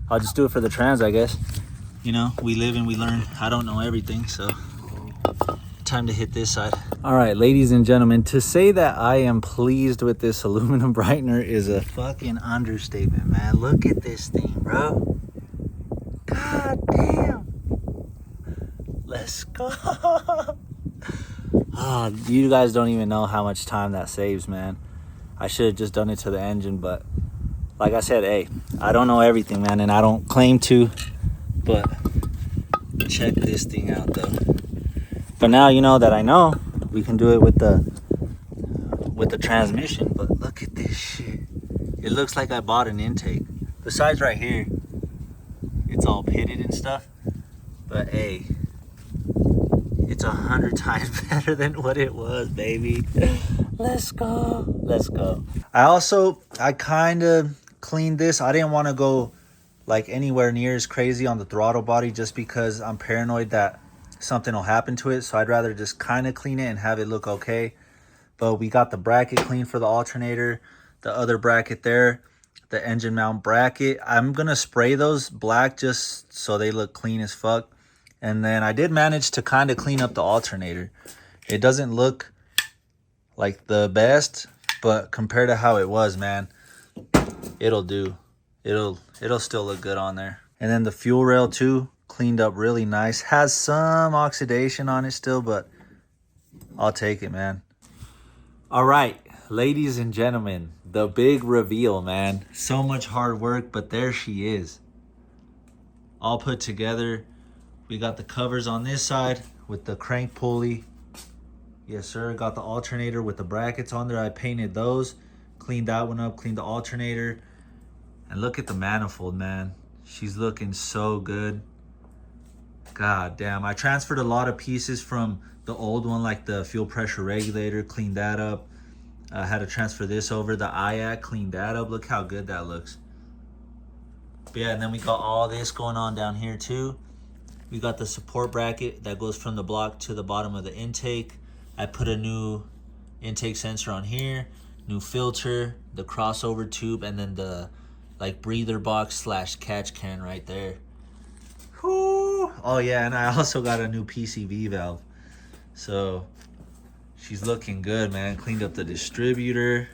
I'll just do it for the trans, I guess. You know, we live and we learn. I don't know everything, so time to hit this side. All right, ladies and gentlemen, to say that I am pleased with this aluminum brightener is a fucking understatement, man. Look at this thing, bro. God damn. Let's go. Oh, you guys don't even know how much time that saves, man. I should have just done it to the engine, but like I said, hey, I don't know everything, man, and I don't claim to. But check this thing out though. But now you know that I know, we can do it with the transmission. But look at this shit. It looks like I bought an intake. Besides right here, it's all pitted and stuff. But hey, it's 100 times better than what it was, baby. Let's go. Let's go. I kind of cleaned this. I didn't want to go like anywhere near as crazy on the throttle body just because I'm paranoid that something will happen to it. So I'd rather just kind of clean it and have it look okay. But we got the bracket clean for the alternator, the other bracket there, the engine mount bracket. I'm gonna spray those black just so they look clean as fuck. And then I did manage to kind of clean up the alternator. It doesn't look like the best, but compared to how it was, man, it'll do. It'll still look good on there. And then the fuel rail too, cleaned up really nice. Has some oxidation on it still, but I'll take it, man. All right, ladies and gentlemen, the big reveal, man. So much hard work, but there she is. All put together. We got the covers on this side with the crank pulley. Yes, sir. Got the alternator with the brackets on there. I painted those, cleaned that one up, cleaned the alternator. And look at the manifold, man. She's looking so good. God damn. I transferred a lot of pieces from the old one, like the fuel pressure regulator, cleaned that up. I had to transfer this over. The IAC, cleaned that up. Look how good that looks. But yeah, and then we got all this going on down here too. We got the support bracket that goes from the block to the bottom of the intake. I put a new intake sensor on here, new filter, the crossover tube, and then the like breather box / catch can right there. Whew. Oh yeah, and I also got a new PCV valve. So she's looking good, man. Cleaned up the distributor,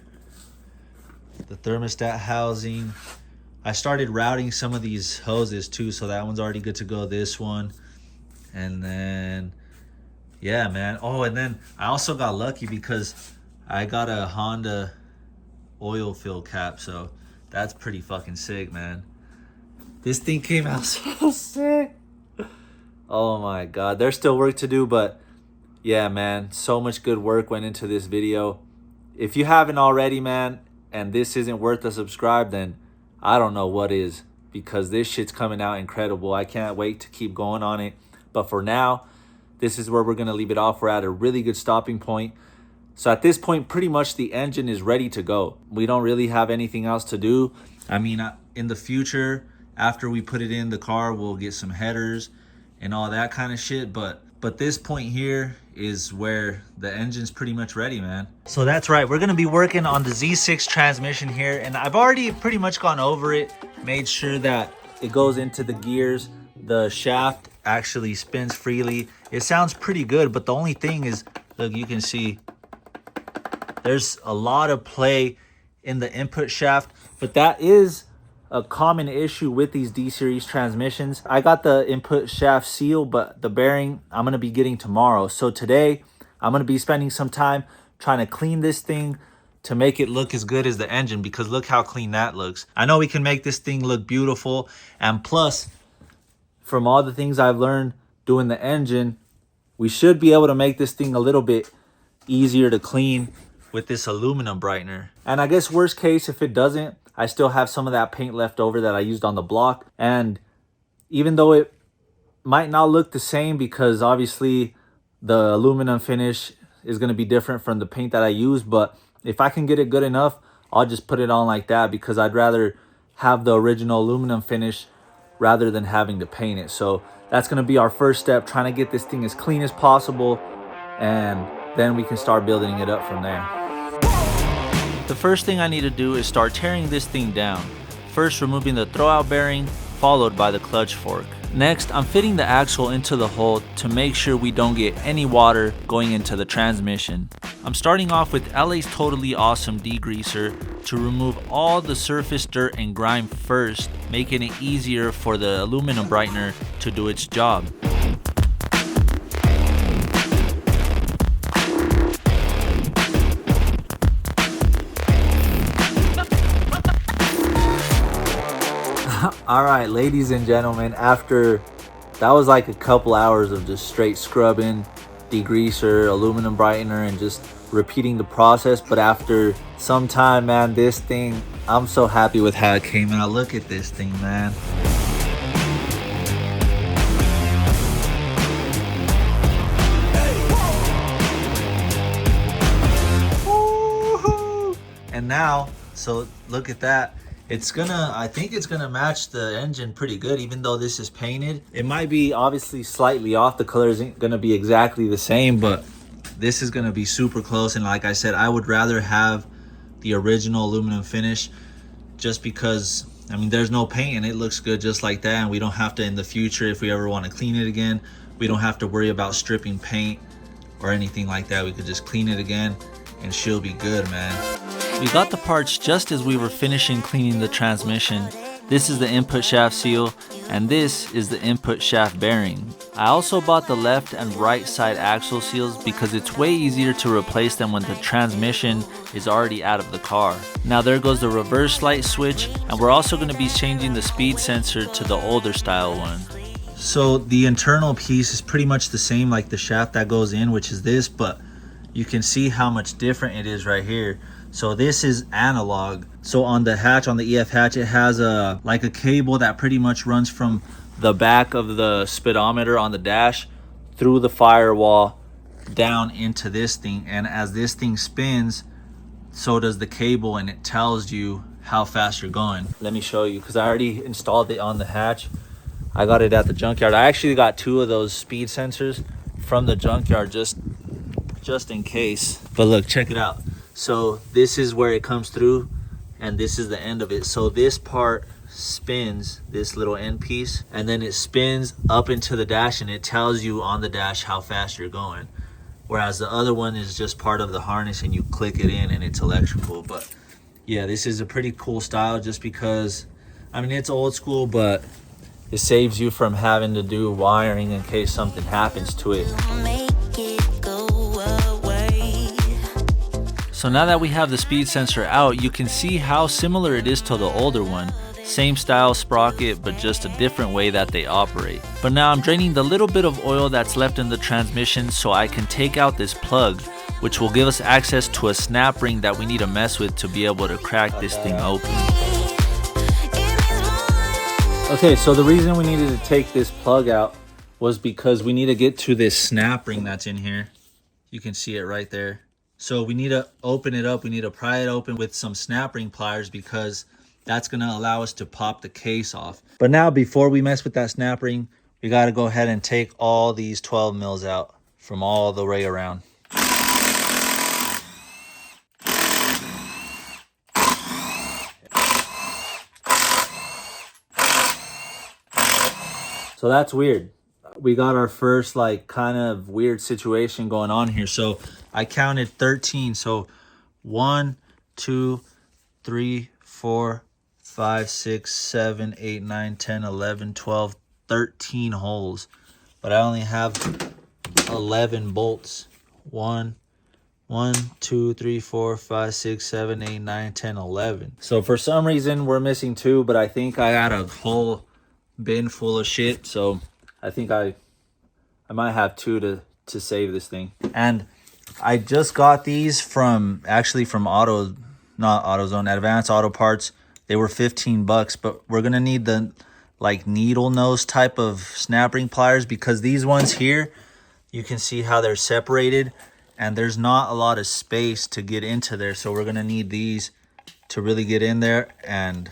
the thermostat housing. I started routing some of these hoses too, so that one's already good to go, this one. And then, yeah, man. Oh, and then I also got lucky because I got a Honda oil fill cap, so that's pretty fucking sick, man. This thing came out so sick. Oh my God, there's still work to do, but yeah, man, so much good work went into this video. If you haven't already, man, and this isn't worth a subscribe, then I don't know what is, because this shit's coming out incredible. I can't wait to keep going on it. But for now, this is where we're going to leave it off. We're at a really good stopping point. So at this point, pretty much the engine is ready to go. We don't really have anything else to do. I mean, in the future, after we put it in the car, we'll get some headers and all that kind of shit. But this point here is where the engine's pretty much ready, man. So that's right, we're gonna be working on the Z6 transmission here, and I've already pretty much gone over it, made sure that it goes into the gears. The shaft actually spins freely. It sounds pretty good, but the only thing is, look, you can see there's a lot of play in the input shaft, but that is a common issue with these D-Series transmissions. I got the input shaft seal, but the bearing I'm gonna be getting tomorrow. So today, I'm gonna be spending some time trying to clean this thing to make it look as good as the engine, because look how clean that looks. I know we can make this thing look beautiful, and plus, from all the things I've learned doing the engine, we should be able to make this thing a little bit easier to clean with this aluminum brightener. And I guess worst case, if it doesn't, I still have some of that paint left over that I used on the block. And even though it might not look the same, because obviously the aluminum finish is going to be different from the paint that I use, but if I can get it good enough, I'll just put it on like that, because I'd rather have the original aluminum finish rather than having to paint it. So that's going to be our first step, trying to get this thing as clean as possible, and then we can start building it up from there. The first thing I need to do is start tearing this thing down. First, removing the throwout bearing, followed by the clutch fork. Next, I'm fitting the axle into the hole to make sure we don't get any water going into the transmission. I'm starting off with LA's Totally Awesome degreaser to remove all the surface dirt and grime first, making it easier for the aluminum brightener to do its job. All right, ladies and gentlemen, after that was like a couple hours of just straight scrubbing, degreaser, aluminum brightener, and just repeating the process, but after some time, man, this thing, I'm so happy with how it came out. Look at this thing, man. And now, so look at that. I think it's gonna match the engine pretty good, even though this is painted. It might be obviously slightly off. The color isn't gonna be exactly the same, but this is gonna be super close. And like I said, I would rather have the original aluminum finish, just because, I mean, there's no paint and it looks good just like that. And we don't have to, in the future, if we ever want to clean it again, we don't have to worry about stripping paint or anything like that. We could just clean it again and she'll be good, man. We got the parts just as we were finishing cleaning the transmission. This is the input shaft seal, and this is the input shaft bearing. I also bought the left and right side axle seals because it's way easier to replace them when the transmission is already out of the car. Now there goes the reverse light switch, and we're also going to be changing the speed sensor to the older style one. So the internal piece is pretty much the same like the shaft that goes in, which is this, but you can see how much different it is right here. So this is analog. So on the hatch, on the EF hatch, it has like a cable that pretty much runs from the back of the speedometer on the dash through the firewall down into this thing. And as this thing spins, so does the cable, and it tells you how fast you're going. Let me show you, because I already installed it on the hatch. I got it at the Junkyard. I actually got 2 of those speed sensors from the Junkyard just in case. But look, check it out. So this is where it comes through, and this is the end of it. So this part spins, this little end piece, and then it spins up into the dash, and it tells you on the dash how fast you're going. Whereas the other one is just part of the harness, and you click it in and it's electrical. But yeah, this is a pretty cool style, just because, I mean, it's old school, but it saves you from having to do wiring in case something happens to it. So now that we have the speed sensor out, you can see how similar it is to the older one. Same style sprocket, but just a different way that they operate. But now I'm draining the little bit of oil that's left in the transmission so I can take out this plug, which will give us access to a snap ring that we need to mess with to be able to crack this thing open. Okay, so the reason we needed to take this plug out was because we need to get to this snap ring that's in here. You can see it right there. So we need to open it up. We need to pry it open with some snap ring pliers because that's going to allow us to pop the case off. But now before we mess with that snap ring, we got to go ahead and take all these 12 mils out from all the way around. So that's weird. We got our first like kind of weird situation going on here. So I counted 13. So 1, 2, 3, 4, 5, 6, 7, 8, 9, 10, 11, 12, 13 holes. But I only have 11 bolts. 1, 2, 3, 4, 5, 6, 7, 8, 9, 10, 11. So for some reason we're missing 2, but I think I got a whole bin full of shit. So I think I might have 2 to save this thing. And I just got these from not AutoZone, Advanced Auto Parts. They were $15, but we're gonna need the like needle nose type of snap ring pliers because these ones here, you can see how they're separated and there's not a lot of space to get into there. So we're gonna need these to really get in there and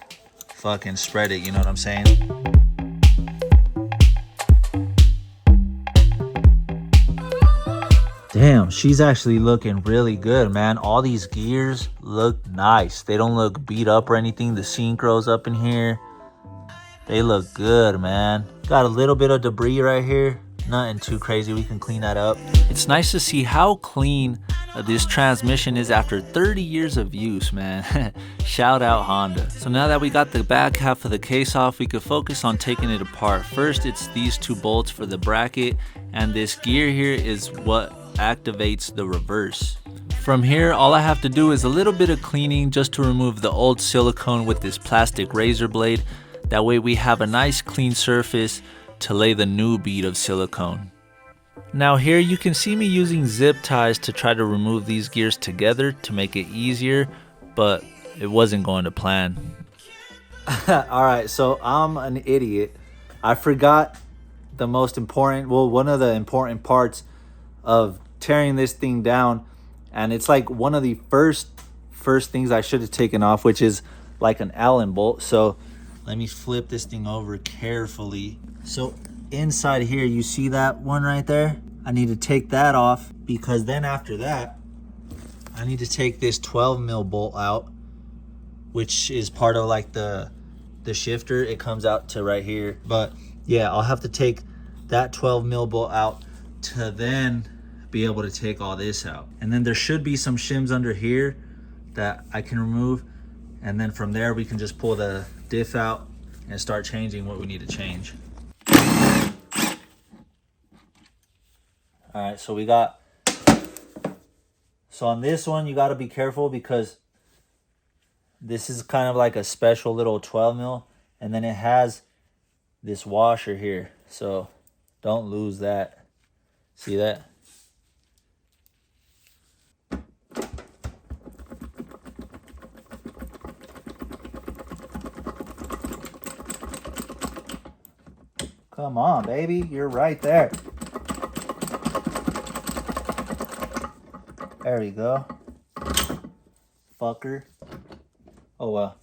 fucking spread it, you know what I'm saying? Damn, she's actually looking really good, man. All these gears look nice. They don't look beat up or anything. The synchros up in here, they look good, man. Got a little bit of debris right here. Nothing too crazy. We can clean that up. It's nice to see how clean this transmission is after 30 years of use, man. Shout out Honda. So now that we got the back half of the case off, we could focus on taking it apart. First, it's these 2 bolts for the bracket, and this gear here is what activates the reverse. From here, all I have to do is a little bit of cleaning just to remove the old silicone with this plastic razor blade. That way we have a nice clean surface to lay the new bead of silicone. Now here you can see me using zip ties to try to remove these gears together to make it easier, but it wasn't going to plan. Alright, so I'm an idiot. I forgot the most important, well, one of the important parts of tearing this thing down, and it's like one of the first things I should have taken off, which is like an Allen bolt. So let me flip this thing over carefully. So inside here, you see that one right there? I need to take that off because then after that, I need to take this 12 mil bolt out, which is part of like the shifter. It comes out to right here. But yeah, I'll have to take that 12 mil bolt out to then be able to take all this out. And then there should be some shims under here that I can remove. And then from there, we can just pull the diff out and start changing what we need to change. All right, so we got, so on this one, you got to be careful because this is kind of like a special little 12 mil. And then it has this washer here. So don't lose that. See that? Come on, baby. You're right there. There we go. Fucker. Oh, well.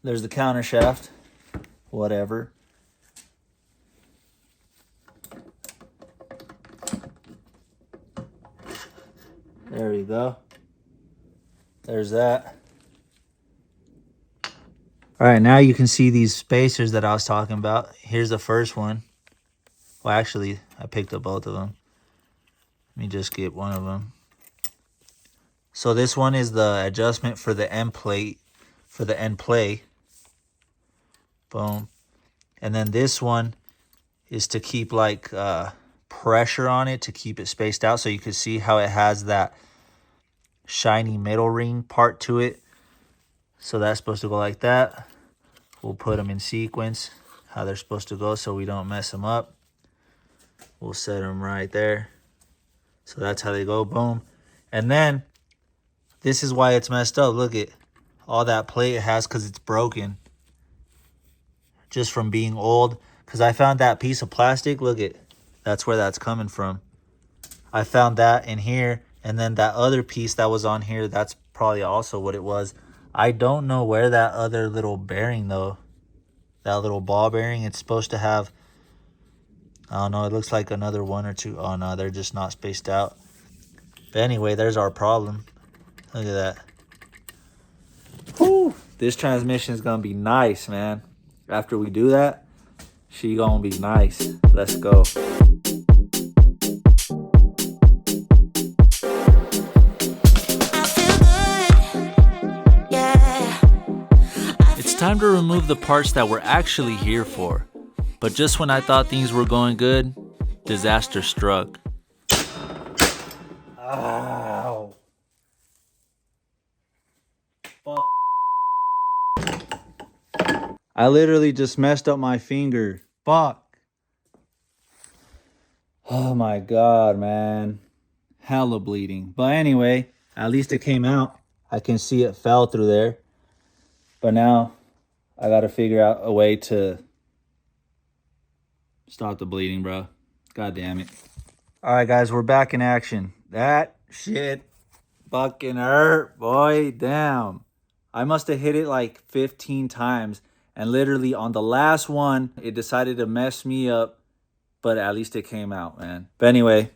There's the Camshaft. Whatever. There we go. There's that. All right, now you can see these spacers that I was talking about. Here's the first one. Well, actually, I picked up both of them. Let me just get one of them. So this one is the adjustment for the end plate, for the end play. Boom. And then this one is to keep like pressure on it to keep it spaced out. So you can see how it has that shiny middle ring part to it. So that's supposed to go like that. We'll put them in sequence, how they're supposed to go so we don't mess them up. We'll set them right there. So that's how they go, boom. And then this is why it's messed up. Look at all that plate it has because it's broken. Just from being old. Because I found that piece of plastic. Look at, that's where that's coming from. I found that in here And then that other piece that was on here, that's probably also what it was. I don't know where that other little bearing though, that little ball bearing, it's supposed to have, I don't know, it looks like another one or two. Oh no, they're just not spaced out. But anyway, there's our problem. Look at that. Whew. This transmission is gonna be nice, man. After we do that, she gonna be nice. Let's go. It's time to remove the parts that we're actually here for. But just when I thought things were going good, disaster struck. Ow. Fuck. I literally just messed up my finger. Fuck. Oh my God, man. Hella bleeding. But anyway, at least it came out. I can see it fell through there. But now I gotta figure out a way to stop the bleeding, bro. God damn it. All right, guys, we're back in action. That shit fucking hurt, boy. Damn. I must have hit it like 15 times. And literally on the last one, it decided to mess me up. But at least it came out, man. But anyway,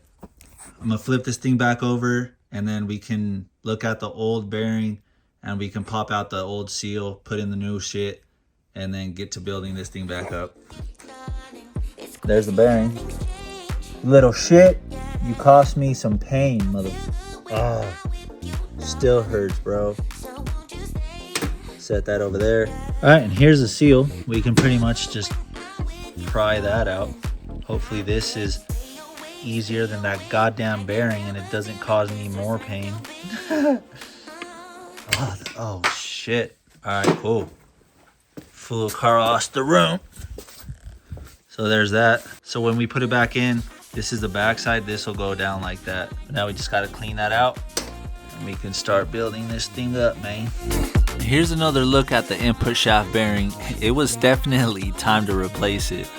I'm gonna flip this thing back over. And then we can look at the old bearing. And we can pop out the old seal, put in the new shit. And then get to building this thing back up. There's the bearing. Little shit, you cost me some pain, mother. Ah, still hurts, bro. Set that over there. All right, and here's the seal. We can pretty much just pry that out. Hopefully this is easier than that goddamn bearing and it doesn't cause me more pain. Oh, shit. All right, cool. Flew across the room. So there's that. So when we put it back in, this is the back side. This will go down like that. Now we just got to clean that out. And we can start building this thing up, man. Here's another look at the input shaft bearing. It was definitely time to replace it.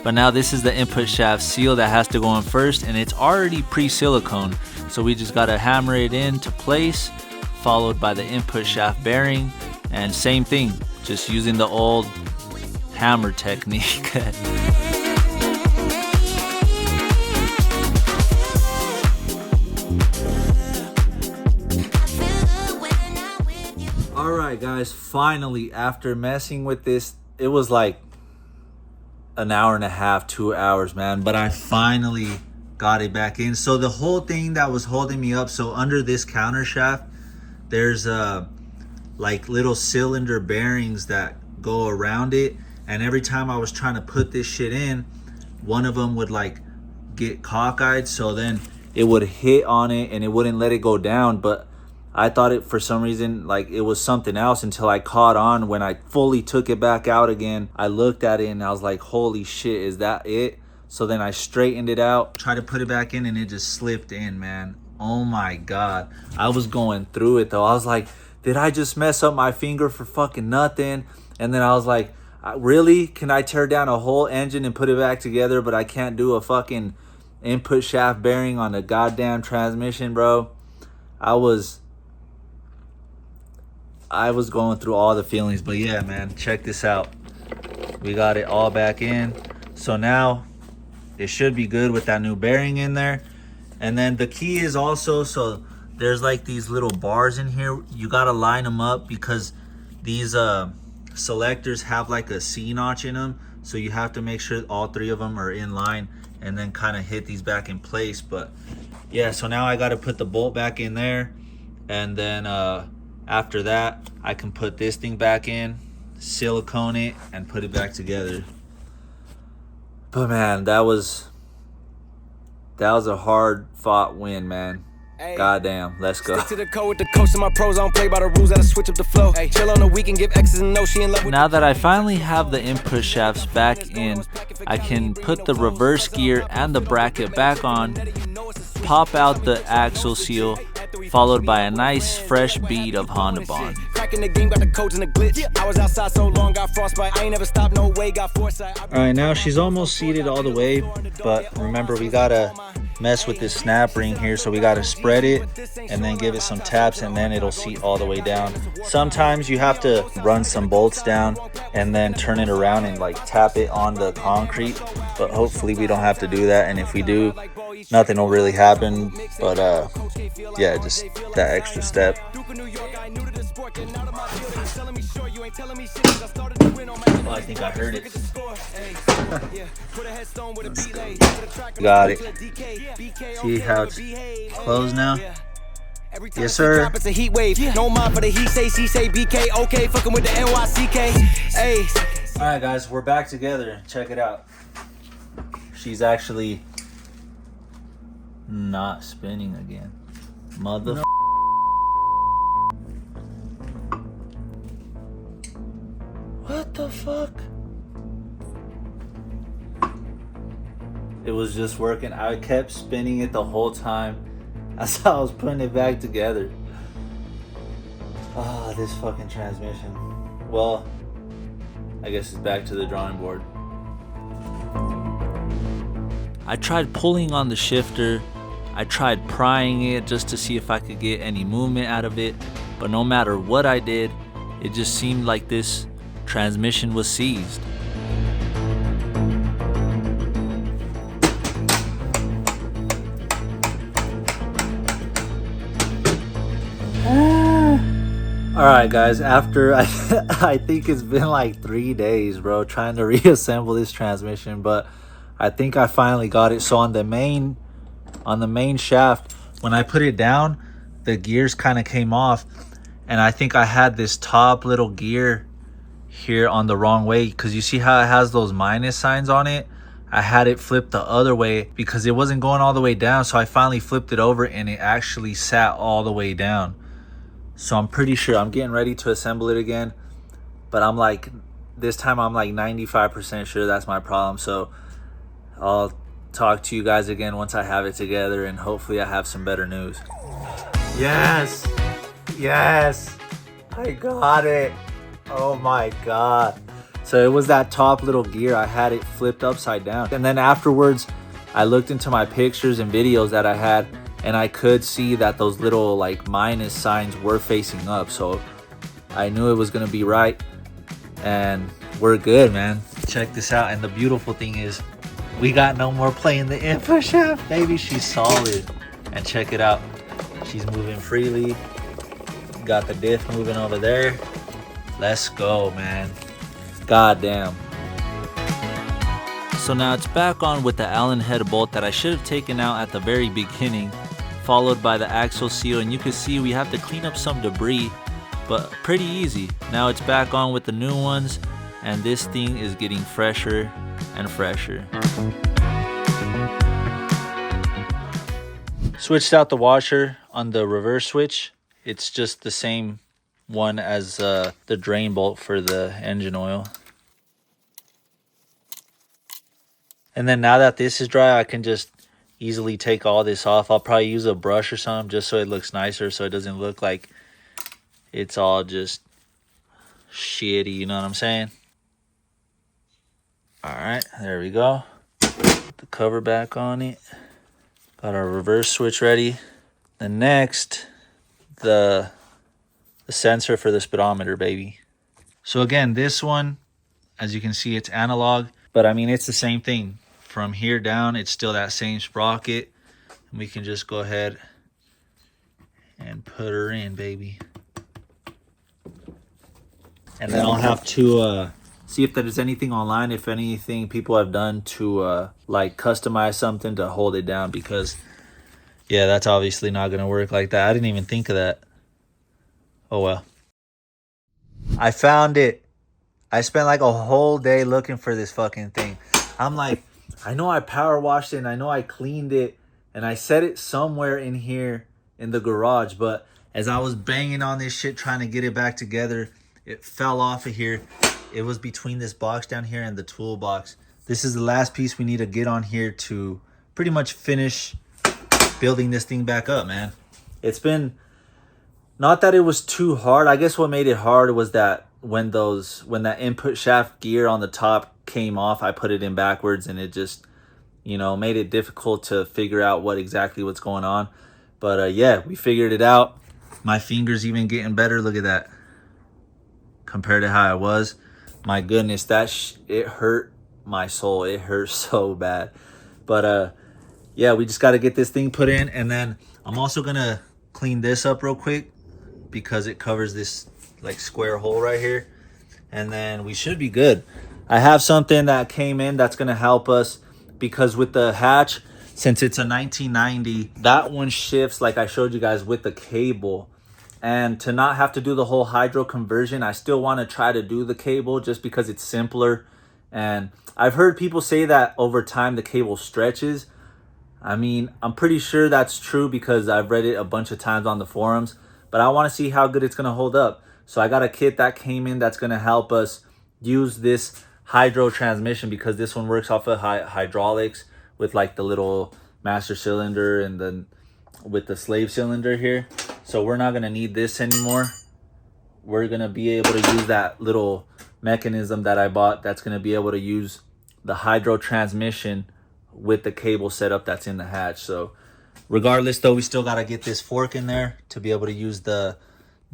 But now this is the input shaft seal that has to go in first, and it's already pre-silicone. So we just got to hammer it into place, followed by the input shaft bearing. And same thing, just using the old hammer technique. Alright guys, finally, after messing with this, it was like an hour and a half, 2 hours, man. But I finally got it back in. So the whole thing that was holding me up, so under this counter shaft, there's like little cylinder bearings that go around it. And every time I was trying to put this shit in, one of them would like get cockeyed. So then it would hit on it and it wouldn't let it go down. But I thought it, for some reason, like it was something else until I caught on. When I fully took it back out again, I looked at it and I was like, holy shit, is that it? So then I straightened it out, tried to put it back in, and it just slipped in, man. Oh my God. I was going through it though. I was like, did I just mess up my finger for fucking nothing? And then I was like, really? Can I tear down a whole engine and put it back together, but I can't do a fucking input shaft bearing on a goddamn transmission, bro? I was going through all the feelings. But yeah, man, check this out. We got it all back in. So now it should be good with that new bearing in there. And then the key is also, so there's like these little bars in here. You got to line them up because these selectors have like a C notch in them. So you have to make sure all three of them are in line and then kind of hit these back in place. But yeah, so now I got to put the bolt back in there. And then after that, I can put this thing back in, silicone it, and put it back together. But man, that was a hard fought win, man. Hey, goddamn, let's go. Stick to the code with the coach and my pros. I don't play by the rules. I switch up the flow. Hey, chill on the weekend, give X's and no. She in love with. Now that I finally have the input shafts back in, I can put the reverse gear and the bracket back on, pop out the axle seal, followed by a nice fresh bead of Honda Bond. Alright, now she's almost seated all the way, but remember we gotta mess with this snap ring here, so we got to spread it and then give it some taps, and then it'll seat all the way down. Sometimes you have to run some bolts down and then turn it around and like tap it on the concrete, but hopefully we don't have to do that, and if we do, nothing will really happen. But yeah, just that extra step. Oh, I think I heard it. Got it. See how it's closed now? Yes, sir. It's a heat wave. No mind for the he say, she say, BK. Okay, fucking with the NYCK. Hey. All right, guys, we're back together. Check it out. She's actually not spinning again. Mother. What the fuck? It was just working. I kept spinning it the whole time as I was putting it back together. Ah, this fucking transmission. Well, I guess it's back to the drawing board. I tried pulling on the shifter. I tried prying it just to see if I could get any movement out of it. But no matter what I did, it just seemed like this transmission was seized. Alright guys, after I think it's been like 3 days, bro, trying to reassemble this transmission, but I think I finally got it. So on the main shaft, when I put it down, the gears kind of came off, and I think I had this top little gear here on the wrong way, because you see how it has those minus signs on it. I had it flipped the other way because it wasn't going all the way down, so I finally flipped it over and it actually sat all the way down. So I'm pretty sure I'm getting ready to assemble it again, but I'm like, this time I'm like 95% sure that's my problem. So I'll talk to you guys again once I have it together, and hopefully I have some better news. Yes, yes, I got it. Oh my god. So it was that top little gear. I had it flipped upside down, and then afterwards I looked into my pictures and videos that I had, and I could see that those little like minus signs were facing up. So I knew it was gonna be right, and we're good, man. Check this out. And the beautiful thing is, we got no more play in the input shaft, baby. She's solid. And check it out, she's moving freely. Got the diff moving over there. Let's go, man. God damn. So now it's back on with the Allen head bolt that I should have taken out at the very beginning, followed by the axle seal, and you can see we have to clean up some debris, but pretty easy. Now it's back on with the new ones, and this thing is getting fresher and fresher. Switched out the washer on the reverse switch. It's just the same one as the drain bolt for the engine oil. And then now that this is dry, I can just easily take all this off. I'll probably use a brush or something just so it looks nicer, so it doesn't look like it's all just shitty, you know what I'm saying? Alright, there we go. Put the cover back on it. Got our reverse switch ready. And next, the sensor for the speedometer, baby. So again, this one, as you can see, it's analog, but I mean, it's the same thing. From here down, it's still that same sprocket. And we can just go ahead and put her in, baby. And then I'll have to see if there's anything online, if anything people have done to like customize something to hold it down, because yeah, that's obviously not gonna work like that. I didn't even think of that. Oh well. I found it. I spent like a whole day looking for this fucking thing. I'm like, I know I power washed it and I know I cleaned it and I set it somewhere in here in the garage, but as I was banging on this shit trying to get it back together, it fell off of here. It was between this box down here and the toolbox. This is the last piece we need to get on here to pretty much finish building this thing back up, man. It's been, not that it was too hard. I guess what made it hard was that when that input shaft gear on the top came off, I put it in backwards and it just you know, made it difficult to figure out what's going on. But yeah, we figured it out. My finger's even getting better. Look at that. Compared to how I was. My goodness, it hurt my soul. It hurt so bad. But yeah, we just got to get this thing put in. And then I'm also going to clean this up real quick because it covers this like square hole right here. And then we should be good. I have something that came in that's going to help us, because with the hatch, since it's a 1990, that one shifts like I showed you guys with the cable. And to not have to do the whole hydro conversion, I still want to try to do the cable just because it's simpler. And I've heard people say that over time the cable stretches. I mean, I'm pretty sure that's true because I've read it a bunch of times on the forums, but I want to see how good it's going to hold up. So I got a kit that came in that's going to help us use this hydro transmission, because this one works off of hydraulics with like the little master cylinder and then with the slave cylinder here. So we're not going to need this anymore. We're going to be able to use that little mechanism that I bought that's going to be able to use the hydro transmission with the cable setup that's in the hatch. So regardless though, we still got to get this fork in there to be able to use the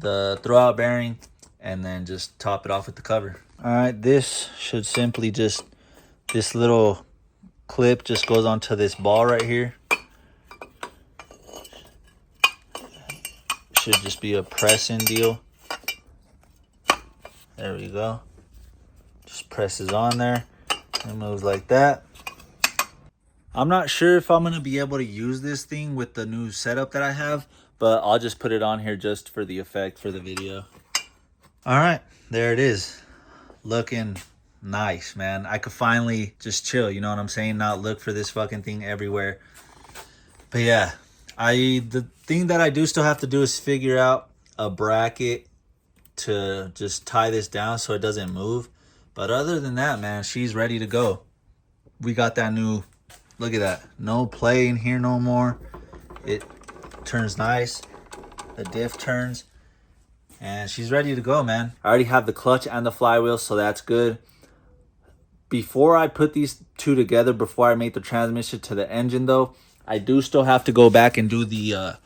throwout bearing, and then just top it off with the cover. All right, this should simply just, this little clip just goes onto this ball right here. Should just be a press-in deal. There we go. Just presses on there and moves like that. I'm not sure if I'm going to be able to use this thing with the new setup that I have, but I'll just put it on here just for the effect for the video. All right, there it is. Looking nice, man. I could finally just chill, you know what I'm saying? Not look for this fucking thing everywhere. But yeah, the thing that I do still have to do is figure out a bracket to just tie this down so it doesn't move. But other than that, man, she's ready to go. We got that new, look at that, no play in here no more. It turns nice, the diff turns, and she's ready to go, man. I already have the clutch and the flywheel, so that's good. Before I put these two together, before I make the transmission to the engine though, I do still have to go back and do the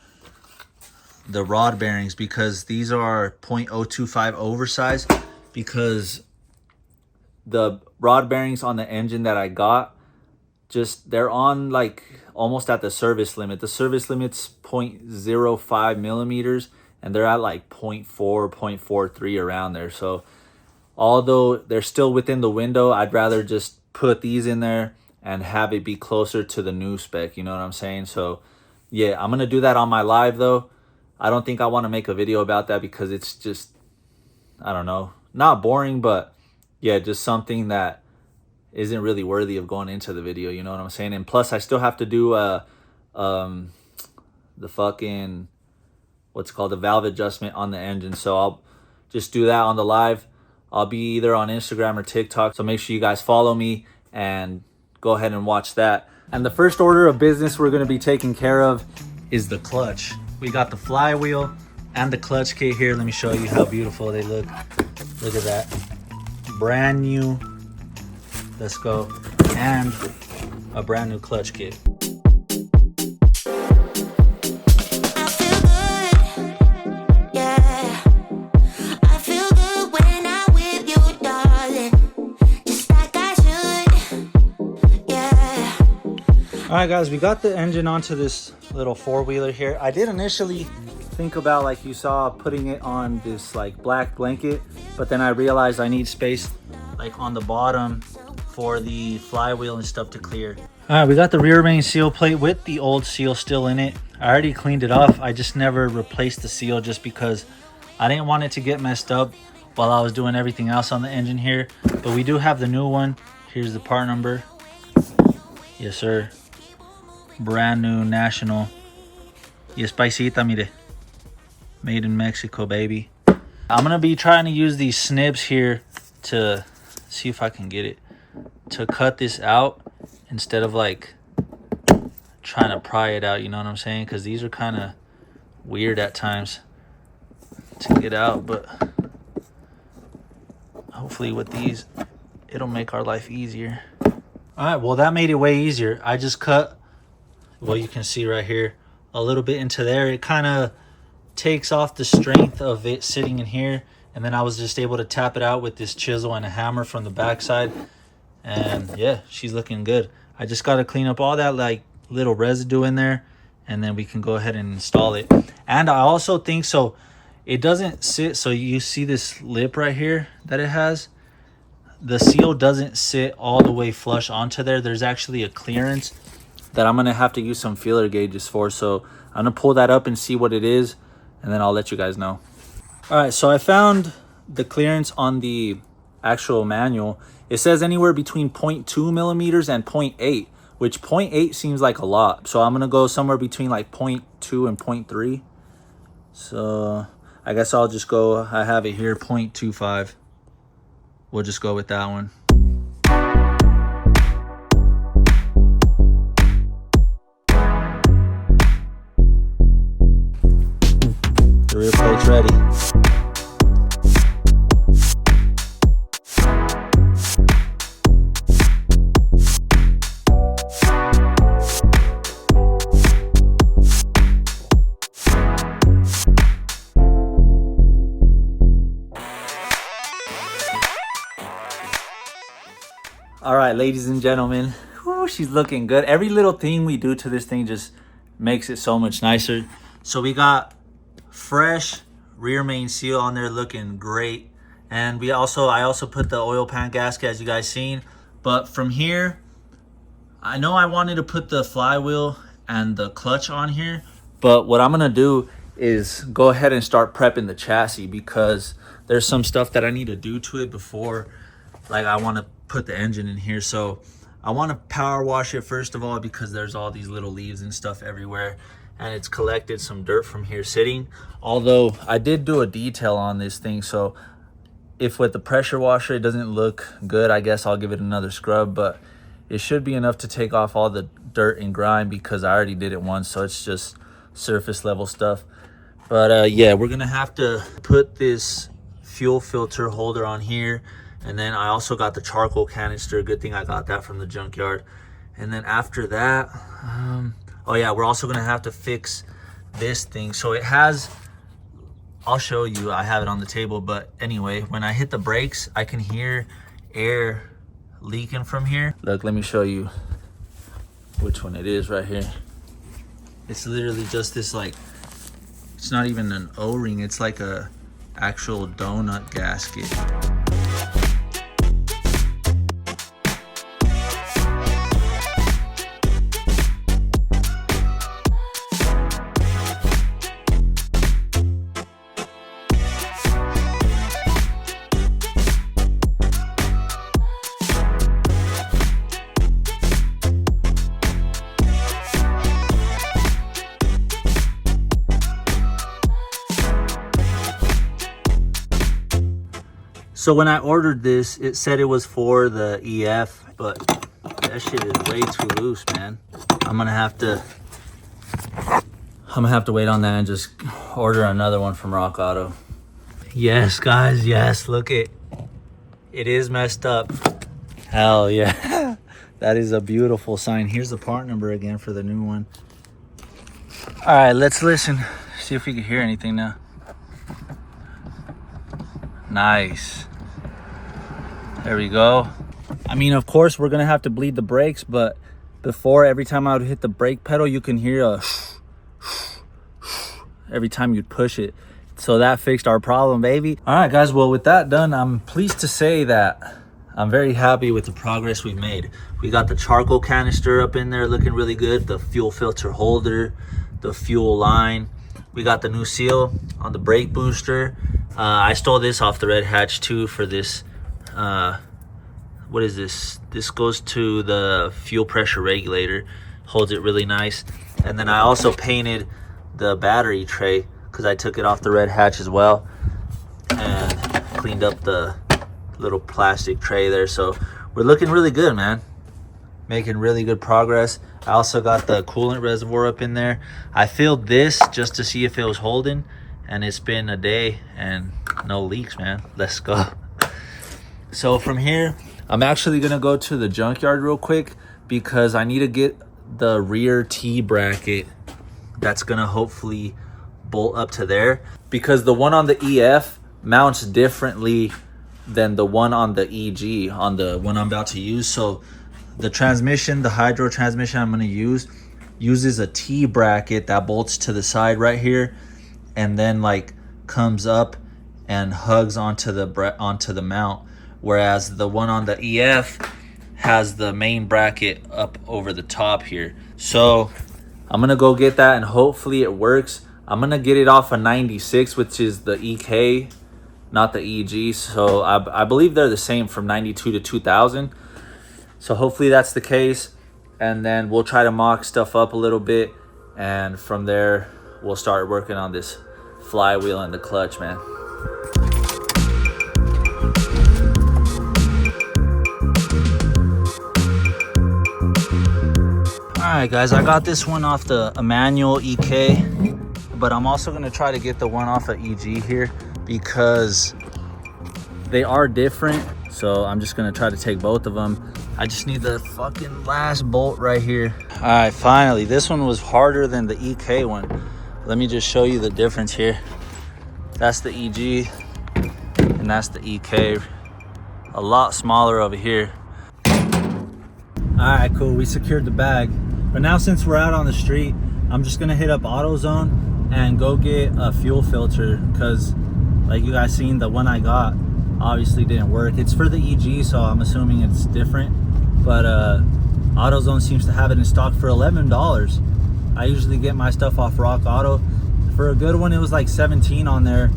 rod bearings, because these are 0.025 oversized, because the rod bearings on the engine that I got, just they're on like almost at the service limit. The service limit's 0.05 millimeters, and they're at like 0.4, 0.43 around there. So although they're still within the window, I'd rather just put these in there and have it be closer to the new spec, you know what I'm saying? So yeah, I'm gonna do that on my live though. I don't think I want to make a video about that because it's just, I don't know, not boring, but yeah, just something that isn't really worthy of going into the video, you know what I'm saying? And plus I still have to do the fucking, what's called, the valve adjustment on the engine. So I'll just do that on the live. I'll be either on Instagram or TikTok, so make sure you guys follow me and go ahead and watch that. And the first order of business we're going to be taking care of is the clutch. We got the flywheel and the clutch kit here. Let me show you how beautiful they look. Look at that, brand new. Let's go. And a brand new clutch kit. All right guys, we got the engine onto this little four-wheeler here. I did initially think about, like you saw, putting it on this like black blanket, but then I realized I need space like on the bottom for the flywheel and stuff to clear. All right, we got the rear main seal plate with the old seal still in it. I already cleaned it off. I just never replaced the seal just because I didn't want it to get messed up while I was doing everything else on the engine here. But we do have the new one. Here's the part number. Yes, sir. Brand new national. Yes, paisita, mire. Made in Mexico, baby. I'm gonna be trying to use these snips here to see if I can get it to cut this out instead of like trying to pry it out, you know what I'm saying? Because these are kind of weird at times to get out, but hopefully with these it'll make our life easier. All right, well, that made it way easier. I just cut, well, you can see right here, a little bit into there. It kind of takes off the strength of it sitting in here. And then I was just able to tap it out with this chisel and a hammer from the backside. And yeah, she's looking good. I just got to clean up all that like little residue in there, and then we can go ahead and install it. And I also think, so it doesn't sit, so you see this lip right here that it has, the seal doesn't sit all the way flush onto there. There's actually a clearance that I'm gonna have to use some feeler gauges for. So I'm gonna pull that up and see what it is, and then I'll let you guys know. All right, so I found the clearance on the actual manual. It says anywhere between 0.2 millimeters and 0.8, which 0.8 seems like a lot. So I'm gonna go somewhere between like 0.2 and 0.3. So I guess I'll just go, I have it here, 0.25. We'll just go with that one. The rear plate's ready. All right, ladies and gentlemen, whew, she's looking good. Every little thing we do to this thing just makes it so much nicer. So we got fresh rear main seal on there, looking great. And I also put the oil pan gasket, as you guys seen. But from here, I know I wanted to put the flywheel and the clutch on here, but what I'm gonna do is go ahead and start prepping the chassis, because there's some stuff that I need to do to it before, like I want to put the engine in here. So I want to power wash it first of all, because there's all these little leaves and stuff everywhere, and it's collected some dirt from here sitting. Although I did do a detail on this thing, so if with the pressure washer it doesn't look good, I guess I'll give it another scrub, but it should be enough to take off all the dirt and grime, because I already did it once, so it's just surface level stuff. But yeah, we're gonna have to put this fuel filter holder on here. And then I also got the charcoal canister. Good thing I got that from the junkyard. And then after that, oh yeah, we're also gonna have to fix this thing. So it has, I'll show you, I have it on the table, but anyway, when I hit the brakes, I can hear air leaking from here. Look, let me show you which one it is right here. It's literally just this, like, it's not even an O-ring, it's like a actual donut gasket. So when I ordered this, it said it was for the EF, but that shit is way too loose, man. I'm gonna have to wait on that and just order another one from Rock Auto. Yes, guys, yes, look it. It is messed up. Hell yeah. That is a beautiful sign. Here's the part number again for the new one. All right, let's listen. See if we can hear anything now. Nice. There we go. I mean, of course, we're gonna have to bleed the brakes, but before, every time I would hit the brake pedal, you can hear a every time you'd push it. So that fixed our problem, baby. All right, guys, well, with that done, I'm pleased to say that I'm very happy with the progress we've made. We got the charcoal canister up in there looking really good, the fuel filter holder, the fuel line. We got the new seal on the brake booster. I stole this off the Red Hatch too for this. What is this? This goes to the fuel pressure regulator, holds it really nice. And then I also painted the battery tray, because I took it off the Red Hatch as well, and cleaned up the little plastic tray there. So we're looking really good, man. Making really good progress. I also got the coolant reservoir up in there. I filled this just to see if it was holding, and it's been a day and no leaks, man. Let's go. So from here, I'm actually gonna go to the junkyard real quick because I need to get the rear T bracket that's gonna hopefully bolt up to there, because the one on the EF mounts differently than the one on the EG, on the one I'm about to use. So the transmission, the hydro transmission I'm gonna use, uses a T bracket that bolts to the side right here and then like comes up and hugs onto the mount, whereas the one on the EF has the main bracket up over the top here. So I'm gonna go get that and hopefully it works. I'm gonna get it off a 96, which is the EK, not the EG. So I believe they're the same from 92 to 2000. So hopefully that's the case. And then we'll try to mock stuff up a little bit. And from there, we'll start working on this flywheel and the clutch, man. Alright guys, I got this one off the manual EK, but I'm also going to try to get the one off of EG here because they are different. So I'm just going to try to take both of them. I just need the fucking last bolt right here. Alright, finally. This one was harder than the EK one. Let me just show you the difference here. That's the EG and that's the EK. A lot smaller over here. Alright, cool. We secured the bag. But now since we're out on the street, I'm just gonna hit up AutoZone and go get a fuel filter, because like you guys seen, the one I got obviously didn't work. It's for the EG, so I'm assuming it's different. But AutoZone seems to have it in stock for $11. I usually get my stuff off Rock Auto. For a good one, it was like 17 on there.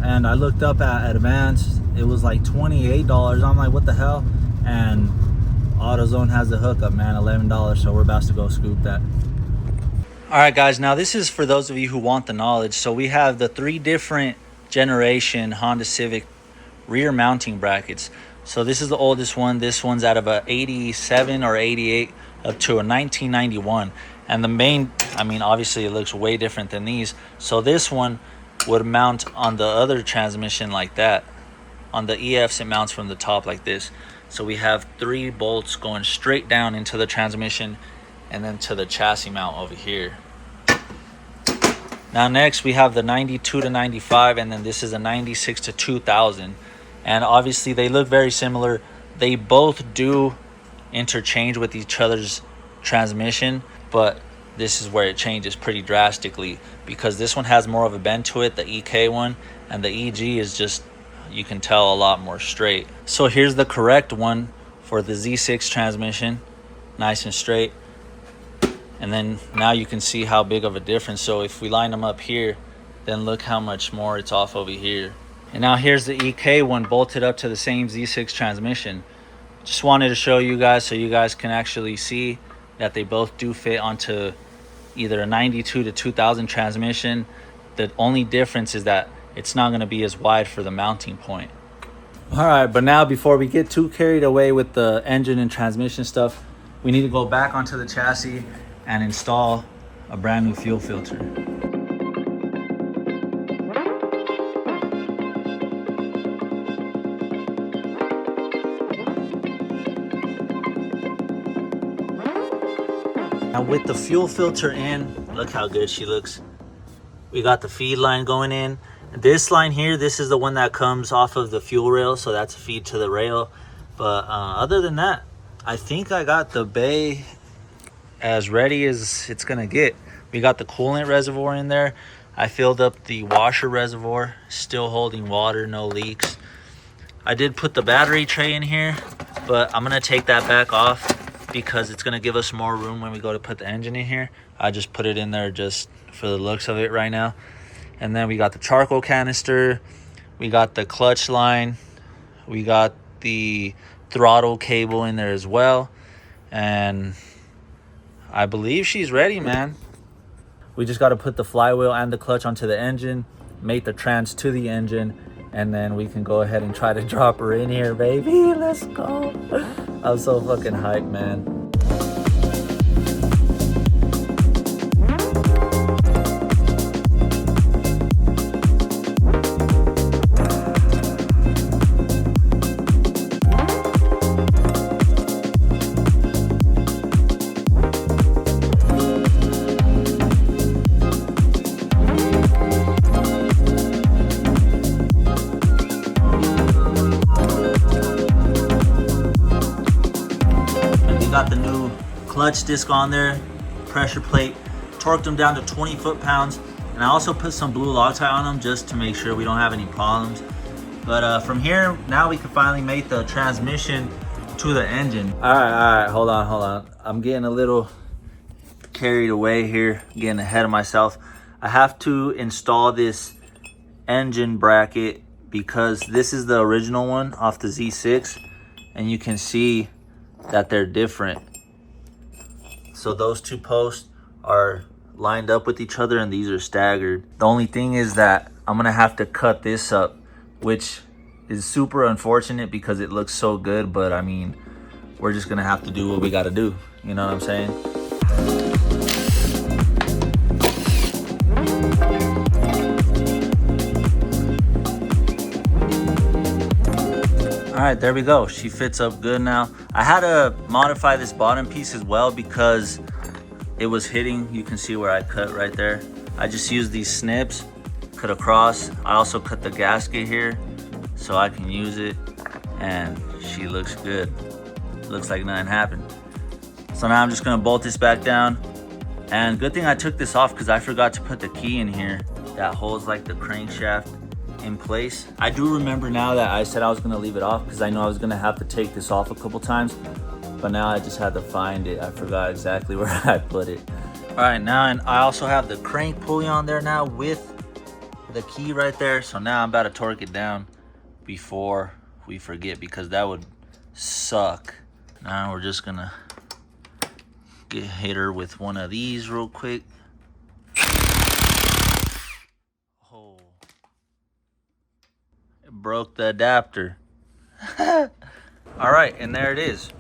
And I looked up at Advance, it was like $28. I'm like, what the hell? And AutoZone has the hookup, man, $11. So we're about to go scoop that. All right, guys, now this is for those of you who want the knowledge. So we have the 3 different generation Honda Civic rear mounting brackets. So this is the oldest one. This one's out of a 87 or 88 up to a 1991. And the main, I mean, obviously it looks way different than these. So this one would mount on the other transmission like that. On the EFs, it mounts from the top like this. So we have 3 bolts going straight down into the transmission and then to the chassis mount over here. Now next we have the 92 to 95, and then this is a 96 to 2000. And obviously they look very similar. They both do interchange with each other's transmission, but this is where it changes pretty drastically, because this one has more of a bend to it, the EK one, and the EG is just, you can tell, a lot more straight. So here's the correct one for the Z6 transmission, nice and straight. And then now you can see how big of a difference. So if we line them up here, then look how much more it's off over here. And now here's the EK one bolted up to the same Z6 transmission. Just wanted to show you guys so you guys can actually see that they both do fit onto either a 92 to 2000 transmission. The only difference is that it's not going to be as wide for the mounting point. All right, but now before we get too carried away with the engine and transmission stuff, we need to go back onto the chassis and install a brand new fuel filter. Now with the fuel filter in, look how good she looks. We got the feed line going in. This line here, this is the one that comes off of the fuel rail, so that's a feed to the rail. But other than that, I think I got the bay as ready as it's gonna get. We got the coolant reservoir in there. I filled up the washer reservoir, still holding water, no leaks. I did put the battery tray in here, but I'm gonna take that back off because it's gonna give us more room when we go to put the engine in here. I just put it in there just for the looks of it right now. And then we got the charcoal canister, we got the clutch line, we got the throttle cable in there as well. And I believe she's ready, man. We just got to put the flywheel and the clutch onto the engine, mate the trans to the engine, and then we can go ahead and try to drop her in here, baby. Let's go. I'm so fucking hyped, man. clutch disc on there, pressure plate, torqued them down to 20 foot-pounds, and I also put some blue Loctite on them just to make sure we don't have any problems. But from here, now we can finally make the transmission to the engine. All right, hold on. I'm getting a little carried away here, getting ahead of myself. I have to install this engine bracket because this is the original one off the Z6, and you can see that they're different. So those two posts are lined up with each other and these are staggered. The only thing is that I'm gonna have to cut this up, which is super unfortunate because it looks so good, but I mean, we're just gonna have to do what we gotta do. You know what I'm saying? All right, there we go. She fits up good now. I had to modify this bottom piece as well because it was hitting. You can see where I cut right there. I just used these snips, cut across. I also cut the gasket here so I can use it, and she looks good. Looks like nothing happened. So now I'm just gonna bolt this back down. And good thing I took this off because I forgot to put the key in here that holds like the crankshaft in place. I do remember now that I said I was gonna leave it off because I know I was gonna have to take this off a couple times, but now I just had to find it. I forgot exactly where I put it. All right, now, and I also have the crank pulley on there now with the key right there. So now I'm about to torque it down before we forget because that would suck. Now we're just gonna hit her with one of these real quick. Oh, it broke the adapter. All right, and there it is.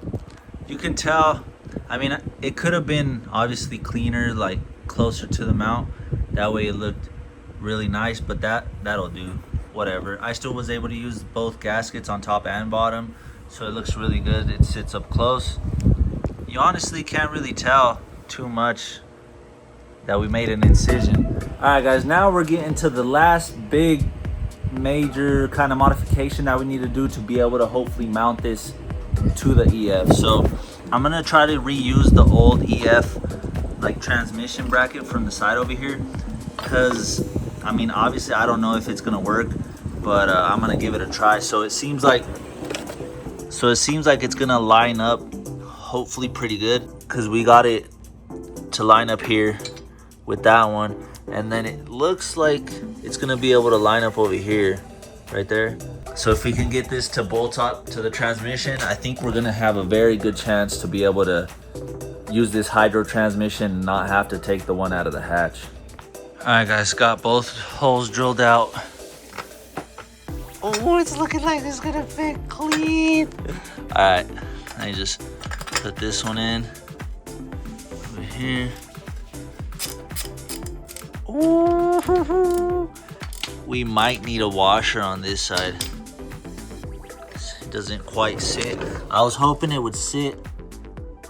You can tell, I mean, it could have been obviously cleaner, like closer to the mount. That way it looked really nice, but that'll do, whatever. I still was able to use both gaskets on top and bottom, so it looks really good. It sits up close. You honestly can't really tell too much that we made an incision. All right, guys, now we're getting to the last big major kind of modification that we need to do to be able to hopefully mount this to the EF. So I'm gonna try to reuse the old EF like transmission bracket from the side over here, because I mean, obviously I don't know if it's gonna work, but I'm gonna give it a try. So it seems like it's gonna line up hopefully pretty good, because we got it to line up here with that one, and then it looks like it's gonna be able to line up over here right there. So if we can get this to bolt up to the transmission, I think we're gonna have a very good chance to be able to use this hydro transmission and not have to take the one out of the hatch. All right, guys, got both holes drilled out. Oh, it's looking like it's gonna fit clean. All right, let me just put this one in over here. Ooh, we might need a washer on this side. It doesn't quite sit. I was hoping it would sit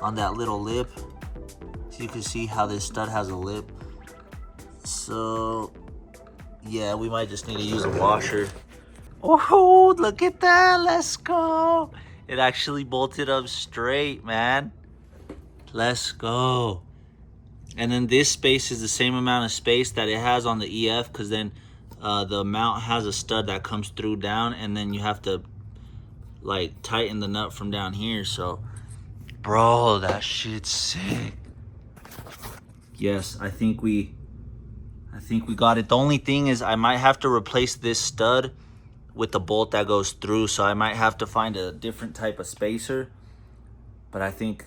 on that little lip. So you can see how this stud has a lip. So yeah, we might just need to use a washer. Oh, look at that, let's go. It actually bolted up straight, man. Let's go. And then this space is the same amount of space that it has on the EF, because then the mount has a stud that comes through down, and then you have to like tighten the nut from down here. So bro, that shit's sick. Yes, I think we got it. The only thing is I might have to replace this stud with the bolt that goes through, so I might have to find a different type of spacer, but I think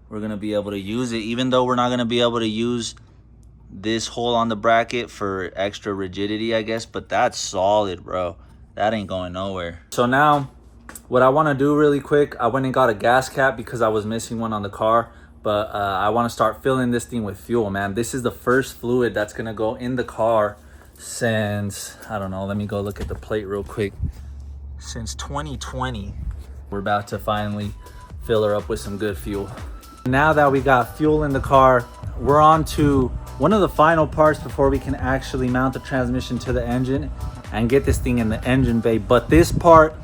we're gonna be able to use it, even though we're not gonna be able to use this hole on the bracket for extra rigidity, I guess. But that's solid, bro. That ain't going nowhere. So now what I want to do really quick, I went and got a gas cap because I was missing one on the car, but I want to start filling this thing with fuel, man. This is the first fluid that's gonna go in the car since, I don't know, let me go look at the plate real quick, since 2020. We're about to finally fill her up with some good fuel. Now that we got fuel in the car, we're on to one of the final parts before we can actually mount the transmission to the engine and get this thing in the engine bay. But this part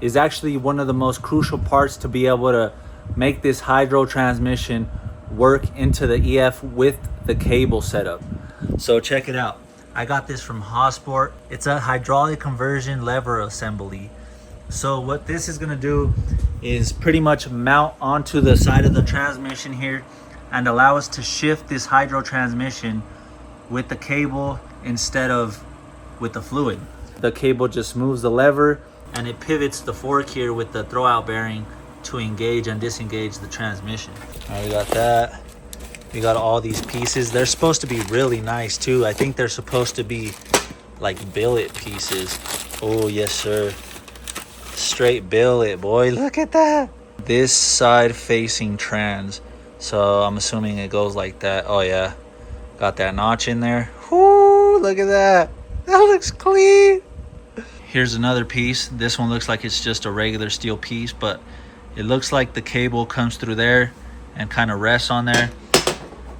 is actually one of the most crucial parts to be able to make this hydro transmission work into the EF with the cable setup. So check it out. I got this from Hossport. It's a hydraulic conversion lever assembly. So what this is gonna do is pretty much mount onto the side of the transmission here and allow us to shift this hydro transmission with the cable instead of with the fluid. The cable just moves the lever and it pivots the fork here with the throwout bearing to engage and disengage the transmission. All right, we got that. We got all these pieces. They're supposed to be really nice too. I think they're supposed to be like billet pieces. Oh yes sir, straight billet, boy. Look at that. This side facing trans, so I'm assuming it goes like that. Oh yeah, got that notch in there. Whoo, look at that. That looks clean. Here's another piece. This one looks like it's just a regular steel piece, but it looks like the cable comes through there and kind of rests on there.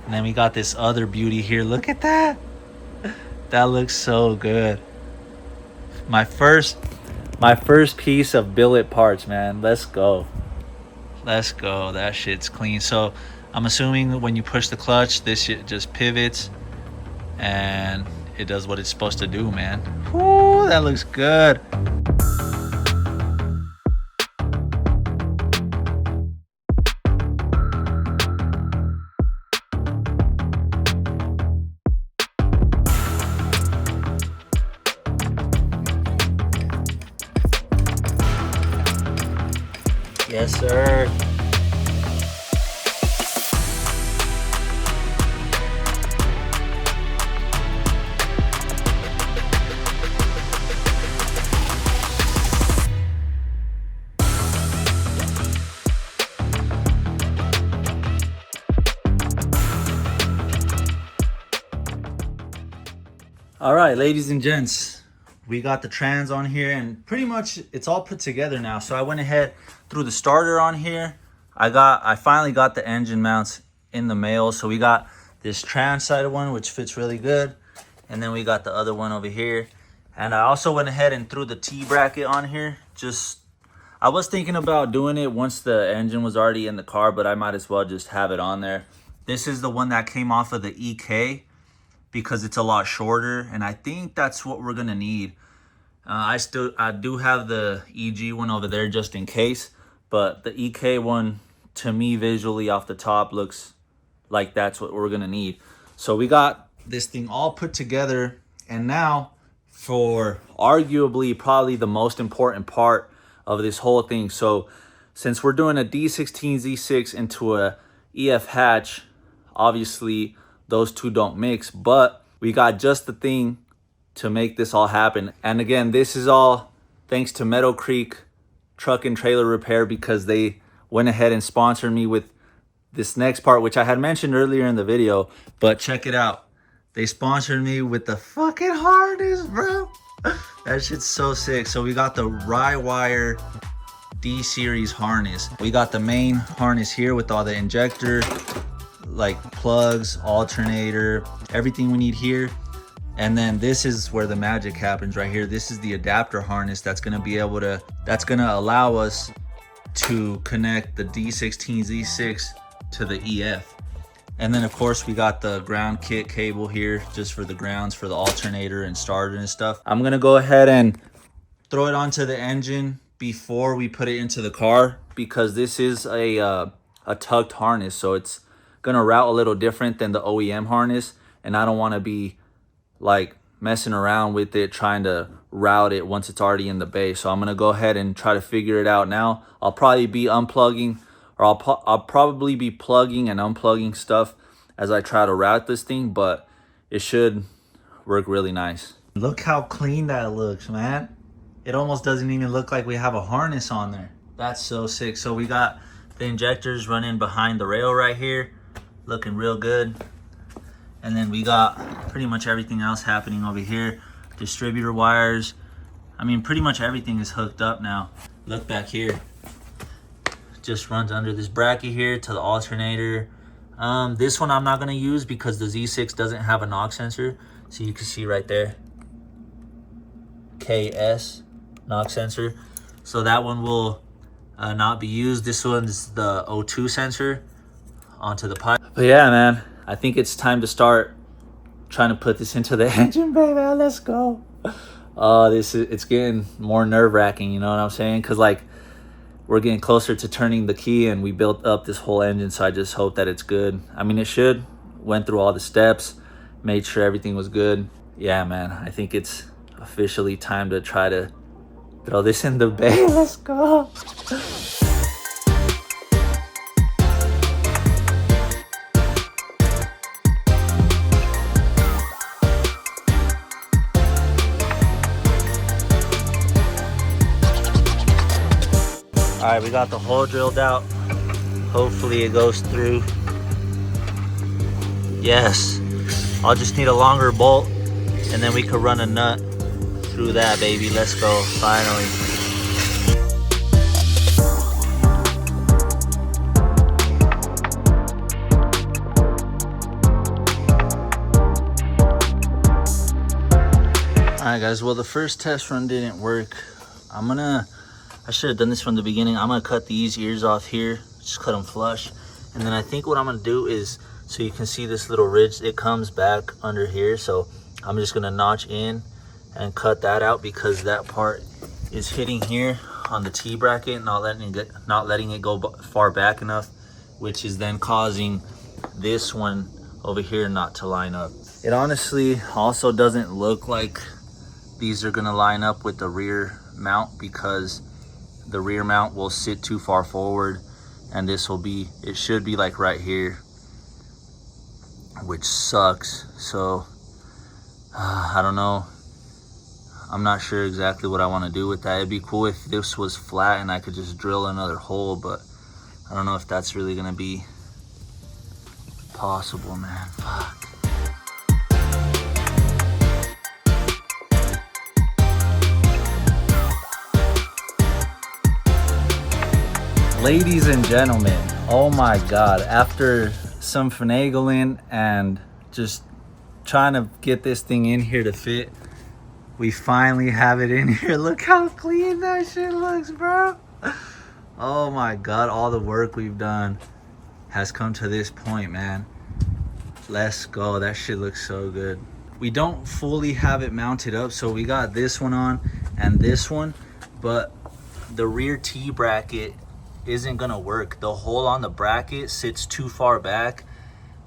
And then we got this other beauty here. Look at that. That looks so good. My first piece of billet parts, man. Let's go. Let's go. That shit's clean. So I'm assuming when you push the clutch, this shit just pivots and it does what it's supposed to do, man. Whoo, that looks good. Yes, sir. All right, ladies and gents, we got the trans on here and pretty much it's all put together now. So I went ahead, threw the starter on here. I finally got the engine mounts in the mail. So we got this trans sided one, which fits really good. And then we got the other one over here. And I also went ahead and threw the T bracket on here. I was thinking about doing it once the engine was already in the car, but I might as well just have it on there. This is the one that came off of the EK because it's a lot shorter. And I think that's what we're gonna need. I do have the EG one over there just in case, but the EK one to me visually off the top looks like that's what we're gonna need. So we got this thing all put together, and now for arguably probably the most important part of this whole thing. So since we're doing a D16 Z6 into a EF hatch, obviously those two don't mix, but we got just the thing to make this all happen. And again, this is all thanks to Meadow Creek Truck and Trailer Repair, because they went ahead and sponsored me with this next part, which I had mentioned earlier in the video. But check it out, they sponsored me with the fucking harness, bro. That shit's so sick. So we got the Rye-Wire D series harness. We got the main harness here with all the injector, like plugs, alternator, everything we need here. And then this is where the magic happens right here. This is the adapter harness that's gonna allow us to connect the D16 Z6 to the EF. And then of course we got the ground kit cable here just for the grounds for the alternator and starter and stuff. I'm gonna go ahead and throw it onto the engine before we put it into the car, because this is a tucked harness, so it's gonna route a little different than the OEM harness, and I don't want to be like messing around with it trying to route it once it's already in the bay. So I'm gonna go ahead and try to figure it out now. I'll probably be unplugging, or I'll probably be plugging and unplugging stuff as I try to route this thing, but it should work really nice. Look how clean that looks, man. It almost doesn't even look like we have a harness on there. That's so sick. So we got the injectors running behind the rail right here, looking real good. And then we got pretty much everything else happening over here. Distributor wires. I mean, pretty much everything is hooked up now. Look back here. Just runs under this bracket here to the alternator. This one I'm not gonna use because the Z6 doesn't have a knock sensor. So you can see right there, KS knock sensor. So that one will not be used. This one's the O2 sensor onto the pipe. But yeah, man, I think it's time to start trying to put this into the engine bay, man. Let's go. It's getting more nerve-wracking, you know what I'm saying? Because like we're getting closer to turning the key, and we built up this whole engine, so I just hope that it's good. I mean, it should. Went through all the steps, made sure everything was good. Yeah, man, I think it's officially time to try to throw this in the bay. Let's go. All right, we got the hole drilled out. Hopefully it goes through. Yes. I'll just need a longer bolt, and then we could run a nut through that, baby. Let's go, finally. All right, guys, well, the first test run didn't work. I should have done this from the beginning. I'm gonna cut these ears off here, just cut them flush. And then I think what I'm gonna do is, so you can see this little ridge, it comes back under here. So I'm just gonna notch in and cut that out, because that part is hitting here on the T bracket, not letting it go far back enough, which is then causing this one over here not to line up. It honestly also doesn't look like these are gonna line up with the rear mount, because the rear mount will sit too far forward, and it should be like right here, which sucks. So I don't know, I'm not sure exactly what I want to do with that. It'd be cool if this was flat and I could just drill another hole, but I don't know if that's really gonna be possible, man. Fuck. Ladies and gentlemen, oh my God, after some finagling and just trying to get this thing in here to fit, we finally have it in here. Look how clean that shit looks, bro. Oh my God, all the work we've done has come to this point, man. Let's go. That shit looks so good. We don't fully have it mounted up, so we got this one on and this one, but the rear T bracket isn't gonna work. The hole on the bracket sits too far back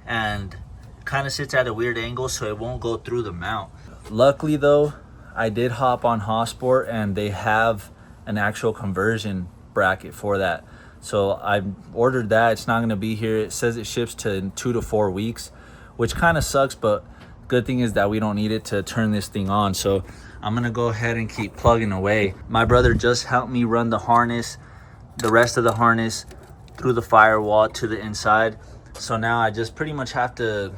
and kind of sits at a weird angle, so it won't go through the mount. Luckily though, I did hop on Hossport, and they have an actual conversion bracket for that, so I ordered that. It's not gonna be here. It says it ships to 2 to 4 weeks, which kind of sucks, but good thing is that we don't need it to turn this thing on. So I'm gonna go ahead and keep plugging away. My brother just helped me run the rest of the harness through the firewall to the inside. So now I just pretty much have to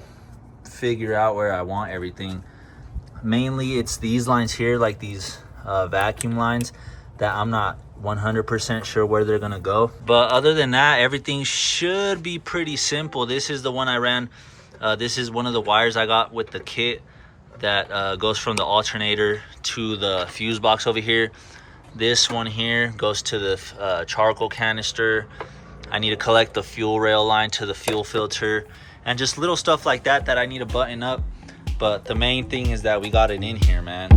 figure out where I want everything. Mainly it's these lines here, like these vacuum lines, that I'm not 100% sure where they're gonna go. But other than that, everything should be pretty simple. This is the one I ran. This is one of the wires I got with the kit that goes from the alternator to the fuse box over here. This one here goes to the charcoal canister. I need to collect the fuel rail line to the fuel filter, and just little stuff like that that I need to button up. But the main thing is that we got it in here, man.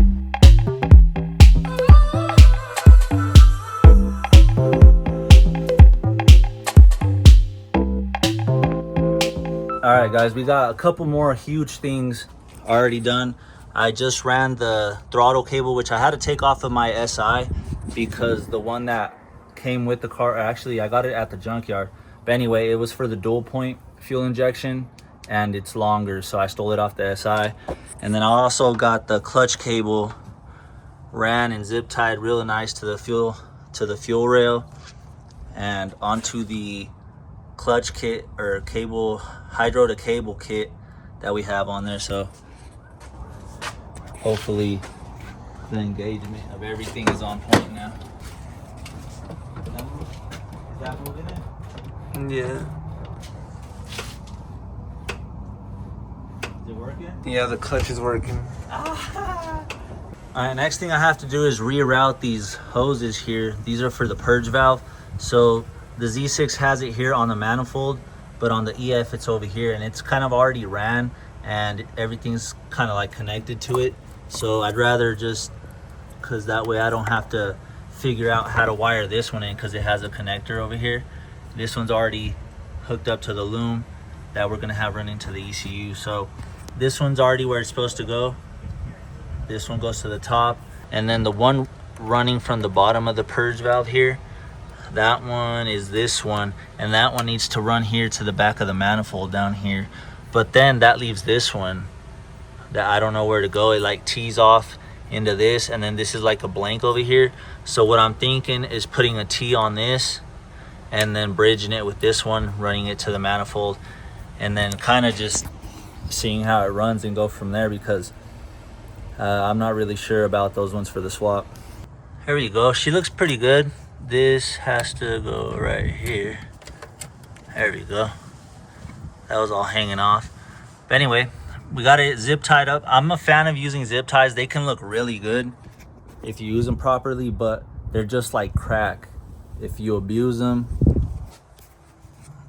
All right, guys, we got a couple more huge things already done. I just ran the throttle cable, which I had to take off of my SI, because the one that came with the car, actually I got it at the junkyard, but anyway, it was for the dual point fuel injection, and it's longer, so I stole it off the SI. And then I also got the clutch cable ran and zip tied really nice to the fuel rail and onto the clutch kit or cable, hydro to cable kit that we have on there. So hopefully the engagement of everything is on point now. Is that moving in? Yeah. Is it working? Yeah, the clutch is working. All right, next thing I have to do is reroute these hoses here. These are for the purge valve. So the Z6 has it here on the manifold, but on the EF it's over here, and it's kind of already ran and everything's kind of like connected to it. So I'd rather just, because that way I don't have to figure out how to wire this one in, because it has a connector over here. This one's already hooked up to the loom that we're gonna have running to the ECU. So this one's already where it's supposed to go. This one goes to the top, and then the one running from the bottom of the purge valve here, that one is this one, and that one needs to run here to the back of the manifold down here. But then that leaves this one that I don't know where to go. It like tees off into this, and then this is like a blank over here. So what I'm thinking is putting a T on this and then bridging it with this one, running it to the manifold, and then kind of just seeing how it runs and go from there, because I'm not really sure about those ones for the swap. Here we go. She looks pretty good. This has to go right here. There we go. That was all hanging off. But anyway, we got it zip tied up. I'm a fan of using zip ties. They can look really good if you use them properly, but they're just like crack. If you abuse them,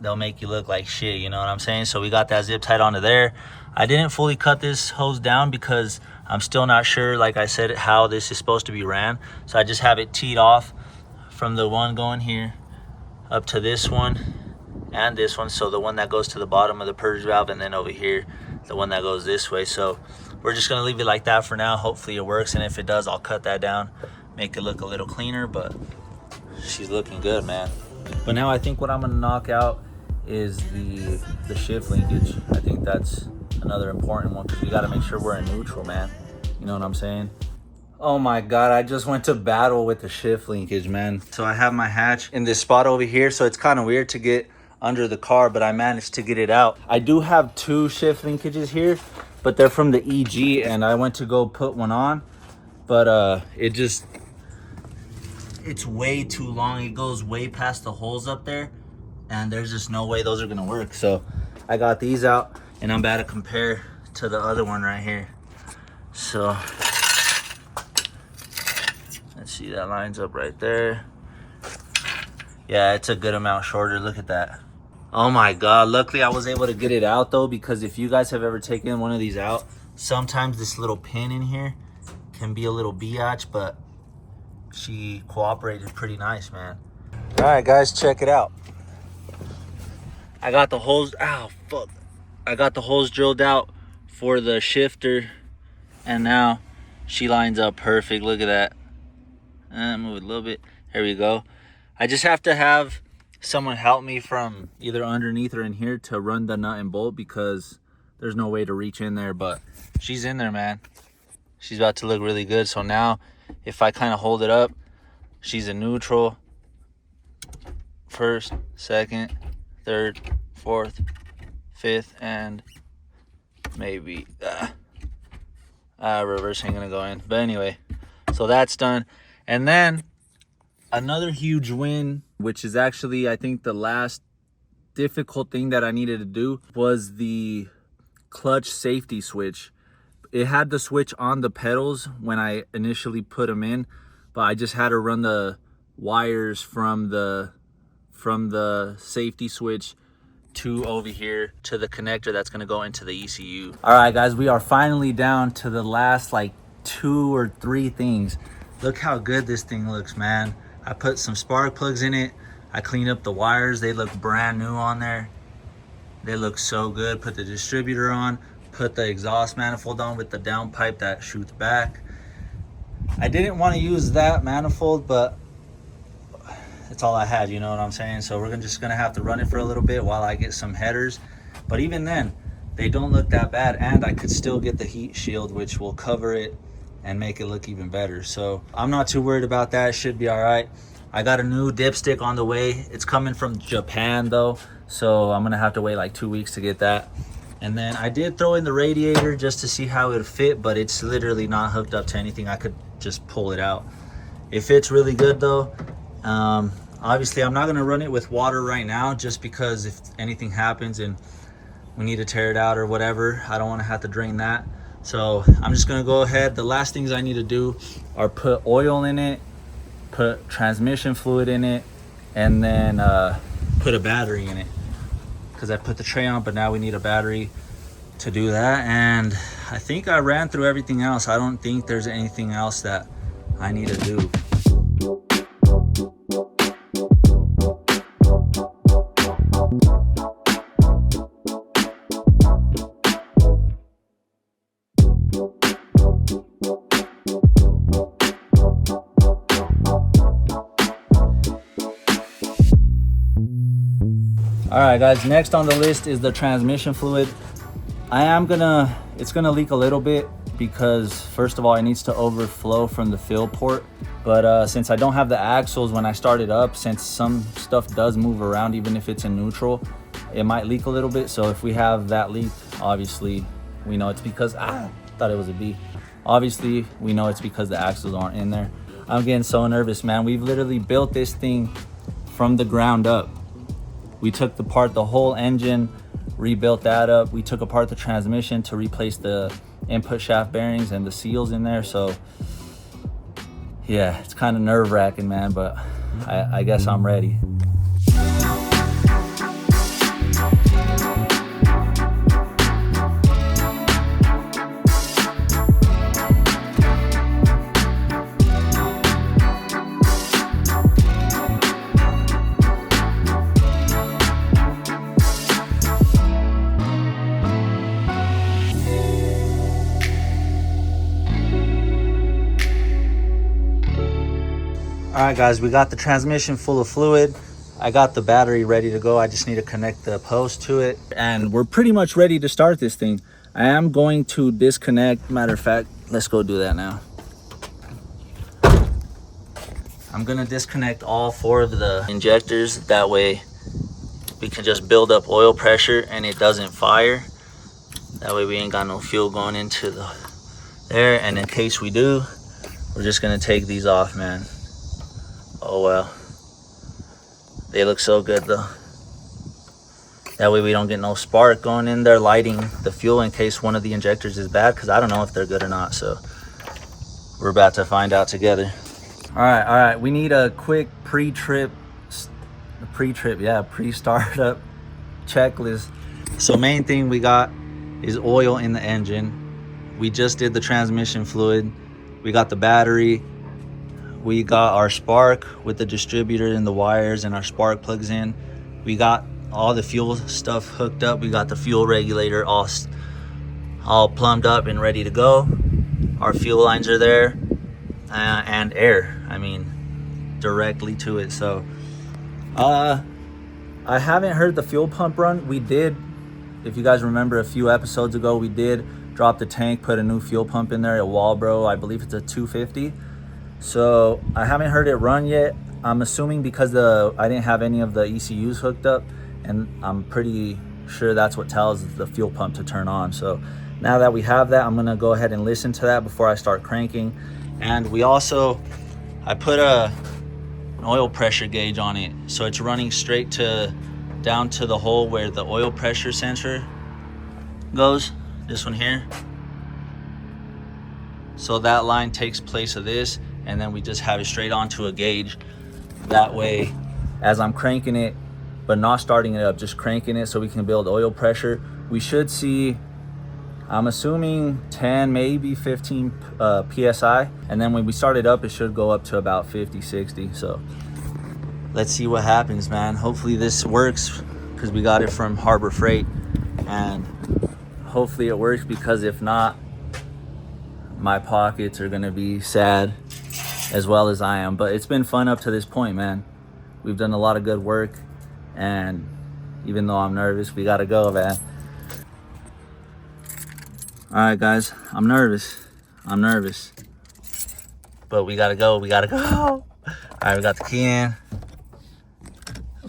they'll make you look like shit, you know what I'm saying? So we got that zip tied onto there. I didn't fully cut this hose down because I'm still not sure, like I said, how this is supposed to be ran. So I just have it teed off from the one going here up to this one and this one. So the one that goes to the bottom of the purge valve, and then over here the one that goes this way. So we're just gonna leave it like that for now. Hopefully it works, and if it does, I'll cut that down, make it look a little cleaner. But she's looking good, man. But now I think what I'm gonna knock out is the shift linkage. I think that's another important one, because we got to make sure we're in neutral, man. You know what I'm saying? Oh my god, I just went to battle with the shift linkage, man. So I have my hatch in this spot over here, so it's kind of weird to get under the car, but I managed to get it out. I do have two shift linkages here, but they're from the EG, and I went to go put one on, but it's way too long. It goes way past the holes up there, and there's just no way those are gonna work. So I got these out, and I'm about to compare to the other one right here. So let's see, that lines up right there. Yeah, it's a good amount shorter. Look at that. Oh my god, luckily I was able to get it out though, because if you guys have ever taken one of these out, sometimes this little pin in here can be a little biatch, but she cooperated pretty nice, man. All right guys, check it out. I got the holes, ow, fuck. I got the holes drilled out for the shifter, and now she lines up perfect. Look at that. Move it a little bit. There we go. I just have to have someone help me from either underneath or in here to run the nut and bolt, because there's no way to reach in there, but she's in there, man. She's about to look really good. So now if I kind of hold it up, she's in neutral. First, second, third, fourth, fifth, and maybe reverse ain't gonna go in. But anyway, so that's done. And then another huge win, which is actually I think the last difficult thing that I needed to do, was the clutch safety switch. It had the switch on the pedals when I initially put them in, but I just had to run the wires from the safety switch to over here to the connector that's going to go into the ECU. All right guys, we are finally down to the last like 2 or 3 things. Look how good this thing looks, man. I put some spark plugs in it. I cleaned up the wires. They look brand new on there. They look so good. Put the distributor on, put the exhaust manifold on with the downpipe that shoots back. I didn't want to use that manifold, but it's all I had, you know what I'm saying? So we're just gonna have to run it for a little bit while I get some headers. But even then, they don't look that bad, and I could still get the heat shield, which will cover it and make it look even better. So I'm not too worried about that. It should be all right. I got a new dipstick on the way. It's coming from Japan though, so I'm gonna have to wait like 2 weeks to get that. And then I did throw in the radiator just to see how it would fit, but it's literally not hooked up to anything. I could just pull it out. It fits really good though. Obviously I'm not gonna run it with water right now, just because if anything happens and we need to tear it out or whatever, I don't want to have to drain that. So I'm just gonna go ahead. The last things I need to do are put oil in it, put transmission fluid in it, and then put a battery in it, because I put the tray on, but now we need a battery to do that. And I think I ran through everything else. I don't think there's anything else that I need to do. All right guys, next on the list is the transmission fluid. It's gonna leak a little bit, because first of all, it needs to overflow from the fill port. But since I don't have the axles when I start it up, since some stuff does move around, even if it's in neutral, it might leak a little bit. So if we have that leak, obviously we know it's because, thought it was a B. Obviously we know it's because the axles aren't in there. I'm getting so nervous, man. We've literally built this thing from the ground up. We took apart the whole engine, rebuilt that up. We took apart the transmission to replace the input shaft bearings and the seals in there. So yeah, it's kind of nerve-wracking, man, but I guess I'm ready. All right guys, we got the transmission full of fluid. I got the battery ready to go. I just need to connect the post to it, and we're pretty much ready to start this thing. I am going to disconnect. Matter of fact, let's go do that now. I'm gonna disconnect all 4 of the injectors. That way we can just build up oil pressure and it doesn't fire. That way we ain't got no fuel going into there. And in case we do, we're just gonna take these off, man. Oh well, they look so good though. That way we don't get no spark going in there lighting the fuel in case one of the injectors is bad, because I don't know if they're good or not. So we're about to find out together. All right, we need a quick pre-startup checklist. So main thing we got is oil in the engine. We just did the transmission fluid. We got the battery. We got our spark with the distributor and the wires and our spark plugs in. We got all the fuel stuff hooked up. We got the fuel regulator all plumbed up and ready to go. Our fuel lines are there, and air, I mean, directly to it. So I haven't heard the fuel pump run. We did, if you guys remember a few episodes ago, we did drop the tank, put a new fuel pump in there at Walbro. I believe it's a 250. So I haven't heard it run yet. I'm assuming because I didn't have any of the ECUs hooked up, and I'm pretty sure that's what tells the fuel pump to turn on. So now that we have that, I'm gonna go ahead and listen to that before I start cranking. And I put an oil pressure gauge on it, so it's running straight down to the hole where the oil pressure sensor goes, this one here. So that line takes place of this, and then we just have it straight onto a gauge. That way, as I'm cranking it, but not starting it up, just cranking it so we can build oil pressure, we should see, I'm assuming 10, maybe 15 PSI. And then when we start it up, it should go up to about 50, 60. So let's see what happens, man. Hopefully this works, because we got it from Harbor Freight, and hopefully it works, because if not, my pockets are gonna be sad as well as I am. But it's been fun up to this point, man. We've done a lot of good work, and even though I'm nervous, we gotta go, man. All right guys, I'm nervous, but we gotta go. All right, we got the key in,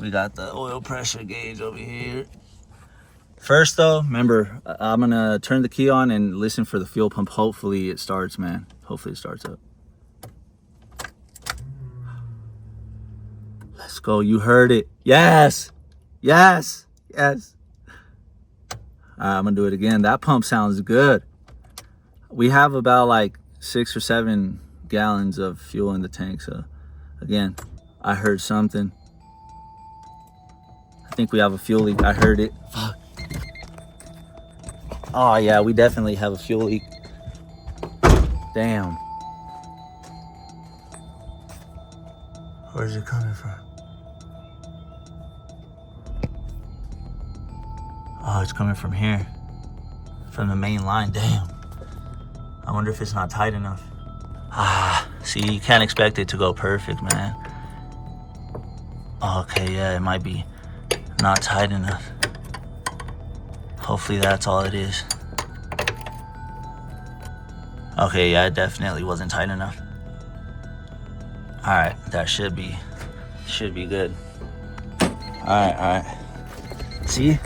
we got the oil pressure gauge over here. First though, remember, I'm gonna turn the key on and listen for the fuel pump. Hopefully it starts, man. Hopefully it starts up. Let's go. You heard it. Yes. Yes. Yes. All right, I'm gonna do it again. That pump sounds good. We have about like 6 or 7 gallons of fuel in the tank. So again, I heard something. think we have a fuel leak. I heard it. Fuck. Oh yeah, we definitely have a fuel leak. Damn. Where's it coming from? Oh, it's coming from here. From the main line. Damn. I wonder if it's not tight enough. Ah, see, you can't expect it to go perfect, man. Okay, yeah, it might be not tight enough. Hopefully that's all it is. Okay, yeah, it definitely wasn't tight enough. All right, that should be good. All right. See?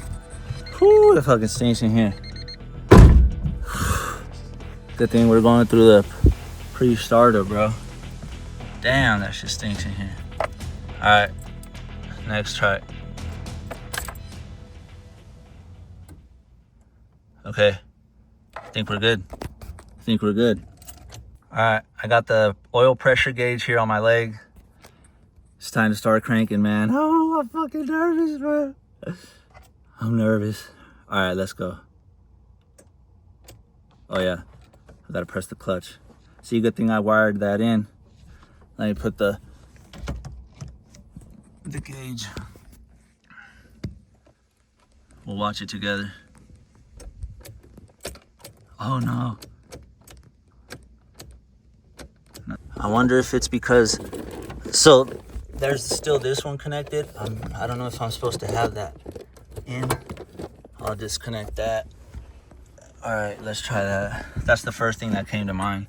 Whew, the fucking stinks in here. Good thing we're going through the pre-starter, bro. Damn, that shit stinks in here. All right, next try. Okay, I think we're good. All right, I got the oil pressure gauge here on my leg. It's time to start cranking, man. Oh, I'm fucking nervous, bro. I'm nervous. All right, let's go. Oh yeah, I gotta press the clutch. See, good thing I wired that in. Let me put the gauge. We'll watch it together. Oh no. I wonder if it's because, so there's still this one connected. I don't know if I'm supposed to have that in. I'll disconnect that. All right, let's try that. That's the first thing that came to mind.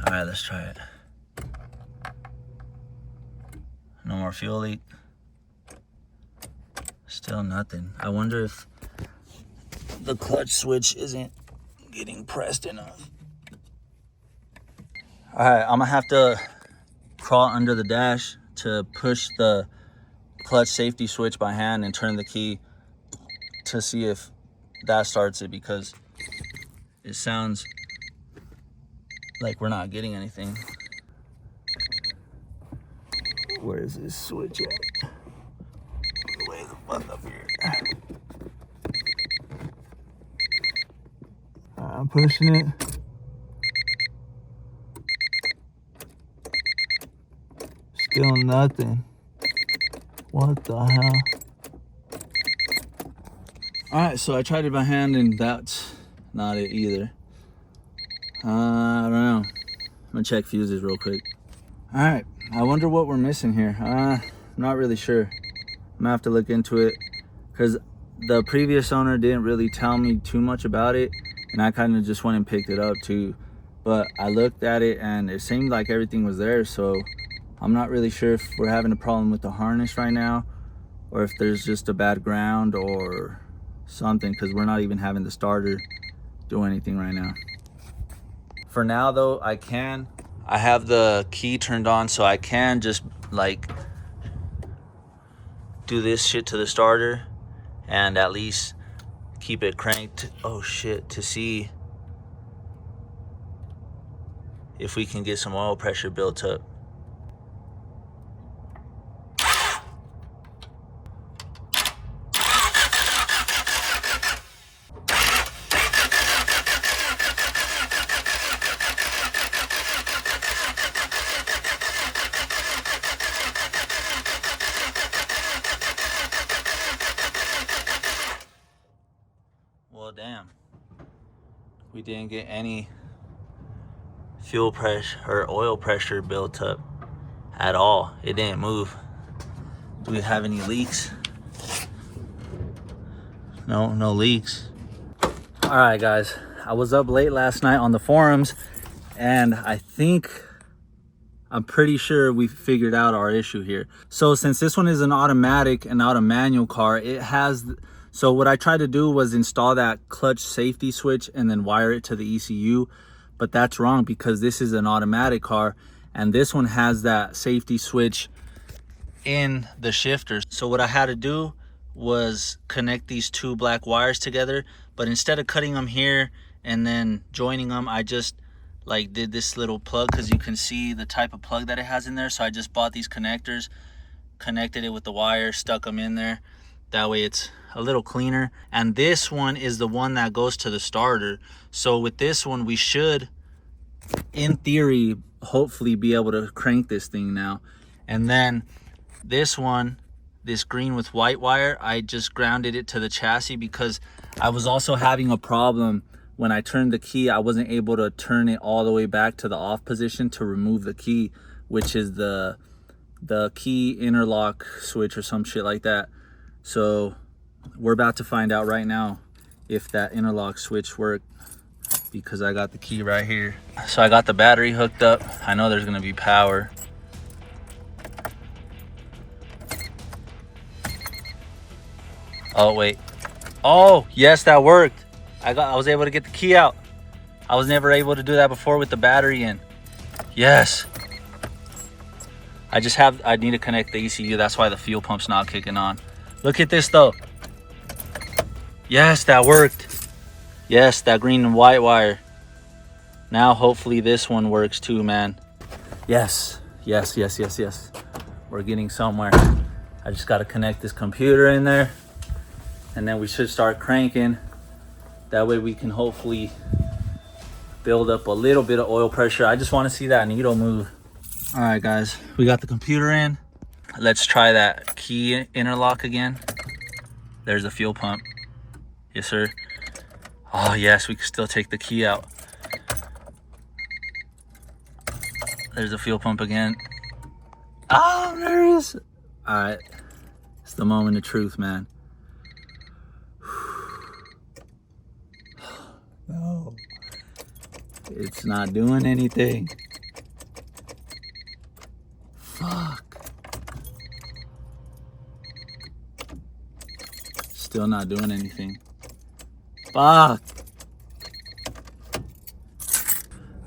All right, let's try it. No more fuel leak. Still nothing. I wonder if the clutch switch isn't getting pressed enough. All right, I'm gonna have to crawl under the dash to push the clutch safety switch by hand and turn the key to see if that starts it, because it sounds like we're not getting anything. Where is this switch at? Way the fuck up here. I'm pushing it. Still nothing. What the hell? Alright, so I tried it by hand and that's not it either. I don't know. I'm gonna check fuses real quick. Alright, I wonder what we're missing here. I'm not really sure. I'm gonna have to look into it, because the previous owner didn't really tell me too much about it, and I kind of just went and picked it up too. But I looked at it and it seemed like everything was there, so I'm not really sure if we're having a problem with the harness right now, or if there's just a bad ground or something, because we're not even having the starter do anything right now. For now though, I have the key turned on, so I can just like do this shit to the starter and at least keep it cranked. Oh shit, to see if we can get some oil pressure built up. Well, damn. We didn't get any fuel pressure or oil pressure built up at all. It didn't move. Do we have any leaks? No leaks. All right, guys. I was up late last night on the forums, and I'm pretty sure we figured out our issue here. So since this one is an automatic and not a manual car, so what I tried to do was install that clutch safety switch and then wire it to the ECU, but that's wrong because this is an automatic car and this one has that safety switch in the shifter. So what I had to do was connect these two black wires together, but instead of cutting them here and then joining them, I just like did this little plug, because you can see the type of plug that it has in there. So I just bought these connectors connected it with the wire, stuck them in there. That way it's a little cleaner. And this one is the one that goes to the starter. So with this one, we should, in theory, hopefully be able to crank this thing now. And then this one, this green with white wire, I just grounded it to the chassis because I was also having a problem when I turned the key. I wasn't able to turn it all the way back to the off position to remove the key, which is the key interlock switch or some shit like that. So we're about to find out right now if that interlock switch worked, because I got the key right here. So I got the battery hooked up. I know there's gonna be power. Oh wait. Oh yes, that worked. I was able to get the key out. I was never able to do that before with the battery in. Yes. I need to connect the ECU. That's why the fuel pump's not kicking on. Look at this though. Yes, that worked. Yes, that green and white wire. Now hopefully this one works too, man. Yes, yes, yes, yes, yes. We're getting somewhere. I just got to connect this computer in there, and then we should start cranking. That way we can hopefully build up a little bit of oil pressure. I just want to see that needle move. All right, guys, we got the computer in. Let's try that key interlock again. There's the fuel pump. Yes, sir. Oh, yes, we can still take the key out. There's the fuel pump again. Oh, I'm nervous. All right, it's the moment of truth, man. No, it's not doing anything. Fuck. Still not doing anything. Fuck.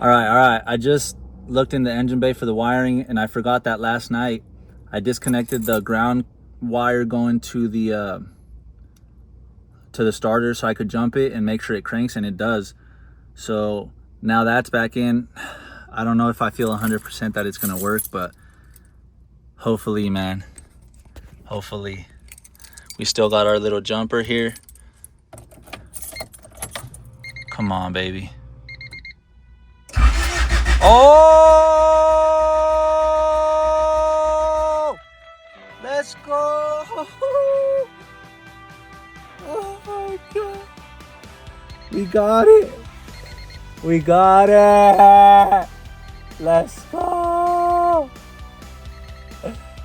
All right. I just looked in the engine bay for the wiring, and I forgot that last night. I disconnected the ground wire going to the starter so I could jump it and make sure it cranks, and it does. So now that's back in. I don't know if I feel 100% that it's gonna work, but hopefully, man. Hopefully. We still got our little jumper here. Come on, baby. Oh! Let's go! Oh my God. We got it. We got it. Let's go.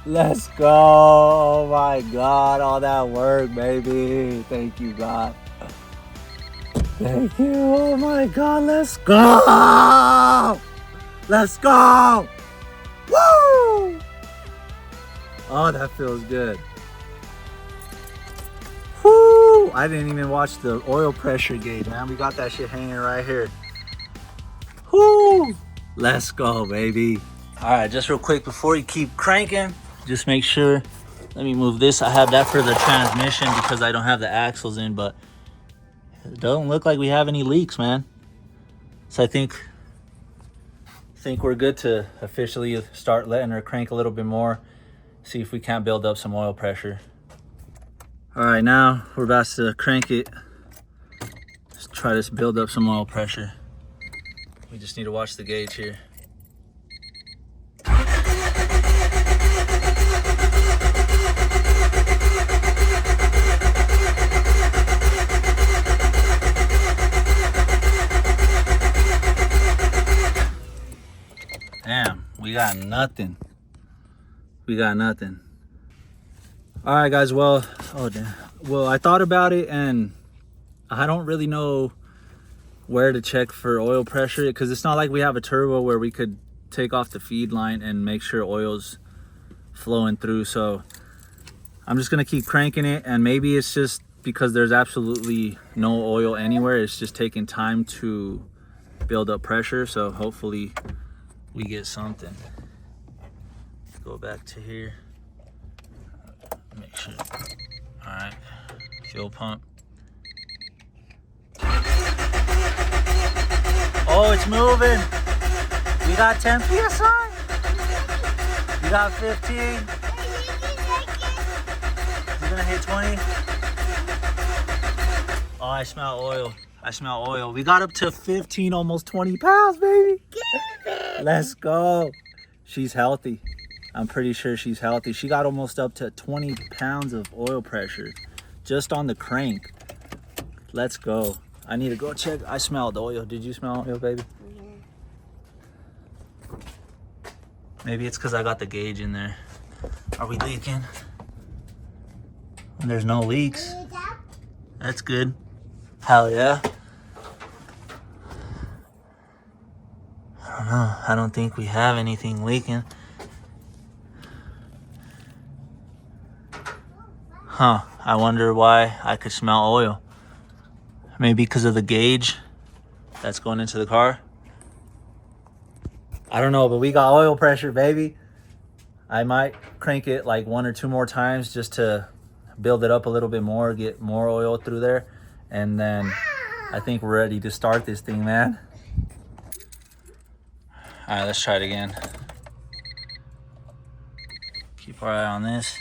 Let's go. Oh my God. All that work, baby. Thank you, God. Thank you. Oh my God. Let's go. Let's go. Woo. Oh, that feels good. Woo. I didn't even watch the oil pressure gauge, man. We got that shit hanging right here. Woo. Let's go, baby. All right, just real quick before you keep cranking, just make sure, let me move this. I have that for the transmission because I don't have the axles in, but it doesn't look like we have any leaks, man. So I think we're good to officially start letting her crank a little bit more, see if we can't build up some oil pressure. All right, now we're about to crank it. Let's try to build up some oil pressure. We just need to watch the gauge here. Damn, we got nothing. We got nothing. All right, guys, well, oh damn. Well, I thought about it, and I don't really know where to check for oil pressure, because it's not like we have a turbo where we could take off the feed line and make sure oil's flowing through. So I'm just gonna keep cranking it, and maybe it's just because there's absolutely no oil anywhere. It's just taking time to build up pressure. So hopefully we get something. Let's go back to here. Make sure. All right, fuel pump. Oh, it's moving. We got 10 PSI. We got 15. 20? Oh, I smell oil. I smell oil. We got up to 15, almost 20 pounds, baby. Let's go. She's healthy. I'm pretty sure she's healthy. She got almost up to 20 pounds of oil pressure just on the crank. Let's go. I need to go check. I smelled oil. Did you smell oil, baby? Yeah. Maybe it's because I got the gauge in there. Are we leaking? There's no leaks. That's good. Hell yeah. I don't know. I don't think we have anything leaking. Huh. I wonder why I could smell oil. Maybe because of the gauge that's going into the car. I don't know, but we got oil pressure, baby. I might crank it like 1 or 2 more times just to build it up a little bit more, get more oil through there. And then I think we're ready to start this thing, man. All right, let's try it again. Keep our eye on this.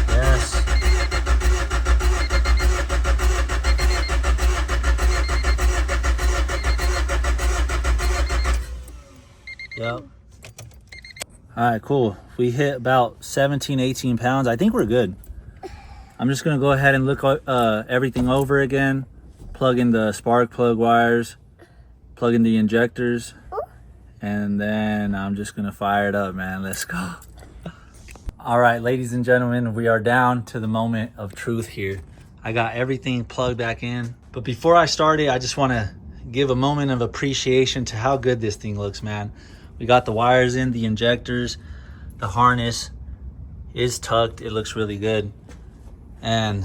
Yes. Yep. All right, cool. We hit about 17, 18 pounds. I think we're good. I'm just gonna go ahead and look everything over again, plug in the spark plug wires, plug in the injectors, and then I'm just gonna fire it up, man. Let's go. All right, ladies and gentlemen, we are down to the moment of truth here. I got everything plugged back in, but before I start it, I just wanna give a moment of appreciation to how good this thing looks, man. We got the wires in, the injectors, the harness is tucked. It looks really good. And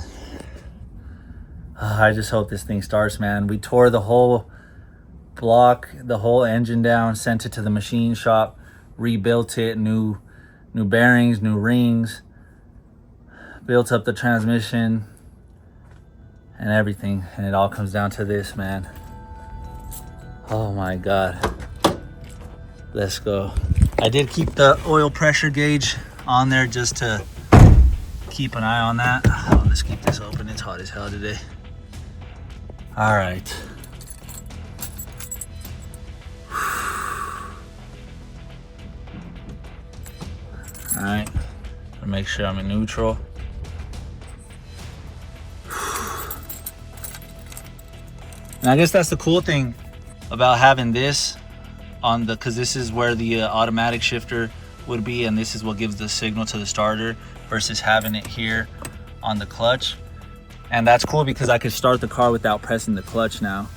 I just hope this thing starts, man. We tore the whole block, the whole engine down, sent it to the machine shop, rebuilt it, new bearings, new rings, built up the transmission and everything. And it all comes down to this, man. Oh my God. Let's go. I did keep the oil pressure gauge on there just to keep an eye on that. Oh, let's keep this open. It's hot as hell today. All right. All right. I'll make sure I'm in neutral. And I guess that's the cool thing about having this on the, because this is where the automatic shifter would be, and this is what gives the signal to the starter versus having it here on the clutch. And that's cool because I could start the car without pressing the clutch now,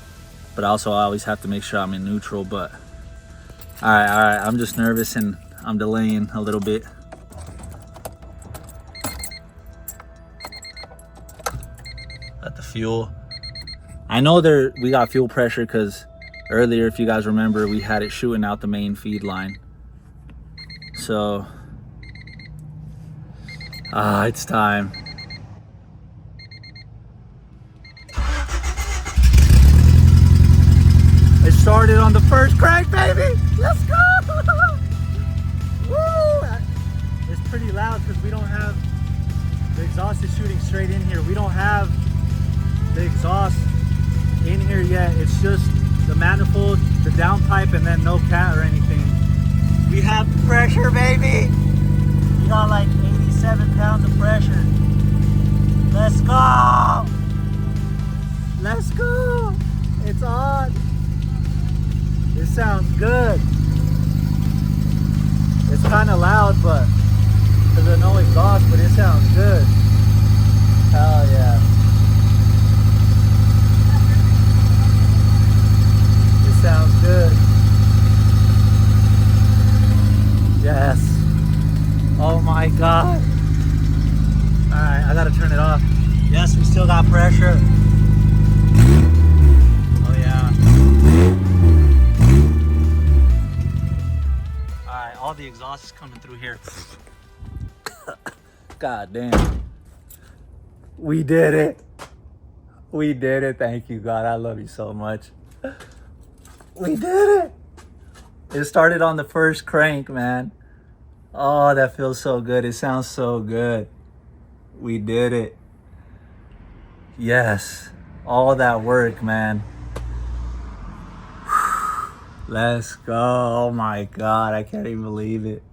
but also I always have to make sure I'm in neutral. But all right, I'm just nervous and I'm delaying a little bit. Let the fuel, I know we got fuel pressure because earlier, if you guys remember, we had it shooting out the main feed line. So, it's time. It started on the first crank, baby. Let's go. Woo! It's pretty loud because we don't have, the exhaust is shooting straight in here. We don't have the exhaust in here yet. It's just the manifold, the downpipe, and then no cat or anything. We have pressure, baby. We got like 87 pounds of pressure. Let's go. Let's go. It's on. This sounds good. It's kind of loud, but because there's no exhaust, but it sounds good. Hell yeah. Sounds good. Yes. Oh my God. All right, I gotta turn it off. Yes, we still got pressure. Oh yeah. All right, all the exhaust is coming through here. God damn. We did it. We did it. Thank you, God. I love you so much. We did it. It started on the first crank, man. Oh, that feels so good. It sounds so good. We did it. Yes. All that work, man. Let's go. Oh my God. I can't even believe it.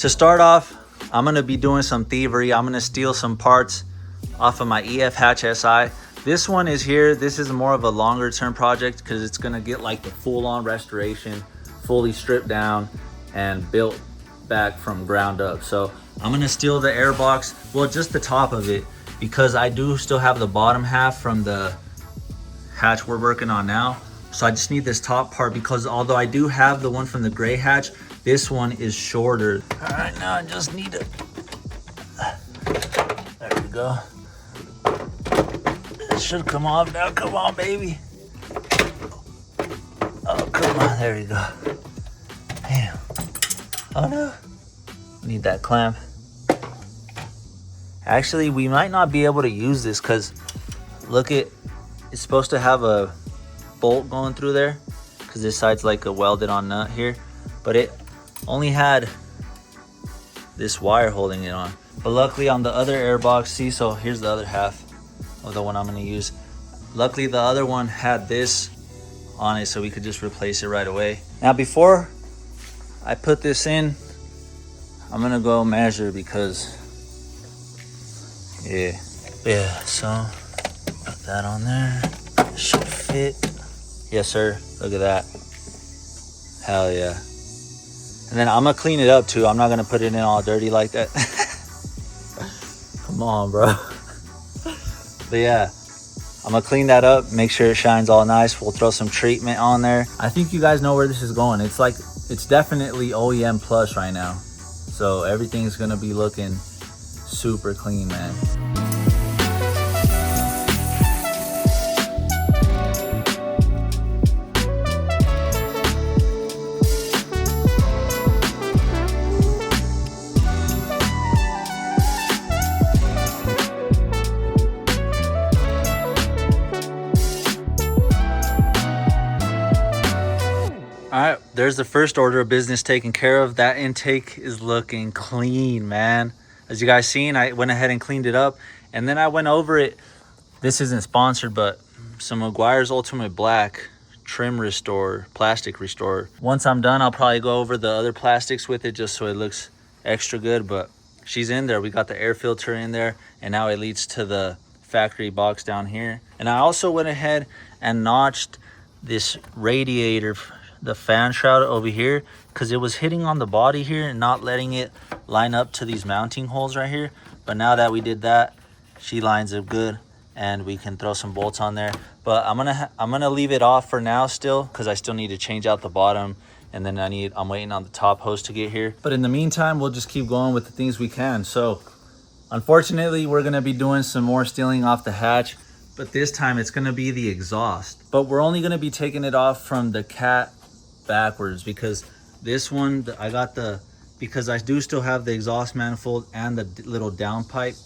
To start off, I'm gonna be doing some thievery. I'm gonna steal some parts off of my EF Hatch SI. This one is here. This is more of a longer term project because it's gonna get like the full on restoration, fully stripped down and built back from ground up. So I'm gonna steal the air box, well, just the top of it, because I do still have the bottom half from the hatch we're working on now. So I just need this top part because although I do have the one from the gray hatch, this one is shorter. All right, now I just need it. There we go. It should come off now. Come on, baby. there we go. Damn. Oh no. Need that clamp. Actually, we might not be able to use this because look, it's supposed to have a bolt going through there because this side's like a welded on nut here, but it only had this wire holding it on. But luckily on the other airbox, see, so here's the other half of the one I'm gonna use. Luckily the other one had this on it, so we could just replace it right away. Now before I put this in, I'm gonna go measure because yeah, so put that on there. Should fit. Yes sir, look at that. Hell yeah. And then I'm gonna clean it up too. I'm not gonna put it in all dirty like that. Come on, bro. But yeah, I'm gonna clean that up, make sure it shines all nice. We'll throw some treatment on there. I think you guys know where this is going. It's definitely OEM plus right now. So everything's gonna be looking super clean, man. All right, there's the first order of business taken care of. That intake is looking clean, man. As you guys seen, I went ahead and cleaned it up, and then I went over it. This isn't sponsored, but some Meguiar's Ultimate Black trim restore, plastic restore. Once I'm done, I'll probably go over the other plastics with it just so it looks extra good, but she's in there. We got the air filter in there, and now it leads to the factory box down here. And I also went ahead and notched this radiator, the fan shroud over here, because it was hitting on the body here and not letting it line up to these mounting holes right here. But now that we did that, she lines up good and we can throw some bolts on there. But I'm gonna leave it off for now still, because I still need to change out the bottom, and then I'm waiting on the top hose to get here. But in the meantime, we'll just keep going with the things we can. So unfortunately, we're gonna be doing some more stealing off the hatch, but this time it's gonna be the exhaust. But we're only gonna be taking it off from the cat backwards, because this one because I do still have the exhaust manifold and the little downpipe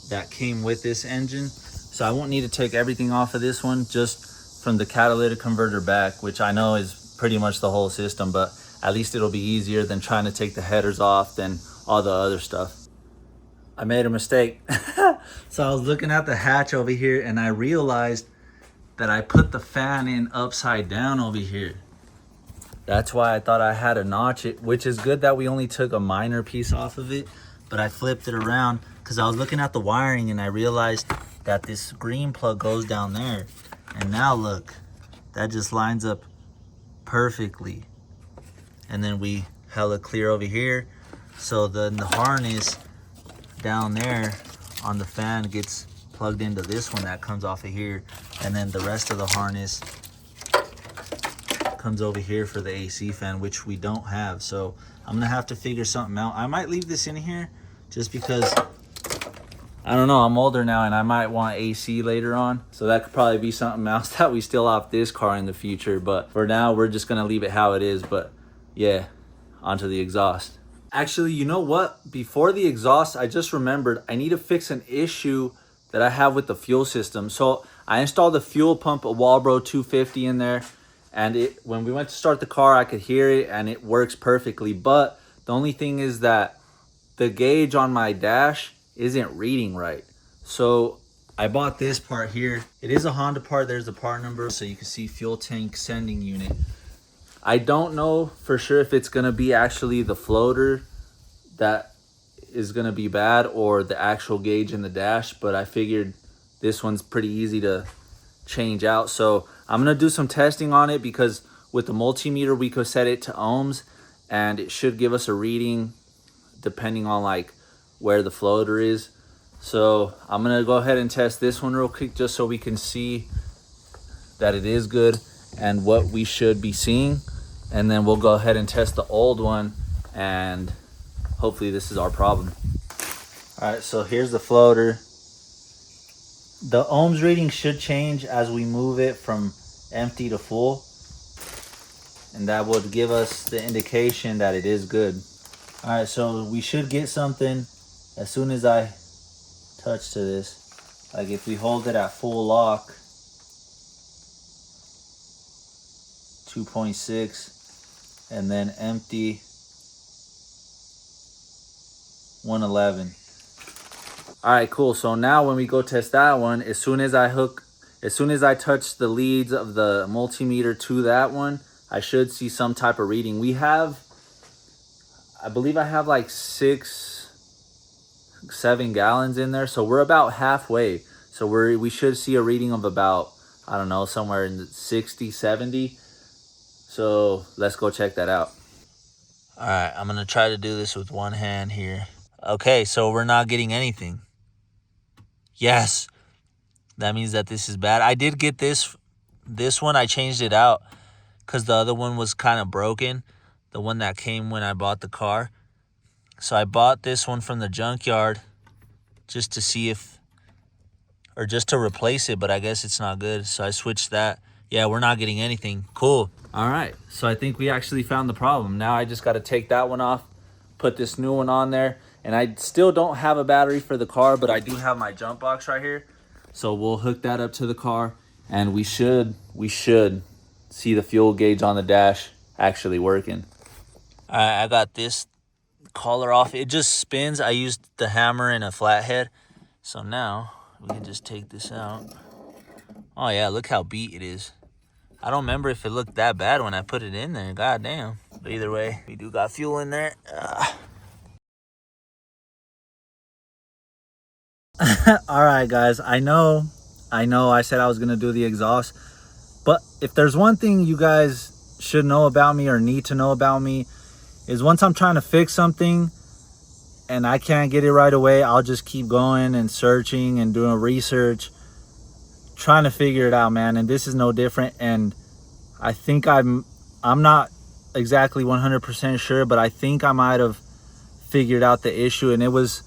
that came with this engine, so I won't need to take everything off of this one, just from the catalytic converter back, which I know is pretty much the whole system, but at least it'll be easier than trying to take the headers off than all the other stuff. I made a mistake. So I was looking at the hatch over here and I realized that I put the fan in upside down over here. That's why I thought I had to notch it, which is good that we only took a minor piece off of it, but I flipped it around because I was looking at the wiring and I realized that this green plug goes down there. And now look, that just lines up perfectly. And then we hella clear over here. So then the harness down there on the fan gets plugged into this one that comes off of here. And then the rest of the harness comes over here for the AC fan, which we don't have. So I'm gonna have to figure something out. I might leave this in here just because, I don't know, I'm older now and I might want AC later on. So that could probably be something else that we steal off this car in the future. But for now, we're just gonna leave it how it is. But yeah, onto the exhaust. Actually, you know what? Before the exhaust, I just remembered I need to fix an issue that I have with the fuel system. So I installed a fuel pump, a Walbro 250 in there. And when we went to start the car, I could hear it and it works perfectly. But the only thing is that the gauge on my dash isn't reading right. So I bought this part here. It is a Honda part. There's the part number. So you can see fuel tank sending unit. I don't know for sure if it's going to be actually the floater that is going to be bad or the actual gauge in the dash. But I figured this one's pretty easy to change out. So I'm gonna do some testing on it, because with the multimeter we could set it to ohms and it should give us a reading depending on like where the floater is. So I'm gonna go ahead and test this one real quick just so we can see that it is good and what we should be seeing, and then we'll go ahead and test the old one and hopefully this is our problem. All right, so here's the floater. The ohms reading should change as we move it from empty to full. and that would give us the indication that it is good. All right, so we should get something as soon as I touch to this. Like if we hold it at full lock, 2.6, and then empty, 111. All right, cool. So now when we go test that one, as soon as I touch the leads of the multimeter to that one, I should see some type of reading. We have, I believe I have like 7 gallons in there. So we're about halfway. So we should see a reading of about, I don't know, somewhere in the 60, 70. So let's go check that out. All right, I'm gonna try to do this with one hand here. Okay, so we're not getting anything. Yes, that means that this is bad. I did get this one. I changed it out because the other one was kind of broken, the one that came when I bought the car. So I bought this one from the junkyard just to see if, or just to replace it, but I guess it's not good. So I switched that. Yeah, we're not getting anything. Cool. All right, so I think we actually found the problem. Now I just got to take that one off, put this new one on there. And I still don't have a battery for the car, but I do have my jump box right here. So we'll hook that up to the car, and we should see the fuel gauge on the dash actually working. All right, I got this collar off. It just spins. I used the hammer and a flathead. So now we can just take this out. Oh yeah, look how beat it is. I don't remember if it looked that bad when I put it in there. God damn. But either way, we do got fuel in there. All right, guys, I know I said I was gonna do the exhaust, but if there's one thing you guys should know about me or need to know about me, is once I'm trying to fix something and I can't get it right away, I'll just keep going and searching and doing research, trying to figure it out, man. And this is no different. And I think I'm not exactly 100% sure, but I think I might have figured out the issue, and it was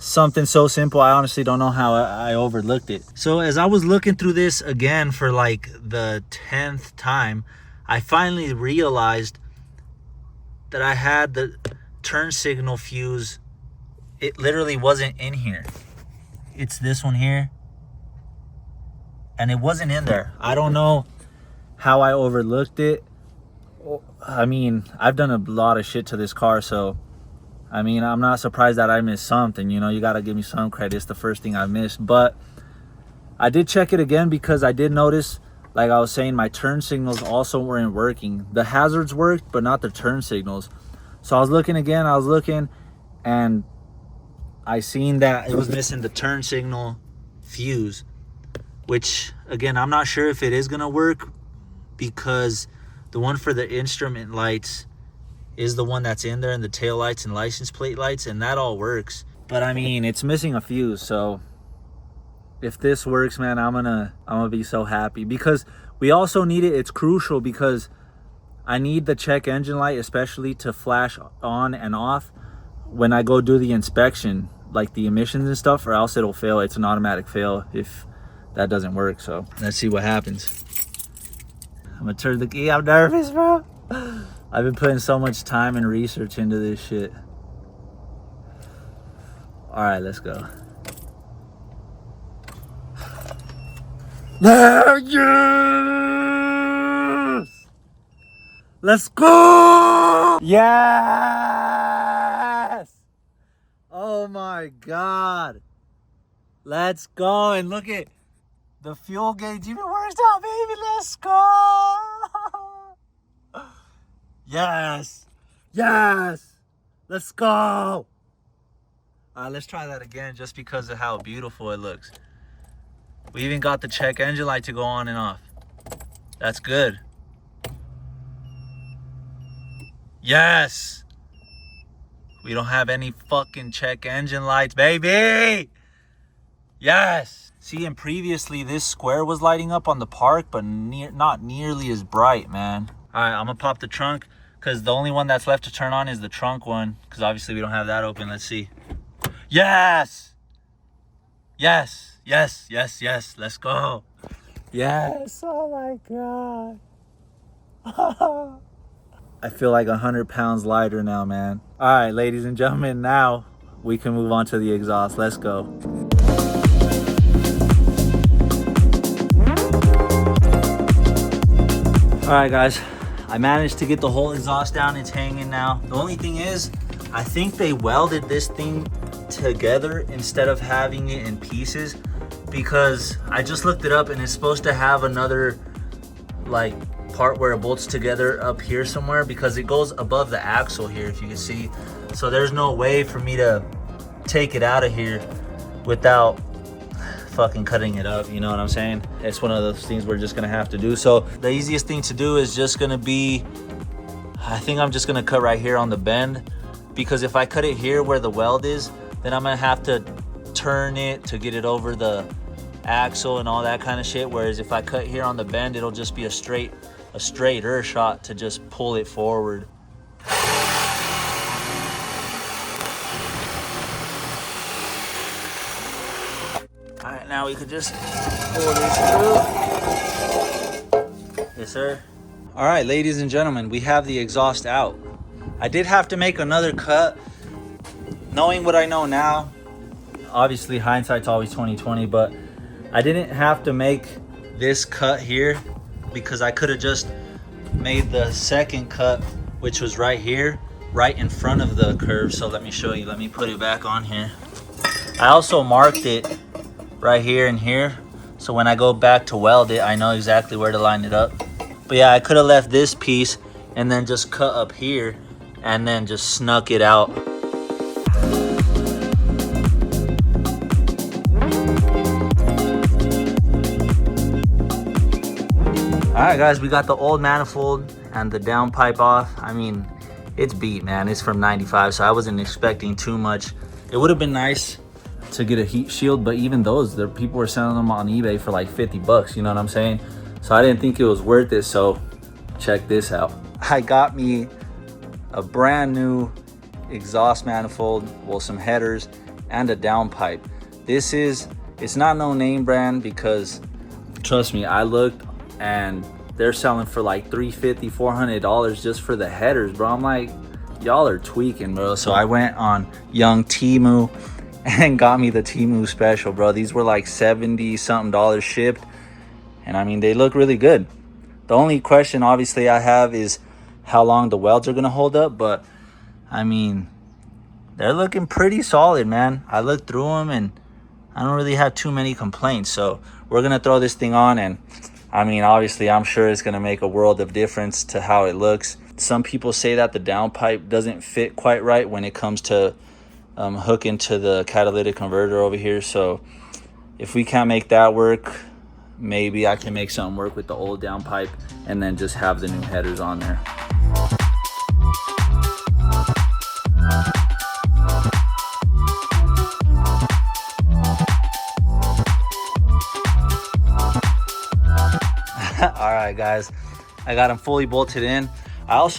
something so simple. I honestly don't know how I overlooked it. So as I was looking through this again for like the 10th time, I finally realized that I had the turn signal fuse. It literally wasn't in here. It's this one here, and it wasn't in there. I don't know how I overlooked it. I mean, I've done a lot of shit to this car, so I mean, I'm not surprised that I missed something. You know, you got to give me some credit. It's the first thing I missed. But I did check it again because I did notice, like I was saying, my turn signals also weren't working. The hazards worked, but not the turn signals. So I was looking again. And I seen that it was missing the turn signal fuse, which, again, I'm not sure if it is going to work because the one for the instrument lights is the one that's in there, and the tail lights and license plate lights, and that all works. But I mean, it's missing a fuse. So if this works, man, I'm gonna be so happy, because we also need it. It's crucial because I need the check engine light especially to flash on and off when I go do the inspection, like the emissions and stuff, or else it'll fail. It's an automatic fail if that doesn't work. So let's see what happens. I'm gonna turn the key. I'm nervous, bro. I've been putting so much time and research into this shit. All right, let's go. Yes! Let's go! Yes! Oh my God. Let's go. And look at the fuel gauge even works out, baby. Let's go. Yes. Yes. Let's go. All right, let's try that again just because of how beautiful it looks. We even got the check engine light to go on and off. That's good. Yes. We don't have any fucking check engine lights, baby. Yes. See, and previously this square was lighting up on the park, but not nearly as bright, man. All right, I'm gonna pop the trunk because the only one that's left to turn on is the trunk one, because obviously we don't have that open. Let's see. Yes. Yes. Yes. Yes. Yes. Let's go. Yes. Oh my God. I feel like 100 pounds lighter now, man. All right, ladies and gentlemen, now we can move on to the exhaust. Let's go. All right, guys, I managed to get the whole exhaust down. It's hanging now. The only thing is, I think they welded this thing together instead of having it in pieces, because I just looked it up and it's supposed to have another like part where it bolts together up here somewhere, because it goes above the axle here, if you can see. So there's no way for me to take it out of here without fucking cutting it up, you know what I'm saying? It's one of those things we're just gonna have to do. So the easiest thing to do is just gonna be, I think I'm just gonna cut right here on the bend, because if I cut it here where the weld is, then I'm gonna have to turn it to get it over the axle and all that kind of shit. Whereas if I cut here on the bend, it'll just be a straighter shot to just pull it forward. All right, now we could just pull this through. Yes, sir. All right, ladies and gentlemen, we have the exhaust out. I did have to make another cut. Knowing what I know now, obviously hindsight's always 20/20, but I didn't have to make this cut here because I could have just made the second cut, which was right here, right in front of the curve. So let me show you. Let me put it back on here. I also marked it right here and here, so when I go back to weld it, I know exactly where to line it up. But yeah, I could have left this piece and then just cut up here and then just snuck it out. All right, guys, we got the old manifold and the downpipe off. I mean, it's beat, man. It's from 95, so I wasn't expecting too much. It would have been nice to get a heat shield, but even those, people were selling them on eBay for like 50 bucks, you know what I'm saying? So I didn't think it was worth it, so check this out. I got me a brand new exhaust manifold, well, some headers, and a downpipe. It's not no name brand, because trust me, I looked and they're selling for like $350, $400 just for the headers, bro. I'm like, y'all are tweaking, bro. So I went on young Temu and got me the Temu special, bro. These were like 70 something shipped, and I mean, they look really good. The only question obviously I have is how long the welds are gonna hold up, but I mean, they're looking pretty solid, man. I looked through them and I don't really have too many complaints. So we're gonna throw this thing on, and I mean, obviously I'm sure it's gonna make a world of difference to how it looks. Some people say that the downpipe doesn't fit quite right when it comes to hooking to the catalytic converter over here. So if we can't make that work, maybe I can make something work with the old downpipe and then just have the new headers on there. All right, guys, I got them fully bolted in. I'm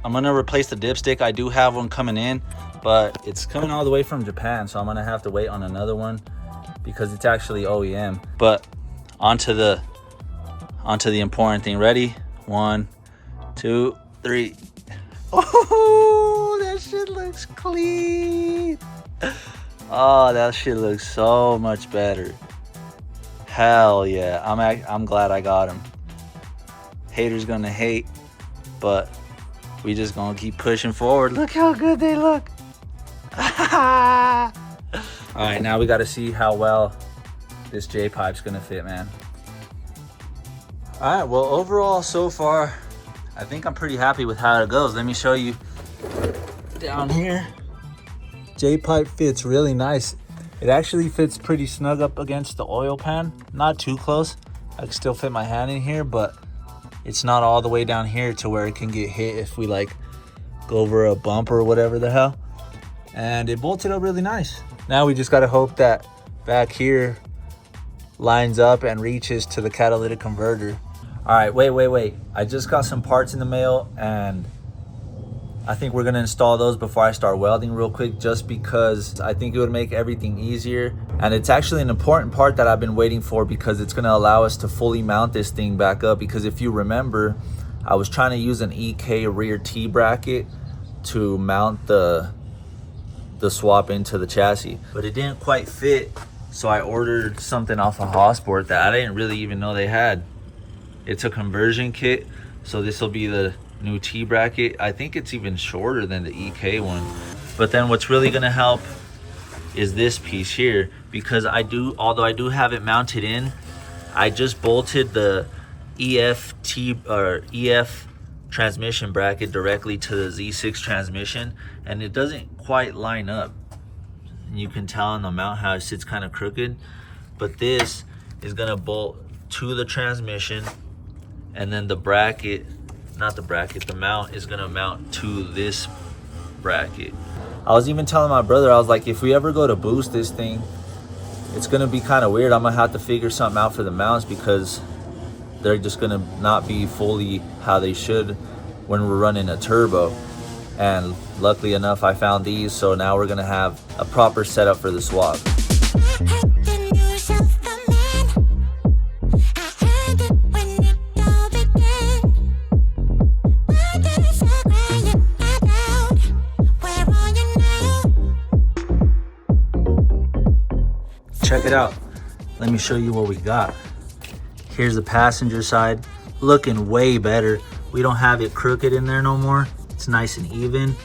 gonna replace the dipstick. I do have one coming in, but it's coming all the way from Japan, so I'm gonna have to wait on another one because it's actually OEM. But onto the important thing. Ready? 1, 2, 3. Oh, that shit looks clean. Oh, that shit looks so much better. Hell yeah. I'm glad I got him. Haters gonna hate, but we just gonna keep pushing forward. Look how good they look. All right, now we gotta see how well this J-pipe's gonna fit, man. All right, well, overall so far, I think I'm pretty happy with how it goes. Let me show you down here. J-pipe fits really nice. It actually fits pretty snug up against the oil pan. Not too close. I can still fit my hand in here, but it's not all the way down here to where it can get hit if we like go over a bump or whatever the hell. And it bolted up really nice. Now we just gotta hope that back here lines up and reaches to the catalytic converter. All right, wait. I just got some parts in the mail, and I think we're gonna install those before I start welding real quick, just because I think it would make everything easier. And it's actually an important part that I've been waiting for, because it's gonna allow us to fully mount this thing back up. Because if you remember, I was trying to use an EK rear T bracket to mount the swap into the chassis, but it didn't quite fit. So I ordered something off of Hossport that I didn't really even know they had. It's a conversion kit, so this will be the new T bracket. I think it's even shorter than the EK one. But then what's really gonna help is this piece here, because although I do have it mounted in, I just bolted the EF transmission bracket directly to the Z6 transmission, and it doesn't quite line up. You can tell on the mount how it sits kind of crooked, but this is gonna bolt to the transmission, and then the mount is gonna mount to this bracket. I was even telling my brother, I was like, if we ever go to boost this thing, it's gonna be kind of weird. I'm gonna have to figure something out for the mounts, because they're just gonna not be fully how they should when we're running a turbo. And luckily enough, I found these, so now we're gonna have a proper setup for the swap. Check it out. Let me show you what we got. Here's the passenger side, looking way better. We don't have it crooked in there no more. It's nice and even.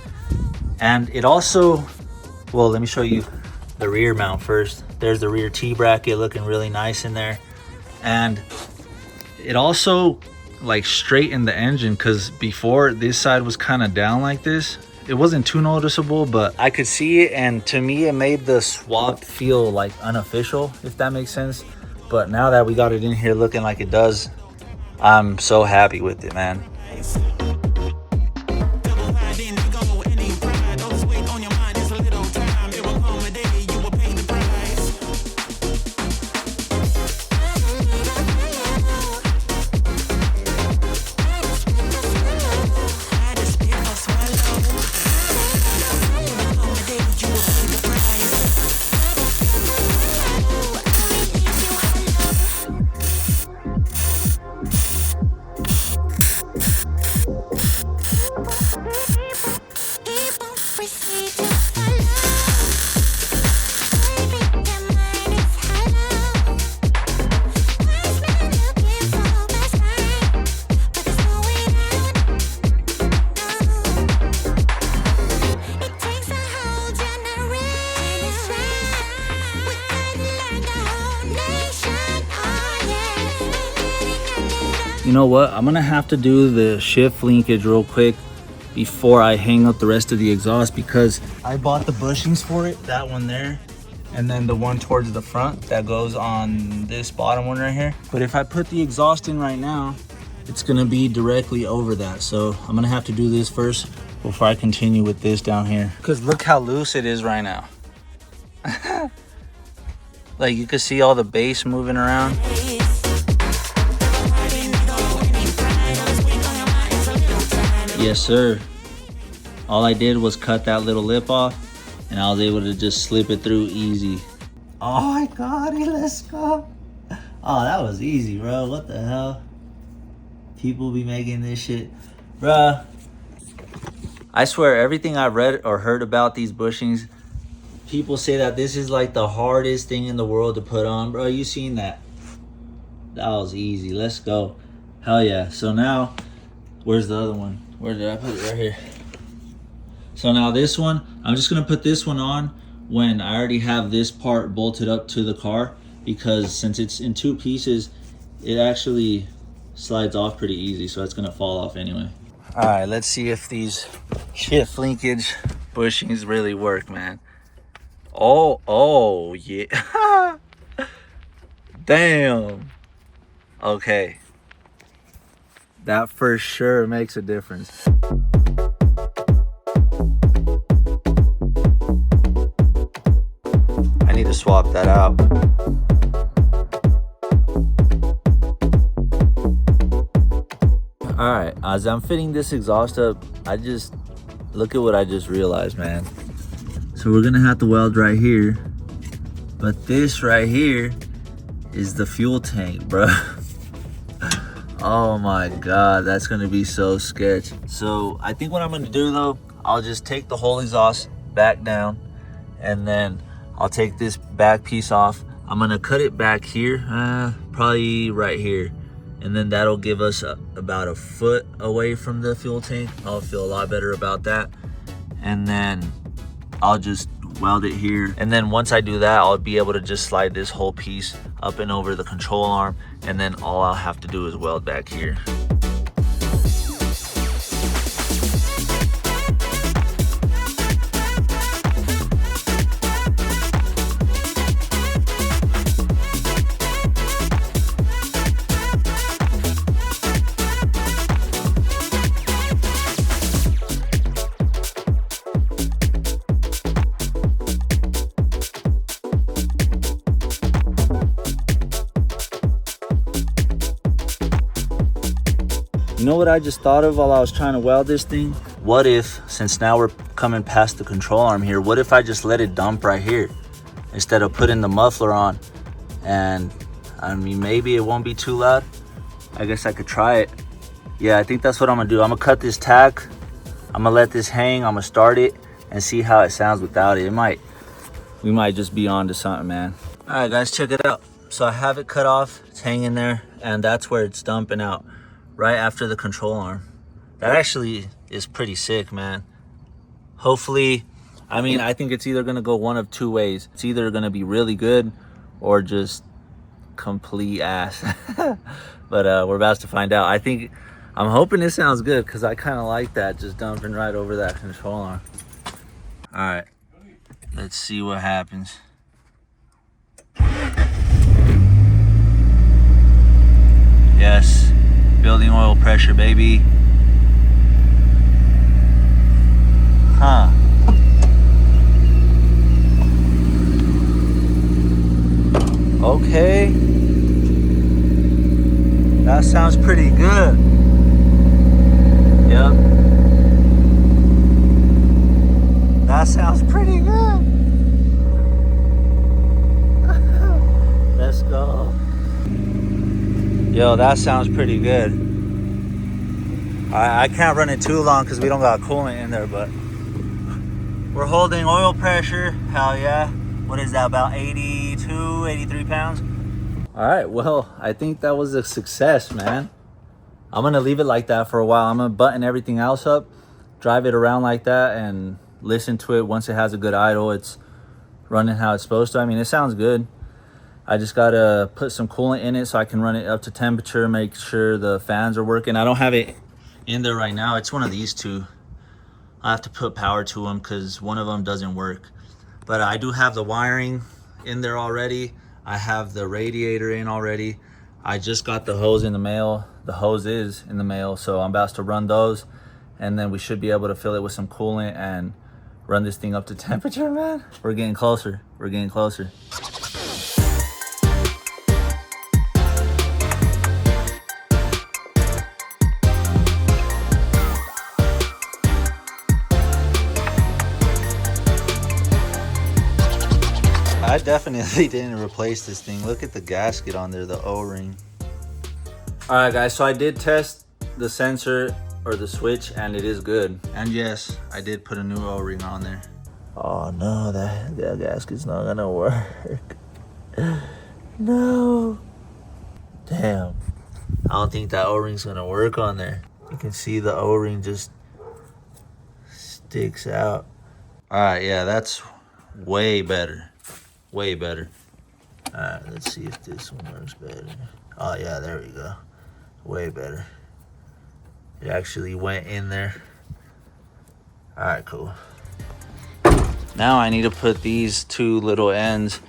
And it also, well, let me show you the rear mount first. There's the rear T bracket looking really nice in there. And it also like straightened the engine, because before this side was kind of down like this. It wasn't too noticeable, but I could see it, and to me it made the swap feel like unofficial, if that makes sense. But now that we got it in here looking like it does, I'm so happy with it, man. You know what? I'm gonna have to do the shift linkage real quick before I hang up the rest of the exhaust, because I bought the bushings for it, that one there, and then the one towards the front that goes on this bottom one right here. But if I put the exhaust in right now, it's gonna be directly over that. So I'm gonna have to do this first before I continue with this down here. Because look how loose it is right now. Like you can see all the bass moving around. Yes, sir. All I did was cut that little lip off, and I was able to just slip it through easy. Oh my God, let's go. Oh, that was easy, bro. What the hell? People be making this shit. Bruh. I swear, everything I read or heard about these bushings, people say that this is like the hardest thing in the world to put on. Bro, you seen that? That was easy. Let's go. Hell yeah. So now, where's the other one? Where did I put it? Right here. So now this one, I'm just gonna put this one on when I already have this part bolted up to the car, because since it's in two pieces, it actually slides off pretty easy, so it's gonna fall off anyway. All right, let's see if these shift linkage bushings really work, man. Oh yeah. Damn. Okay. That for sure makes a difference. I need to swap that out. All right, as I'm fitting this exhaust up, look at what I just realized, man. So we're gonna have to weld right here, but this right here is the fuel tank, bro. Oh my God, that's gonna be so sketch. So I think what I'm gonna do though, I'll just take the whole exhaust back down, and then I'll take this back piece off. I'm gonna cut it back here, probably right here. And then that'll give us about a foot away from the fuel tank. I'll feel a lot better about that. And then I'll just weld it here. And then once I do that, I'll be able to just slide this whole piece up and over the control arm. And then all I'll have to do is weld back here. You know what I just thought of while I was trying to weld this thing? What if, since now we're coming past the control arm here, what if I just let it dump right here instead of putting the muffler on? And I mean, maybe it won't be too loud. I guess I could try it. Yeah, I think that's what I'm gonna do. I'm gonna cut this tack. I'm gonna let this hang. I'm gonna start it and see how it sounds without it. We might just be on to something, man. All right, guys, check it out. So I have it cut off. It's hanging there, and that's where it's dumping out. Right after the control arm. That actually is pretty sick, man. Hopefully, I mean, I think it's either gonna go one of two ways. It's either gonna be really good or just complete ass. But we're about to find out. I'm hoping it sounds good because I kind of like that, just dumping right over that control arm. All right, let's see what happens. Yes. Building oil pressure, baby. Huh. Okay. That sounds pretty good. Yep. That sounds pretty good. Let's go. Yo, that sounds pretty good. I can't run it too long because we don't got coolant in there, but we're holding oil pressure. Hell yeah. What is that, about 82, 83 pounds? All right, well, I think that was a success, man. I'm gonna leave it like that for a while. I'm gonna button everything else up, drive it around like that, and listen to it. Once it has a good idle, it's running how it's supposed to. I mean, it sounds good. I just gotta put some coolant in it so I can run it up to temperature, make sure the fans are working. I don't have it in there right now. It's one of these two. I have to put power to them because one of them doesn't work. But I do have the wiring in there already. I have the radiator in already. I just got the hose in the mail. The hose is in the mail, so I'm about to run those. And then we should be able to fill it with some coolant and run this thing up to temperature, man. We're getting closer. We're getting closer. I definitely didn't replace this thing. Look at the gasket on there, the O-ring. All right, guys, so I did test the sensor or the switch, and it is good. And yes, I did put a new O-ring on there. Oh no, that gasket's not gonna work. No. Damn. I don't think that O-ring's gonna work on there. You can see the O-ring just sticks out. All right, yeah, that's way better. Way better. All right, let's see if this one works better. Oh yeah, there we go. Way better. It actually went in there. All right, cool. Now I need to put these two little ends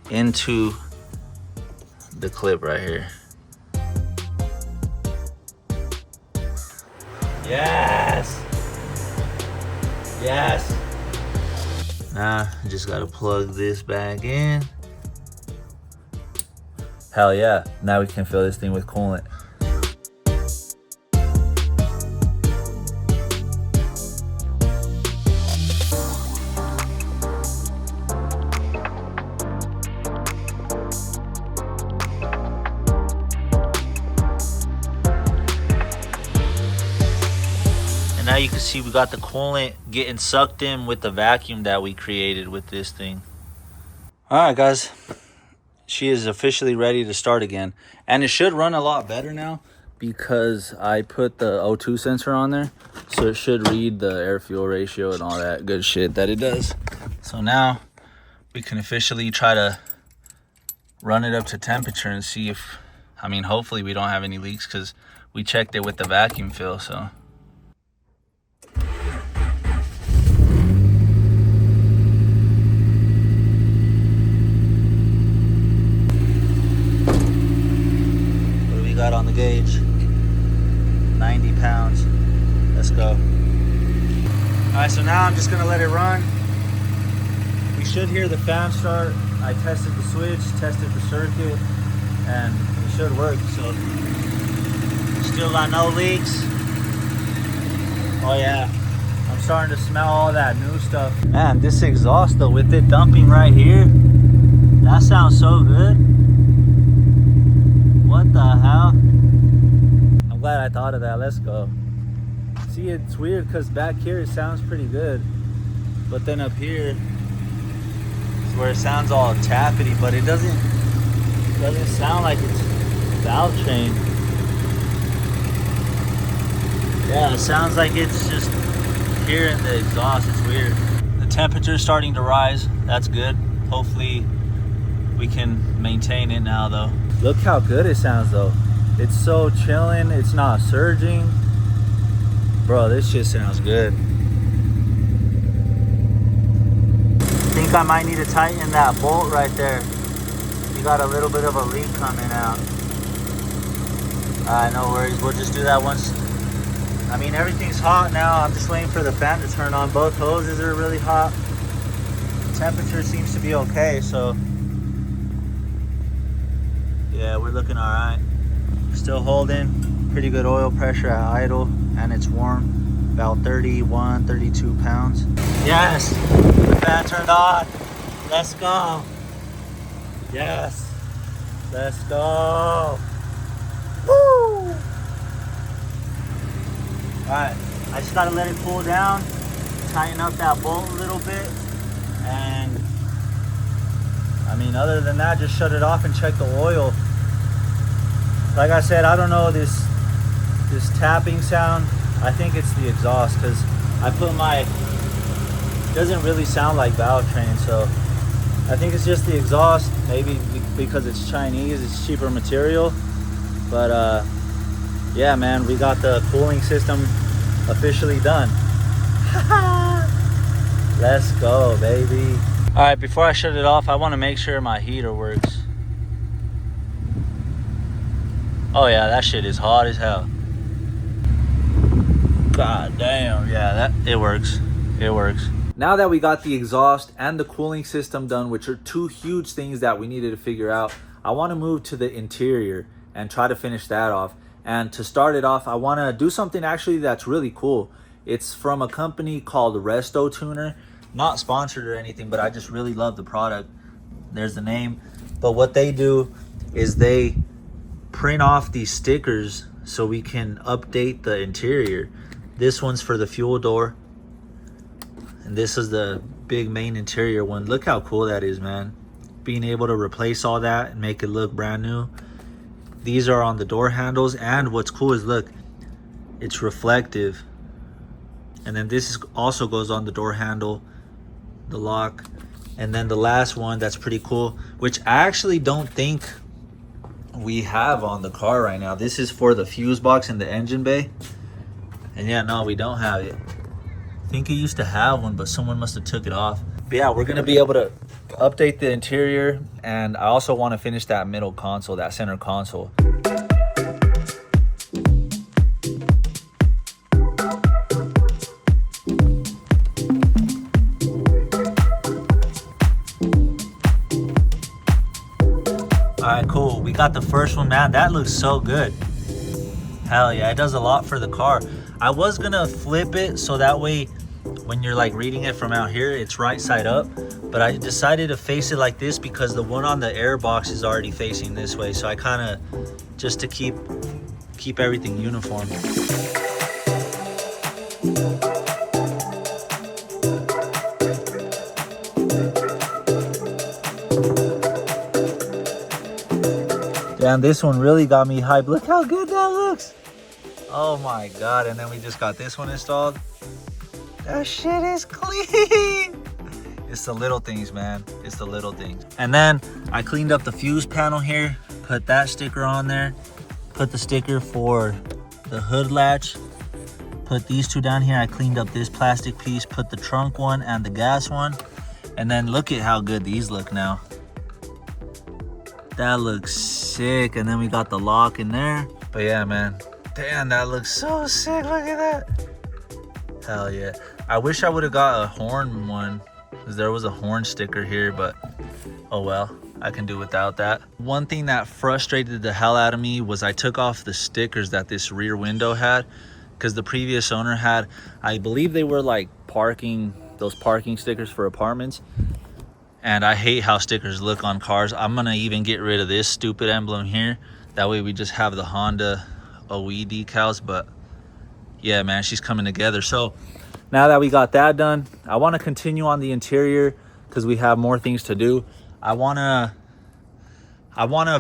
into the clip right here. Yes! Yes! Now I just gotta plug this back in. Hell yeah, now we can fill this thing with coolant. And now you can see we got the coolant getting sucked in with the vacuum that we created with this thing. All right, guys. She is officially ready to start again. And it should run a lot better now because I put the O2 sensor on there. So it should read the air-fuel ratio and all that good shit that it does. So now we can officially try to run it up to temperature and see if, I mean, hopefully we don't have any leaks because we checked it with the vacuum fill, so. What do we got on the gauge? 90 pounds. Let's go. All right, so now I'm just gonna let it run. We should hear the fan start. I tested the switch, tested the circuit, and it should work. So still got no leaks. Oh yeah, I'm starting to smell all that new stuff. Man, this exhaust though, with it dumping right here, that sounds so good. What the hell? I'm glad I thought of that. Let's go. See, it's weird because back here it sounds pretty good, but then up here is where it sounds all tappety, but it doesn't sound like it's valve trained. Yeah, it sounds like it's just here in the exhaust. It's weird. The temperature is starting to rise. That's good. Hopefully we can maintain it now though. Look how good it sounds though. It's so chilling. It's not surging. Bro, this shit sounds good. I think I might need to tighten that bolt right there. You got a little bit of a leak coming out. No worries. We'll just do that once. I mean, everything's hot now. I'm just waiting for the fan to turn on. Both hoses are really hot. The temperature seems to be okay, so yeah, we're looking all right. Still holding pretty good oil pressure at idle, and it's warm, about 31, 32 pounds. Yes, the fan turned on. Let's go. Yes, let's go. Woo! All right, I just gotta let it cool down, tighten up that bolt a little bit, and I mean, other than that, just shut it off and check the oil. Like I said, I don't know this tapping sound. I think it's the exhaust because I put my, it doesn't really sound like valve train, so I think it's just the exhaust. Maybe because it's Chinese, it's cheaper material. But yeah, man, we got the cooling system officially done. Let's go, baby. All right, before I shut it off, I want to make sure my heater works. Oh yeah, that shit is hot as hell. God damn, yeah, it works. It works. Now that we got the exhaust and the cooling system done, which are two huge things that we needed to figure out, I want to move to the interior and try to finish that off. And to start it off, I want to do something actually that's really cool. It's from a company called Resto Tuner. Not sponsored or anything, but I just really love the product. There's the name. But what they do is they print off these stickers so we can update the interior. This one's for the fuel door, and this is the big main interior one. Look how cool that is, man. Being able to replace all that and make it look brand new. These are on the door handles, and what's cool is, look, it's reflective. And then this also goes on the door handle, the lock. And then the last one that's pretty cool, which I actually don't think we have on the car right now. This is for the fuse box in the engine bay. And yeah, no, we don't have it. I think it used to have one, but someone must have took it off. But yeah, we're gonna be able to update the interior, and I also want to finish that middle console, that center console. All right, cool. We got the first one, man. That looks so good. Hell yeah, it does a lot for the car. I was gonna flip it so that way when you're like reading it from out here, it's right side up, but I decided to face it like this because the one on the air box is already facing this way. So I kind of, just to keep everything uniform. Damn, this one really got me hyped. Look how good that looks. Oh my God. And then we just got this one installed. That shit is clean. It's the little things, man. It's the little things. And then I cleaned up the fuse panel here, put that sticker on there, put the sticker for the hood latch, put these two down here. I cleaned up this plastic piece, put the trunk one and the gas one. And then look at how good these look now. That looks sick. And then we got the lock in there. But yeah, man, damn, that looks so sick. Look at that. Hell yeah. I wish I would have got a horn one, because there was a horn sticker here, but oh well, I can do without that. One thing that frustrated the hell out of me was I took off the stickers that this rear window had, because the previous owner had, I believe they were like those parking stickers for apartments. And I hate how stickers look on cars. I'm gonna even get rid of this stupid emblem here. That way we just have the Honda OE decals. But yeah, man, she's coming together. So now that we got that done, I want to continue on the interior because we have more things to do. I want to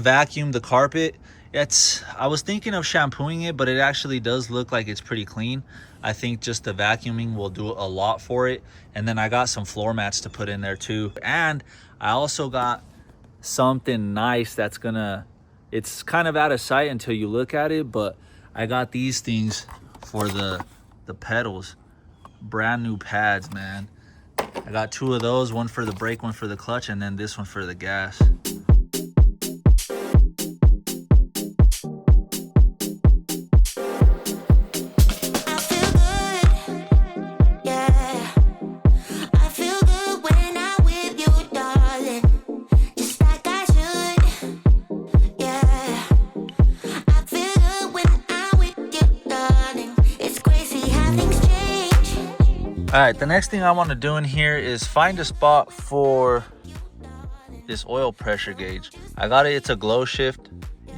vacuum the carpet. I was thinking of shampooing it, but it actually does look like it's pretty clean. I think just the vacuuming will do a lot for it. And then I got some floor mats to put in there too. And I also got something nice that's it's kind of out of sight until you look at it, but I got these things for the pedals. Brand new pads, man. I got two of those, one for the brake, one for the clutch, and then this one for the gas. All right, the next thing I want to do in here is find a spot for this oil pressure gauge. I got it, it's a Glow Shift.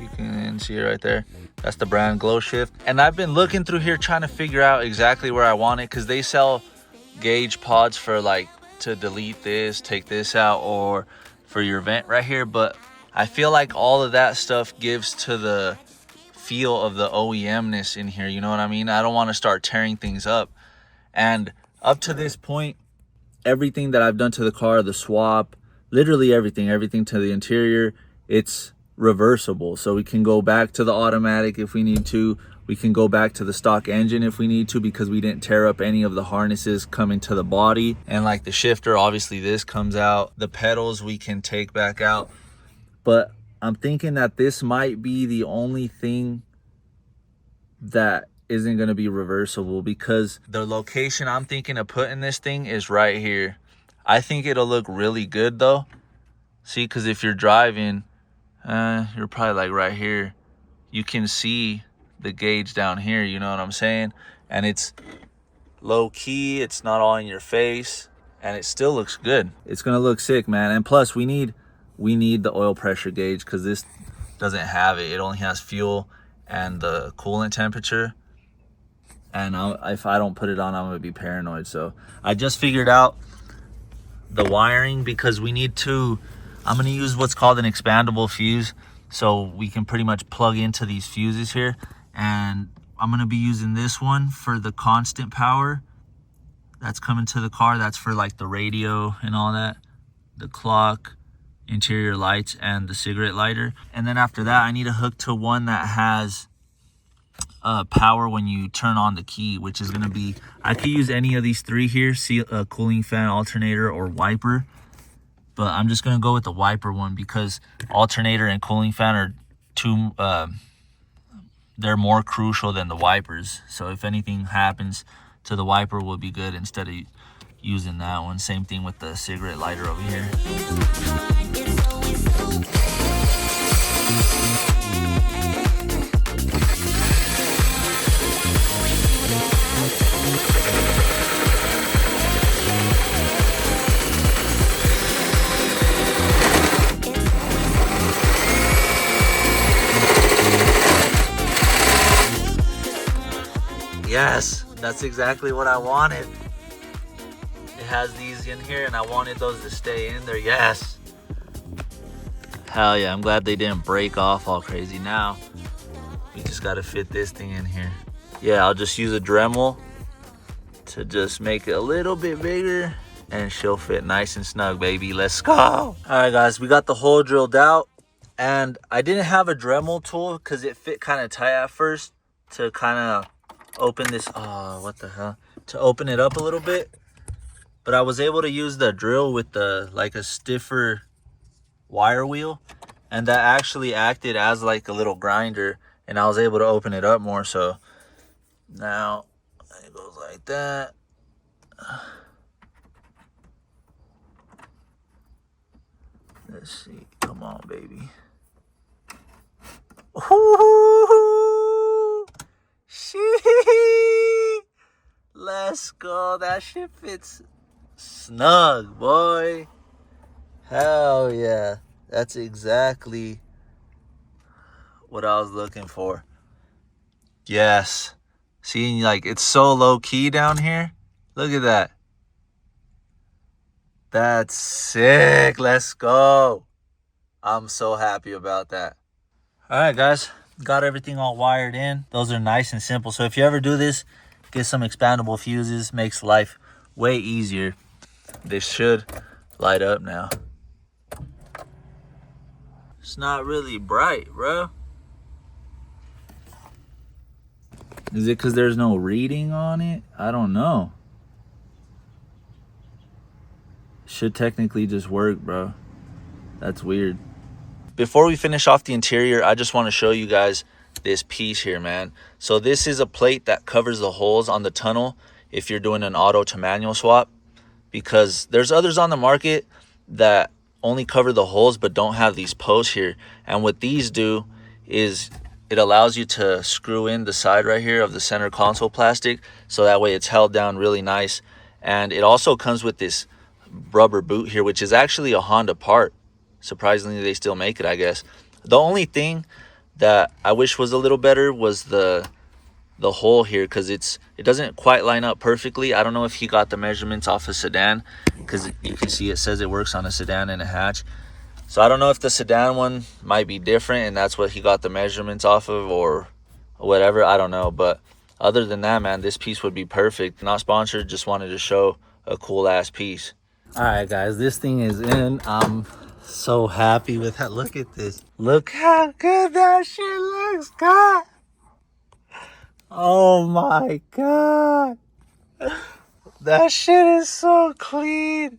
You can see it right there. That's the brand, Glow Shift. And I've been looking through here trying to figure out exactly where I want it, because they sell gauge pods for like to delete this, take this out, or for your vent right here. But I feel like all of that stuff gives to the feel of the OEM-ness in here, you know what I mean? I don't want to start tearing things up. And up to this point, everything that I've done to the car, the swap, literally everything to the interior, it's reversible. So we can go back to the automatic if we need to. We can go back to the stock engine if we need to, because we didn't tear up any of the harnesses coming to the body. And like the shifter, obviously this comes out. The pedals we can take back out. But I'm thinking that this might be the only thing that isn't going to be reversible, because the location I'm thinking of putting this thing is right here. I think it'll look really good though. See, because if you're driving, you're probably like right here. You can see the gauge down here, you know what I'm saying? And it's low key, it's not all in your face, and it still looks good. It's going to look sick, man. And plus we need the oil pressure gauge, because this doesn't have it. It only has fuel and the coolant temperature. And if I don't put it on, I'm gonna be paranoid. So I just figured out the wiring, because I'm gonna use what's called an expandable fuse. So we can pretty much plug into these fuses here. And I'm gonna be using this one for the constant power that's coming to the car. That's for like the radio and all that, the clock, interior lights, and the cigarette lighter. And then after that, I need to hook to one that has power when you turn on the key, which is going to be, I could use any of these three here, cooling fan, alternator, or wiper. But I'm just going to go with the wiper one, because alternator and cooling fan are they're more crucial than the wipers. So if anything happens to the wiper, will be good instead of using that one. Same thing with the cigarette lighter over here. Yes, That's exactly what I wanted. It has these in here and I wanted those to stay in there. Yes. Hell yeah, I'm glad they didn't break off all crazy. Now we just got to fit this thing in here. Yeah, I'll just use a Dremel to just make it a little bit bigger and she'll fit nice and snug, baby. Let's go. All right, guys, we got the hole drilled out and I didn't have a Dremel tool because it fit kind of tight at first to kind of open this. Oh, what the hell? To open it up a little bit. But I was able to use the drill with the like a stiffer wire wheel, and that actually acted as like a little grinder, and I was able to open it up more. So now it goes like that. Let's see. Come on, baby. Ooh, shit. Let's go. That shit fits snug, boy. Hell yeah. That's exactly what I was looking for. Yes. See, like, it's so low key down here. Look at that. That's sick. Let's go. I'm so happy about that. All right, guys. Got everything all wired in. Those are nice and simple. So if you ever do this, get some expandable fuses. Makes life way easier. This should light up now. It's not really bright, bro. Is it because there's no reading on it? I don't know. Should technically just work, bro. That's weird. Before we finish off the interior, I just want to show you guys this piece here, man. So this is a plate that covers the holes on the tunnel if you're doing an auto to manual swap, because there's others on the market that only cover the holes but don't have these posts here. And what these do is it allows you to screw in the side right here of the center console plastic, so that way it's held down really nice. And it also comes with this rubber boot here, which is actually a Honda part. Surprisingly, they still make it, I guess. The only thing that I wish was a little better was the hole here, because it doesn't quite line up perfectly. I don't know if he got the measurements off a sedan, because you can see it says it works on a sedan and a hatch. So I don't know if the sedan one might be different and that's what he got the measurements off of, or whatever. I don't know. But other than that, man, this piece would be perfect. Not sponsored, just wanted to show a cool ass piece. All right, guys, this thing is in. I'm so happy with that. Look at this. Look how good that shit looks, God. Oh my God. That shit is so clean.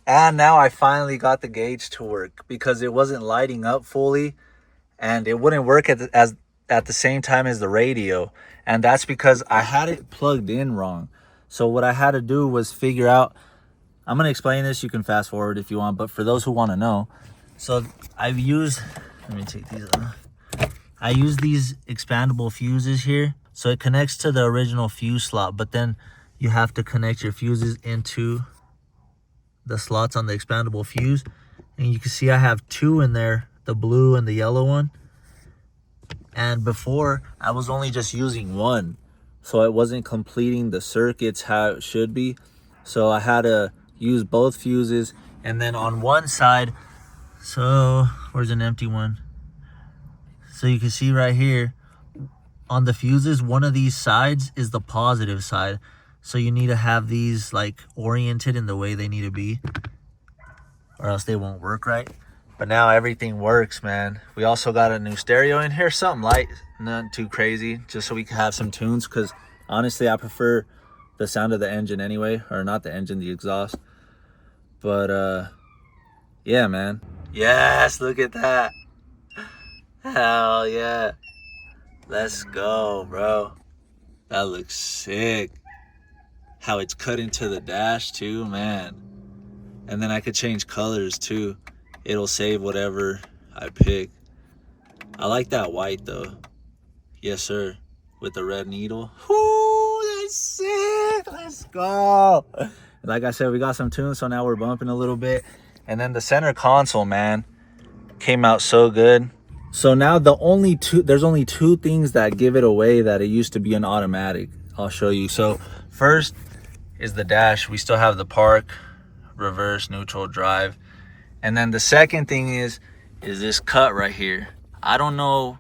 And now I finally got the gauge to work, because it wasn't lighting up fully and it wouldn't work at the same time as the radio. And that's because I had it plugged in wrong. So what I had to do was figure out, I'm going to explain this. You can fast forward if you want, but for those who want to know. So I've used, let me take these off. I use these expandable fuses here. So it connects to the original fuse slot, but then you have to connect your fuses into the slots on the expandable fuse. And you can see I have two in there, the blue and the yellow one. And before I was only just using one, so it wasn't completing the circuits how it should be. So I had to use both fuses. And then on one side, so where's an empty one? So you can see right here on the fuses, one of these sides is the positive side. So you need to have these like oriented in the way they need to be, or else they won't work right. But now everything works, man. We also got a new stereo in here, something light, not too crazy, just so we can have some tunes, because honestly I prefer the sound of the engine anyway, or not the engine, the exhaust. But yeah, man. Yes, look at that. Hell yeah. Let's go, bro. That looks sick. How it's cut into the dash too, man. And then I could change colors too. It'll save whatever I pick. I like that white though. Yes, sir. With the red needle. Whoo, that's sick. Let's go. Like I said, we got some tunes, so now we're bumping a little bit. And then the center console, man, came out so good. So now there's only two things that give it away that it used to be an automatic. I'll show you. So first is the dash. We still have the park, reverse, neutral, drive. And then the second thing is this cut right here. I don't know,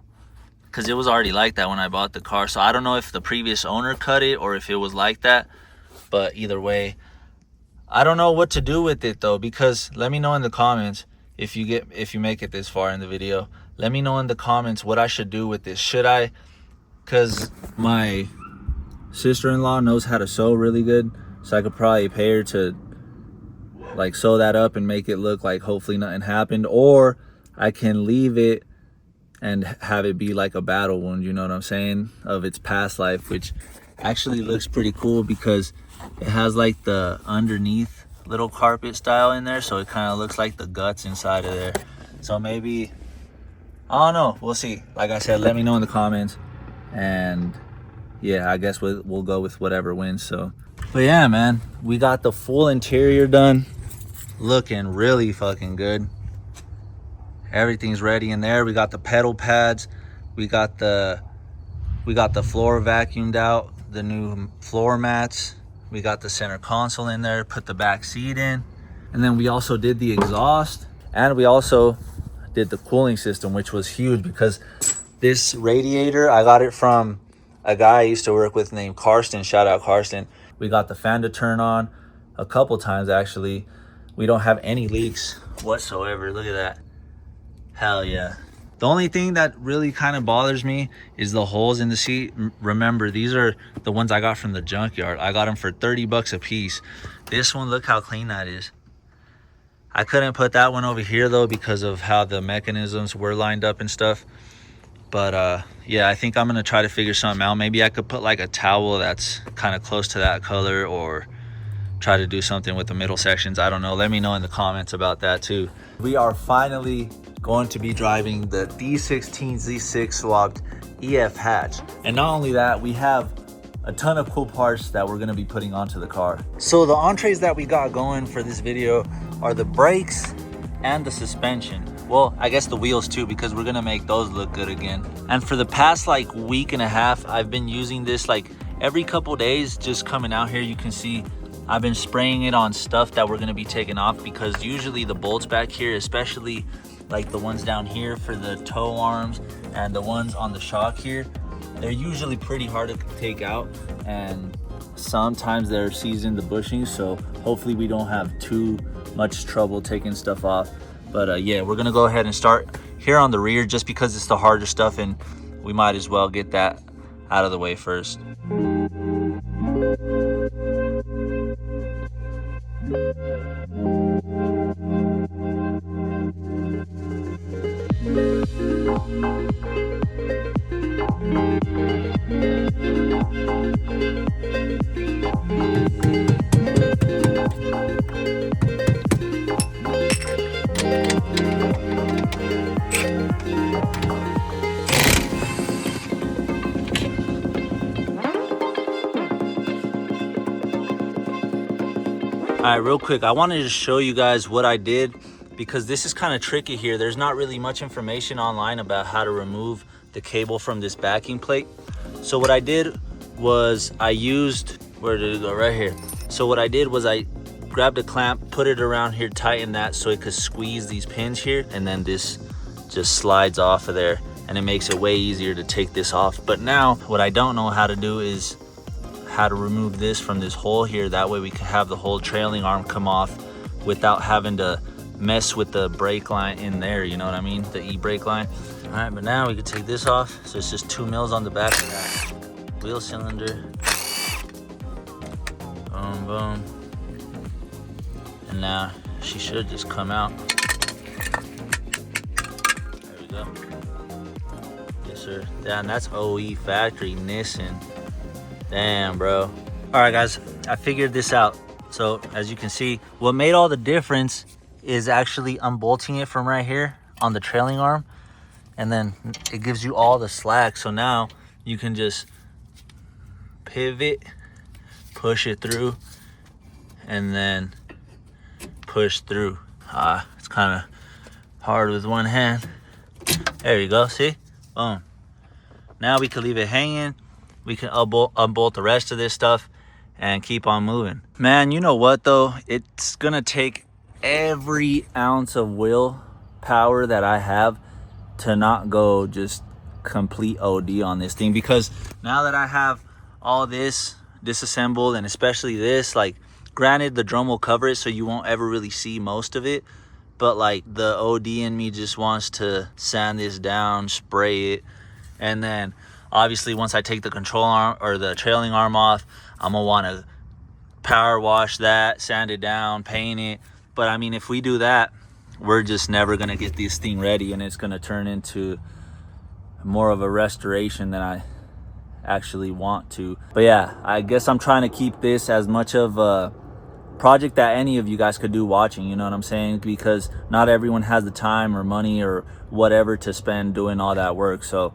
because it was already like that when I bought the car. So I don't know if the previous owner cut it or if it was like that. But either way, I don't know what to do with it though, because let me know in the comments if you make it this far in the video. Let me know in the comments what I should do with this. Should I, because my sister-in-law knows how to sew really good, so I could probably pay her to like sew that up and make it look like hopefully nothing happened, or I can leave it and have it be like a battle wound, you know what I'm saying, of its past life, which actually looks pretty cool because it has like the underneath little carpet style in there, so it kind of looks like the guts inside of there. So maybe, I don't know, we'll see. Like I said, let me know in the comments, and yeah, I guess we'll go with whatever wins. So, but yeah, man, we got the full interior done, looking really fucking good. Everything's ready in there. We got the pedal pads, we got the floor vacuumed out, the new floor mats, we got the center console in there, put the back seat in, and then we also did the exhaust, and we also did the cooling system, which was huge because this radiator, I got it from a guy I used to work with named Karsten. Shout out Karsten. We got the fan to turn on a couple times actually. We don't have any leaks whatsoever. Look at that. Hell yeah. The only thing that really kind of bothers me is the holes in the seat. Remember, these are the ones I got from the Junkyard. I got them for 30 bucks a piece. This one, look how clean that is. I couldn't put that one over here though because of how the mechanisms were lined up and stuff. But yeah, I think I'm gonna try to figure something out. Maybe I could put like a towel that's kind of close to that color, or try to do something with the middle sections. I don't know. Let me know in the comments about that too. We are finally going to be driving the D16 Z6 swapped EF hatch. And not only that, we have a ton of cool parts that we're going to be putting onto the car. So the entrees that we got going for this video are the brakes and the suspension. Well, I guess the wheels too, because we're going to make those look good again. And for the past like week and a half, I've been using this like every couple days, just coming out here. You can see I've been spraying it on stuff that we're going to be taking off, because usually the bolts back here, especially like the ones down here for the tow arms and the ones on the shock here, they're usually pretty hard to take out, and sometimes they're seasoned the bushings, so hopefully we don't have too much trouble taking stuff off. But yeah, we're gonna go ahead and start here on the rear, just because it's the harder stuff and we might as well get that out of the way first. All right, real quick, I wanted to show you guys what I did, because this is kind of tricky here. There's not really much information online about how to remove the cable from this backing plate. So what I did was I used, where did it go? Right here. So what I did was I grabbed a clamp, put it around here, tighten that so it could squeeze these pins here, and then this just slides off of there, and it makes it way easier to take this off. But now what I don't know how to do is how to remove this from this hole here. That way we can have the whole trailing arm come off without having to mess with the brake line in there, you know what I mean, the e-brake line. All right, but now we can take this off. So it's just 2 mils on the back of that wheel cylinder. Boom, boom. And now she should just come out. There we go. Yes, sir. Damn, that's OE factory Nissan. Damn, bro. All right, guys, I figured this out. So as you can see, what made all the difference is actually unbolting it from right here on the trailing arm, and then it gives you all the slack. So now you can just pivot, push it through, and then push through. It's kind of hard with one hand. There you go, see? Boom. Now we can leave it hanging. we can unbolt the rest of this stuff and keep on moving. Man, you know what though? It's gonna take every ounce of will power that I have to not go just complete OD on this thing, because now that I have all this disassembled, and especially this, like, granted the drum will cover it so you won't ever really see most of it, but like the OD in me just wants to sand this down, spray it, and then obviously once I take the control arm or the trailing arm off, I'm gonna want to power wash that, sand it down, paint it. But I mean, if we do that, we're just never gonna get this thing ready, and it's gonna turn into more of a restoration than I actually want to. But yeah, I guess I'm trying to keep this as much of a project that any of you guys could do watching, you know what I'm saying? Because not everyone has the time or money or whatever to spend doing all that work. So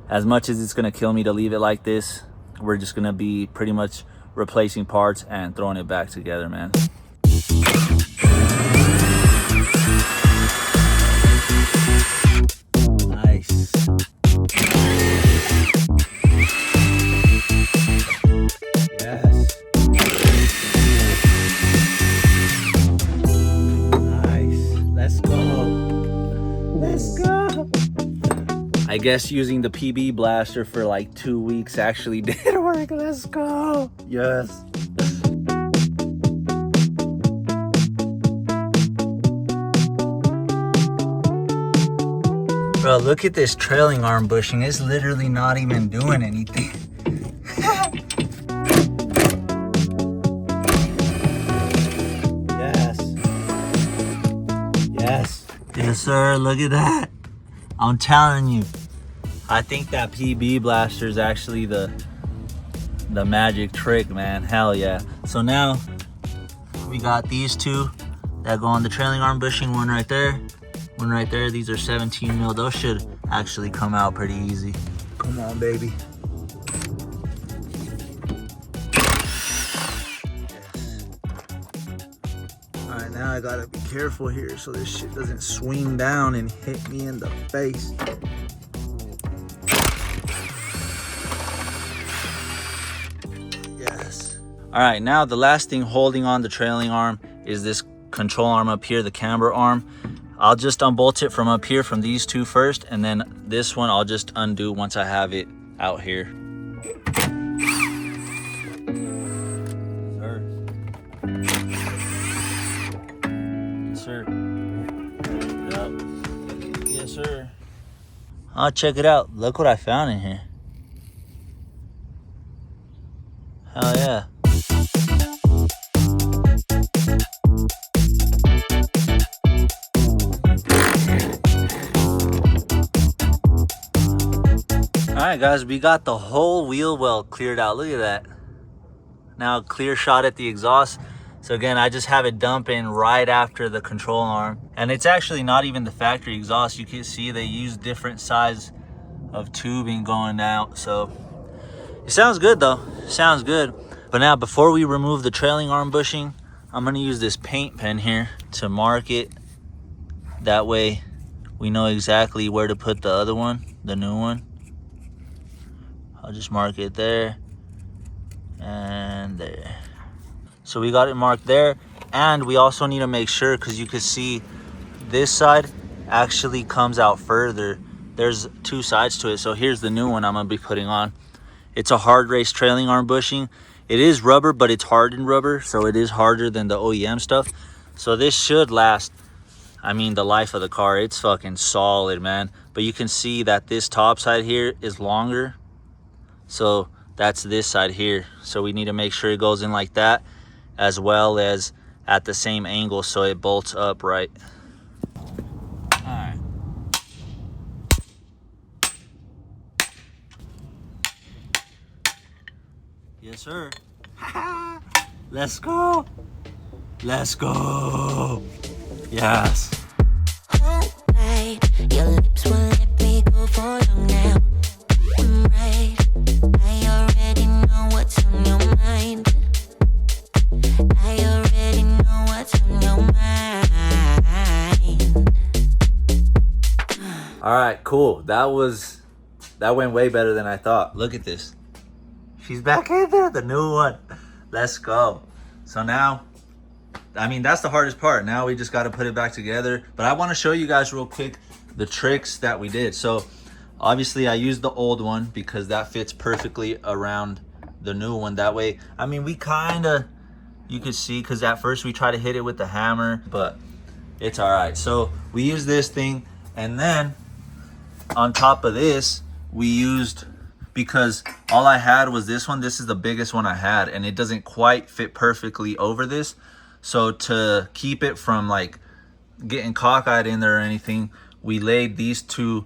as much as it's gonna kill me to leave it like this, we're just gonna be pretty much replacing parts and throwing it back together, man. Nice. Yes. Nice. Let's go. Let's go. I guess using the PB blaster for like 2 weeks actually did work. Let's go. Yes. Bro, look at this trailing arm bushing. It's literally not even doing anything. Yes. Yes. Yes, sir. Look at that. I'm telling you. I think that PB blaster is actually the magic trick, man. Hell yeah. So now we got these two that go on the trailing arm bushing. One right there, one right there. These are 17 mil. Those should actually come out pretty easy. Come on, baby. All right, now I gotta be careful here so this shit doesn't swing down and hit me in the face. Yes. All right, now the last thing holding on the trailing arm is this control arm up here, the camber arm. I'll just unbolt it from up here from these two first, and then this one I'll just undo once I have it out here. Yes, sir. Yep. Yes, sir. Oh, check it out. Look what I found in here. Hell yeah. Alright guys, we got the whole wheel well cleared out. Look at that. Now clear shot at the exhaust. So again, I just have it dumping right after the control arm. And it's actually not even the factory exhaust. You can see they use different size of tubing going out. So it sounds good though. Sounds good. But now before we remove the trailing arm bushing, I'm gonna use this paint pen here to mark it. That way we know exactly where to put the other one, the new one. I'll just mark it there and there. So we got it marked there. And we also need to make sure, because you can see this side actually comes out further. There's two sides to it. So here's the new one I'm gonna be putting on. It's a hard race trailing arm bushing. It is rubber, but it's hardened rubber, so it is harder than the OEM stuff. So this should last, I mean, the life of the car. It's fucking solid, man. But you can see that this top side here is longer. So that's this side here. So we need to make sure it goes in like that, as well as at the same angle so it bolts up right. All right. Yes, sir. Let's go. Let's go. Yes. Your lips will let me go for long now. Right. I already know what's on your mind. I already know what's on your mind. All right, cool. That went way better than I thought. Look at this. She's back in there, the new one. Let's go. So now, I mean, that's the hardest part. Now we just got to put it back together. But I want to show you guys real quick the tricks that we did. So obviously I used the old one because that fits perfectly around the new one. That way, I mean, we kind of, you could see, because at first we tried to hit it with the hammer, but it's all right. So we used this thing, and then on top of this, we used, because all I had was this one. This is the biggest one I had, and it doesn't quite fit perfectly over this. So to keep it from like getting cockeyed in there or anything, we laid these two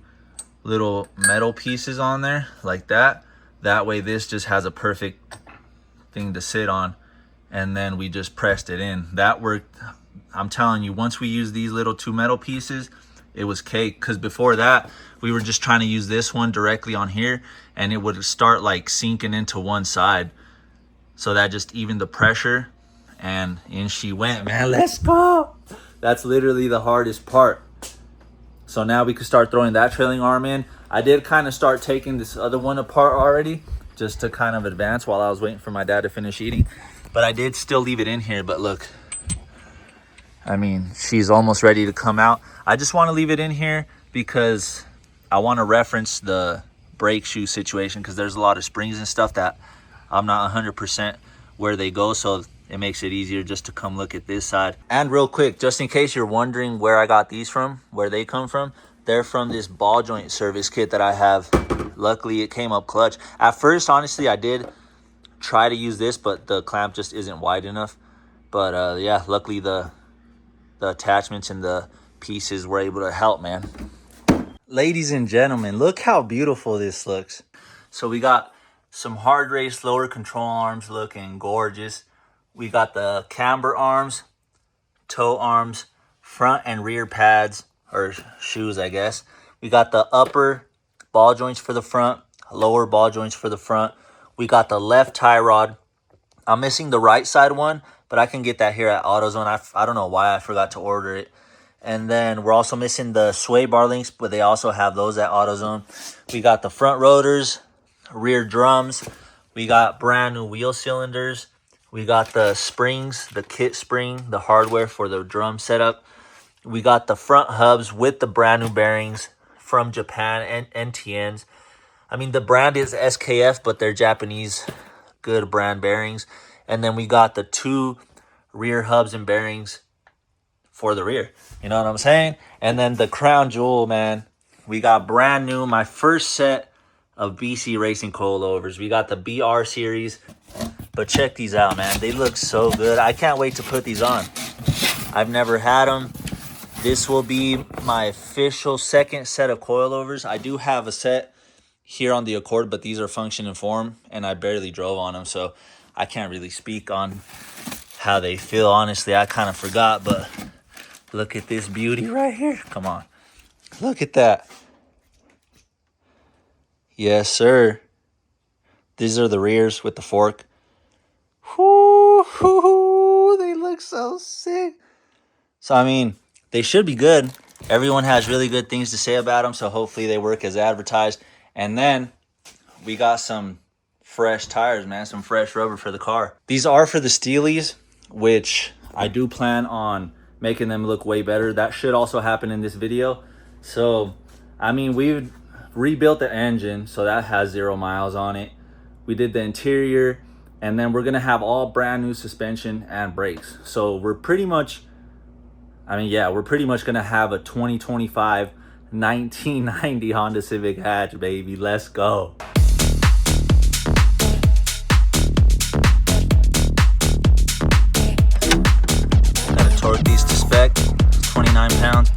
little metal pieces on there like that. That way this just has a perfect thing to sit on, and then we just pressed it in. That worked. I'm telling you, once we used these little two metal pieces, it was cake. Because before that, we were just trying to use this one directly on here, and it would start like sinking into one side. So that just evened the pressure, and in she went, man. Let's go. That's literally the hardest part. So now we could start throwing that trailing arm in. I did kind of start taking this other one apart already, just to kind of advance while I was waiting for my dad to finish eating. But I did still leave it in here. But look, I mean, she's almost ready to come out. I just want to leave it in here because I want to reference the brake shoe situation, because there's a lot of springs and stuff that I'm not 100% where they go. So it makes it easier just to come look at this side. And real quick, just in case you're wondering where I got these from, where they come from, they're from this ball joint service kit that I have. Luckily, it came up clutch. At first, honestly, I did try to use this, but the clamp just isn't wide enough. But yeah, luckily the attachments and the pieces were able to help, man. Ladies and gentlemen, look how beautiful this looks. So we got some hard race lower control arms looking gorgeous. We got the camber arms, toe arms, front and rear pads, or shoes, I guess. We got the upper ball joints for the front, lower ball joints for the front. We got the left tie rod. I'm missing the right side one, but I can get that here at AutoZone. I don't know why I forgot to order it. And then we're also missing the sway bar links, but they also have those at AutoZone. We got the front rotors, rear drums. We got brand new wheel cylinders. We got the springs, the kit spring, the hardware for the drum setup. We got the front hubs with the brand new bearings from Japan and NTNs. I mean, the brand is SKF, but they're Japanese good brand bearings. And then we got the two rear hubs and bearings for the rear. You know what I'm saying? And then the crown jewel, man. We got brand new, my first set of BC Racing coilovers. We got the BR series. But check these out, man. They look so good. I can't wait to put these on. I've never had them. This will be my official second set of coilovers. I do have a set here on the Accord, but these are function and form, and I barely drove on them, so I can't really speak on how they feel. Honestly, I kind of forgot, but look at this beauty right here. Come on. Look at that. Yes, sir. These are the rears with the fork. Whoo, they look so sick. So, I mean, they should be good. Everyone has really good things to say about them, so hopefully they work as advertised. And then we got some fresh tires, man, some fresh rubber for the car. These are for the Steelies, which I do plan on making them look way better. That should also happen in this video. So, I mean, we rebuilt the engine, so that has 0 miles on it. We did the interior, and then we're gonna have all brand new suspension and brakes. So we're pretty much, I mean, yeah, we're pretty much gonna have a 2025 1990 Honda Civic hatch, baby. Let's go. Gotta torque these to spec. 29 pounds.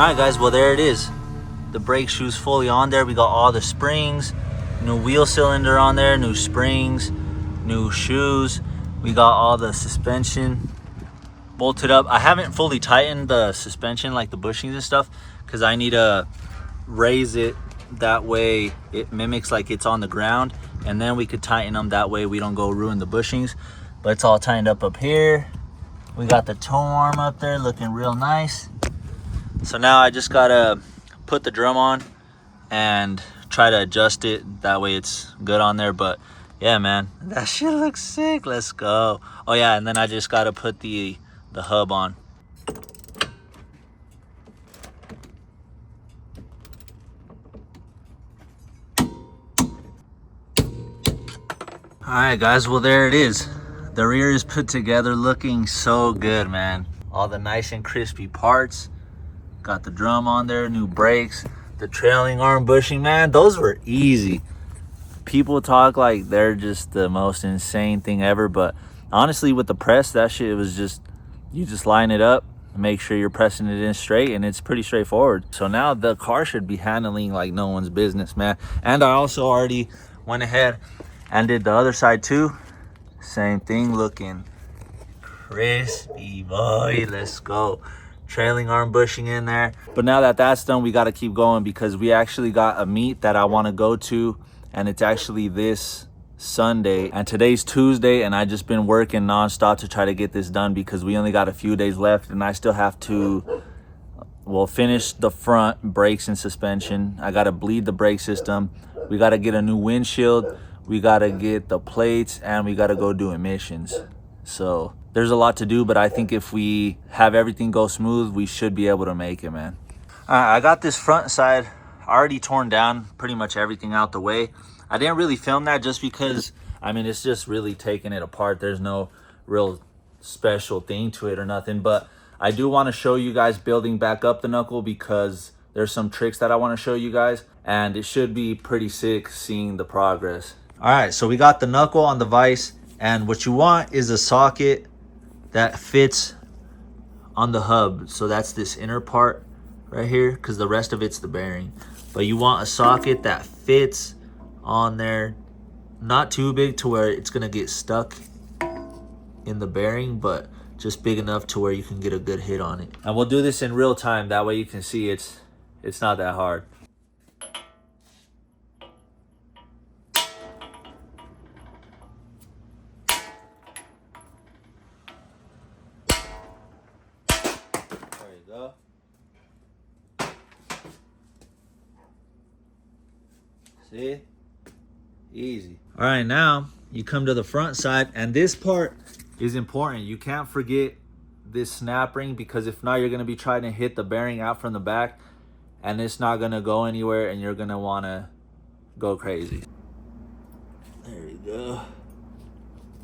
right, guys, well, there it is. The brake shoe's fully on there. We got all the springs, new wheel cylinder on there, new springs, new shoes. We got all the suspension bolted up. I haven't fully tightened the suspension, like the bushings and stuff, because I need to raise it that way it mimics like it's on the ground, and then we could tighten them that way we don't go ruin the bushings. But it's all tightened up here. We got the toe arm up there looking real nice. So now I just gotta put the drum on and try to adjust it that way it's good on there. But yeah, man, that shit looks sick. Let's go. Oh yeah, and then I just gotta put the hub on. All right, guys, well, there it is. The rear is put together, looking so good, man. All the nice and crispy parts. Got the drum on there, new brakes, the trailing arm bushing, man, those were easy. People talk like they're just the most insane thing ever, but honestly, with the press, that shit was just, you just line it up, make sure you're pressing it in straight, and it's pretty straightforward. So now the car should be handling like no one's business, man. And I also already went ahead and did the other side too. Same thing, looking crispy, boy. Let's go. Trailing arm bushing in there. But now that that's done, we got to keep going because we actually got a meet that I want to go to, and it's actually this Sunday, and today's Tuesday, and I just been working nonstop to try to get this done because we only got a few days left, and I still have to, well, finish the front brakes and suspension. I got to bleed the brake system. We got to get a new windshield. We got to get the plates, and we got to go do emissions. So there's a lot to do, but I think if we have everything go smooth, we should be able to make it, man. I got this front side already torn down, pretty much everything out the way. I didn't really film that just because, I mean, it's just really taking it apart. There's no real special thing to it or nothing, but I do want to show you guys building back up the knuckle because there's some tricks that I want to show you guys, and it should be pretty sick seeing the progress. All right, so we got the knuckle on the vise, and what you want is a socket that fits on the hub. So that's this inner part right here, because the rest of it's the bearing. But you want a socket that fits on there, not too big to where it's gonna get stuck in the bearing, but just big enough to where you can get a good hit on it. And we'll do this in real time, that way you can see it's not that hard. There you go. See? Easy. All right, now you come to the front side, and this part is important. You can't forget this snap ring, because if not, you're going to be trying to hit the bearing out from the back, and it's not going to go anywhere, and you're going to want to go crazy. There you go.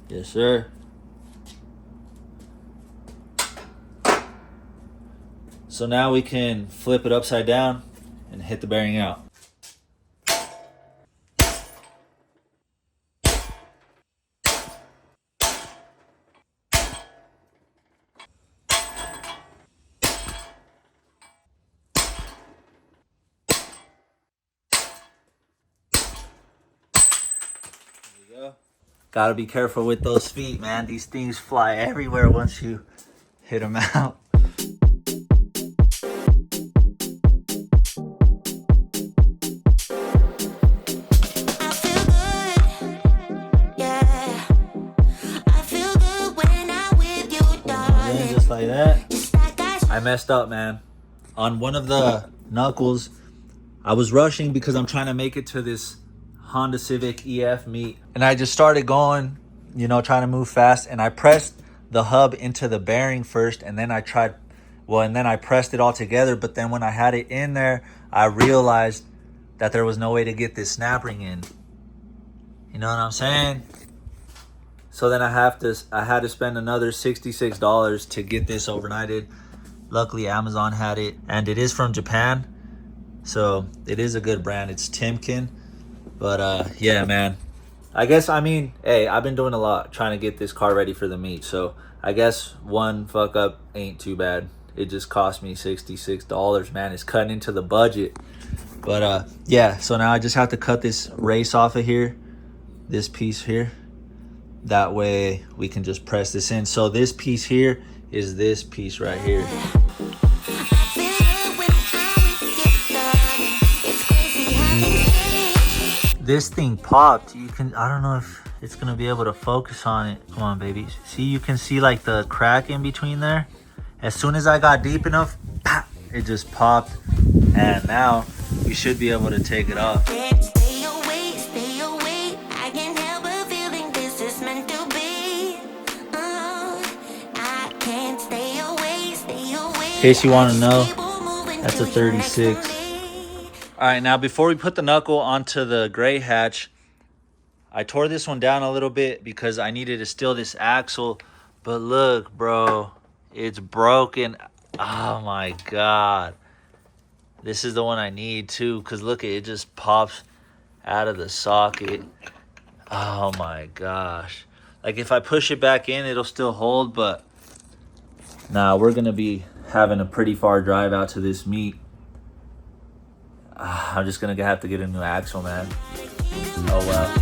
Yes, sir. So now we can flip it upside down and hit the bearing out. Gotta be careful with those feet, man. These things fly everywhere once you hit them out. And just like that. I messed up, man. On one of the knuckles, I was rushing because I'm trying to make it to this Honda Civic EF meet, and I just started going, you know, trying to move fast, and I pressed the hub into the bearing first, and then I pressed it all together. But then when I had it in there, I realized that there was no way to get this snap ring in. You know what I'm saying? So then I had to spend another $66 to get this overnighted. Luckily Amazon had it, and it is from Japan, so it is a good brand. It's Timken. But yeah, man, I guess, I mean, hey, I've been doing a lot trying to get this car ready for the meet, so I guess one fuck up ain't too bad. it just cost me $66, man. It's cutting into the budget. But yeah, so now I just have to cut this race off of here, this piece here. That way we can just press this in. So this piece here is this piece right here. This thing popped. You can, I don't know if it's gonna be able to focus on it. Come on, baby. See, you can see like the crack in between there. As soon as I got deep enough, it just popped. And now we should be able to take it off. Stay away, stay away. I can't help but feeling this is meant to be. I can't stay away, stay away. In case you want to know, that's a 36. All right, now before we put the knuckle onto the gray hatch, I tore this one down a little bit because I needed to steal this axle. But look, bro, it's broken. Oh my God. This is the one I need too, because look, it just pops out of the socket. Oh my gosh. Like if I push it back in, it'll still hold, but nah, we're gonna be having a pretty far drive out to this meet. I'm just gonna have to get a new axle, man. Oh well.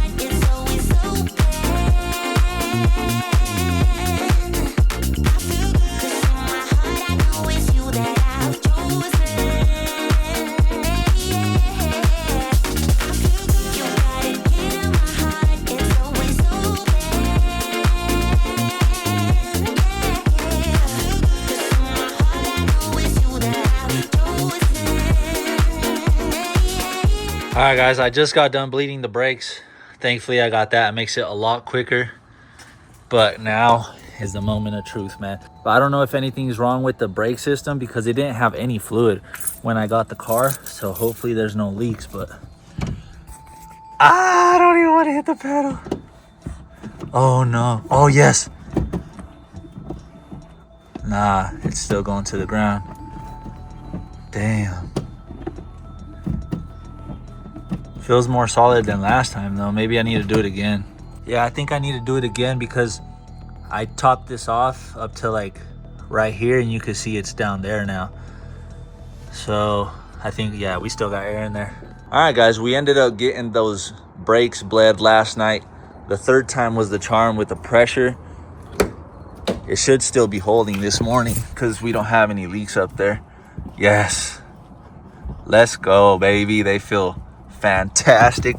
All right, guys, I just got done bleeding the brakes. Thankfully, I got that. It makes it a lot quicker. But now is the moment of truth, man. But I don't know if anything's wrong with the brake system because it didn't have any fluid when I got the car. So hopefully there's no leaks, but I don't even want to hit the pedal. Oh no. Oh yes. Nah, it's still going to the ground. Damn. Feels more solid than last time though. Maybe I need to do it again. Yeah, I think I need to do it again because I topped this off up to like right here and you can see it's down there now. So I think, yeah, we still got air in there. All right, guys, we ended up getting those brakes bled last night. The third time was the charm with the pressure. It should still be holding this morning because we don't have any leaks up there. Yes. Let's go, baby. They feel fantastic.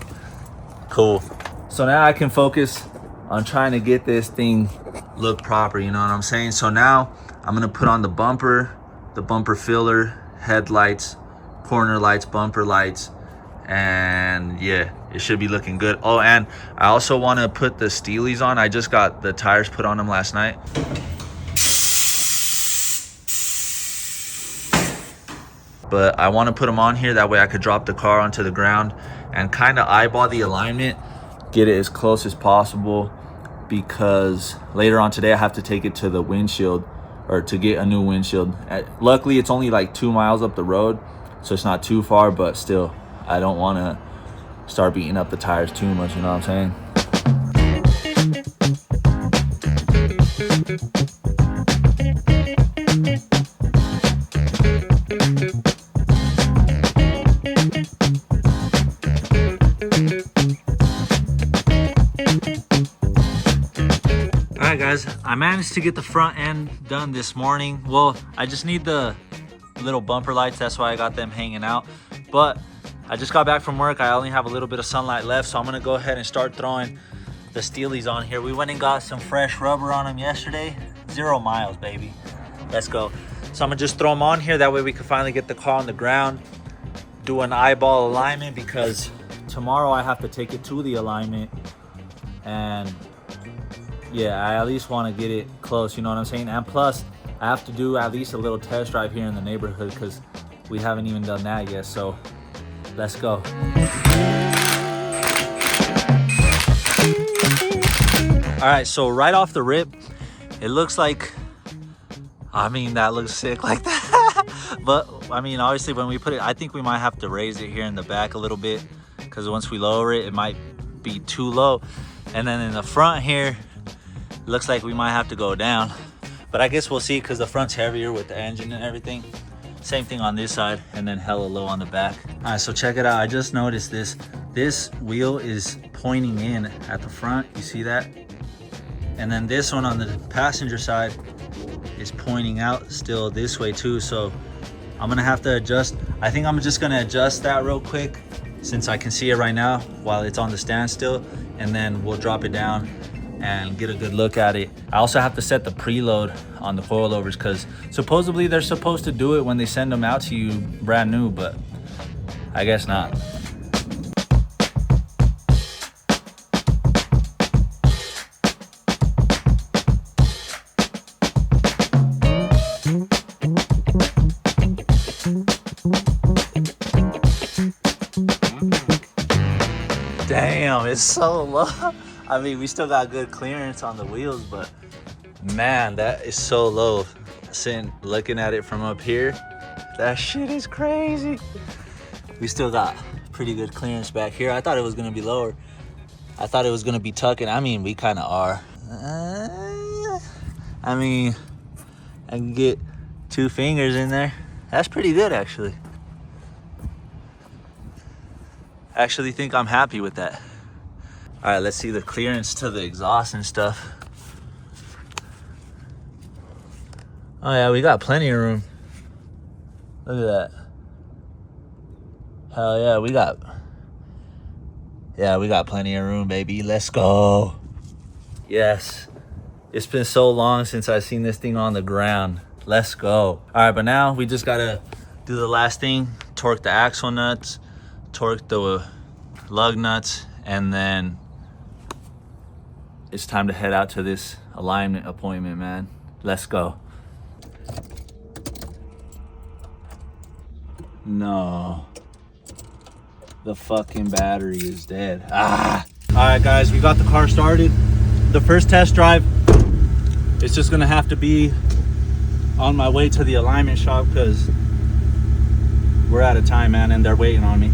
Cool. So now I can focus on trying to get this thing look proper, you know what I'm saying? So now I'm gonna put on the bumper filler, headlights, corner lights, bumper lights, and yeah, it should be looking good. Oh, and I also want to put the Steelies on. I just got the tires put on them last night. But I want to put them on here, that way I could drop the car onto the ground and kind of eyeball the alignment, get it as close as possible, because later on today I have to take it to the windshield, or to get a new windshield. Luckily it's only like 2 miles up the road, so it's not too far, but still I don't want to start beating up the tires too much, you know what I'm saying? Alright guys, I managed to get the front end done this morning. Well, I just need the little bumper lights, that's why I got them hanging out. But I just got back from work, I only have a little bit of sunlight left, so I'm gonna go ahead and start throwing the Steelies on here. We went and got some fresh rubber on them yesterday. 0 miles, baby. Let's go. So I'm gonna just throw them on here, that way we can finally get the car on the ground, do an eyeball alignment, because tomorrow I have to take it to the alignment, and yeah, I at least want to get it close, you know what I'm saying? And plus, I have to do at least a little test drive here in the neighborhood because we haven't even done that yet, so let's go. All right, so right off the rip, it looks like, I mean, that looks sick like that. But, I mean, obviously when we put it, I think we might have to raise it here in the back a little bit, because once we lower it, it might be too low. And then in the front here, looks like we might have to go down. But I guess we'll see because the front's heavier with the engine and everything. Same thing on this side, and then hella low on the back. All right, so check it out. I just noticed this. This wheel is pointing in at the front. You see that? And then this one on the passenger side is pointing out still this way too. So I'm gonna have to adjust. I think I'm just gonna adjust that real quick since I can see it right now while it's on the stand still, and then we'll drop it down and get a good look at it. I also have to set the preload on the coilovers because supposedly they're supposed to do it when they send them out to you brand new, but I guess not. Damn, it's so low. I mean, we still got good clearance on the wheels, but man, that is so low. Sitting looking at it from up here, that shit is crazy. We still got pretty good clearance back here. I thought it was gonna be lower. I thought it was gonna be tucking. I mean, we kind of are. I mean, I can get 2 fingers in there. That's pretty good, actually. I actually think I'm happy with that. All right, let's see the clearance to the exhaust and stuff. Oh yeah, we got plenty of room. Look at that. Hell yeah, we got plenty of room, baby. Let's go. Yes. It's been so long since I've seen this thing on the ground. Let's go. All right, but now we just gotta do the last thing. Torque the axle nuts, torque the lug nuts, and then it's time to head out to this alignment appointment, man. Let's go. No. The fucking battery is dead. Ah. All right, guys, we got the car started. The first test drive, it's just gonna have to be on my way to the alignment shop because we're out of time, man, and they're waiting on me.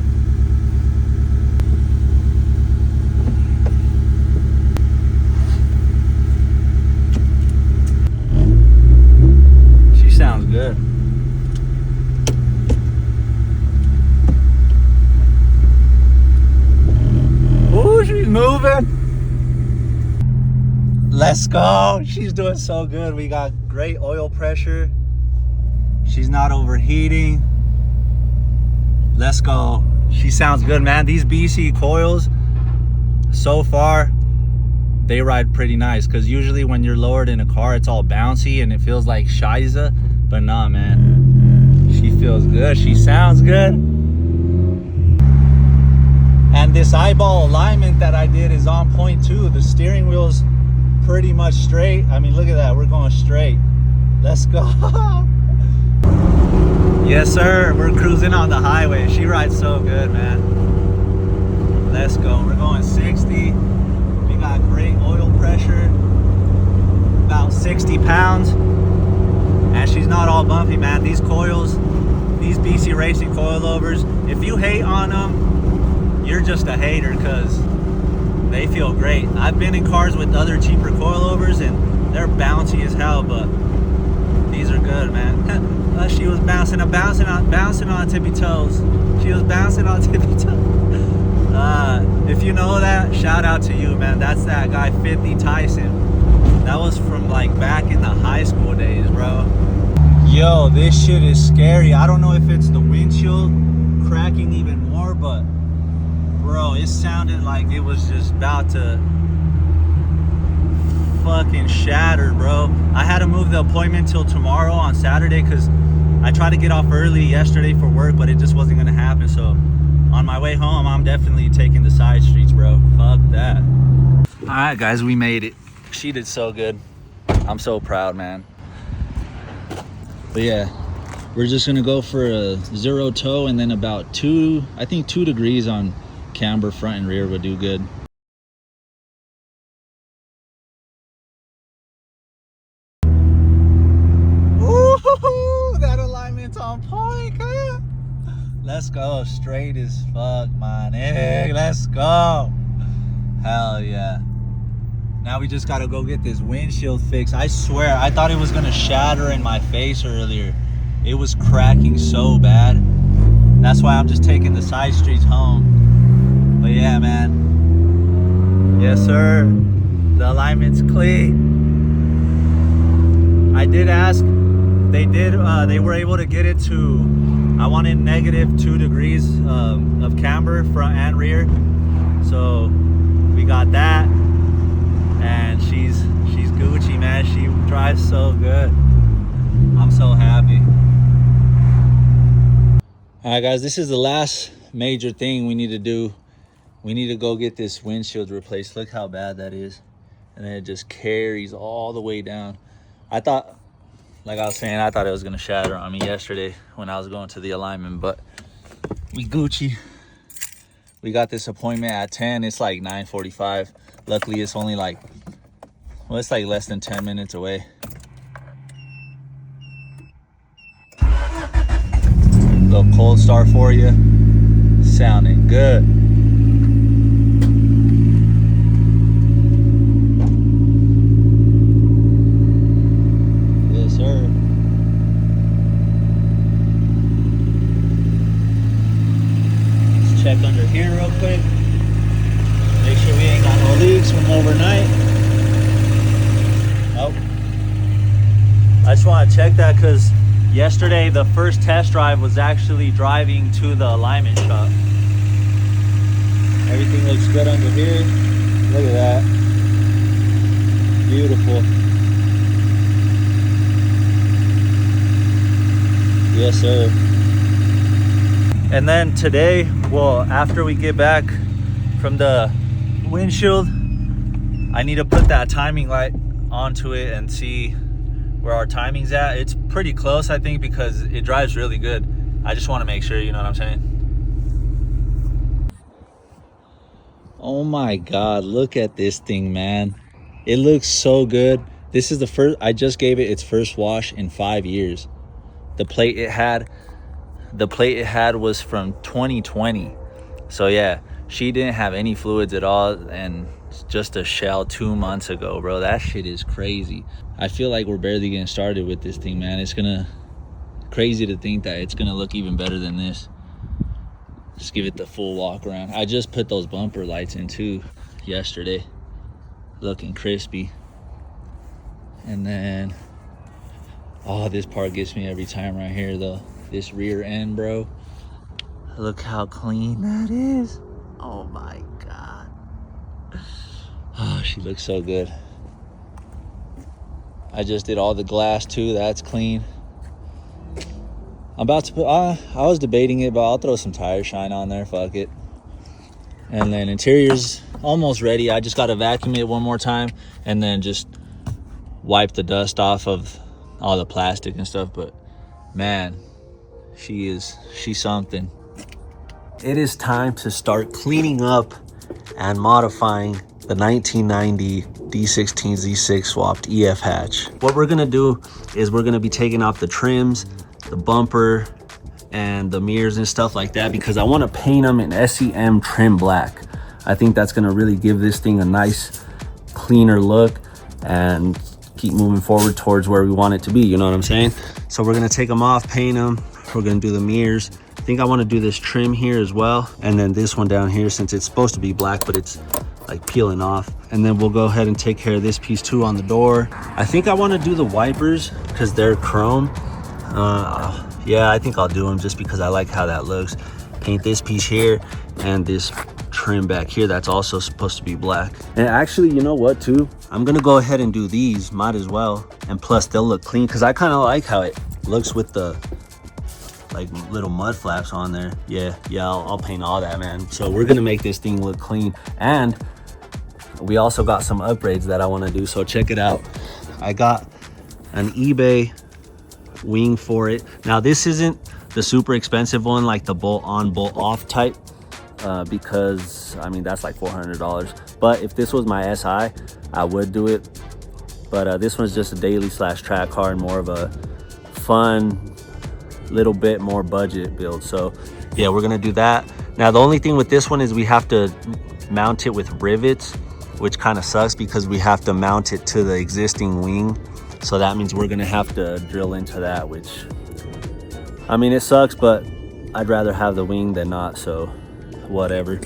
Sounds good. Ooh, she's moving. Let's go. She's doing so good. We got great oil pressure. She's not overheating. Let's go. She sounds good, man. These BC coils, so far, they ride pretty nice. Because usually when you're lowered in a car, it's all bouncy and it feels like shiza. But nah, man, she feels good. She sounds good. And this eyeball alignment that I did is on point too. The steering wheel's pretty much straight. I mean, look at that. We're going straight. Let's go. Yes, sir. We're cruising on the highway. She rides so good, man. Let's go. We're going 60. We got great oil pressure. About 60 pounds. And she's not all bumpy, man. These coils, these BC Racing coilovers, if you hate on them, you're just a hater because they feel great. I've been in cars with other cheaper coilovers and they're bouncy as hell, but these are good, man. She was bouncing on tippy toes. She was bouncing on tippy toes. If you know that, shout out to you, man. That's that guy 50 Tyson. That was from like back in the high school days, bro. Yo, this shit is scary. I don't know if it's the windshield cracking even more, but bro, it sounded like it was just about to fucking shatter, bro. I had to move the appointment till tomorrow on Saturday because I tried to get off early yesterday for work, but it just wasn't gonna happen. So on my way home, I'm definitely taking the side streets, bro. Fuck that. All right, guys, we made it. She did so good. I'm so proud, man. But yeah, we're just gonna go for a 0 toe and then about 2 degrees on camber front and rear would do good. Ooh, that alignment's on point, huh? Let's go, straight as fuck, my nigga. Let's go. Hell yeah. Now we just gotta go get this windshield fixed. I swear, I thought it was gonna shatter in my face earlier. It was cracking so bad. That's why I'm just taking the side streets home. But yeah, man. Yes, sir. The alignment's clean. I did ask. They were able to get it to, I wanted -2 degrees of camber front and rear. So we got that. And she's Gucci, man. She drives so good. I'm so happy. All right, guys, this is the last major thing we need to do. We need to go get this windshield replaced. Look how bad that is. And then it just carries all the way down. I thought, like I was saying, I thought it was gonna shatter on me yesterday when I was going to the alignment, but we Gucci. We got this appointment at 10. It's like 9:45. Luckily, it's only like, well, it's like less than 10 minutes away. Little cold start for you. Sounding good. Yes, sir. Let's check under here real quick. Make sure we ain't got no leaks from overnight. Oh. I just want to check that because yesterday the first test drive was actually driving to the alignment shop. Everything looks good under here. Look at that. Beautiful. Yes, sir. And then today, well, after we get back from the windshield, I need to put that timing light onto it and see where our timing's at. It's pretty close, I think, because it drives really good. I just want to make sure, you know what I'm saying? Oh my God, look at this thing, man. It looks so good. This is the first, I just gave it its first wash in 5 years. The plate it had was from 2020. So yeah, she didn't have any fluids at all, and just a shell 2 months ago, bro. That shit is crazy. I feel like we're barely getting started with this thing, man. It's crazy to think that it's gonna look even better than this. Just give it the full walk around. I just put those bumper lights in too yesterday, looking crispy. And then, oh, this part gets me every time right here though. This rear end, bro. Look how clean that is. Oh my God. Oh, she looks so good. I just did all the glass too. That's clean. I'm about to put, I was debating it, but I'll throw some tire shine on there. Fuck it. And then interior's almost ready. I just got to vacuum it one more time and then just wipe the dust off of all the plastic and stuff. But man, she's something. It is time to start cleaning up and modifying the 1990 D16 Z6 swapped EF hatch. What we're gonna do is we're gonna be taking off the trims, the bumper, and the mirrors and stuff like that, because I want to paint them in SEM trim black. I think that's gonna really give this thing a nice, cleaner look and keep moving forward towards where we want it to be, you know what I'm saying? So we're gonna take them off, paint them. We're gonna do the mirrors. I think I want to do this trim here as well, and then this one down here, since it's supposed to be black but it's like peeling off. And then we'll go ahead and take care of this piece too on the door. I think I want to do the wipers because they're chrome. Yeah, I think I'll do them just because I like how that looks. Paint this piece here and this trim back here that's also supposed to be black. And actually, you know what too, I'm gonna go ahead and do these, might as well, and plus they'll look clean because I kind of like how it looks with the like little mud flaps on there. Yeah, I'll paint all that, man. So we're gonna make this thing look clean. And we also got some upgrades that I want to do, so check it out. I got an eBay wing for it. Now this isn't the super expensive one, like the bolt on bolt off type, because I mean that's like $400. But if this was my SI, I would do it. But this one's just a daily / track car and more of a fun, little bit more budget build. So yeah, we're gonna do that. Now the only thing with this one is we have to mount it with rivets, which kind of sucks because we have to mount it to the existing wing. So that means we're gonna have to drill into that, which, I mean, it sucks, but I'd rather have the wing than not, so whatever.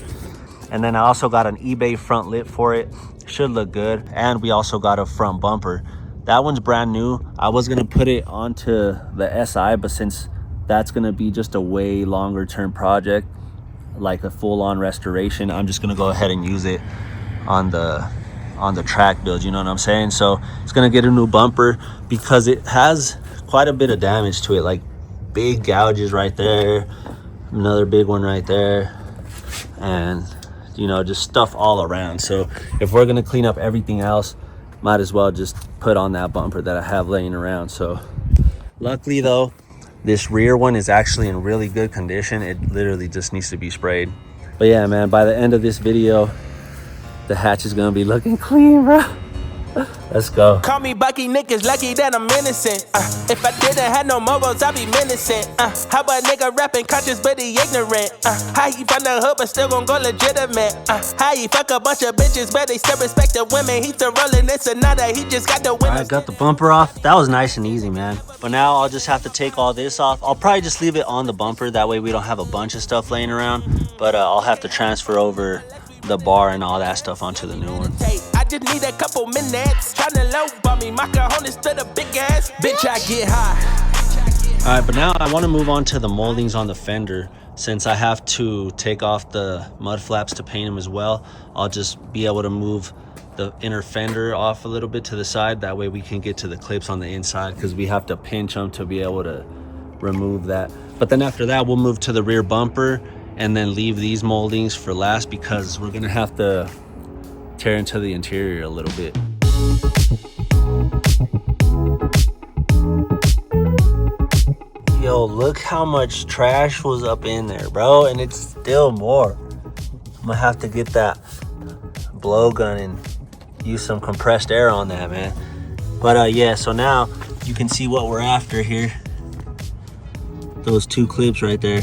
And then I also got an eBay front lip for it. Should look good. And we also got a front bumper. That one's brand new. I was gonna put it onto the SI, but since that's gonna be just a way longer term project, like a full-on restoration, I'm just gonna go ahead and use it on the track build, you know what I'm saying? So it's gonna get a new bumper because it has quite a bit of damage to it, like big gouges right there, another big one right there, and you know, just stuff all around. So if we're gonna clean up everything else, might as well just put on that bumper that I have laying around. So luckily though, this rear one is actually in really good condition. It literally just needs to be sprayed. But yeah, man, by the end of this video, the hatch is gonna be looking clean, bro. Let's go. Call me Bucky, niggas lucky that I'm innocent. If I didn't have no morals, I'd be menacing. How a nigga rapping conscious but he ignorant? How he from the hood but still gon' go legitimate? How he fuck a bunch of bitches but they still respect the women? He still rolling this another, he just got the winner. I got the bumper off. That was nice and easy, man. But now I'll just have to take all this off. I'll probably just leave it on the bumper. That way we don't have a bunch of stuff laying around. But I'll have to transfer over the bar and all that stuff onto the new one. I just need a couple minutes. Tryna low by me, my cojones to the big ass. Bitch, I get high. All right, but now I want to move on to the moldings on the fender. Since I have to take off the mud flaps to paint them as well, I'll just be able to move the inner fender off a little bit to the side. That way we can get to the clips on the inside, because we have to pinch them to be able to remove that. But then after that, we'll move to the rear bumper and then leave these moldings for last, because we're gonna have to tear into the interior a little bit. Yo, look how much trash was up in there, bro, and it's still more. I'm gonna have to get that blowgun and use some compressed air on that, man. But yeah, so now you can see what we're after here. Those two clips right there.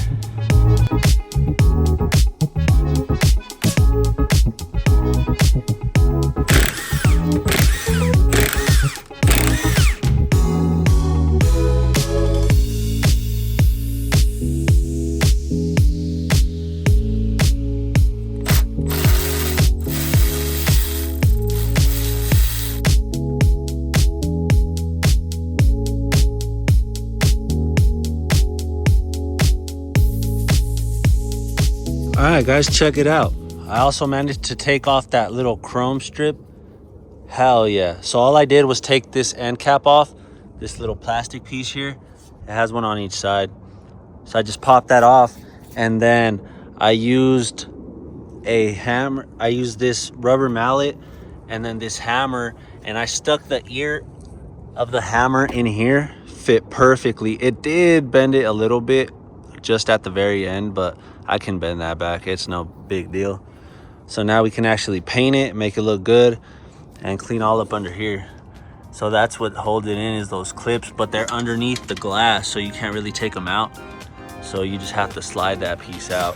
All right, guys, check it out. I also managed to take off that little chrome strip. Hell yeah. So all I did was take this end cap off, this little plastic piece here. It has one on each side. So I just popped that off, and then I used a hammer. I used this rubber mallet and then this hammer, and I stuck the ear of the hammer in here. Fit perfectly. It did bend it a little bit just at the very end, but I can bend that back. It's no big deal. So now we can actually paint it, make it look good, and clean all up under here. So that's what holds it in, is those clips, but they're underneath the glass, so you can't really take them out. So you just have to slide that piece out.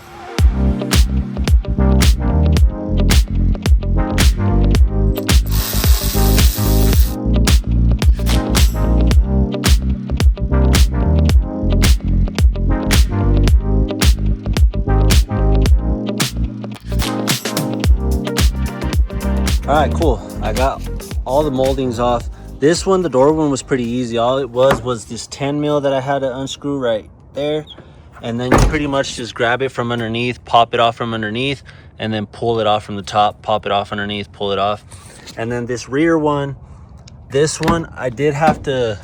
All right, cool. I got all the moldings off. This one, the door one, was pretty easy. All it was this 10 mil that I had to unscrew right there. And then you pretty much just grab it from underneath, pop it off from underneath, and then pull it off from the top, pop it off underneath, pull it off. And then this rear one, this one, I did have to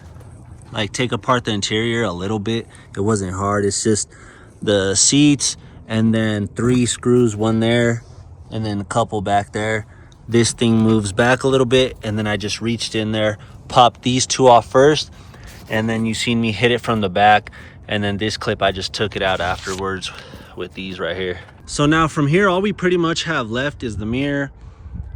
like take apart the interior a little bit. It wasn't hard. It's just the seats, and then 3 screws, one there, and then a couple back there. This thing moves back a little bit, and then I just reached in there, popped these 2 off first, and then you seen me hit it from the back, and then this clip I just took it out afterwards with these right here. So now from here, all we pretty much have left is the mirror.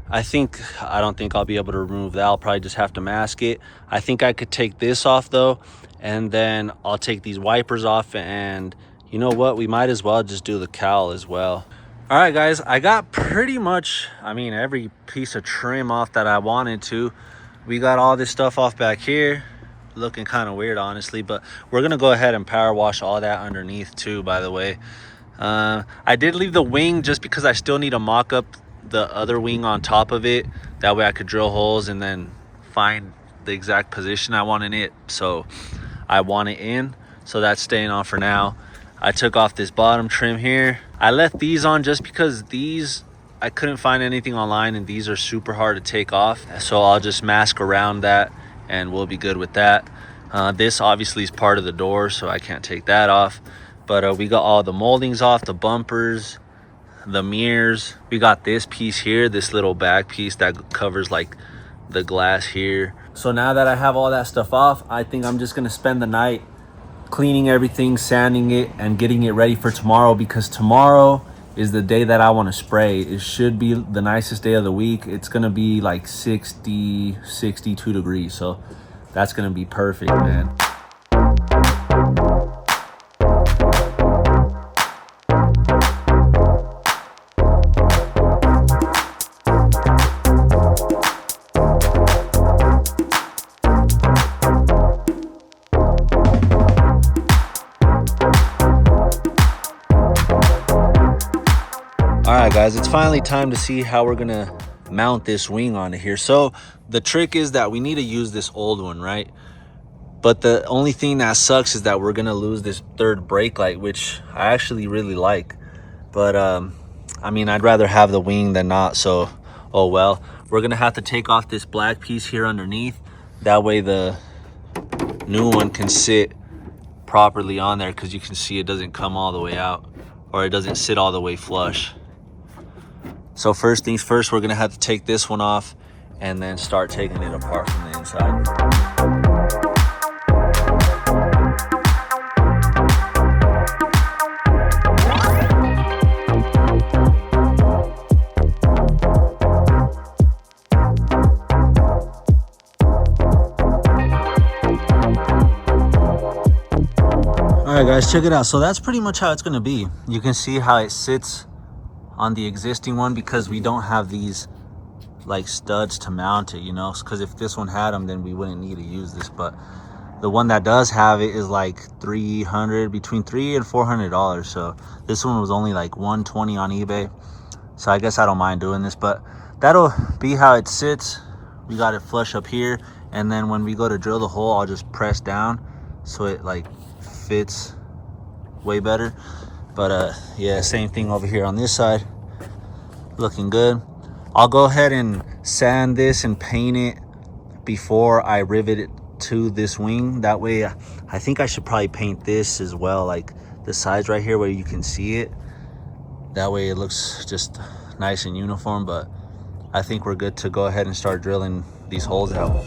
I don't think I'll be able to remove that. I'll probably just have to mask it. I think I could take this off though, and then I'll take these wipers off, and you know what, we might as well just do the cowl as well. All right, guys, I got pretty much, I mean, every piece of trim off that I wanted to. We got all this stuff off back here. Looking kind of weird, honestly, but we're going to go ahead and power wash all that underneath too, by the way. I did leave the wing just because I still need to mock up the other wing on top of it. That way I could drill holes and then find the exact position I want in it. So I want it in, so that's staying on for now. I took off this bottom trim here. I left these on just because these, I couldn't find anything online and these are super hard to take off. So I'll just mask around that and we'll be good with that. This obviously is part of the door, so I can't take that off. But we got all the moldings off, the bumpers, the mirrors. We got this piece here, this little back piece that covers like the glass here. So now that I have all that stuff off, I think I'm just gonna spend the night cleaning everything, sanding it, and getting it ready for tomorrow, because tomorrow is the day that I want to spray. It should be the nicest day of the week. It's gonna be like 60, 62 degrees, so that's gonna be perfect, man. All right, guys, it's finally time to see how we're gonna mount this wing onto here. So the trick is that we need to use this old one, right? But the only thing that sucks is that we're gonna lose this third brake light, which I actually really like. But I mean, I'd rather have the wing than not, so oh well. We're gonna have to take off this black piece here underneath. That way the new one can sit properly on there, because you can see it doesn't come all the way out, or it doesn't sit all the way flush. So first things first, we're gonna have to take this one off and then start taking it apart from the inside. All right, guys, check it out. So that's pretty much how it's gonna be. You can see how it sits on the existing one, because we don't have these like studs to mount it, you know, because if this one had them, then we wouldn't need to use this. But the one that does have it is like between $300 and $400. So this one was only like $120 on eBay, so I guess I don't mind doing this. But that'll be how it sits. We got it flush up here, and then when we go to drill the hole, I'll just press down so it like fits way better. But yeah, same thing over here on this side, looking good. I'll go ahead and sand this and paint it before I rivet it to this wing. That way, I think I should probably paint this as well, like the sides right here where you can see it. That way it looks just nice and uniform. But I think we're good to go ahead and start drilling these holes out.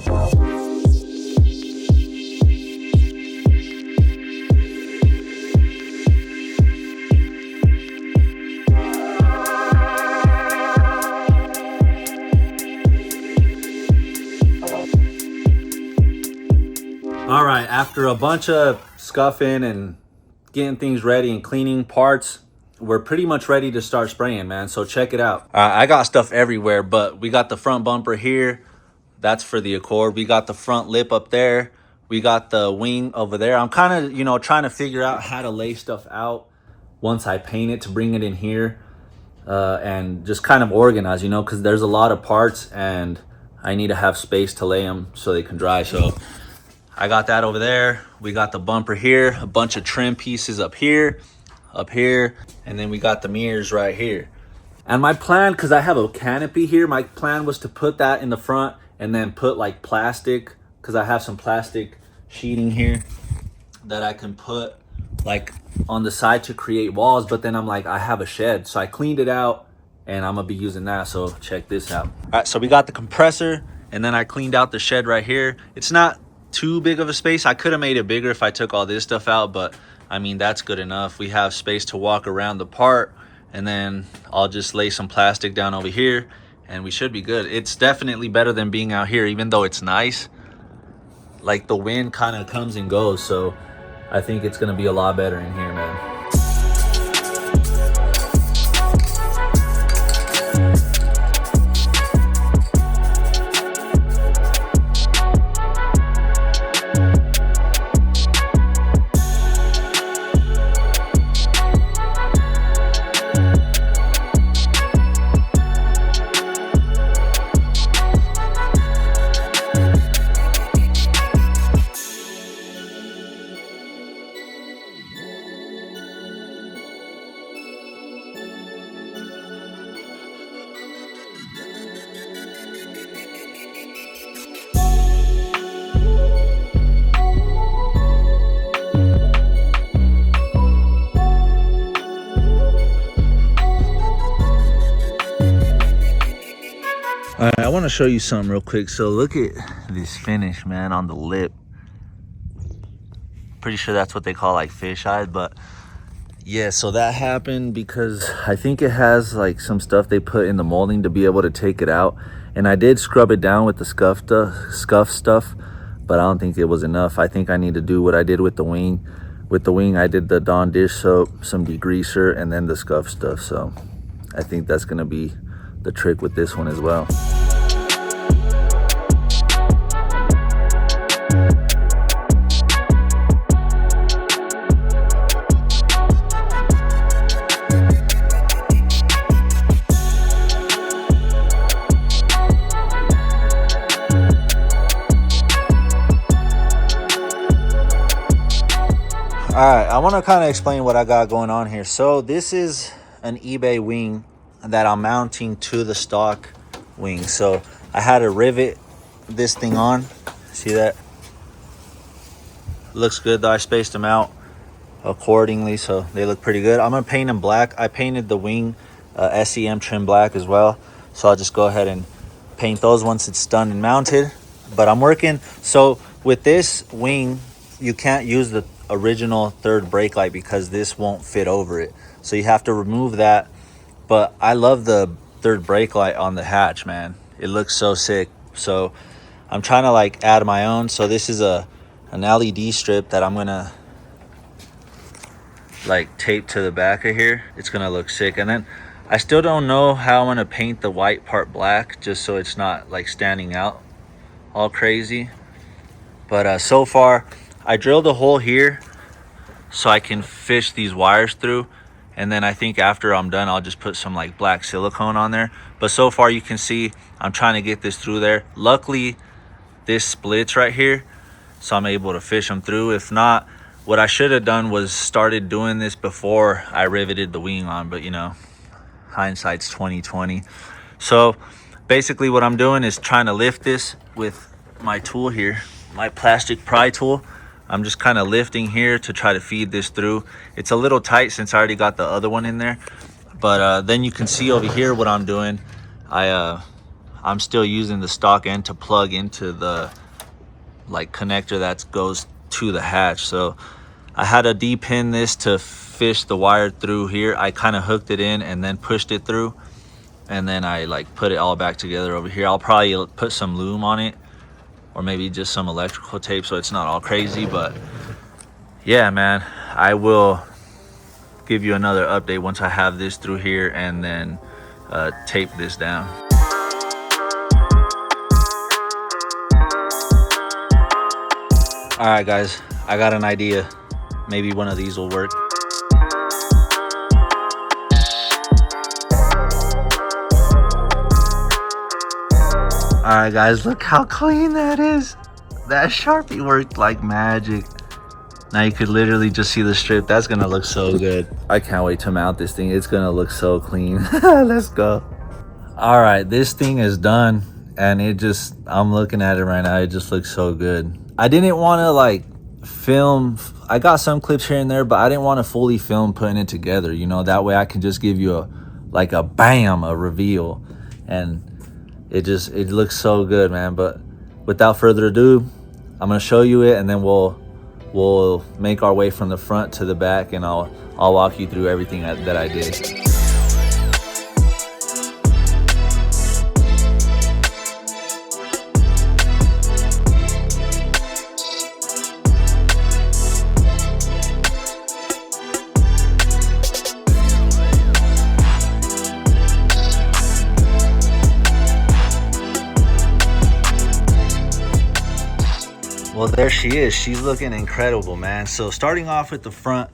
All right, after a bunch of scuffing and getting things ready and cleaning parts, we're pretty much ready to start spraying, man. So check it out. I got stuff everywhere, but we got the front bumper here. That's for the Accord. We got the front lip up there. We got the wing over there. I'm kind of, you know, trying to figure out how to lay stuff out once I paint it to bring it in here and just kind of organize, you know, because there's a lot of parts and I need to have space to lay them so they can dry. So I got that over there. We got the bumper here, a bunch of trim pieces up here, and then we got the mirrors right here. And my plan, because I have a canopy here, my plan was to put that in the front and then put like plastic, because I have some plastic sheeting here that I can put like on the side to create walls. But then I'm like, I have a shed, so I cleaned it out and I'm gonna be using that. So check this out. All right, so we got the compressor, and then I cleaned out the shed right here. It's not too big of a space. I could have made it bigger if I took all this stuff out, but I mean, that's good enough. We have space to walk around the part, and then I'll just lay some plastic down over here and we should be good. It's definitely better than being out here, even though it's nice. Like the wind kind of comes and goes, so I think it's gonna be a lot better in here, man. All right, I want to show you something real quick. So look at this finish, man, on the lip. Pretty sure that's what they call like fish eyes, but yeah, so that happened because I think it has like some stuff they put in the molding to be able to take it out. And I did scrub it down with the scuff stuff, but I don't think it was enough. I think I need to do what I did with the wing. With the wing, I did the Dawn dish soap, some degreaser, and then the scuff stuff. So I think that's gonna be the trick with this one as well. All right, I want to kind of explain what I got going on here. So this is an eBay wing that I'm mounting to the stock wing. So I had to rivet this thing on. See that? Looks good though. I spaced them out accordingly, so they look pretty good. I'm gonna paint them black. I painted the wing SEM trim black as well. So I'll just go ahead and paint those once it's done and mounted. But I'm working, so with this wing, you can't use the original third brake light because this won't fit over it. So you have to remove that. But I love the third brake light on the hatch, man. It looks so sick. So I'm trying to like add my own. So this is an LED strip that I'm gonna like tape to the back of here. It's gonna look sick. And then I still don't know how I'm gonna paint the white part black, just so it's not like standing out all crazy. But so far I drilled a hole here so I can fish these wires through, and then I think after I'm done I'll just put some like black silicone on there. But so far you can see I'm trying to get this through there. Luckily this splits right here, so I'm able to fish them through. If not, what I should have done was started doing this before I riveted the wing on, but you know, hindsight's 2020. So basically what I'm doing is trying to lift this with my tool here, my plastic pry tool. I'm just kind of lifting here to try to feed this through. It's a little tight since I already got the other one in there, but then you can see over here what I'm doing. I'm still using the stock end to plug into the like connector that goes to the hatch. So I had to de-pin this to fish the wire through here. I kind of hooked it in and then pushed it through, and then I like put it all back together over here. I'll probably put some loom on it, or maybe just some electrical tape so it's not all crazy. But yeah, man, I will give you another update once I have this through here and then tape this down. All right, guys, I got an idea. Maybe one of these will work. All right, guys, look how clean that is. That Sharpie worked like magic. Now you could literally just see the strip. That's gonna look so good. I can't wait to mount this thing. It's gonna look so clean. Let's go. All right, this thing is done, and I'm looking at it right now. It just looks so good. I didn't want to like film. I got some clips here and there, but I didn't want to fully film putting it together, you know, that way I can just give you a bam, a reveal. And it looks so good, man. But without further ado, I'm gonna show you it, and then we'll make our way from the front to the back, and I'll walk you through everything that I did. Well, there she is. She's looking incredible, man. So starting off with the front,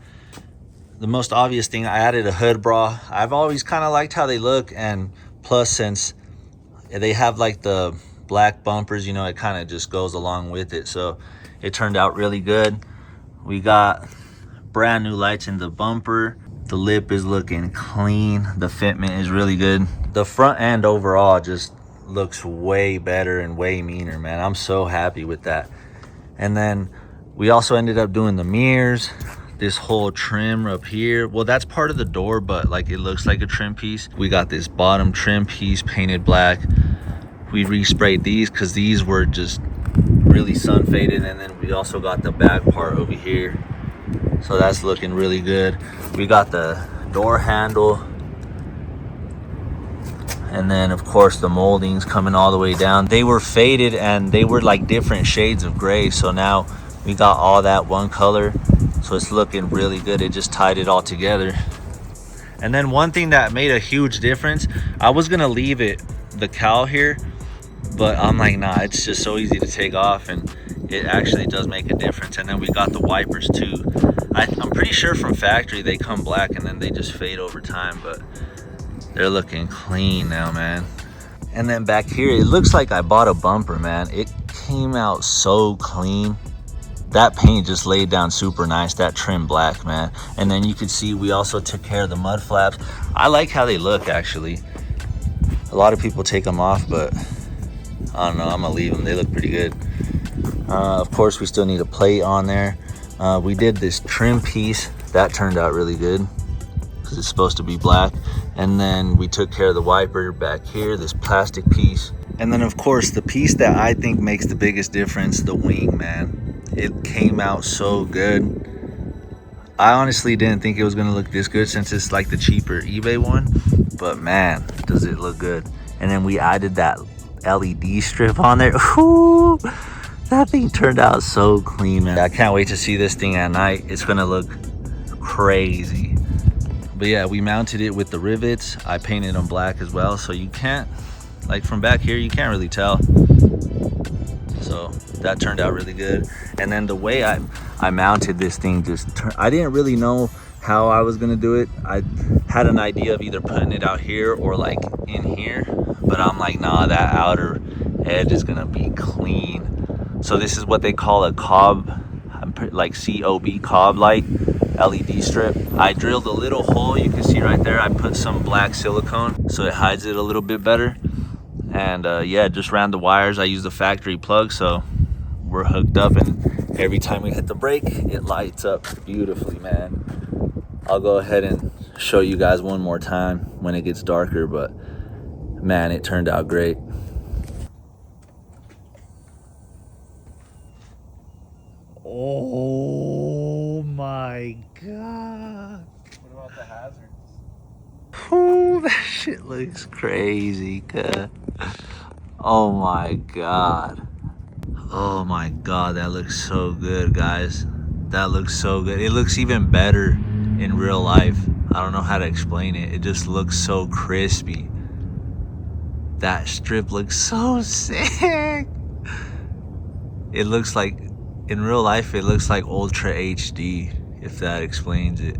the most obvious thing, I added a hood bra. I've always kind of liked how they look, and plus since they have like the black bumpers, you know, it kind of just goes along with it. So it turned out really good. We got brand new lights in the bumper. The lip is looking clean. The fitment is really good. The front end overall just looks way better and way meaner, man. I'm so happy with that. And then we also ended up doing the mirrors, this whole trim up here. Well, that's part of the door, but like it looks like a trim piece. We got this bottom trim piece painted black. We resprayed these because these were just really sun faded, and then we also got the back part over here, so that's looking really good. We got the door handle, and then of course the moldings coming all the way down. They were faded and they were like different shades of gray, so now we got all that one color, so it's looking really good. It just tied it all together. And then one thing that made a huge difference, I was gonna leave it the cowl here, but I'm like, nah, it's just so easy to take off, and it actually does make a difference. And then we got the wipers too. I'm pretty sure from factory they come black and then they just fade over time, but they're looking clean now, man. And then back here, it looks like I bought a bumper, man. It came out so clean. That paint just laid down super nice, that trim black, man. And then you can see we also took care of the mud flaps. I like how they look, actually. A lot of people take them off, but I don't know, I'm gonna leave them. They look pretty good. Of course, we still need a plate on there. We did this trim piece. That turned out really good because it's supposed to be black. And then we took care of the wiper back here, this plastic piece. And then of course, the piece that I think makes the biggest difference, the wing, man. It came out so good. I honestly didn't think it was gonna look this good since it's like the cheaper eBay one, but man, does it look good. And then we added that LED strip on there. Ooh, that thing turned out so clean, man. I can't wait to see this thing at night. It's gonna look crazy. But yeah, we mounted it with the rivets. I painted them black as well, so you can't, like from back here, you can't really tell. So that turned out really good. And then the way I mounted this thing, I didn't really know how I was gonna do it. I had an idea of either putting it out here or like in here, but I'm like, nah, that outer edge is gonna be clean. So this is what they call a cob, like COB, cob light LED strip. I drilled a little hole, you can see right there. I put some black silicone so it hides it a little bit better. And yeah, just ran the wires. I used the factory plug, so we're hooked up, and every time we hit the brake, it lights up beautifully, man. I'll go ahead and show you guys one more time when it gets darker, but man, it turned out great. Oh my God. What about the hazards? Oh, that shit looks crazy, cuz. Oh my God. Oh my God, that looks so good, guys. That looks so good. It looks even better in real life. I don't know how to explain it. It just looks so crispy. That strip looks so sick. It looks like, in real life, it looks like Ultra HD, if that explains it.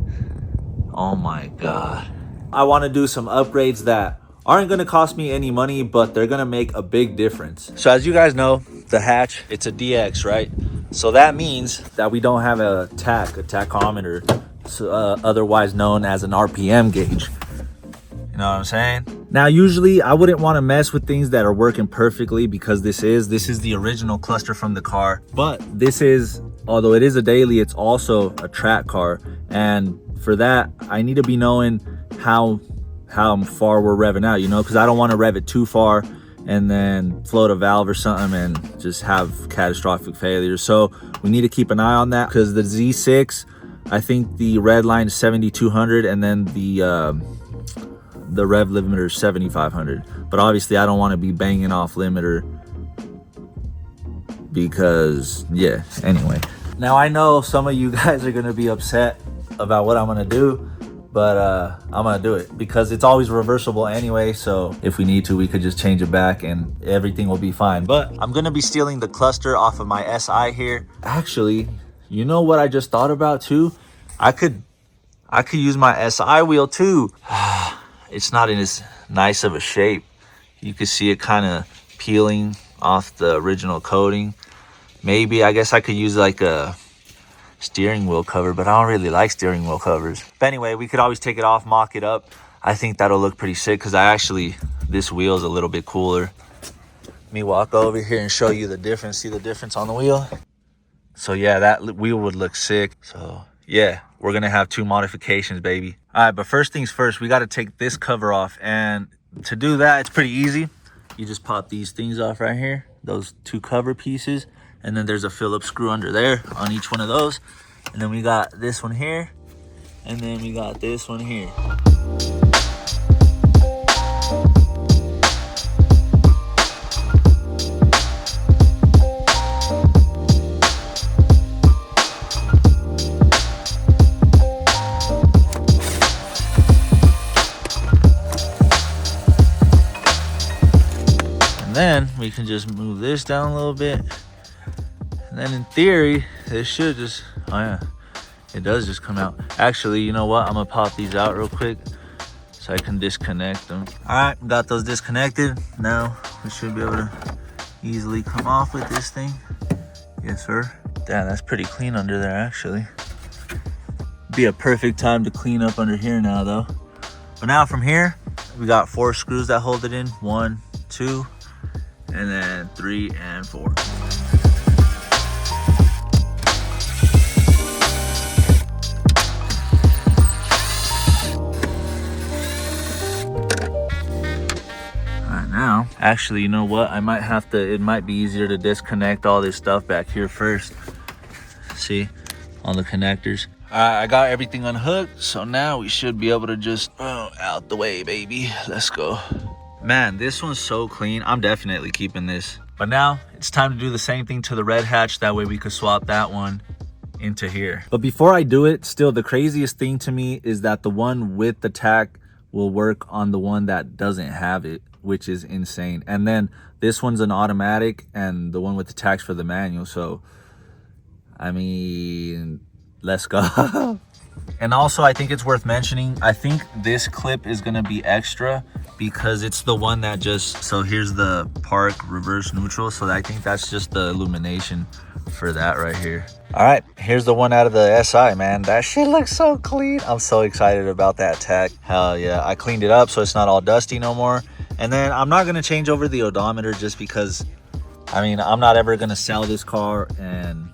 Oh my God. I want to do some upgrades that aren't going to cost me any money, but they're going to make a big difference. So as you guys know, the hatch, it's a DX, right? So that means that we don't have a tachometer, so, otherwise known as an RPM gauge. You know what I'm saying? Now, usually I wouldn't want to mess with things that are working perfectly, because this is the original cluster from the car. But this is, although it is a daily, it's also a track car. And for that, I need to be knowing how far we're revving out, you know, because I don't want to rev it too far and then float a valve or something and just have catastrophic failure. So we need to keep an eye on that, because the Z6, I think the red line is 7,200, and then the rev limiter is 7,500. But obviously I don't want to be banging off limiter, because yeah, anyway. Now I know some of you guys are going to be upset about what I'm going to do, but I'm gonna do it because it's always reversible anyway. So if we need to, we could just change it back and everything will be fine. But I'm gonna be stealing the cluster off of my SI here. Actually, you know what I just thought about too? I could use my SI wheel too. It's not in as nice of a shape. You can see it kind of peeling off the original coating. Maybe, I guess I could use like a steering wheel cover, but I don't really like steering wheel covers. But anyway, we could always take it off, mock it up. I think that'll look pretty sick, because this wheel is a little bit cooler. Let me walk over here and show you the difference. See the difference on the wheel? So yeah, that wheel would look sick. So yeah, we're gonna have 2 modifications, baby. All right, but first things first, we got to take this cover off. And to do that, it's pretty easy. you just pop these things off right here, those two cover pieces, and then there's a Phillips screw under there on each one of those. And then we got this one here, and then we got this one here. And then we can just move this down a little bit. And then in theory, this should just, oh yeah, it does just come out. Actually, you know what? I'm gonna pop these out real quick so I can disconnect them. All right, got those disconnected. Now we should be able to easily come off with this thing. Yes, sir. Damn, that's pretty clean under there, actually. Be a perfect time to clean up under here now, though. But now from here, we got 4 screws that hold it in. 1, 2, and then 3 and 4. Now, actually, you know what? I might have to, it might be easier to disconnect all this stuff back here first. See, all the connectors. All right, I got everything unhooked. So now we should be able to just, out the way, baby. Let's go. Man, this one's so clean. I'm definitely keeping this. But now it's time to do the same thing to the red hatch. That way we could swap that one into here. But before I do it, still the craziest thing to me is that the one with the tack will work on the one that doesn't have it, which is insane. And then this one's an automatic and the one with the tacks for the manual. So, I mean, let's go. And also, I think it's worth mentioning, I think this clip is gonna be extra because it's the one that just, so here's the park reverse neutral. So I think that's just the illumination for that right here. All right, here's the one out of the SI, man. That shit looks so clean. I'm so excited about that tack. Hell yeah, I cleaned it up so it's not all dusty no more. And then I'm not gonna change over the odometer just because, I mean, I'm not ever gonna sell this car and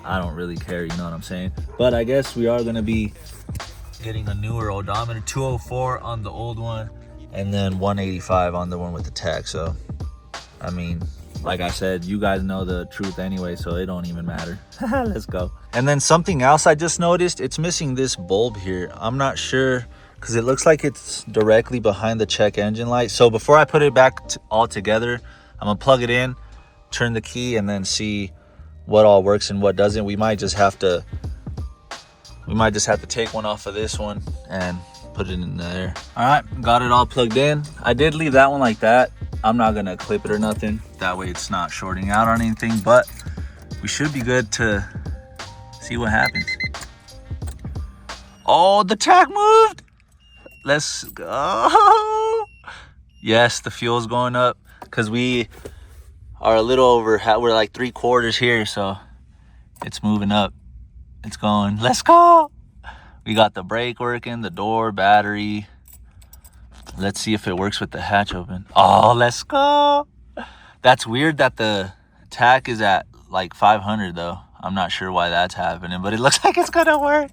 I don't really care, you know what I'm saying? But I guess we are gonna be getting a newer odometer, 204 on the old one, and then 185 on the one with the tag. So, I mean, like I said, you guys know the truth anyway, so it don't even matter. Let's go. And then something else I just noticed, it's missing this bulb here. I'm not sure, because it looks like it's directly behind the check engine light. So before I put it back all together, I'm gonna plug it in, turn the key, and then see what all works and what doesn't. We might just have to take one off of this one and put it in there. All right, got it all plugged in. I did leave that one like that. I'm not gonna clip it or nothing. That way it's not shorting out on anything, but we should be good to see what happens. Oh, the tag moved. Let's go. Yes, the fuel's going up because we are a little over, we're like 3/4 here, so it's moving up. It's going. Let's go. We got the brake working, the door, battery. Let's see if it works with the hatch open. Oh, let's go. That's weird that the tack is at like 500 though. I'm not sure why that's happening, but it looks like it's gonna work.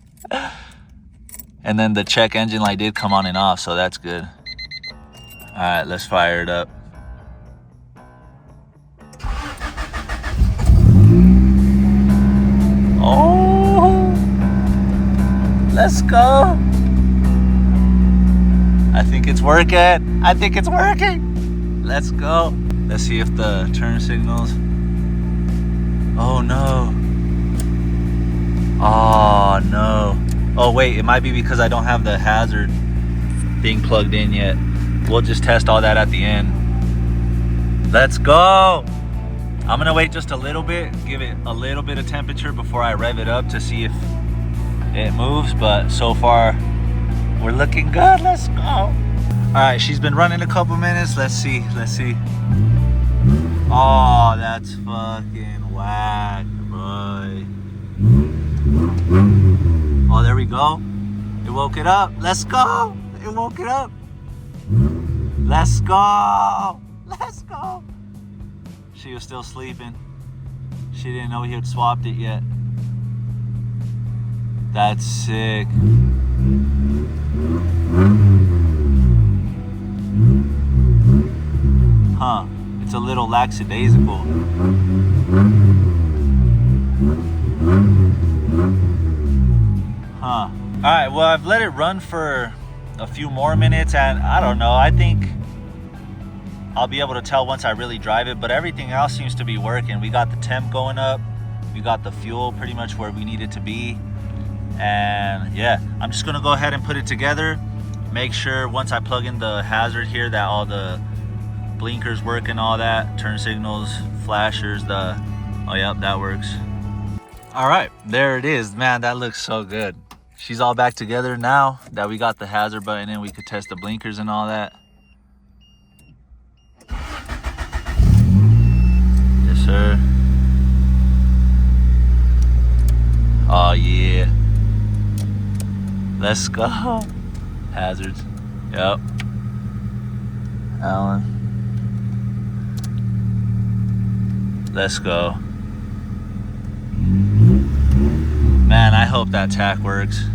And then the check engine light did come on and off, so that's good. All right, let's fire it up. Oh, let's go. I think it's working. I think it's working. Let's go. Let's see if the turn signals. Oh no. Oh no. Oh wait, it might be because I don't have the hazard thing plugged in yet. We'll just test all that at the end. Let's go. I'm gonna wait just a little bit, give it a little bit of temperature before I rev it up to see if it moves, but so far we're looking good. Let's go. All right, she's been running a couple minutes. Let's see. Oh, that's fucking whack, boy. Oh, there we go. It woke it up. Let's go. It woke it up. Let's go. Let's go. She was still sleeping. She didn't know he had swapped it yet. That's sick. Huh, it's a little lackadaisical. Huh. All right, well, I've let it run for a few more minutes, and I don't know, I think I'll be able to tell once I really drive it, but everything else seems to be working. We got the temp going up, we got the fuel pretty much where we need it to be, and yeah, I'm just gonna go ahead and put it together, make sure once I plug in the hazard here that all the blinkers work and all that, turn signals, flashers, oh yep, that works. All right, there it is. Man, that looks so good. She's all back together now that we got the hazard button in. We could test the blinkers and all that. Yes, sir. Oh, yeah. Let's go. Hazards. Yep. Alan. Let's go. Man, I hope that tack works.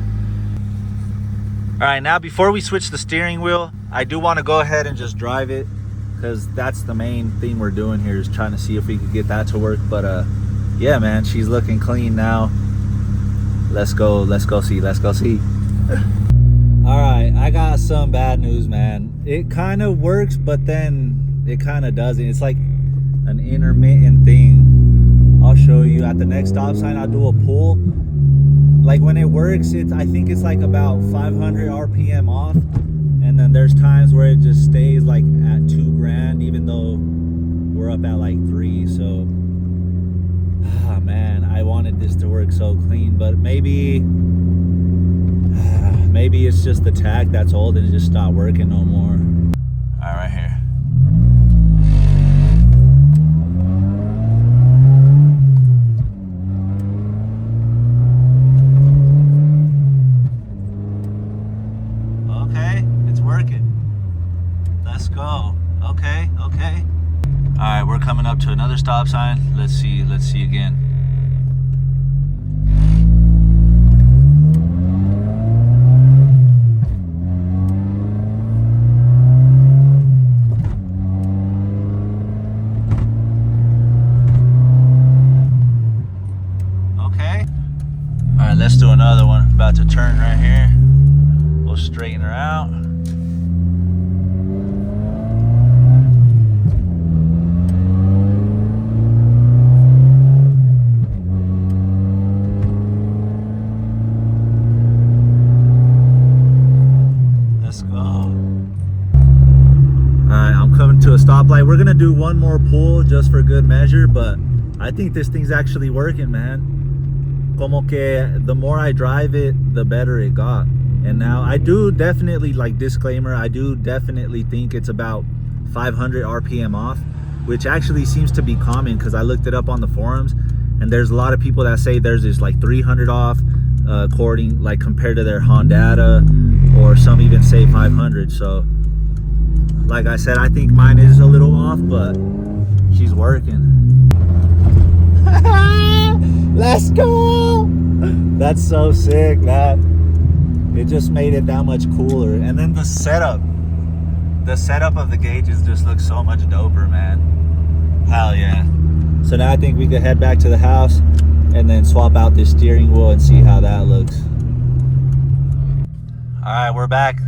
All right, now before we switch the steering wheel, I do want to go ahead and just drive it, because that's the main thing we're doing here, is trying to see if we could get that to work. But yeah, man, she's looking clean now. Let's go see. All right, I got some bad news, man. It kind of works, but then it kind of doesn't. It's like an intermittent thing. I'll show you at the next stop sign. I'll do a pull. Like when it works, I think it's like about 500 RPM off, and then there's times where it just stays like at 2 grand, even though we're up at like 3. So man, I wanted this to work so clean, but maybe it's just the tack that's old and it just stopped working no more. All right, right here. Okay. All right, we're coming up to another stop sign. Let's see again. Okay. All right, let's do another one. About to turn right here. We'll straighten her out. To a stoplight. We're gonna do one more pull just for good measure, but I think this thing's actually working, man. Como que the more I drive it, the better it got. And now I do definitely, like, disclaimer, I do definitely think it's about 500 RPM off, which actually seems to be common, because I looked it up on the forums, and there's a lot of people that say theirs is like 300 off, according, like, compared to their Honda, or some even say 500. So like I said, I think mine is a little off, but she's working. Let's go! That's so sick, man. It just made it that much cooler. And then the setup of the gauges just looks so much doper, man. Hell yeah. So now I think we could head back to the house and then swap out this steering wheel and see how that looks. All right, we're back.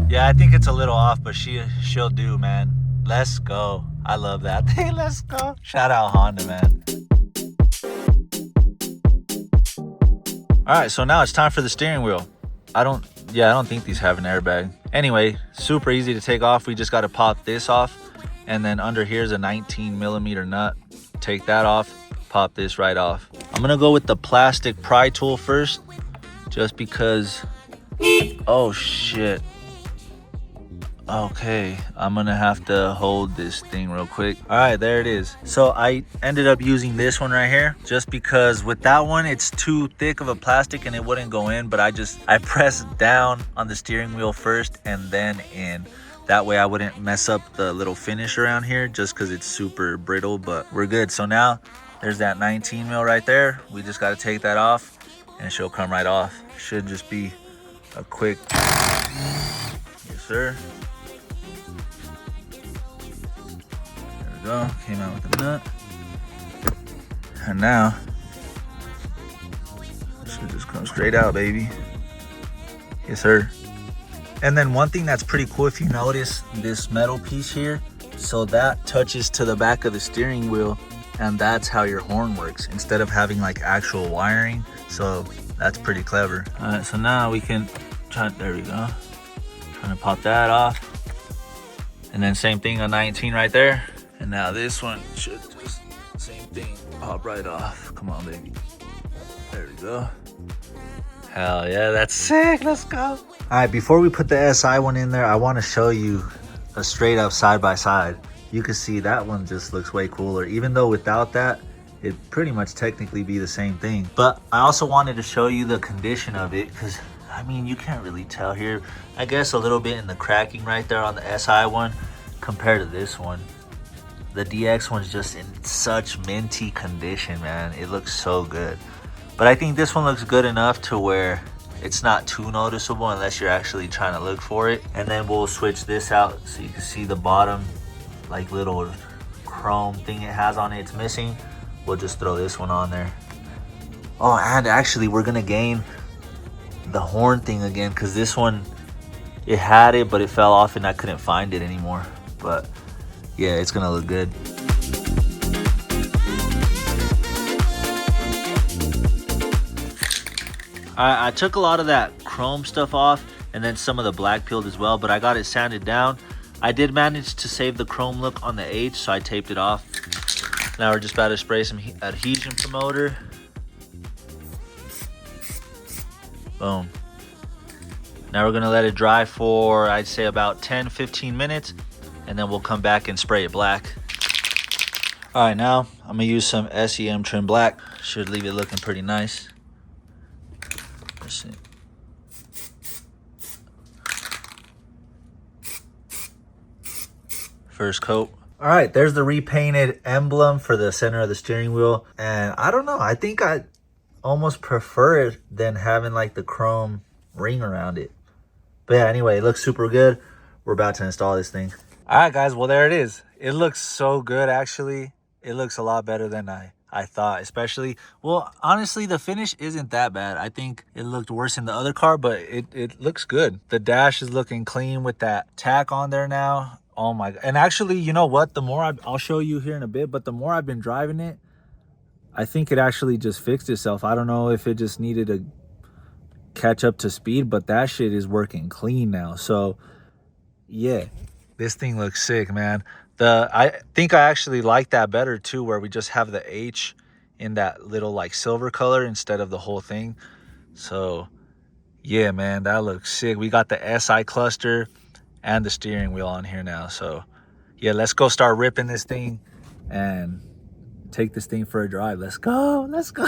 Yeah, I think it's a little off, but she'll do, man. Let's go. I love that. Hey, let's go. Shout out Honda, man. All right, so now it's time for the steering wheel. I don't think these have an airbag. Anyway, super easy to take off. We just got to pop this off, and then under here's a 19mm nut. Take that off, pop this right off. I'm gonna go with the plastic pry tool first, just because. Oh shit. Okay, I'm gonna have to hold this thing real quick. All right, there it is. So I ended up using this one right here, just because with that one, it's too thick of a plastic and it wouldn't go in, but I pressed down on the steering wheel first and then in. That way I wouldn't mess up the little finish around here, just because it's super brittle, but we're good. So now there's that 19mm right there. We just gotta take that off and she'll come right off. Should just be a quick, yes sir. we go. Came out with the nut. And now, this should just come straight out, baby. Yes, sir. And then one thing that's pretty cool, if you notice this metal piece here, so that touches to the back of the steering wheel, and that's how your horn works instead of having like actual wiring. So that's pretty clever. All right, so now we can try, there we go. Trying to pop that off. And then same thing on 19 right there. And now this one should just, same thing, pop right off. Come on, baby. There we go. Hell yeah, that's sick, let's go. All right, before we put the SI one in there, I want to show you a straight up side by side. You can see that one just looks way cooler. Even though without that, it'd pretty much technically be the same thing. But I also wanted to show you the condition of it, because I mean, you can't really tell here. I guess a little bit in the cracking right there on the SI one compared to this one. The DX one's just in such minty condition, man. It looks so good. But I think this one looks good enough to where it's not too noticeable unless you're actually trying to look for it. And then we'll switch this out so you can see the bottom like little chrome thing it has on it. It's missing. We'll just throw this one on there. Oh, and actually we're gonna gain the horn thing again, because this one, it had it but it fell off and I couldn't find it anymore. But yeah, it's gonna look good. I took a lot of that chrome stuff off and then some of the black peeled as well, but I got it sanded down. I did manage to save the chrome look on the H, so I taped it off. Now we're just about to spray some adhesion promoter. Boom. Now we're gonna let it dry for, I'd say about 10-15 minutes, and then we'll come back and spray it black. All right, now I'm gonna use some SEM trim black. Should leave it looking pretty nice. First coat. All right, there's the repainted emblem for the center of the steering wheel. And I don't know, I think I almost prefer it than having like the chrome ring around it. But yeah, anyway, it looks super good. We're about to install this thing. All right, guys, well, there it is. It looks so good, actually. It looks a lot better than I thought, especially, well, honestly, the finish isn't that bad. I think it looked worse in the other car, but it looks good. The dash is looking clean with that tack on there now. Oh my, and actually, you know what? The more I'll show you here in a bit, but the more I've been driving it, I think it actually just fixed itself. I don't know if it just needed to catch up to speed, but that shit is working clean now. So yeah, this thing looks sick, man. I think I actually like that better too, where we just have the H in that little like silver color instead of the whole thing. So yeah, man, that looks sick. We got the SI cluster and the steering wheel on here now. So yeah, let's go start ripping this thing and take this thing for a drive. Let's go, let's go.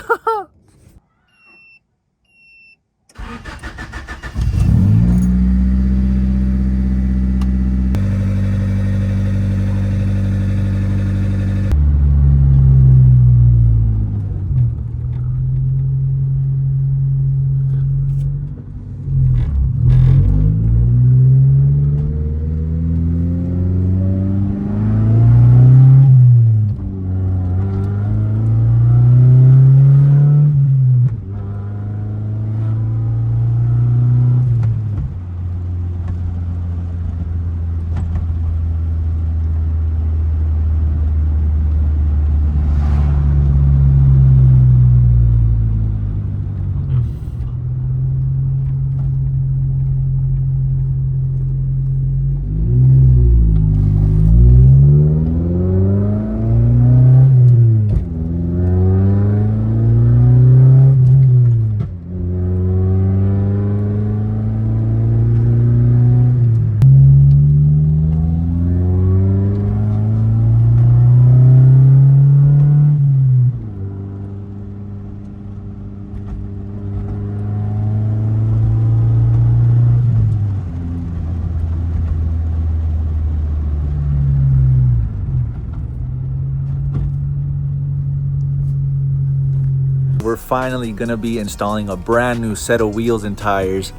We're finally gonna be installing a brand new set of wheels and tires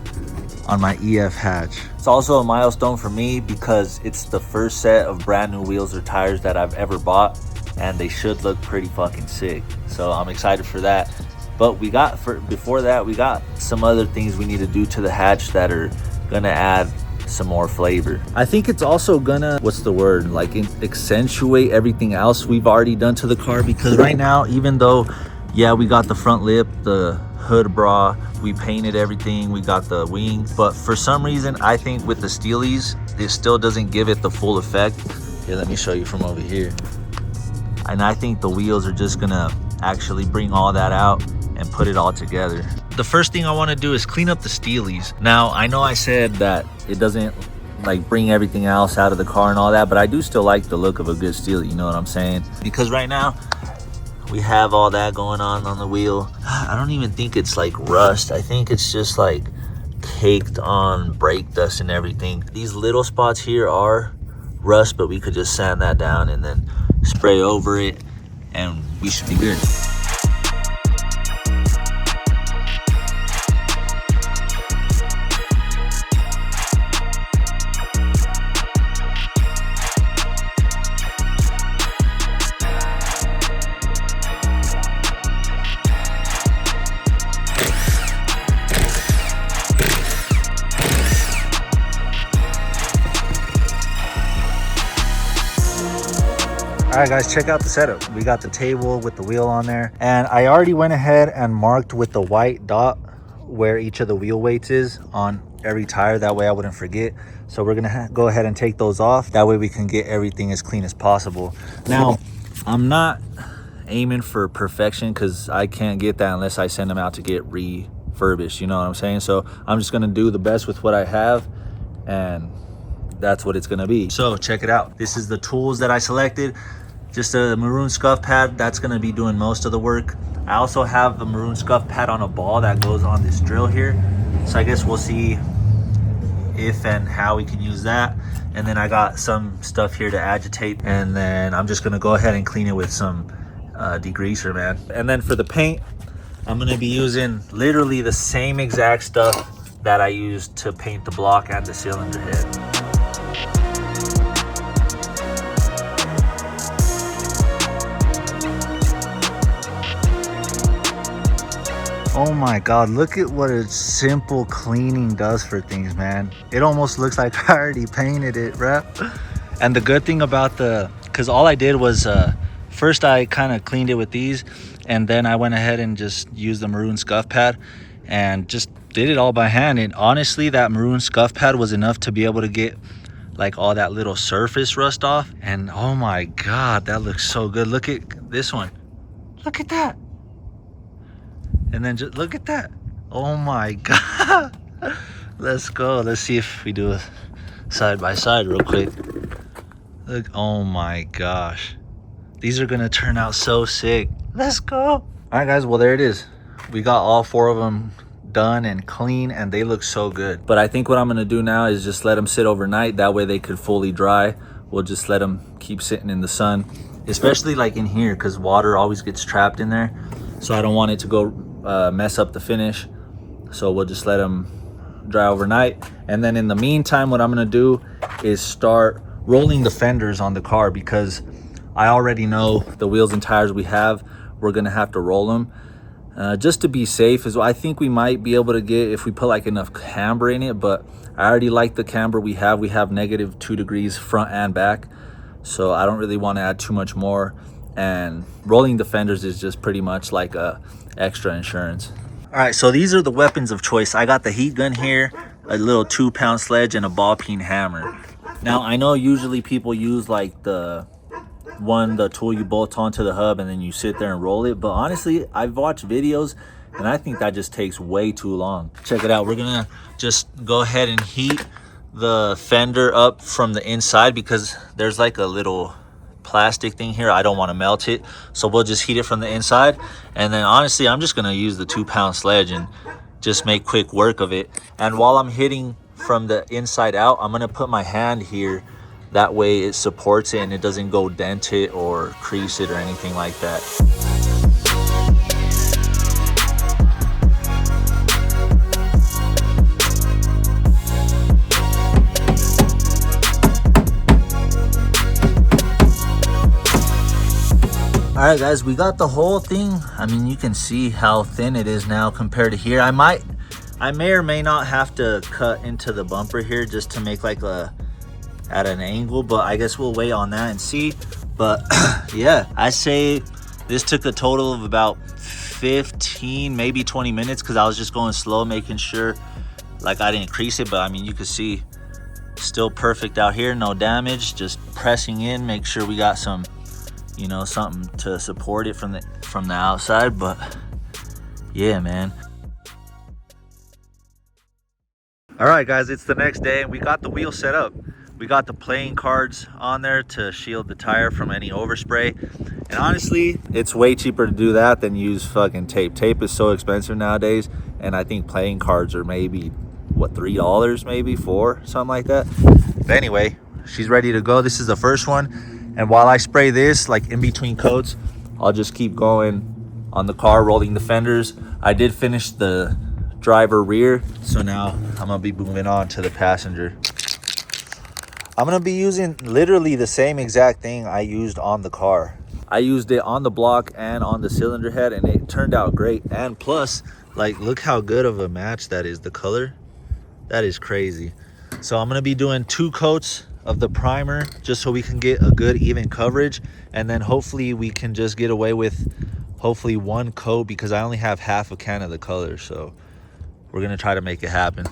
on my EF hatch. It's also a milestone for me because it's the first set of brand new wheels or tires that I've ever bought, and they should look pretty fucking sick. So I'm excited for that. But before that, we got some other things we need to do to the hatch that are gonna add some more flavor. I think it's also gonna, what's the word, like accentuate everything else we've already done to the car, because right now, even though, yeah, we got the front lip, the hood bra, we painted everything, we got the wings, but for some reason, I think with the Steelies, it still doesn't give it the full effect. Here, let me show you from over here. And I think the wheels are just gonna actually bring all that out and put it all together. The first thing I want to do is clean up the Steelies. Now, I know I said that it doesn't like bring everything else out of the car and all that, but I do still like the look of a good Steely, you know what I'm saying? Because right now, we have all that going on the wheel. I don't even think it's like rust. I think it's just like caked on brake dust and everything. These little spots here are rust, but we could just sand that down and then spray over it and we should be good. All right, guys, check out the setup. We got the table with the wheel on there, and I already went ahead and marked with the white dot where each of the wheel weights is on every tire. That way I wouldn't forget. So we're gonna go ahead and take those off. That way we can get everything as clean as possible. Now, I'm not aiming for perfection because I can't get that unless I send them out to get refurbished, you know what I'm saying? So I'm just gonna do the best with what I have, and that's what it's gonna be. So check it out. This is the tools that I selected. Just a maroon scuff pad, that's gonna be doing most of the work. I also have the maroon scuff pad on a ball that goes on this drill here. So I guess we'll see if and how we can use that. And then I got some stuff here to agitate. And then I'm just gonna go ahead and clean it with some degreaser, man. And then for the paint, I'm gonna be using literally the same exact stuff that I used to paint the block and the cylinder head. Oh my God, look at what a simple cleaning does for things, man. It almost looks like I already painted it, bruh. And the good thing about cause all I did was, first I kind of cleaned it with these, and then I went ahead and just used the maroon scuff pad and just did it all by hand. And honestly, that maroon scuff pad was enough to be able to get like all that little surface rust off. And oh my God, that looks so good. Look at this one. Look at that. And then just look at that. Oh my God. Let's go. Let's see if we do a side by side real quick. Look, oh my gosh. These are gonna turn out so sick. Let's go. All right, guys, well, there it is. We got all 4 of them done and clean, and they look so good. But I think what I'm gonna do now is just let them sit overnight. That way they could fully dry. We'll just let them keep sitting in the sun, especially like in here, because water always gets trapped in there. So I don't want it to go mess up the finish. So we'll just let them dry overnight. And then in the meantime, what I'm gonna do is start rolling the fenders on the car, because I already know the wheels and tires we have, we're gonna have to roll them just to be safe. As well, I think we might be able to get, if we put like enough camber in it, but I already like the camber we have. We have -2 degrees front and back, so I don't really want to add too much more. And rolling the fenders is just pretty much like a extra insurance. All right, so these are the weapons of choice. I got the heat gun here, a little 2-pound sledge, and a ball peen hammer. Now, I know usually people use like the tool you bolt onto the hub and then you sit there and roll it, but honestly, I've watched videos and I think that just takes way too long. Check it out. We're gonna just go ahead and heat the fender up from the inside, because there's like a little plastic thing here. I don't want to melt it, so we'll just heat it from the inside. And then honestly, I'm just gonna use the 2-pound sledge and just make quick work of it. And while I'm hitting from the inside out, I'm gonna put my hand here. That way it supports it and it doesn't go dent it or crease it or anything like that. All right, guys, we got the whole thing. I mean, you can see how thin it is now compared to here. I may or may not have to cut into the bumper here just to make like at an angle, but I guess we'll wait on that and see. But yeah, I say this took a total of about 15, maybe 20 minutes because I was just going slow, making sure like I didn't crease it. But I mean, you can see still perfect out here, no damage, just pressing in, make sure we got some, you know, something to support it from the outside. But yeah, man. All right, guys, it's the next day and we got the wheel set up. We got the playing cards on there to shield the tire from any overspray. And honestly, it's way cheaper to do that than use fucking tape. Tape is so expensive nowadays, and I think playing cards are maybe, what, $3, maybe $4, something like that. But anyway, she's ready to go. This is the first one. And while I spray this, like in between coats, I'll just keep going on the car, rolling the fenders. I did finish the driver rear, so now I'm gonna be moving on to the passenger. I'm gonna be using literally the same exact thing I used on the car. I used it on the block and on the cylinder head, and it turned out great. And plus, like, look how good of a match that is. The color, that is crazy. So I'm gonna be doing 2 coats of the primer just so we can get a good even coverage, and then hopefully we can just get away with hopefully 1 coat because I only have half a can of the color. So we're gonna try to make it happen.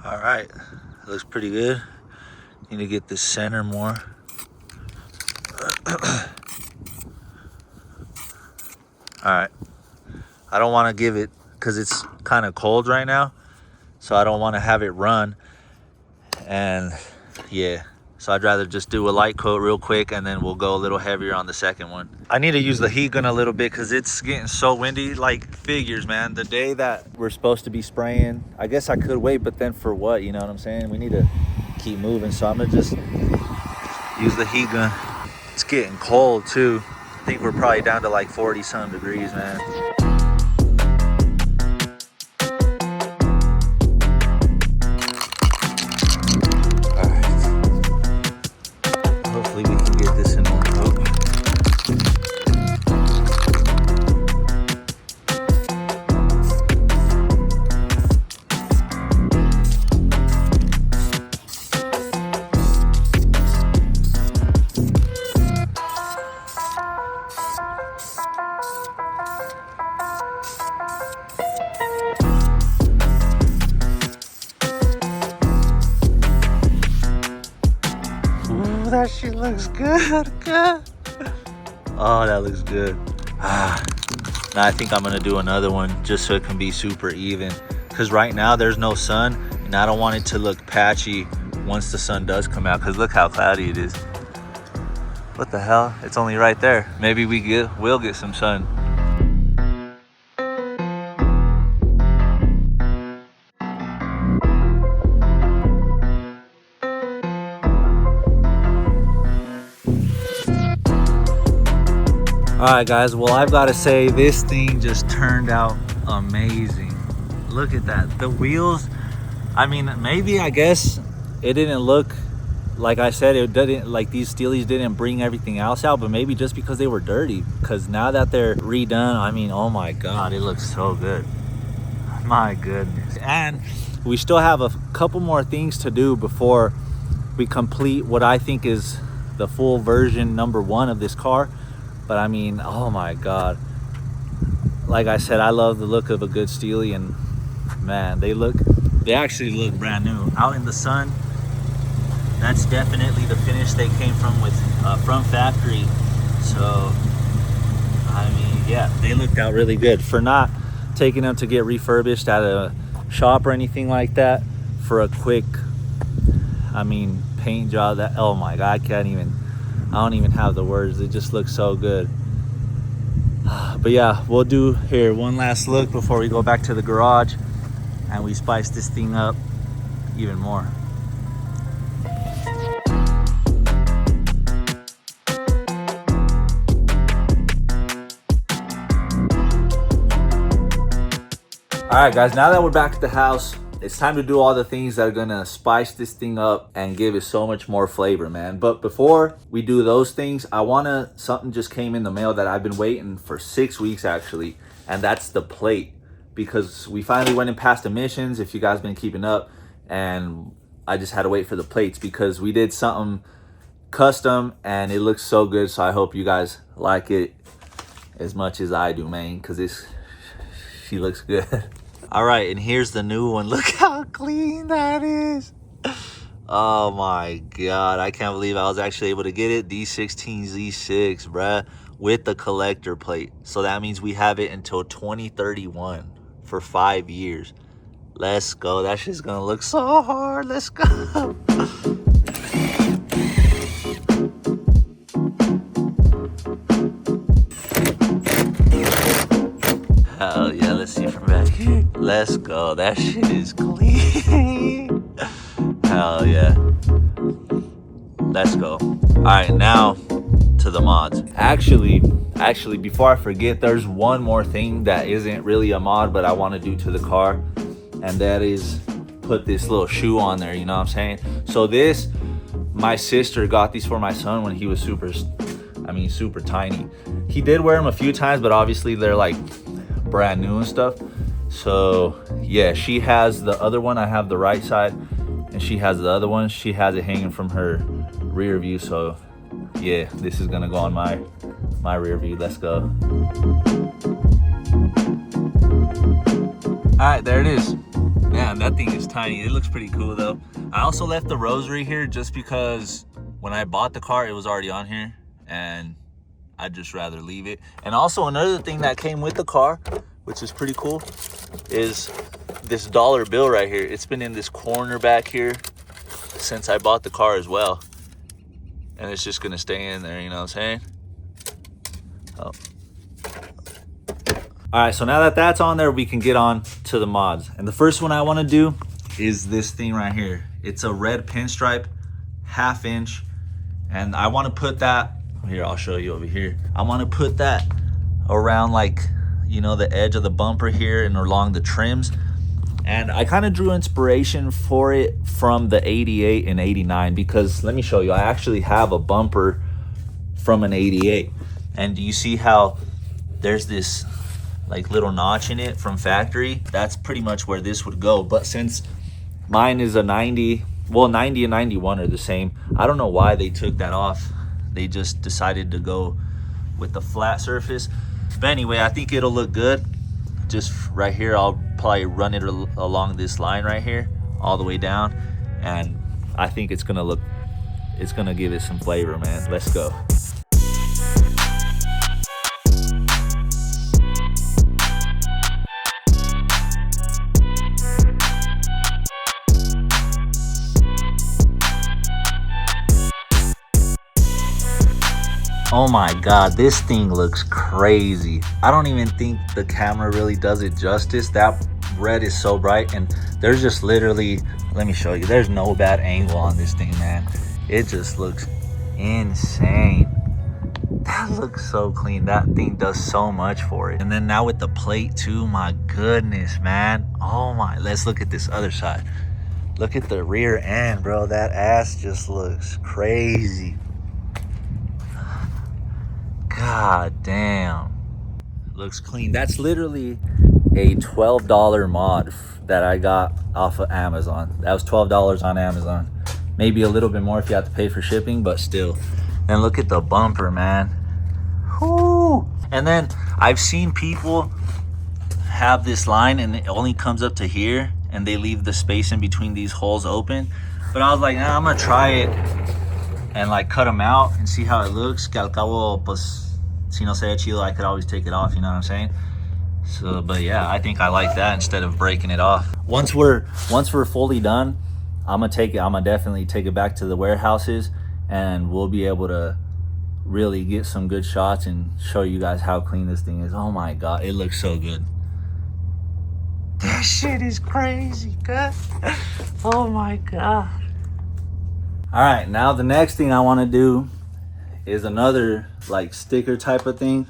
All right, looks pretty good. Need to get this center more. All right, I don't want to give it because it's kind of cold right now, so I don't want to have it run. And yeah, so I'd rather just do a light coat real quick, and then we'll go a little heavier on the second one. I need to use the heat gun a little bit because it's getting so windy. Like, figures, man, the day that we're supposed to be spraying, I guess I could wait, but then for what? You know what I'm saying? We need to keep moving, so I'm gonna just use the heat gun. It's getting cold too. I think we're probably down to like 40 some degrees, man. That shit looks good. Oh, that looks good. Now I think I'm gonna do another one just so it can be super even, because right now there's no sun and I don't want it to look patchy once the sun does come out, because look how cloudy it is. What the hell? It's only right there. Maybe we'll get some sun. All right, guys, well, I've got to say this thing just turned out amazing. Look at that. The wheels, I mean, maybe, I guess it didn't look, like I said, it didn't, like these steelies didn't bring everything else out, but maybe just because they were dirty, because now that they're redone, I mean, oh my God, it looks so good. My goodness. And we still have a couple more things to do before we complete what I think is the full version #1 of this car. But I mean, oh my God. Like I said, I love the look of a good steely, and man, they actually look brand new. Out in the sun, that's definitely the finish they came from factory. So, I mean, yeah, they looked out really good. For not taking them to get refurbished at a shop or anything like that, for a quick, I mean, paint job, that, oh my God, I don't even have the words. It just looks so good. But yeah, we'll do here one last look before we go back to the garage and we spice this thing up even more. All right, guys, now that we're back at the house, it's time to do all the things that are gonna spice this thing up and give it so much more flavor, man. But before we do those things, something just came in the mail that I've been waiting for 6 weeks actually, and that's the plate. Because we finally went and passed emissions, if you guys been keeping up, and I just had to wait for the plates because we did something custom and it looks so good. So I hope you guys like it as much as I do, man, because she looks good. All right, and here's the new one. Look how clean that is. Oh my God, I can't believe I was actually able to get it. D16Z6, bruh, with the collector plate. So that means we have it until 2031 for 5 years. Let's go. That shit's gonna look so hard. Let's go. Hell yeah, let's see from back here. Let's go. That shit is clean. Hell yeah. Let's go. All right, now to the mods. Actually, before I forget, there's one more thing that isn't really a mod, but I want to do to the car, and that is put this little shoe on there, you know what I'm saying? So this, my sister got these for my son when he was super tiny. He did wear them a few times, but obviously they're like brand new and stuff. So yeah, she has the other one. I have the right side and she has the other one. She has it hanging from her rear view. So yeah, this is gonna go on my rear view. Let's go. All right, there it is. Man, that thing is tiny. It looks pretty cool though. I also left the rosary here just because when I bought the car, it was already on here and I'd just rather leave it. And also another thing that came with the car, which is pretty cool, is this dollar bill right here. It's been in this corner back here since I bought the car as well. And it's just gonna stay in there, you know what I'm saying? Oh. All right, so now that that's on there, we can get on to the mods. And the first one I wanna do is this thing right here. It's a red pinstripe, 1/2 inch. And I wanna put that, here, I'll show you over here. I wanna put that around like, you know, the edge of the bumper here and along the trims. And I kind of drew inspiration for it from the 88 and 89 because let me show you, I actually have a bumper from an 88. And do you see how there's this like little notch in it from factory? That's pretty much where this would go. But since mine is a 90, well, 90 and 91 are the same. I don't know why they took that off. They just decided to go with the flat surface. But anyway, I think it'll look good. Just right here, I'll probably run it along this line right here, all the way down. And I think it's gonna give it some flavor, man. Let's go. Oh my God, this thing looks crazy. I don't even think the camera really does it justice. That red is so bright, and there's just literally, let me show you, there's no bad angle on this thing, man. It just looks insane. That looks so clean. That thing does so much for it. And then now with the plate too, my goodness, man. Oh my, let's look at this other side. Look at the rear end, bro. That ass just looks crazy. God damn, looks clean. That's literally a $12 mod that I got off of Amazon. That was $12 on Amazon. Maybe a little bit more if you have to pay for shipping, but still. And look at the bumper, man. Whoo! And then I've seen people have this line and it only comes up to here and they leave the space in between these holes open. But I was like, nah, I'm gonna try it and like cut them out and see how it looks. Que al cabo, pues, si no se ve chido, I could always take it off, you know what I'm saying? So, but yeah, I think I like that instead of breaking it off. Once we're fully done, I'm gonna definitely take it back to the warehouses and we'll be able to really get some good shots and show you guys how clean this thing is. Oh my God, it looks so good. That shit is crazy, good. Oh my God. All right, now the next thing I want to do is another like sticker type of thing,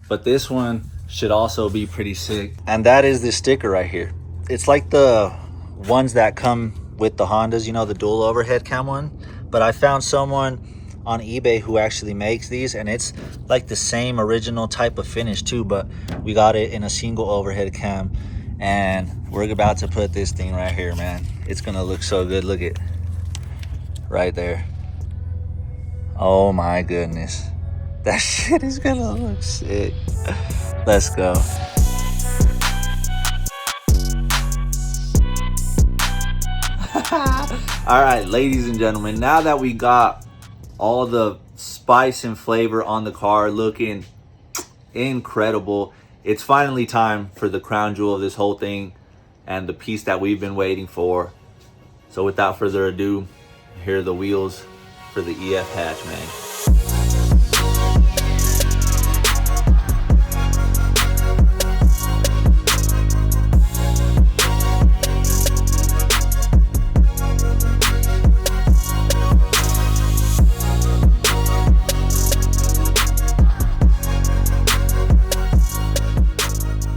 but this one should also be pretty sick. And that is this sticker right here. It's like the ones that come with the Hondas, you know, the dual overhead cam one. But I found someone on eBay who actually makes these, and it's like the same original type of finish too, but we got it in a single overhead cam. And we're about to put this thing right here, man. It's gonna look so good. Look at right there. Oh my goodness, that shit is gonna look sick. Let's go. All right, ladies and gentlemen, now that we got all the spice and flavor on the car looking incredible, it's finally time for the crown jewel of this whole thing and the piece that we've been waiting for. So without further ado, here are the wheels for the EF hatch, man.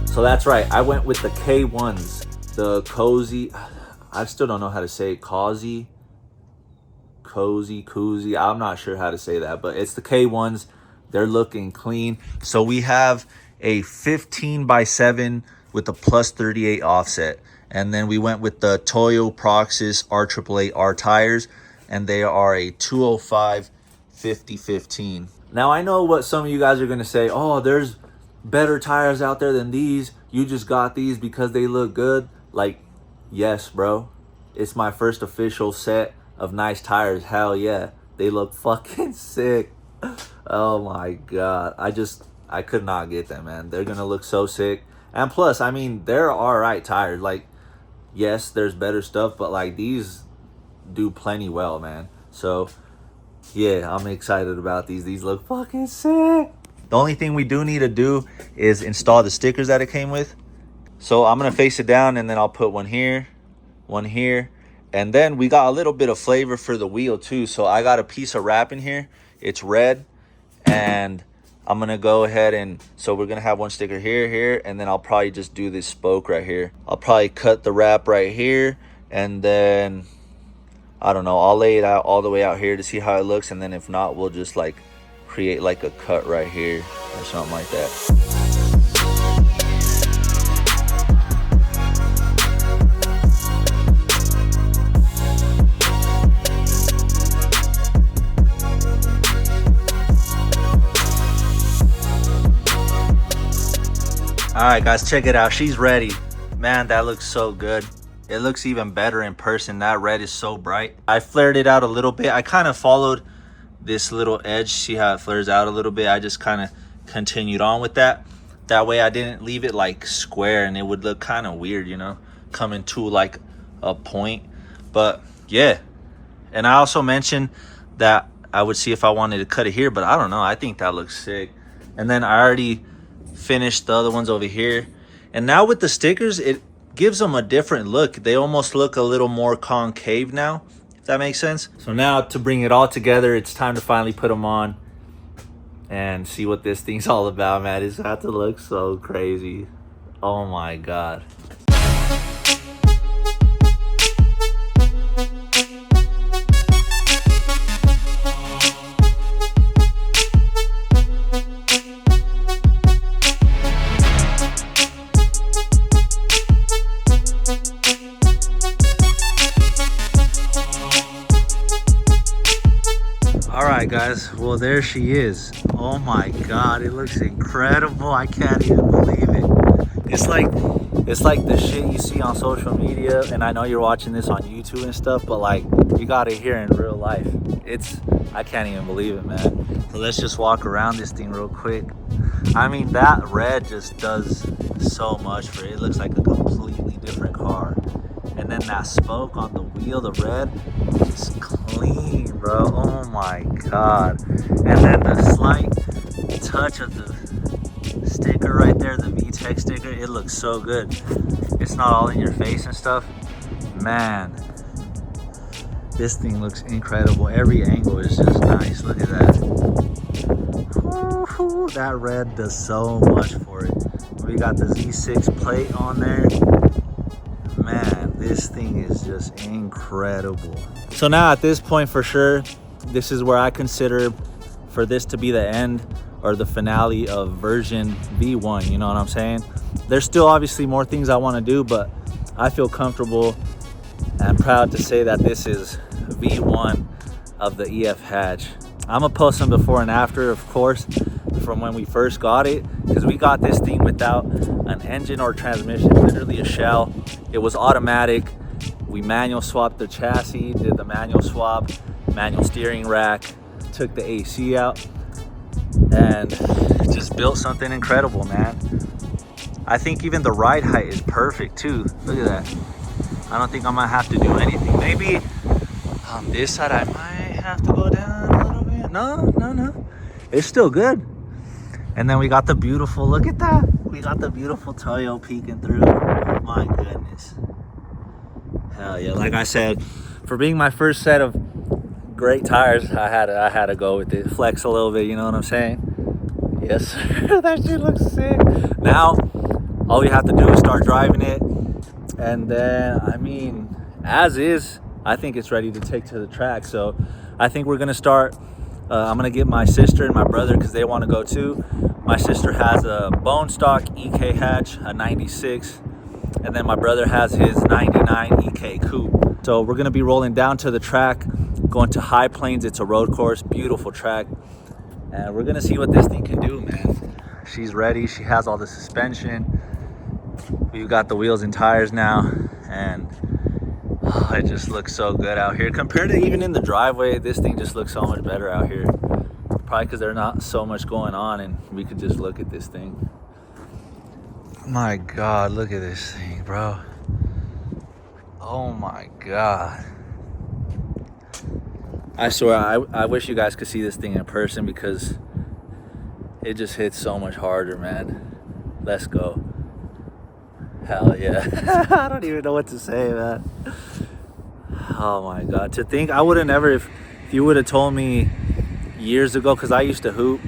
So that's right, I went with the K1s, the cozy, I still don't know how to say it, cozy, I'm not sure how to say that, but it's the K1s. They're looking clean. So we have a 15x7 with a plus 38 offset. And then we went with the Toyo Proxys R888R tires, and they are a 205 50/15. Now I know what some of you guys are gonna say, oh, there's better tires out there than these. You just got these because they look good. Like, yes, bro. It's my first official set of nice tires. Hell yeah. They look fucking sick. Oh my God. I could not get them, man. They're gonna look so sick. And plus, I mean, they're alright tires. Like, yes, there's better stuff, but like these do plenty well, man. So yeah, I'm excited about these. These look fucking sick. The only thing we do need to do is install the stickers that it came with. So I'm gonna face it down, and then I'll put one here, and then we got a little bit of flavor for the wheel too. So I got a piece of wrap in here. It's red, and I'm gonna go ahead and, so we're gonna have one sticker here, and then I'll probably just do this spoke right here. I'll probably cut the wrap right here, and then I don't know, I'll lay it out all the way out here to see how it looks, and then if not, we'll just like create like a cut right here or something like that. All right, guys, check it out. She's ready. Man, that looks so good. It looks even better in person. That red is so bright. I flared it out a little bit. I kind of followed this little edge. See how it flares out a little bit? I just kind of continued on with that. That way I didn't leave it like square, and it would look kind of weird, you know, coming to like a point. But yeah, and I also mentioned that I would see if I wanted to cut it here, but I don't know. I think that looks sick. And then I already finished the other ones over here. And now with the stickers, it gives them a different look. They almost look a little more concave now, if that makes sense. So now to bring it all together, it's time to finally put them on and see what this thing's all about, man. It's about to look so crazy. Oh my God. Alright guys, well there she is. Oh my God, it looks incredible. I can't even believe it. It's like the shit you see on social media, and I know you're watching this on YouTube and stuff, but like you got it here in real life. I can't even believe it, man. So let's just walk around this thing real quick. I mean, that red just does so much for it. It looks like a completely different car. And then that spoke on the wheel, the red, is clean, bro. Oh my God. And then the slight touch of the sticker right there, the VTEC sticker, it looks so good. It's not all in your face and stuff. Man, this thing looks incredible. Every angle is just nice. Look at that. Woo-hoo, that red does so much for it. We got the Z6 plate on there. Man, this thing is just incredible. So now at this point, for sure, this is where I consider for this to be the end or the finale of version V1, you know what I'm saying? There's still obviously more things I want to do, but I feel comfortable and proud to say that this is V1 of the EF hatch. I'm gonna post some before and after, of course, from when we first got it, because we got this thing without an engine or transmission, literally a shell. It was automatic. We manual swapped the chassis, did the manual swap, manual steering rack, took the AC out, and just built something incredible, man. I think even the ride height is perfect too. Look at that. I don't think I'm gonna have to do anything. Maybe on this side I might have to go down a little bit. No. It's still good. And then we got the beautiful, look at that. We got the beautiful Toyo peeking through. My goodness. Hell yeah, like I said, for being my first set of great tires, I had to go with it. Flex a little bit, you know what I'm saying? Yes, sir. That shit looks sick. Now, all we have to do is start driving it. And then, I mean, as is, I think it's ready to take to the track. So I think we're gonna start. I'm gonna get my sister and my brother because they want to go too. My sister has a bone stock EK hatch, a 96, and then my brother has his 99 EK coupe. So we're gonna be rolling down to the track, going to High Plains. It's a road course, beautiful track, and we're gonna see what this thing can do, man. She's ready. She has all the suspension. We've got the wheels and tires now, and oh, it just looks so good out here. Compared to even in the driveway, this thing just looks so much better out here. Probably because there's not so much going on and we could just look at this thing. My God, look at this thing, bro. Oh my God. I swear, I wish you guys could see this thing in person because it just hits so much harder, man. Let's go. Hell yeah. I don't even know what to say, man. Oh my God. To think I would have never, if you would have told me years ago, because I used to hoop,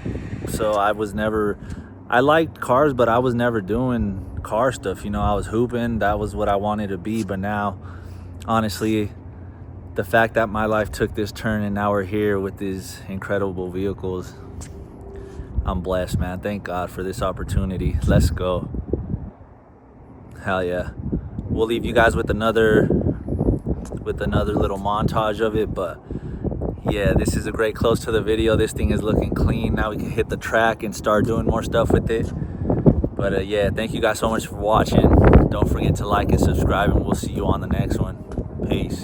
so I liked cars, but I was never doing car stuff, you know. I was hooping, that was what I wanted to be. But now, honestly, the fact that my life took this turn and now we're here with these incredible vehicles, I'm blessed, man. Thank God for this opportunity. Let's go. Hell yeah. We'll leave you guys with another little montage of it, but yeah, this is a great close to the video. This thing is looking clean. Now we can hit the track and start doing more stuff with it. But yeah, thank you guys so much for watching. Don't forget to like and subscribe, and we'll see you on the next one. Peace.